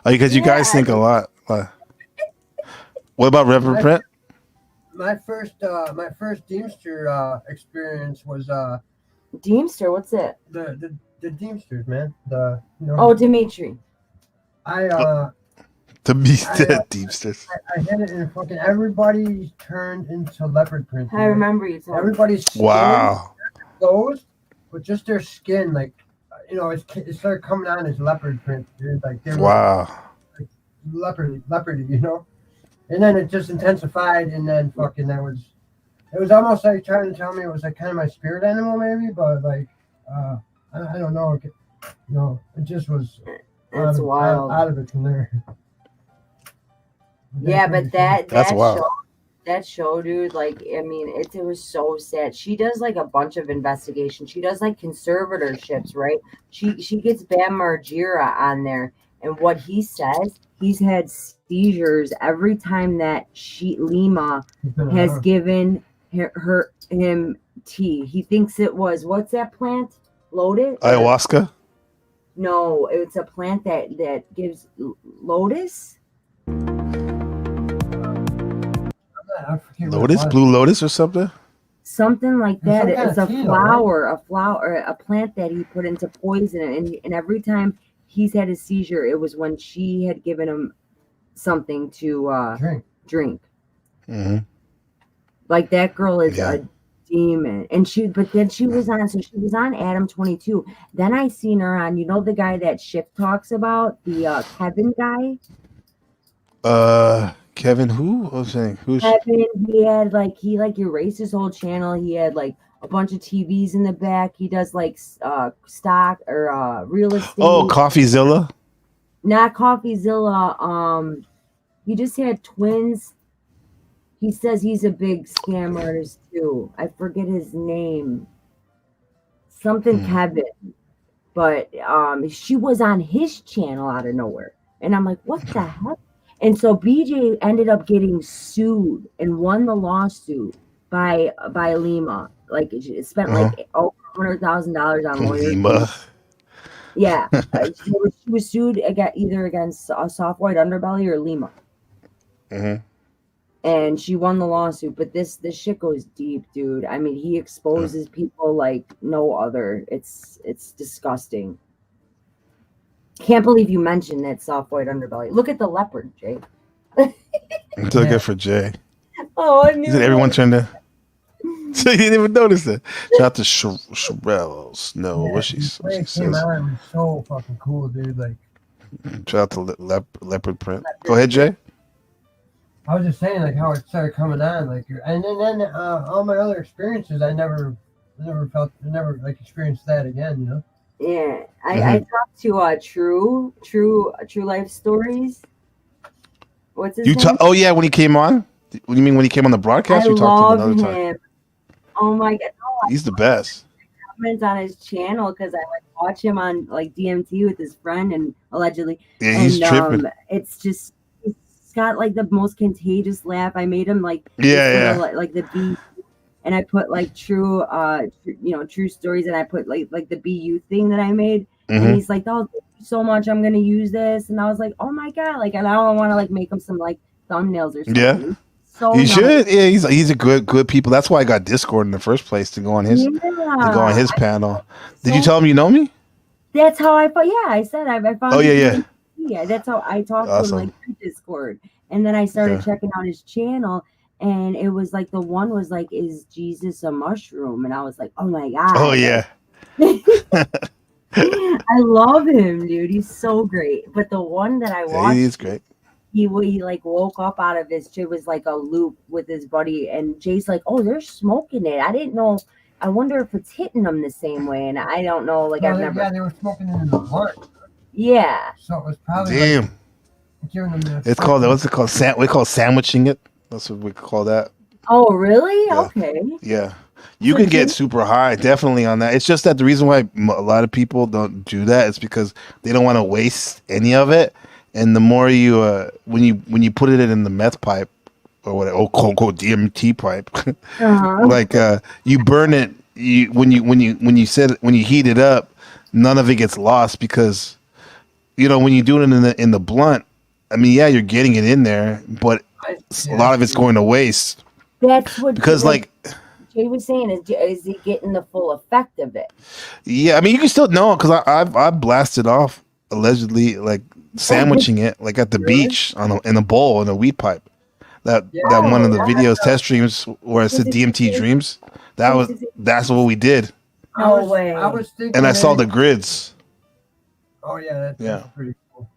Oh, because you guys think a lot. What about Reverend Print? My first Deemster experience was Deemster, what's it? The Deemsters, man. Oh, Dimitri. To me, the Deepsters. I had it and fucking everybody turned into leopard print. I remember you telling me. Everybody's skin Wow. closed, but just their skin, like, it started coming on as leopard print. Dude. Like they were like leopardy, And then it just intensified, and then fucking it was almost like trying to tell me it was like kind of my spirit animal, maybe, but like I don't know, it just was. That's wild. Out of it from there. Yeah, but That's wild. That show, dude, like, I mean, it was so sad. She does like a bunch of investigations. She does like conservatorships, right? She gets Bam Margera on there, and what he says, he's had seizures every time that Lima has given him tea. He thinks it was, what's that plant? Lotus? Ayahuasca? No, it's a plant that gives lotus. Lotus, blue lotus, or something. Something like that. It's a tea, a plant that he put into poison, and every time he's had a seizure, it was when she had given him something to drink. Mm-hmm. Like that girl is a demon, and she was on Adam 22. Then I seen her on, the guy that Shift talks about, the Kevin guy. Kevin, who? I was saying, who's Kevin? He had he erased his whole channel. He had like a bunch of TVs in the back. He does like stock or real estate. Oh, CoffeeZilla. Not CoffeeZilla. He just had twins. He says he's a big scam artist too. I forget his name. Something Kevin. But she was on his channel out of nowhere. And I'm like, what the heck? And so BJ ended up getting sued and won the lawsuit by Lima. Like, it spent like over $100,000 on lawyers. Lima. Yeah. She was sued either against a soft white underbelly or Lima. Mm-hmm. And she won the lawsuit, but this shit goes deep, dude. I mean, he exposes people like no other. It's disgusting. Can't believe you mentioned that soft white underbelly. Look at the leopard, Jay. I'm still good for Jay. Oh, I knew. He said everyone turned to. So you didn't even notice that. Shout out to Sherelle Snow. What she says. Came out, it was so fucking cool, dude. Like, shout out to leopard print. Go ahead, Jay. I was just saying, like, how it started coming on, like, and then all my other experiences, I never experienced that again, Yeah, I talked to True Life Stories. What's his name? Oh yeah, when he came on. What do you mean when he came on the broadcast? I You talked to him love another him. time. Oh my god, He's the best. Comments on his channel because I watch him on like DMT with his friend and allegedly. Yeah, he's tripping. It's just he's got like the most contagious laugh. I made him like like the B. And I put like true stories, and I put like the BU thing that I made. Mm-hmm. And he's like, "Oh, thank you so much. I'm gonna use this." And I was like, "Oh my god!" Like, and I don't want to like make him some like thumbnails or something. Yeah, so he nice. should. Yeah, he's a good people. That's why I got Discord in the first place to go on his panel. Did you tell him you know me? That's how I found. Yeah, I said I found. Oh yeah. That's how I talked to him like through Discord, and then I started checking out his channel. And it was like the one was like, "Is Jesus a mushroom?" And I was like, "Oh my god!" Oh yeah. I love him, dude. He's so great. But the one that I watched, he's great. He like woke up out of his. It was like a loop with his buddy, and Jay's like, "Oh, they're smoking it. I didn't know. I wonder if it's hitting them the same way." And I don't know. Like I've never. Yeah, they were smoking it in the blunt. Yeah. So it was probably. Damn. Like, giving them It's called. What's it called? We call sandwiching it. That's what we call that. Oh, really? Yeah. Okay. Yeah. You can get super high, definitely on that. It's just that the reason why a lot of people don't do that is because they don't want to waste any of it. And the more you, when you put it in the meth pipe or whatever, quote unquote DMT pipe, like you burn it. When you heat it up, none of it gets lost because, when you do it in the blunt, I mean, yeah, you're getting it in there, but a lot of it's going to waste. That's what because like Jay was saying, is he getting the full effect of it? Yeah, I mean, you can still know because I blasted off allegedly like sandwiching it like at the beach in a bowl in a weed pipe. That one of the videos test streams where it said DMT dreams. That's what we did. No way. I was thinking, And I saw the grids. Oh yeah, that's pretty cool.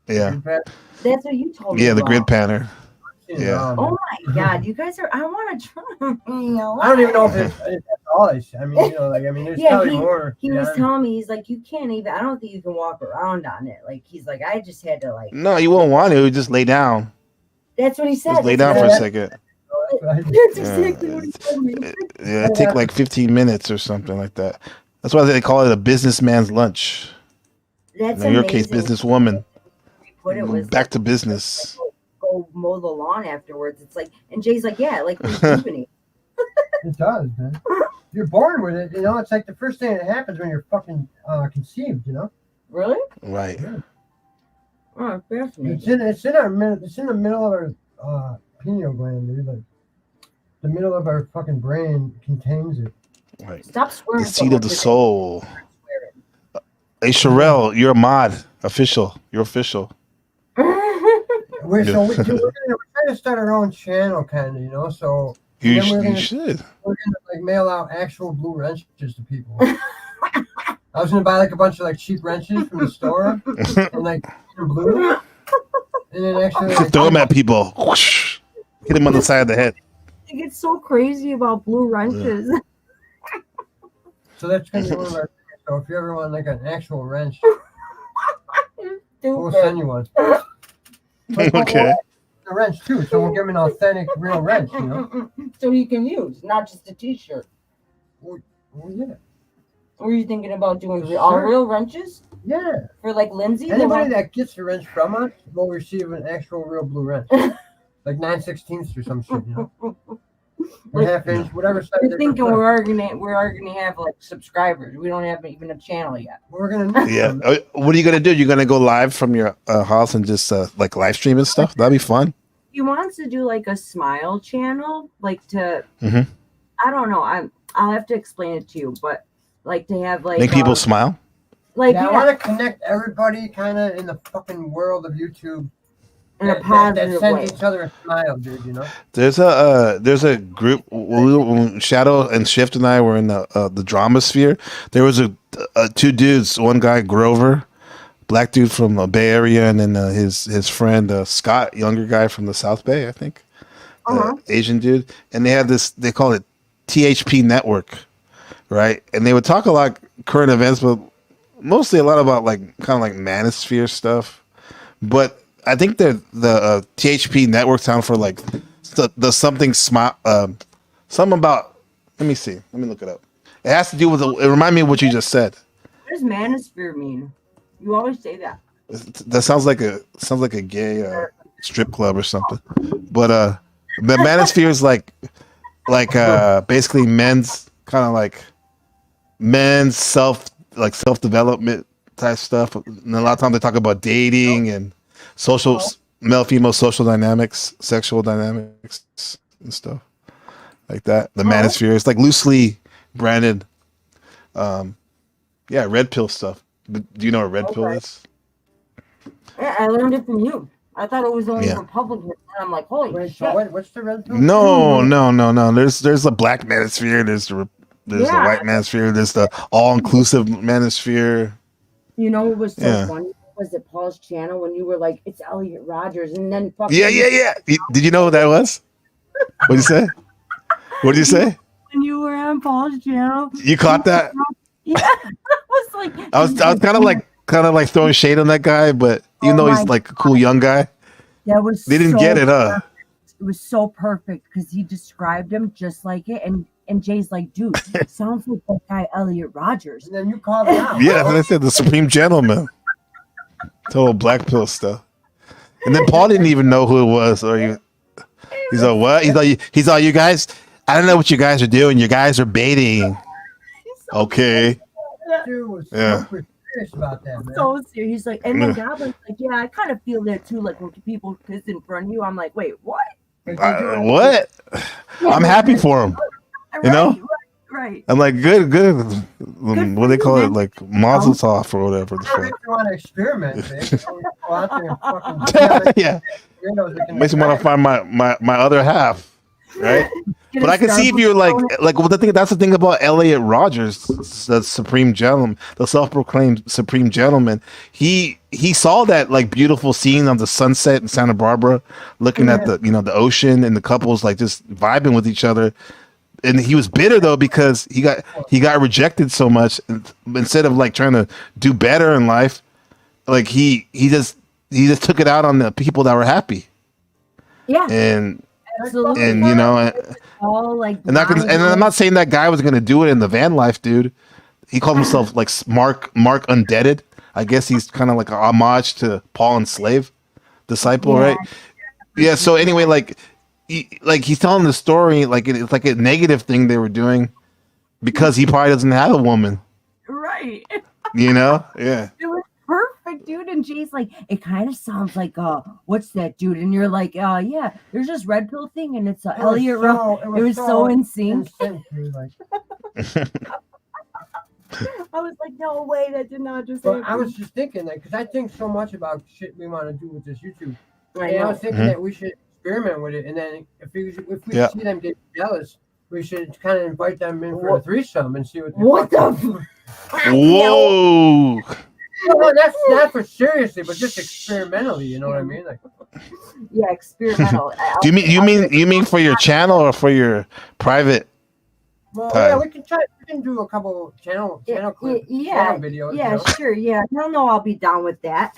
Yeah. That's what you told me. Yeah, the about. grid panner. Yeah. Oh my god, you guys are! I want to try. I don't even know if it's all. I mean, there's probably more. He was telling me, he's like, you can't even. I don't think you can walk around on it. Like he's like, I just had to like. No, you won't want to. Just lay down. That's what he said. Just lay down for a second. That's exactly what he told me. Yeah, it take like 15 minutes or something like that. That's why they call it a businessman's lunch. That's in your case, amazing. businesswoman. What it was back to business. Go mow the lawn afterwards. It's like, and Jay's like, yeah, like rejuvenate. It does, man. You're born with it, It's like the first thing that happens when you're fucking conceived, Really? Right. Yeah. Oh, fascinating. It's in the middle of our pineal gland, dude. Like the middle of our fucking brain contains it. Right. Stop swearing. The seed of the soul. Hey, Sherelle, you're a mod. Official. You're official. We're trying to start our own channel, kind of, So You then should. We're gonna like mail out actual blue wrenches to people. I was gonna buy like a bunch of like cheap wrenches from the store and like blue, and then actually like, Throw them at people. Whoosh. Hit them on the side of the head. It gets so crazy about blue wrenches. So that's gonna be one of our. So if you ever want like an actual wrench, we'll send you one. Okay. A wrench too, so we'll give him an authentic, real wrench, So he can use, not just a T-shirt. Well, yeah. Were you thinking about doing all real wrenches? Yeah. For like Lindsay? Anybody that gets a wrench from us will receive an actual real blue wrench. Like 9/16 or some shit, Or half inch, whatever size. You're thinking we're gonna have like subscribers. We don't have even a channel yet. We're gonna. Yeah. What are you gonna do? You're gonna go live from your house and just like live stream and stuff? That'd be fun. He wants to do like a smile channel, like to. Mm-hmm. I don't know. I'll have to explain it to you, but like to have like make people smile. Like I want to connect everybody kind of in the fucking world of YouTube. In a positive that send way. each other a smile, dude. There's a group. When Shadow and Shift and I were in the drama sphere. There was two dudes. One guy, Grover, black dude from the Bay Area, and then his friend Scott, younger guy from the South Bay, I think, Asian dude. And they had this. They call it THP Network, right? And they would talk a lot current events, but mostly a lot about like kind of like manosphere stuff, but. I think the THP network sound for like the something smile something about. Let me see. Let me look it up. It has to do with. It remind me of what you just said. What does manosphere mean? You always say that. That sounds like a gay strip club or something. But the manosphere is like basically men's kind of like men's self development type stuff. And a lot of times they talk about dating and social male female social dynamics, sexual dynamics and stuff like that. The manosphere is like loosely branded red pill stuff. Do you know what red pill is? Yeah, I learned it from you. I thought it was only Republicans, and I'm like, holy shit. So what's the red pill? No. There's a black manosphere, there's the white manosphere, there's the all-inclusive manosphere. You know what was so funny? Was it Paul's channel when you were like, it's Elliot Rogers, and then fucking Yeah. Did you know who that was? What'd you say? What did you say? When you were on Paul's channel. You caught that? Yeah. I was kind of like throwing shade on that guy, but even though he's like a cool young guy, they didn't get it, It was so perfect because he described him just like it, and Jay's like, dude, sounds like that guy Elliot Rogers. And then you called it out. Yeah, I said the Supreme Gentleman. Total black pill stuff. And then Paul didn't even know who it was. He's like, what? He's like, you guys, I don't know what you guys are doing. You guys are baiting. Okay. Dude was super serious about that, man. So serious. He's like, and then Goblin's like, yeah, I kind of feel that too. Like when people piss in front of you, I'm like, wait, what? What? I'm happy for him. You know? Right. I'm like, good. What do they call it? Like Mazel Tov or whatever. The If fuck. you want to experiment, babe, go out there and fucking Yeah. Makes me want to find my other half, right? But I can see if you're like well, that's the thing about Elliot Rogers, the supreme gentleman, the self-proclaimed supreme gentleman. He saw that like beautiful scene of the sunset in Santa Barbara, looking at the the ocean and the couples like just vibing with each other. And he was bitter though because he got rejected so much. Instead of like trying to do better in life, like he just took it out on the people that were happy. Yeah. And absolutely. and all like and I'm not saying that guy was gonna do it in the van life, dude. He called himself like Mark Undeaded. I guess he's kind of like a homage to Paul and Slave disciple, right? Yeah. So anyway, like he's telling the story like it's like a negative thing they were doing because he probably doesn't have a woman. Right. Yeah. It was perfect, dude. And Jay's like, it kind of sounds like what's that, dude? And you're like, yeah, there's this red pill thing, and it's Elliot Rowe. It was so in sync. I was like, no way, that did not just happen. I was just thinking that because I think so much about shit we want to do with this YouTube. I I was thinking that we should experiment with it, and then if we see them get jealous, we should kind of invite them in for a threesome and see what the Whoa. No, that's not for seriously, but just experimentally. You know what I mean? Like, yeah, experimental. Do you mean for your channel or for your private? Well, yeah, we can try. We can do a couple channel clips, yeah, channel videos. Yeah, sure. Yeah, no, I'll be down with that.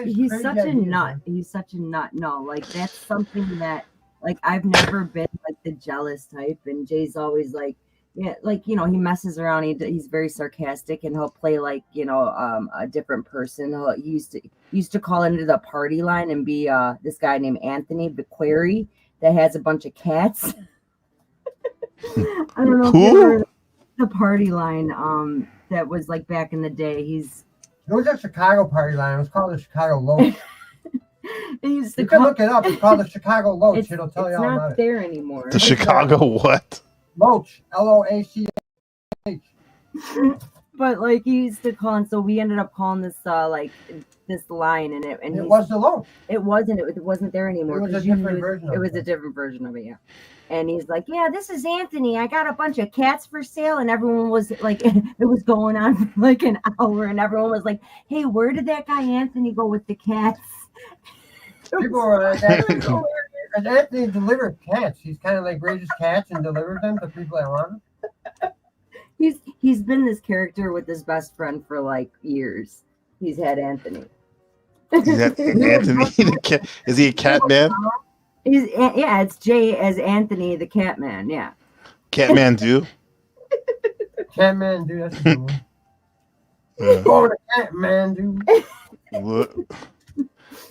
He's such a nut. He's such a nut. No, like that's something that like I've never been like the jealous type, and Jay's always like, yeah, like he messes around. He's very sarcastic, and he'll play like a different person. He used to call into the party line and be this guy named Anthony Bequeri that has a bunch of cats. I don't know if you heard the party line. That was like back in the day. It was a Chicago party line. It was called the Chicago Loach. You can look it up. It's called the Chicago Loach. It'll tell you all about it. It's not there anymore. The Chicago what? Loach. Loach. But like he used to call, and so we ended up calling this this line, and it was the Loach. It wasn't. It wasn't there anymore. It was a different version. It was a different version of it. Yeah. And he's like, yeah, this is Anthony. I got a bunch of cats for sale. And everyone was like, it was going on for like an hour. And everyone was like, hey, where did that guy Anthony go with the cats? People were like, Anthony delivers cats. He's kind of like raises cats and delivers them to people that want them. He's been this character with his best friend for like years. He's had Anthony. Is that Anthony? Is he a cat man? It's Jay as Anthony the Catman. Yeah. Catman do. Catman do. That's a good one. Go to Catman do.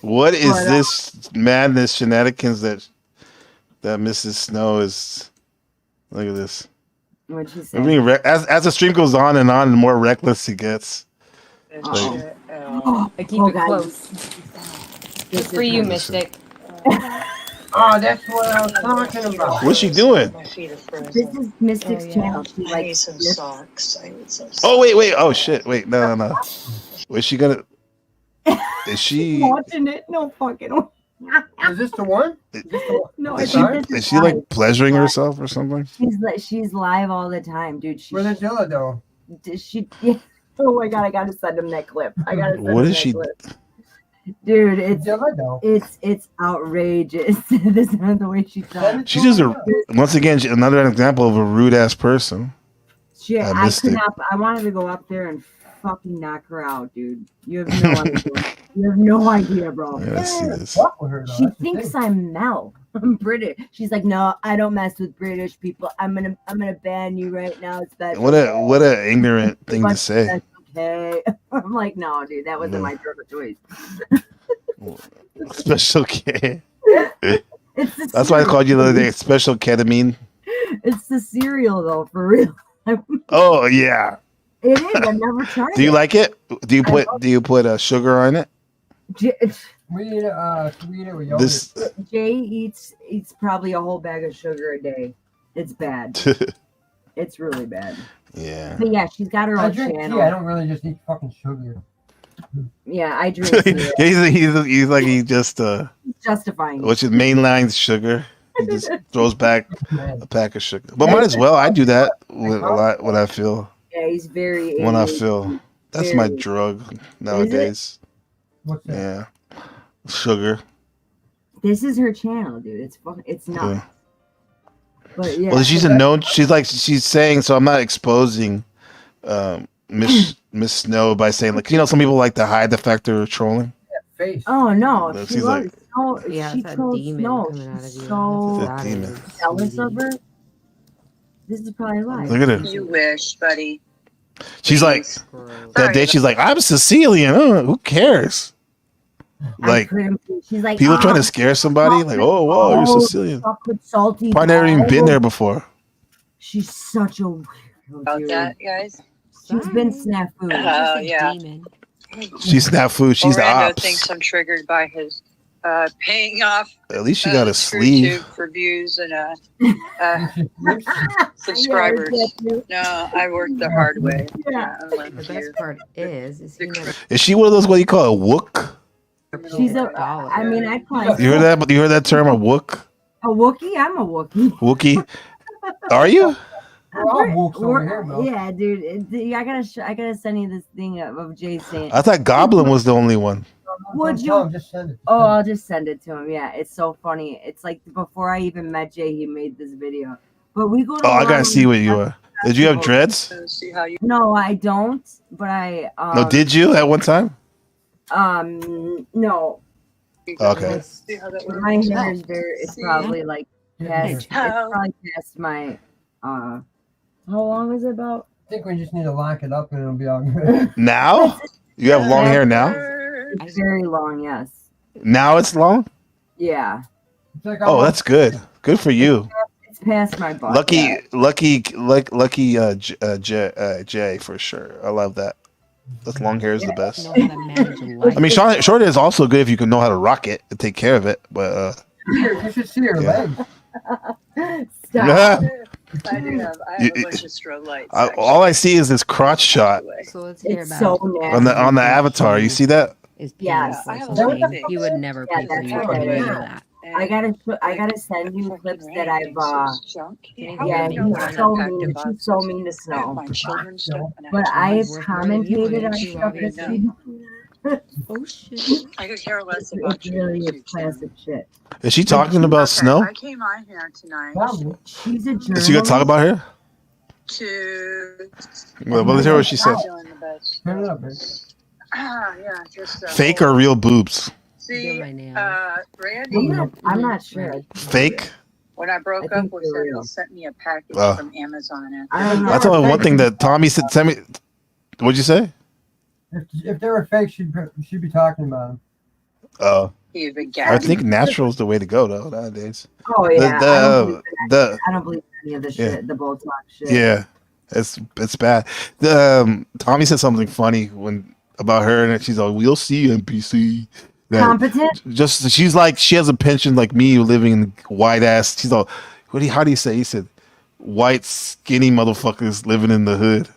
What is this madness shenanigans that Mrs. Snow is? Look at this. What'd she say? I mean, as the stream goes on, the more reckless he gets. I keep it close. Good for you, Mystic. Oh, that's what I was talking about. What's she doing? This is Mystic's channel. She likes some socks. I need some socks. Oh wait! Oh shit! Wait, no. Was she gonna? Is she watching it? No fucking way. Is this the one? No, is she like pleasuring herself or something? She's live all the time, dude. Where's Angela though? Yeah. Oh my god, I gotta send him that clip. What is she? Clip. Dude, it's outrageous. This is the way she talks. She's just once again another example of a rude ass person. Shit, I could not. I wanted to go up there and fucking knock her out, dude. You have no idea. You have no idea, bro. Yeah, let's see this. She thinks I'm Mel. I'm British. She's like, no, I don't mess with British people. I'm gonna ban you right now. It's bad. What a ignorant thing to say. Okay. I'm like, no, dude, that wasn't my perfect choice. Special K. That's why I called you the other day. Special ketamine. It's the cereal though, for real. Oh yeah. It is. I've never tried. Do you like it? Do you put sugar on it? We eat it with yogurt. This Jay eats probably a whole bag of sugar a day. It's bad. It's really bad. Yeah. But yeah, she's got her I own drink channel. tea. I don't really just eat fucking sugar. Yeah, I drink tea. he's like he just justifying. which is mainline sugar. He just throws back a pack of sugar. But might as well. I do that with a lot when I feel. Yeah, he's very. When I feel. That's my very- drug nowadays. What's that? Yeah. Sugar. This is her channel, dude. It's not. Yeah. But yeah. Well, she's a known. She's saying so. I'm not exposing Miss Snow by saying like some people like to hide the fact they're trolling. Face. Oh no, No, she she's loves like- Snow. Yeah, She it's a trolls demon Snow. coming out of She's you. so It's a demon. jealous of her. This is probably live. Look at her. You wish, buddy. She's like that day. She's like, I'm Sicilian. Who cares? Like She's like, people trying to scare somebody. Like, oh, whoa, you're Sicilian. Chocolate salty. Probably never even been there before. She's such a weirdo, About dude. that, guys? She's been snafu. Oh, yeah. She's snafu. She's the Orlando ops. thinks I'm triggered by his paying off At least she got a Screw sleeve. Tube for views and subscribers. No, I worked the hard way. Yeah. The best part is he never. Is she one of those what you call a wook? She's a. I mean, I'd probably. You heard that? You heard that term, a wook? A Wookiee? I'm a Wookiee. Wookie? Are you? We're all wooks over here, bro. Yeah, dude. I gotta send you this thing of Jay saying. I thought Goblin was the only one. Would Don't you? tell him, just send it. Oh, I'll just send it to him. Yeah, it's so funny. It's like before I even met Jay, he made this video. But we go to. Oh, I gotta London see what you are. Did you have dreads? No, I don't. But I. No, did you at one time? No. Okay. My hair is very. It's probably like past. It's probably past my. How long is it about? I think we just need to lock it up and it'll be all good. Now? You have long hair now? It's very long. Yes. Now it's long? Yeah. Oh, that's good. Good for you. It's past my butt. Lucky Jay for sure. I love that. That's long hair is the best. I mean, short hair is also good if you can know how to rock it and take care of it. But You should see her legs. Stop. I do have. I have a bunch of strobe lights. all I see is this crotch shot So let's hear It's about so it. nasty. on the avatar. You see that? Is Yes. penis Yeah, something you would never Yeah, pay that's for what you it to is. do that. I gotta send you clips that I've. Yeah, Yeah, you know, he's so mean. She's so mean to Snow. But I've commentated on stuff that she. Oh shit! I could care less about It really is classic shit. Is she talking about Snow? I came on here tonight She's a journalist. Is she gonna talk about her? to. Well, let's hear what she said. Feeling the best. Turn it up, man. Yeah, just Fake or real boobs? see, Randy. I'm not sure. Fake? When I broke I up think with they're him, real. he sent me a package Oh. from Amazon. I don't know. That's only one thing that Tommy said. Send me. What'd you say? If they were fake, she'd be talking about them. Oh, He even I gagged. think natural is the way to go though nowadays. Oh yeah. The I don't believe any of the Yeah. shit. The Botox shit. yeah, it's bad. Tommy said something funny about her, and she's like, "We'll see, NPC." That- Competent. Just she's like she has a pension like me, living in white ass. She's all, how do you say? He said, white skinny motherfuckers living in the hood.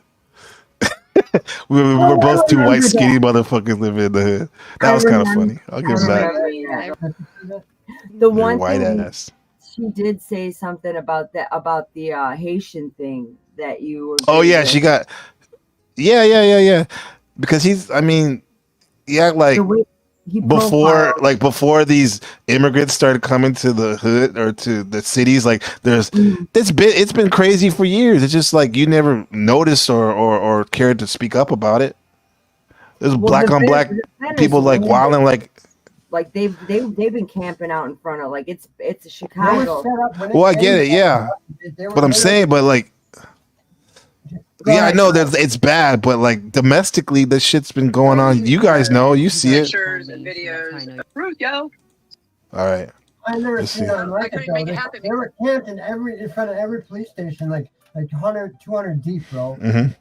we're both two white skinny motherfuckers living in the hood. That was kind of funny. I'll give him that. The one White thing ass. she did say something about the Haitian thing that you were. Oh doing yeah, with. she got. Yeah. Because he's. I mean, yeah, like. He before these immigrants started coming to the hood or to the cities, like it's been crazy for years. It's just like you never noticed or cared to speak up about it. There's black on black people like wilding like they've been camping out in front of like it's Chicago. Well, I get it, yeah. But I'm saying, but like yeah, I know that it's bad, but like domestically, this shit's been going on. You guys know, you see it. Pictures and videos. Rude, yo. All right. I never Let's seen see. it on record though. They were camped in front of every police station, like 100, 200 deep, bro. Mm-hmm.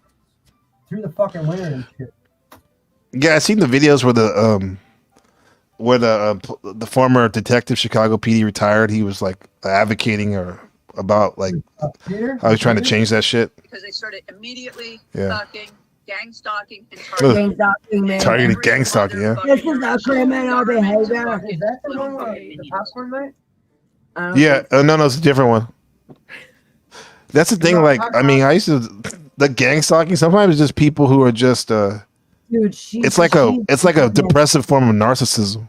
Through the fucking winter and shit. Yeah, I seen the videos where when the former detective Chicago PD retired, he was like advocating about like how he's trying to change that shit. Because they started immediately Yeah. gang stalking, and Gang stalking, man. Targeting gang stalking, yeah. This is a criminal behavior. Is that the one with the popcorn night? Yeah, no, it's a different one. That's the thing. Like, I mean, I used to the gang stalking. Sometimes it's just people who are just. Dude, it's like a depressive form of narcissism.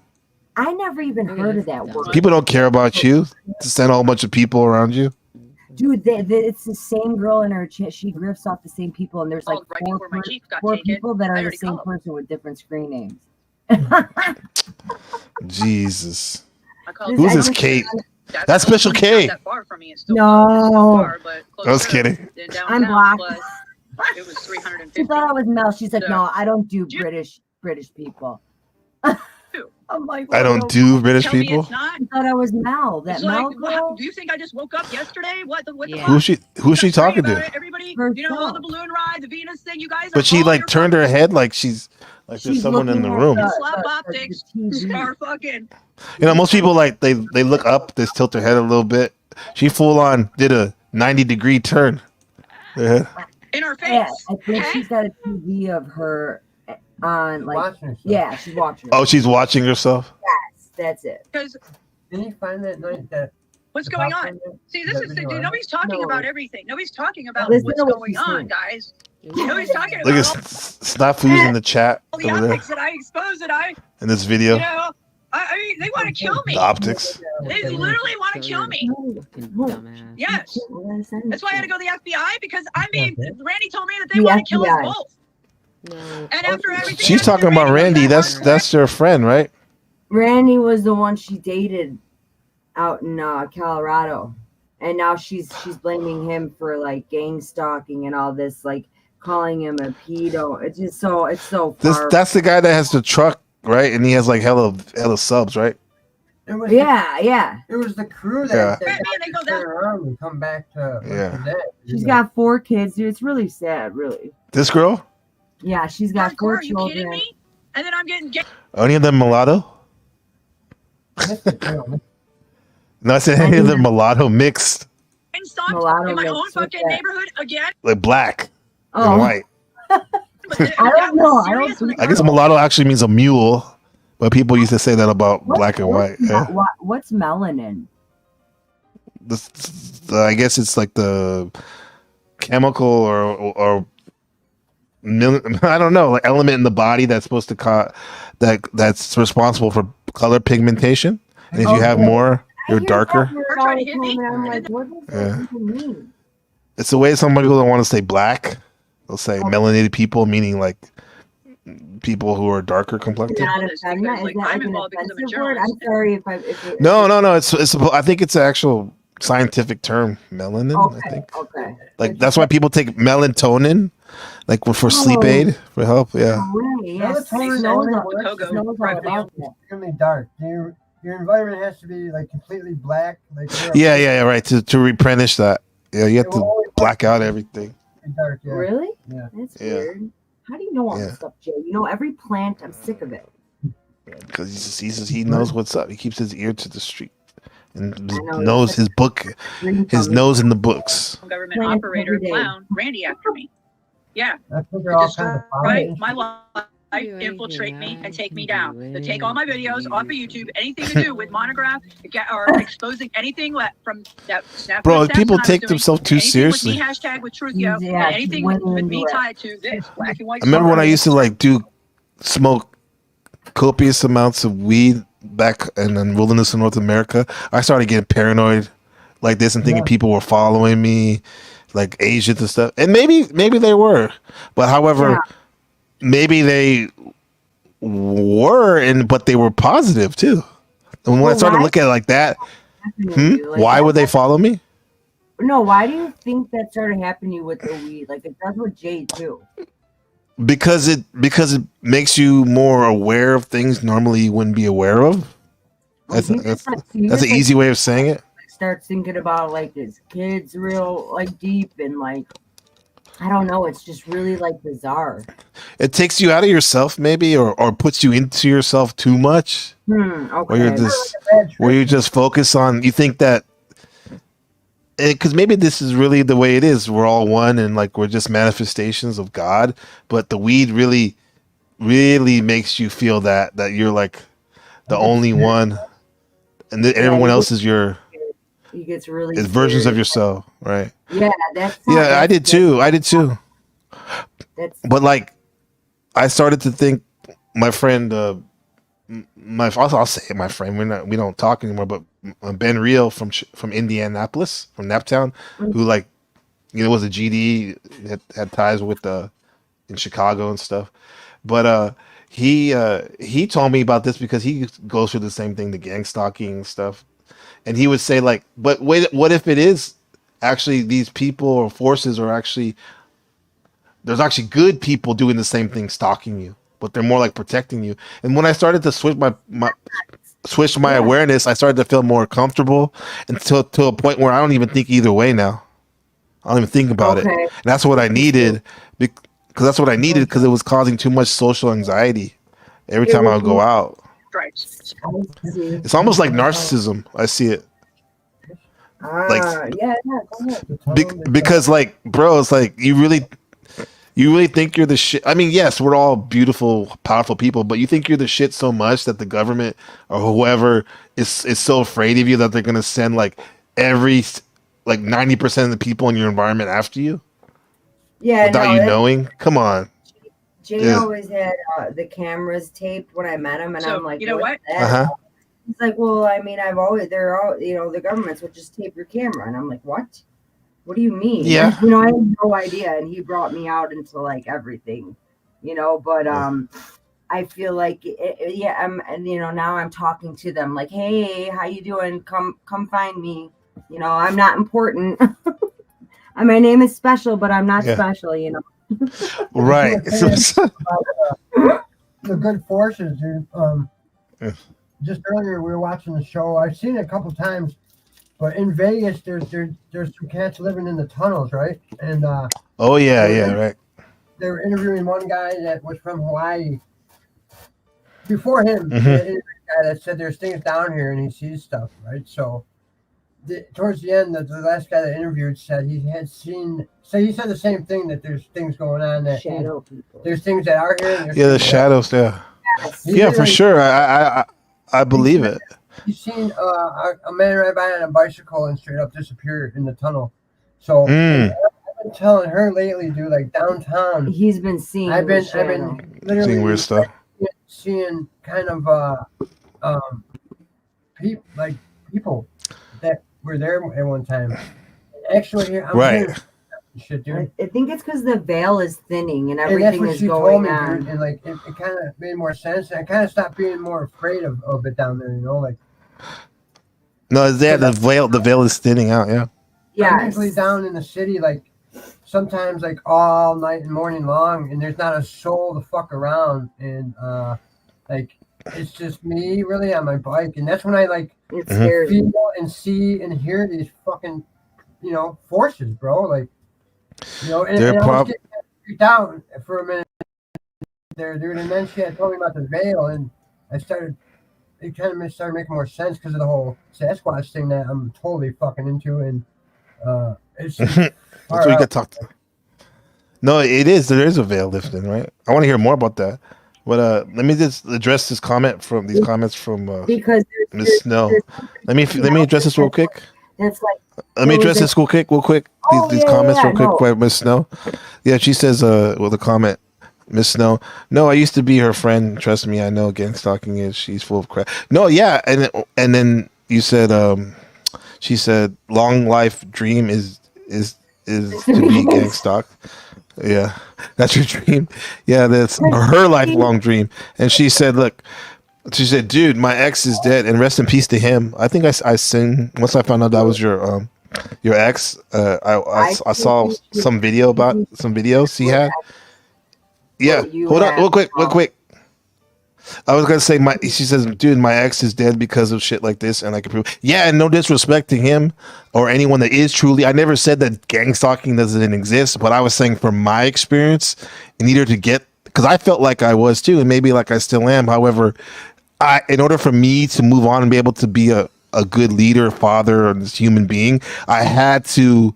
I never even heard of that word. People don't care about you. To send a whole bunch of people around you. Dude, it's the same girl in her chat. She grifts off the same people, and there's like four people that are the same person with different screen names. Jesus. Who's this Kate? That's Special K. No. I was kidding. I'm blocked. It was 350. She thought I was Mel. She's like, no, I don't do British people. I'm like, I don't do British people. I thought I was Mel. That It's Mel like, girl. Do you think I just woke up yesterday? What the Who's she talking to? Everybody, you know, all the balloon ride, the Venus thing, you guys. But she like turned her head like she's like there's someone in the room. Slap optics, star fucking. You know, most people like they look up, they tilt their head a little bit. She full on did a 90-degree turn. Yeah. In her face. Yeah, I think she's got a TV of her on like. Yeah, she's watching. Oh, she's watching herself. Yes, that's it. Because did you find that night that? What's going on? See, this is the, dude, nobody's talking about everything. Nobody's talking about Listen what's to what going she's on, saying. guys. Nobody's talking Look about at Snafu's in the chat all the over there optics that I exposed that I. in this video. You know, I mean, they want to kill me. The optics. They literally want to kill me. Yes. That's why I had to go to the FBI because I mean, Randy told me that they want to kill us both. And after everything, She's talking about Randy. That's your friend, right? Randy was the one she dated out in Colorado, and now she's blaming him for like gang stalking and all this, like calling him a pedo. It's just so far. That's the guy that has the truck, right? And he has like hella subs, right? Yeah. It was the crew Yeah. that turn around and come back to. Yeah. She's got 4 kids, dude. It's really sad, really. This girl? Yeah, she's got 4 Are you kidding children. me? And then I'm getting Any of them mulatto? No, I said any of them mulatto mixed, stopped Mulatto in my mix, own fucking what's that? neighborhood again. like black Oh. and white. I don't know. I don't think I guess mulatto actually means a mule, but people used to say that about black and white. Yeah. What's melanin? I guess it's like the chemical or I don't know, like element in the body that's supposed to that's responsible for color pigmentation. And if you have more, you're darker. I'm like, what does Yeah. that even mean? It's the way some people don't want to say black. They'll say melanated people, meaning like people who are darker complected. Is that like an offensive word? I'm sorry if it, No. It's. I think it's an actual scientific term, melanin. I think. Okay. Like that's why people take melatonin, like for sleep aid for help. Yeah. Really? Yes. Melatonin Knows only all- works knows all about that. extremely dark. Your environment has to be like completely black. Like Yeah. Right. To replenish that. Yeah, you have to black out everything. dark. Yeah. Really? Yeah. That's Yeah. weird. How do you know all this stuff, Jay? You know every plant. I'm sick of it. Because he knows what's up. He keeps his ear to the street and know, knows his book, his nose in the books. government operator clown Randy after me. Yeah. They're all kind of Right, fine. my life, infiltrate me and take me down. To take all my videos off of YouTube, anything to do with monograph or exposing anything from that snap. Bro, people take themselves too anything seriously. With me, hashtag with Truthio, Yeah, anything she's with me into it. tied to this black and white. I remember when I used to like smoke copious amounts of weed back in the wilderness of North America. I started getting paranoid like this and thinking people were following me, like Asians and stuff. And maybe they were, but however, maybe they were, but they were positive too. And when I started looking at it like that, why would they follow me? No, why do you think that started happening to you with the weed? Like it does with Jay too. Because it makes you more aware of things normally you wouldn't be aware of. That's an easy way of saying it. Starts thinking about like his kids real like deep and like I don't know. It's just really like bizarre. It takes you out of yourself, maybe, or puts you into yourself too much. Okay. Where you just focus on. You think that because maybe this is really the way it is. We're all one, and like we're just manifestations of God. But the weed really, really makes you feel that you're like the only one, and everyone else is your. He gets really It's versions of yourself, right? Yeah, that's I did too. But like, I started to think my friend, I'll say my friend. We don't talk anymore. But Ben Real from Indianapolis, from Naptown, who like, was a GD, had ties with in Chicago and stuff. But he told me about this because he goes through the same thing, the gang stalking and stuff. And he would say like, but wait, what if it is actually these people or forces are actually, there's actually good people doing the same thing, stalking you, but they're more like protecting you. And when I started to switch my awareness, I started to feel more comfortable until to a point where I don't even think either way now. I don't even think about it. And that's what I needed because it was causing too much social anxiety every time I would go out. It's almost like narcissism. I see it. Like, yeah, go ahead. Because like, bro, it's like you really think you're the shit. I mean, yes, we're all beautiful, powerful people, but you think you're the shit so much that the government or whoever is so afraid of you that they're gonna send like 90% of the people in your environment after you. Yeah, without you knowing. Come on. Jay always had the cameras taped when I met him, and I'm like, you know what? He's like, well, I mean, the governments would just tape your camera, and I'm like, what? What do you mean? Yeah. I had no idea, and he brought me out into like everything, but I feel like, now I'm talking to them like, hey, how you doing? Come find me. I'm not important. My name is special, but I'm not special, Right. The good forces, dude. Just earlier we were watching the show. I've seen it a couple times, but in Vegas, there's some cats living in the tunnels, right? And right. They were interviewing one guy that was from Hawaii. Before him, they interviewed a guy that said there's things down here and he sees stuff, right? So towards the end, the last guy that interviewed said he had seen. So he said the same thing, that there's things going on, that shadow people. There's things that are here. And The shadows. Yeah. Yeah, for sure. I believe it. He's seen a man ride by on a bicycle and straight up disappear in the tunnel. So I've been telling her lately, dude, like downtown. He's been seeing. I've been literally seeing weird stuff. Seeing kind of people that were there at one time. Actually, I'm right. Shit, dude. I think it's because the veil is thinning and everything is going on. Dude, and like it kind of made more sense. And I kind of stopped being more afraid of it down there. Like. No, the veil is thinning out. Yeah. Yeah. I'm usually down in the city, like sometimes like all night and morning long, and there's not a soul to fuck around, and like it's just me really on my bike, and that's when I like feel and see and hear these fucking forces, bro. Like. And I was getting freaked out for a minute there, dude. And then she had told me about the veil, and it started making more sense because of the whole Sasquatch thing that I'm totally fucking into. And it's that's what you got talked to. No, it is. There is a veil lifting, right? I want to hear more about that. But let me just address these comments from because Miss Snow. Let me address this real quick. That's like. Let me address this real quick. These comments real quick by Miss Snow. Yeah, she says, with a comment, Miss Snow. No, I used to be her friend. Trust me, I know. Gang stalking is. She's full of crap. No, yeah, and then you said, she said, long life dream is to be gang stalked. Yeah, that's your dream. Yeah, that's her lifelong dream. And she said, look. She said, dude, my ex is dead, and rest in peace to him. I think I seen, once I found out that was your ex, I saw some videos he had. Yeah, hold on, real quick. I was gonna say she says, dude, my ex is dead because of shit like this, and I can prove. Yeah, and no disrespect to him or anyone that is truly. I never said that gang stalking doesn't exist, but I was saying from my experience, in order to get, because I felt like I was too, and maybe like I still am. However, in order for me to move on and be able to be a good leader, father, and this human being, I had to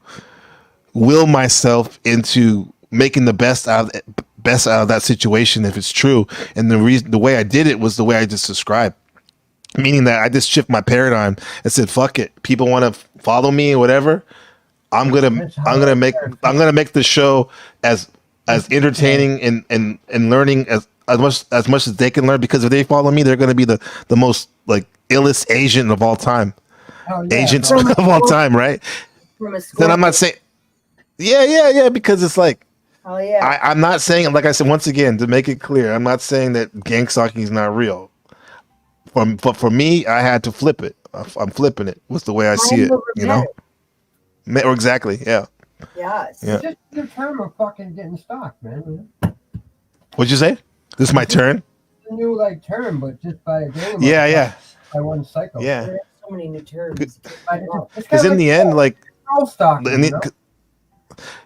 will myself into making the best out of that situation if it's true. And the way I did it was the way I just described, meaning that I just shift my paradigm and said, fuck it, people want to follow me or whatever, I'm gonna make the show as entertaining and learning as much as they can learn, because if they follow me, they're gonna be the most like illest agent of all time. Agents of all time, right? Then I'm not saying yeah, because it's like, oh yeah, I'm not saying, like I said, once again, to make it clear, I'm not saying that gang stalking is not real. But for me, I had to flip it. I'm flipping it. What's the way I see it, you know? Or exactly, yeah. Yes. Yeah. It's just your term of fucking getting stalked, man. What'd you say? This is my turn? A new like term, but just by a game. Yeah. By one cycle. Yeah. There's so many new terms. Because in the end, like, stalking, you know?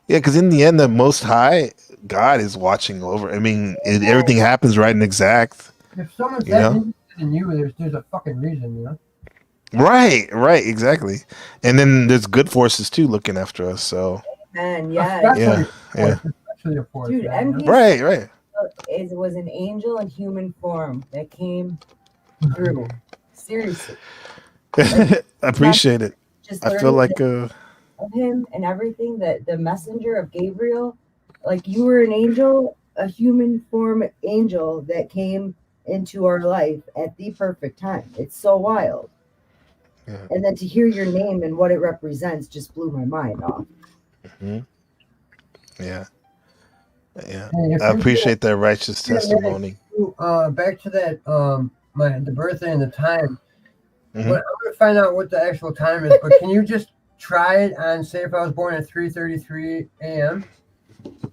yeah, because in the end, the Most High God is watching over. I mean, everything happens right and exact. If someone's You that know? interested in you, there's a fucking reason, you know? Right, exactly. And then there's good forces too looking after us. So And yeah, yeah. Especially a force, dude, man, MP Right. was an angel in human form that came through. Seriously, I appreciate it. just I feel like of him and everything, that the messenger of Gabriel, like you were an angel, a human form angel that came into our life at the perfect time. It's so wild. Yeah. And then to hear your name and what it represents just blew my mind off. Yeah. Hey, I appreciate that righteous testimony. Back to that, the birthday and the time. Mhm. But I'm gonna find out what the actual time is. But can you just try it on? Say if I was born at 3:33 a.m.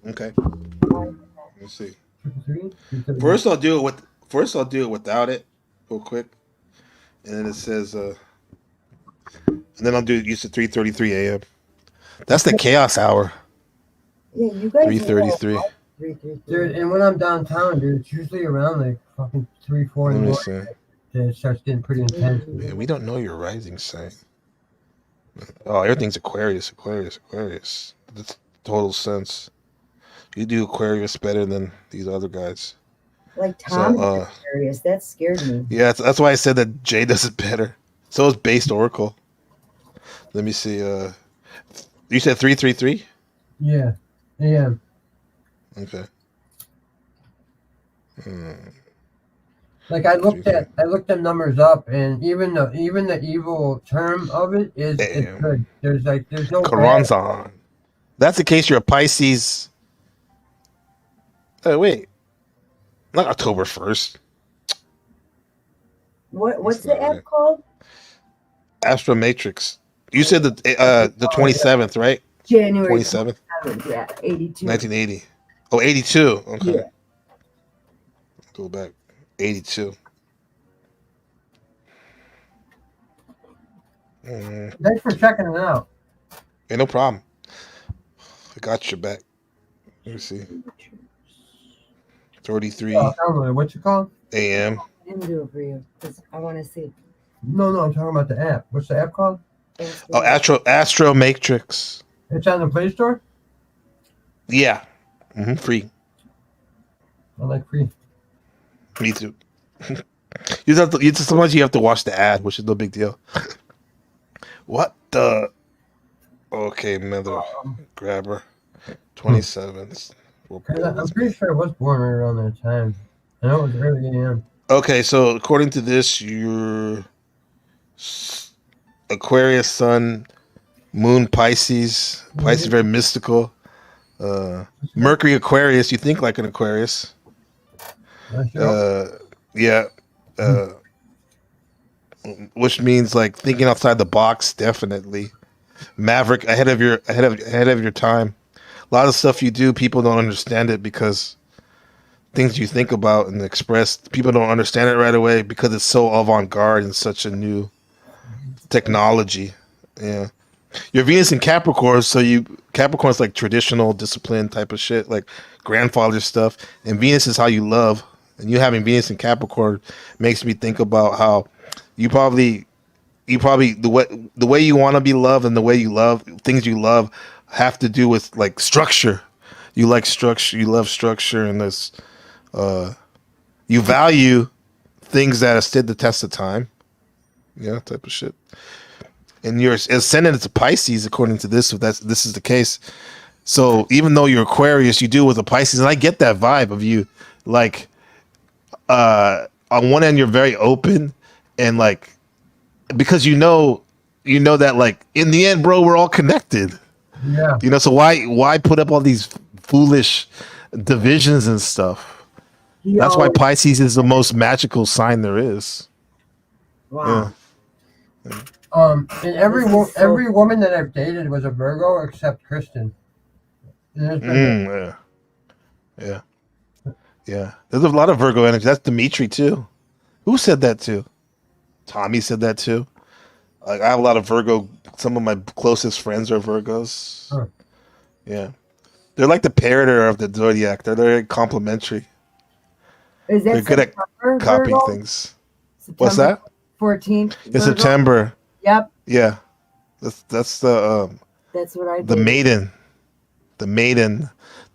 Okay. Let's see. First I'll do it without it, real quick, and then it says, and then I'll do it used to 3:33 a.m. That's the chaos hour. Yeah, you guys. 3:33. Dude, and when I'm downtown, dude, it's usually around like fucking 3-4 in the Let me morning that it starts getting pretty intense. Yeah, we don't know your rising sign. Oh, everything's Aquarius. That's total sense. You do Aquarius better than these other guys. Like Tom So, is Aquarius. That scared me. Yeah, that's why I said that Jay does it better. So is Based Oracle. Let me see. You said 3:33? Yeah, yeah. Okay. Like I looked the numbers up, and even the evil term of it is it's good. There's no Karanzan. That's in case you're a Pisces. Oh wait, not October 1st. What's the app called? Astro Matrix. You said the 27th, right? January 27th. Yeah, 82. 1980. Oh, 82. Okay. Yeah. Go back. 82. Thanks for checking it out. Hey, no problem. I got your back. Let me see. 33 What's it called? a.m. I didn't do it for you because I want to see. No, I'm talking about the app. What's the app called? Oh, Astro Matrix. It's on the Play Store? Yeah. Free. I like free. Me too. Sometimes you have to watch the ad, which is no big deal. What the? Okay, mother grabber. 27th. I'm pretty sure I was born right around that time. I know it was early AM. Okay, so according to this, you're Aquarius, Sun, Moon, Pisces. Pisces very mystical. Mercury, Aquarius. You think like an Aquarius. Yeah. Which means like thinking outside the box, definitely. Maverick, ahead of your time. A lot of stuff you do, people don't understand it because things you think about and express. People don't understand it right away because it's so avant-garde and such a new technology. Yeah. Your Venus in Capricorn, so Capricorn's like traditional discipline type of shit, like grandfather stuff. And Venus is how you love. And you having Venus in Capricorn makes me think about how you probably the way you want to be loved and the way you love things you love have to do with like structure. You like structure, you love structure, and this you value things that have stood the test of time. Yeah, type of shit. And your ascendant is a Pisces, according to this, if this is the case. So even though you're Aquarius, you deal with a Pisces, and I get that vibe of you. Like, on one end, you're very open, and like, because you know that like in the end, bro, we're all connected. Yeah. You know, so why put up all these foolish divisions and stuff? That's why Pisces is the most magical sign there is. Wow. Yeah. And every woman that I've dated was a Virgo except Kristen. Yeah. There's a lot of Virgo energy. That's Dimitri too. Who said that too? Tommy said that too. Like, I have a lot of Virgo. Some of my closest friends are Virgos. Huh. Yeah, they're like the parroter of the zodiac. They're very complimentary. Is that They're good at September, copying Virgo? things. What's that? 14th. It's September. Yep. Yeah, that's the That's what I the did. maiden,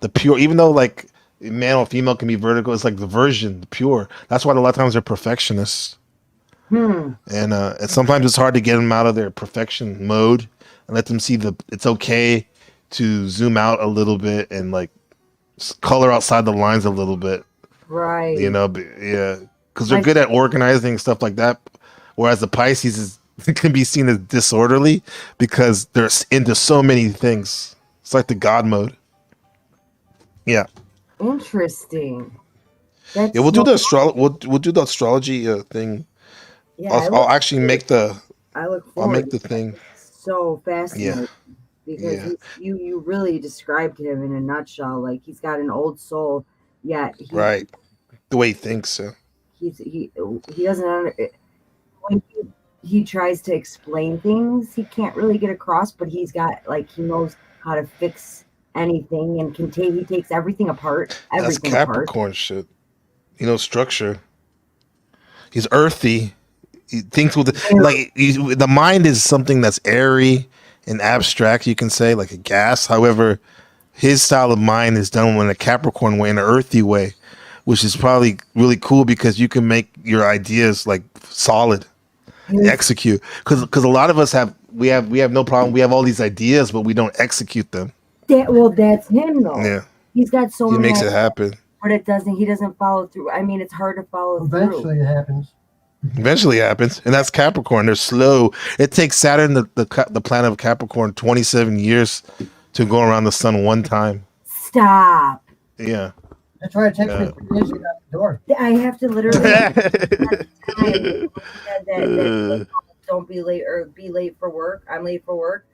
the pure. Even though like male or female can be vertical, it's like the virgin, the pure. That's why a lot of times they're perfectionists. And sometimes it's hard to get them out of their perfection mode and let them see it's okay to zoom out a little bit and like color outside the lines a little bit. Right. You know, yeah, because they're good at organizing stuff like that. Whereas the Pisces can be seen as disorderly because they're into so many things. It's like the God mode. Yeah. Interesting. That's Yeah, we'll do the we'll do the astrology thing. Yeah, I'll actually make the. I look I'll forward. make the thing. So fascinating. Yeah. Because you really described him in a nutshell. Like, he's got an old soul, yet Right. The way he thinks. So. he doesn't when he tries to explain things, he can't really get across, but he's got like, he knows how to fix anything and he takes everything apart. That's Capricorn shit. You know, structure. He's earthy. He thinks with the mind is something that's airy and abstract, you can say, like a gas. However, his style of mind is done in a Capricorn way, in an earthy way, which is probably really cool because you can make your ideas like solid, execute. Because a lot of us have no problem. We have all these ideas, but we don't execute them. That's him though. Yeah, he's got so he many makes it ideas, happen. but he doesn't follow through. I mean, it's hard to follow Eventually through. it happens. Eventually it happens, and that's Capricorn. They're slow. It takes Saturn, the planet of Capricorn, 27 years to go around the sun one time. Stop. Yeah. That's why it takes me 3 days to get out the door. I have to literally don't be late or be late for work. I'm late for work.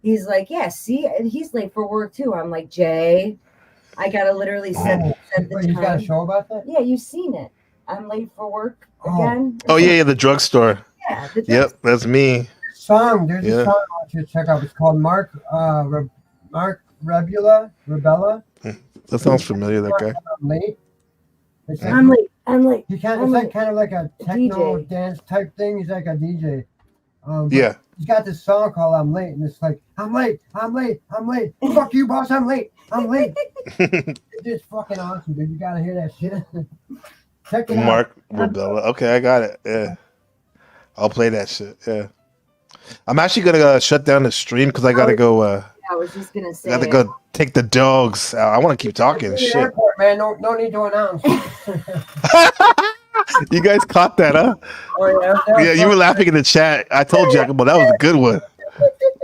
He's like, yeah, see, he's late for work too. I'm like, Jay, I gotta literally set the time. You got a show about that? Yeah, you've seen it. I'm late for work again. Oh yeah, the drugstore. Yeah, the Yep, that's me. There's a song I want you to check out. It's called Mark Rebella. That sounds familiar, that guy. I'm late. It's like, I'm late. It's like kind of like a techno dance type thing. He's like a DJ. Yeah. He's got this song called "I'm Late," and it's like, "I'm late. Fuck you, boss. I'm late. It's fucking awesome, dude. You gotta hear that shit. Check it out. Mark Rebella. Okay, I got it. Yeah, I'll play that shit. Yeah, I'm actually gonna shut down the stream because I gotta go. I was just gonna say. I gotta go take the dogs out. I want to keep talking The shit. airport, man. No need to announce. You guys caught that, huh? Oh, Yeah, you were laughing in the chat. I told Jacob, that was a good one.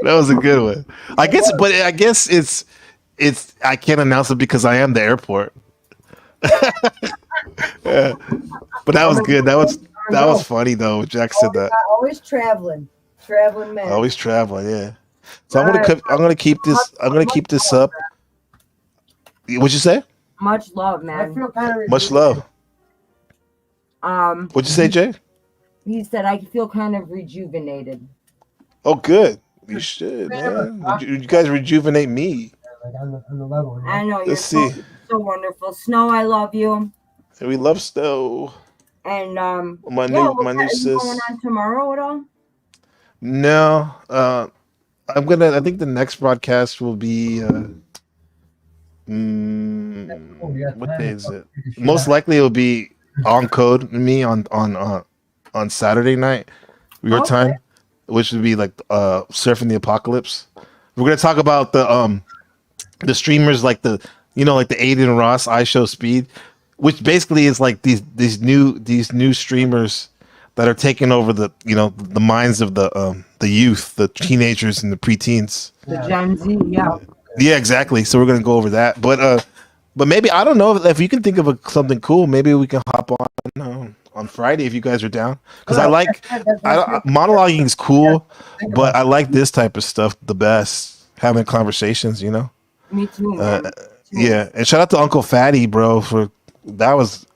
That was a good one. I guess it's I can't announce it because I am the airport. Yeah. But that was good. That was funny though. Jack said that. Always traveling man. Always traveling, yeah. So I'm gonna keep this up. What'd you say? I'm Much love, I man. feel kind of Much love. What'd you say, Jay? He said I feel kind of rejuvenated. Oh, good. You should, man. You guys rejuvenate me. like on the level. You know? I know you're Let's see. so wonderful. Snow, I love you. We love Snow. And My yeah, new are you sis. going on tomorrow at all? No. I think the next broadcast will be what day is it? Most likely it'll be on code me on Saturday night your time, which would be like surfing the apocalypse. We're gonna talk about the streamers like the Aiden Ross iShow Speed, which basically is like these new streamers that are taking over the minds of the youth, the teenagers and the preteens. The Gen Z, yeah. Yeah, exactly. So we're gonna go over that, but maybe I don't know if you can think of something cool. Maybe we can hop on Friday if you guys are down. Because monologuing is cool, but I like this type of stuff the best. Having conversations, Me too. Man. Yeah, and shout out to Uncle Fatty, bro, for that was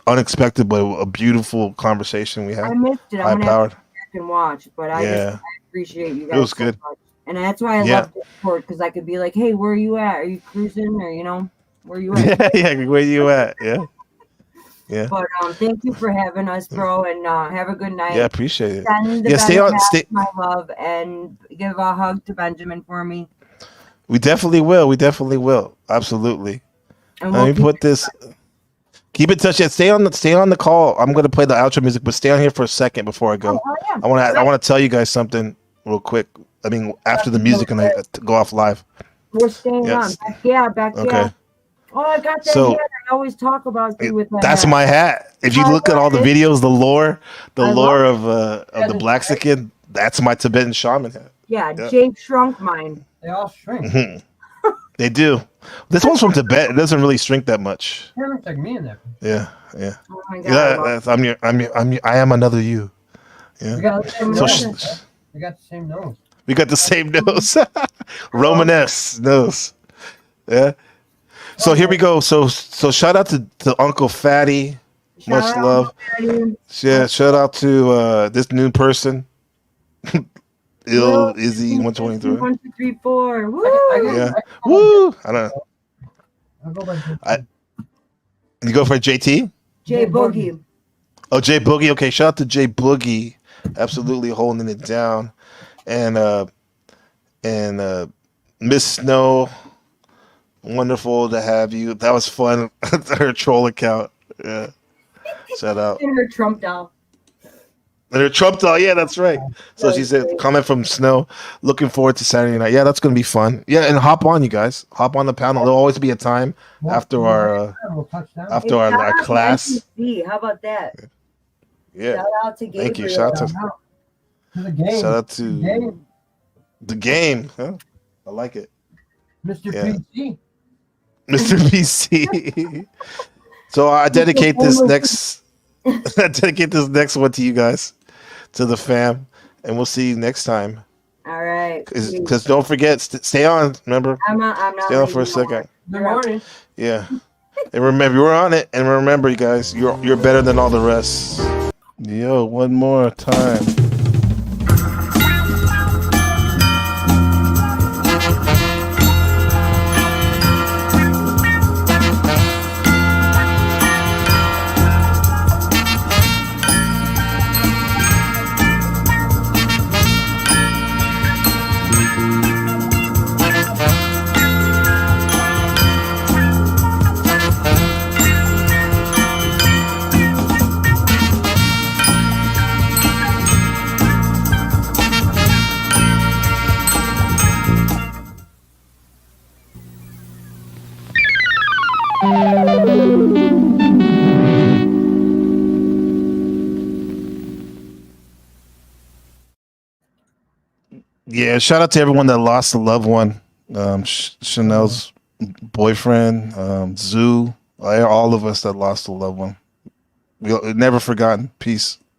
unexpected, but a beautiful conversation we had. I missed it. I'm gonna have to go back and watch, but I appreciate you guys. It was so good. much. And that's why I love Discord, because I could be like, hey, where are you at? Are you cruising? Or, where are you at? Yeah, where you at? Yeah. Yeah. But thank you for having us, bro, and have a good night. Yeah, appreciate it. Send Yeah, stay my love, and give a hug to Benjamin for me. We definitely will. Absolutely. And Let me put this. Keep in touch. Yeah, stay on the call. I'm gonna play the outro music, but stay on here for a second before I go. Yeah. I want to tell you guys something real quick. I mean, after the music and I go off live. We're staying Yes. on. Back Okay. yeah. Oh, I got that So- hat. I always talk about you with that. That's hat. my hat. If you look at all the videos, the lore of the Blaxican, that's my Tibetan shaman hat. Yeah, Yeah. Jake shrunk mine. They all shrink. Mhm. They do. This one's from Tibet. It doesn't really shrink that much. It looks like me in there. Yeah. Oh my God. Yeah, I am another you. Yeah. We got the same So nose. We got the same nose. we got the same nose. Romanesque nose. Yeah. So here we go. So shout out to Uncle Fatty. Much Shout out, love. Daddy. Yeah, shout out to this new person. Izzy 123. 1, 2, 3, 4. Woo! Yeah. Woo! I don't know. I'll go by You go for JT? J Boogie. Oh, J Boogie. Okay, shout out to J Boogie. Absolutely holding it down. And Miss Snow. Wonderful to have you. That was fun. Her troll account. Yeah. Shout out. And her Trump doll. And her Trump doll. Yeah, that's right. So she said, comment from Snow. Looking forward to Saturday night. Yeah, that's going to be fun. Yeah, and hop on, you guys. Hop on the panel. There'll always be a time after our class. NPC. How about that? Yeah. Shout out to Gabriel. Thank you. Shout out the game. Shout out to the game. Huh? I like it. Mr. Yeah. PC. Mr. PC. So I dedicate this next one to you guys, to the fam, and we'll see you next time. All right. Because don't forget, stay on. Remember, I'm not stay on for a second. Good morning. Yeah, and remember, you're on it, and remember, you guys, you're better than all the rest. Yo, one more time. Yeah, shout out to everyone that lost a loved one. Chanel's boyfriend, Zoo, all of us that lost a loved one. We'll never forgotten. Peace.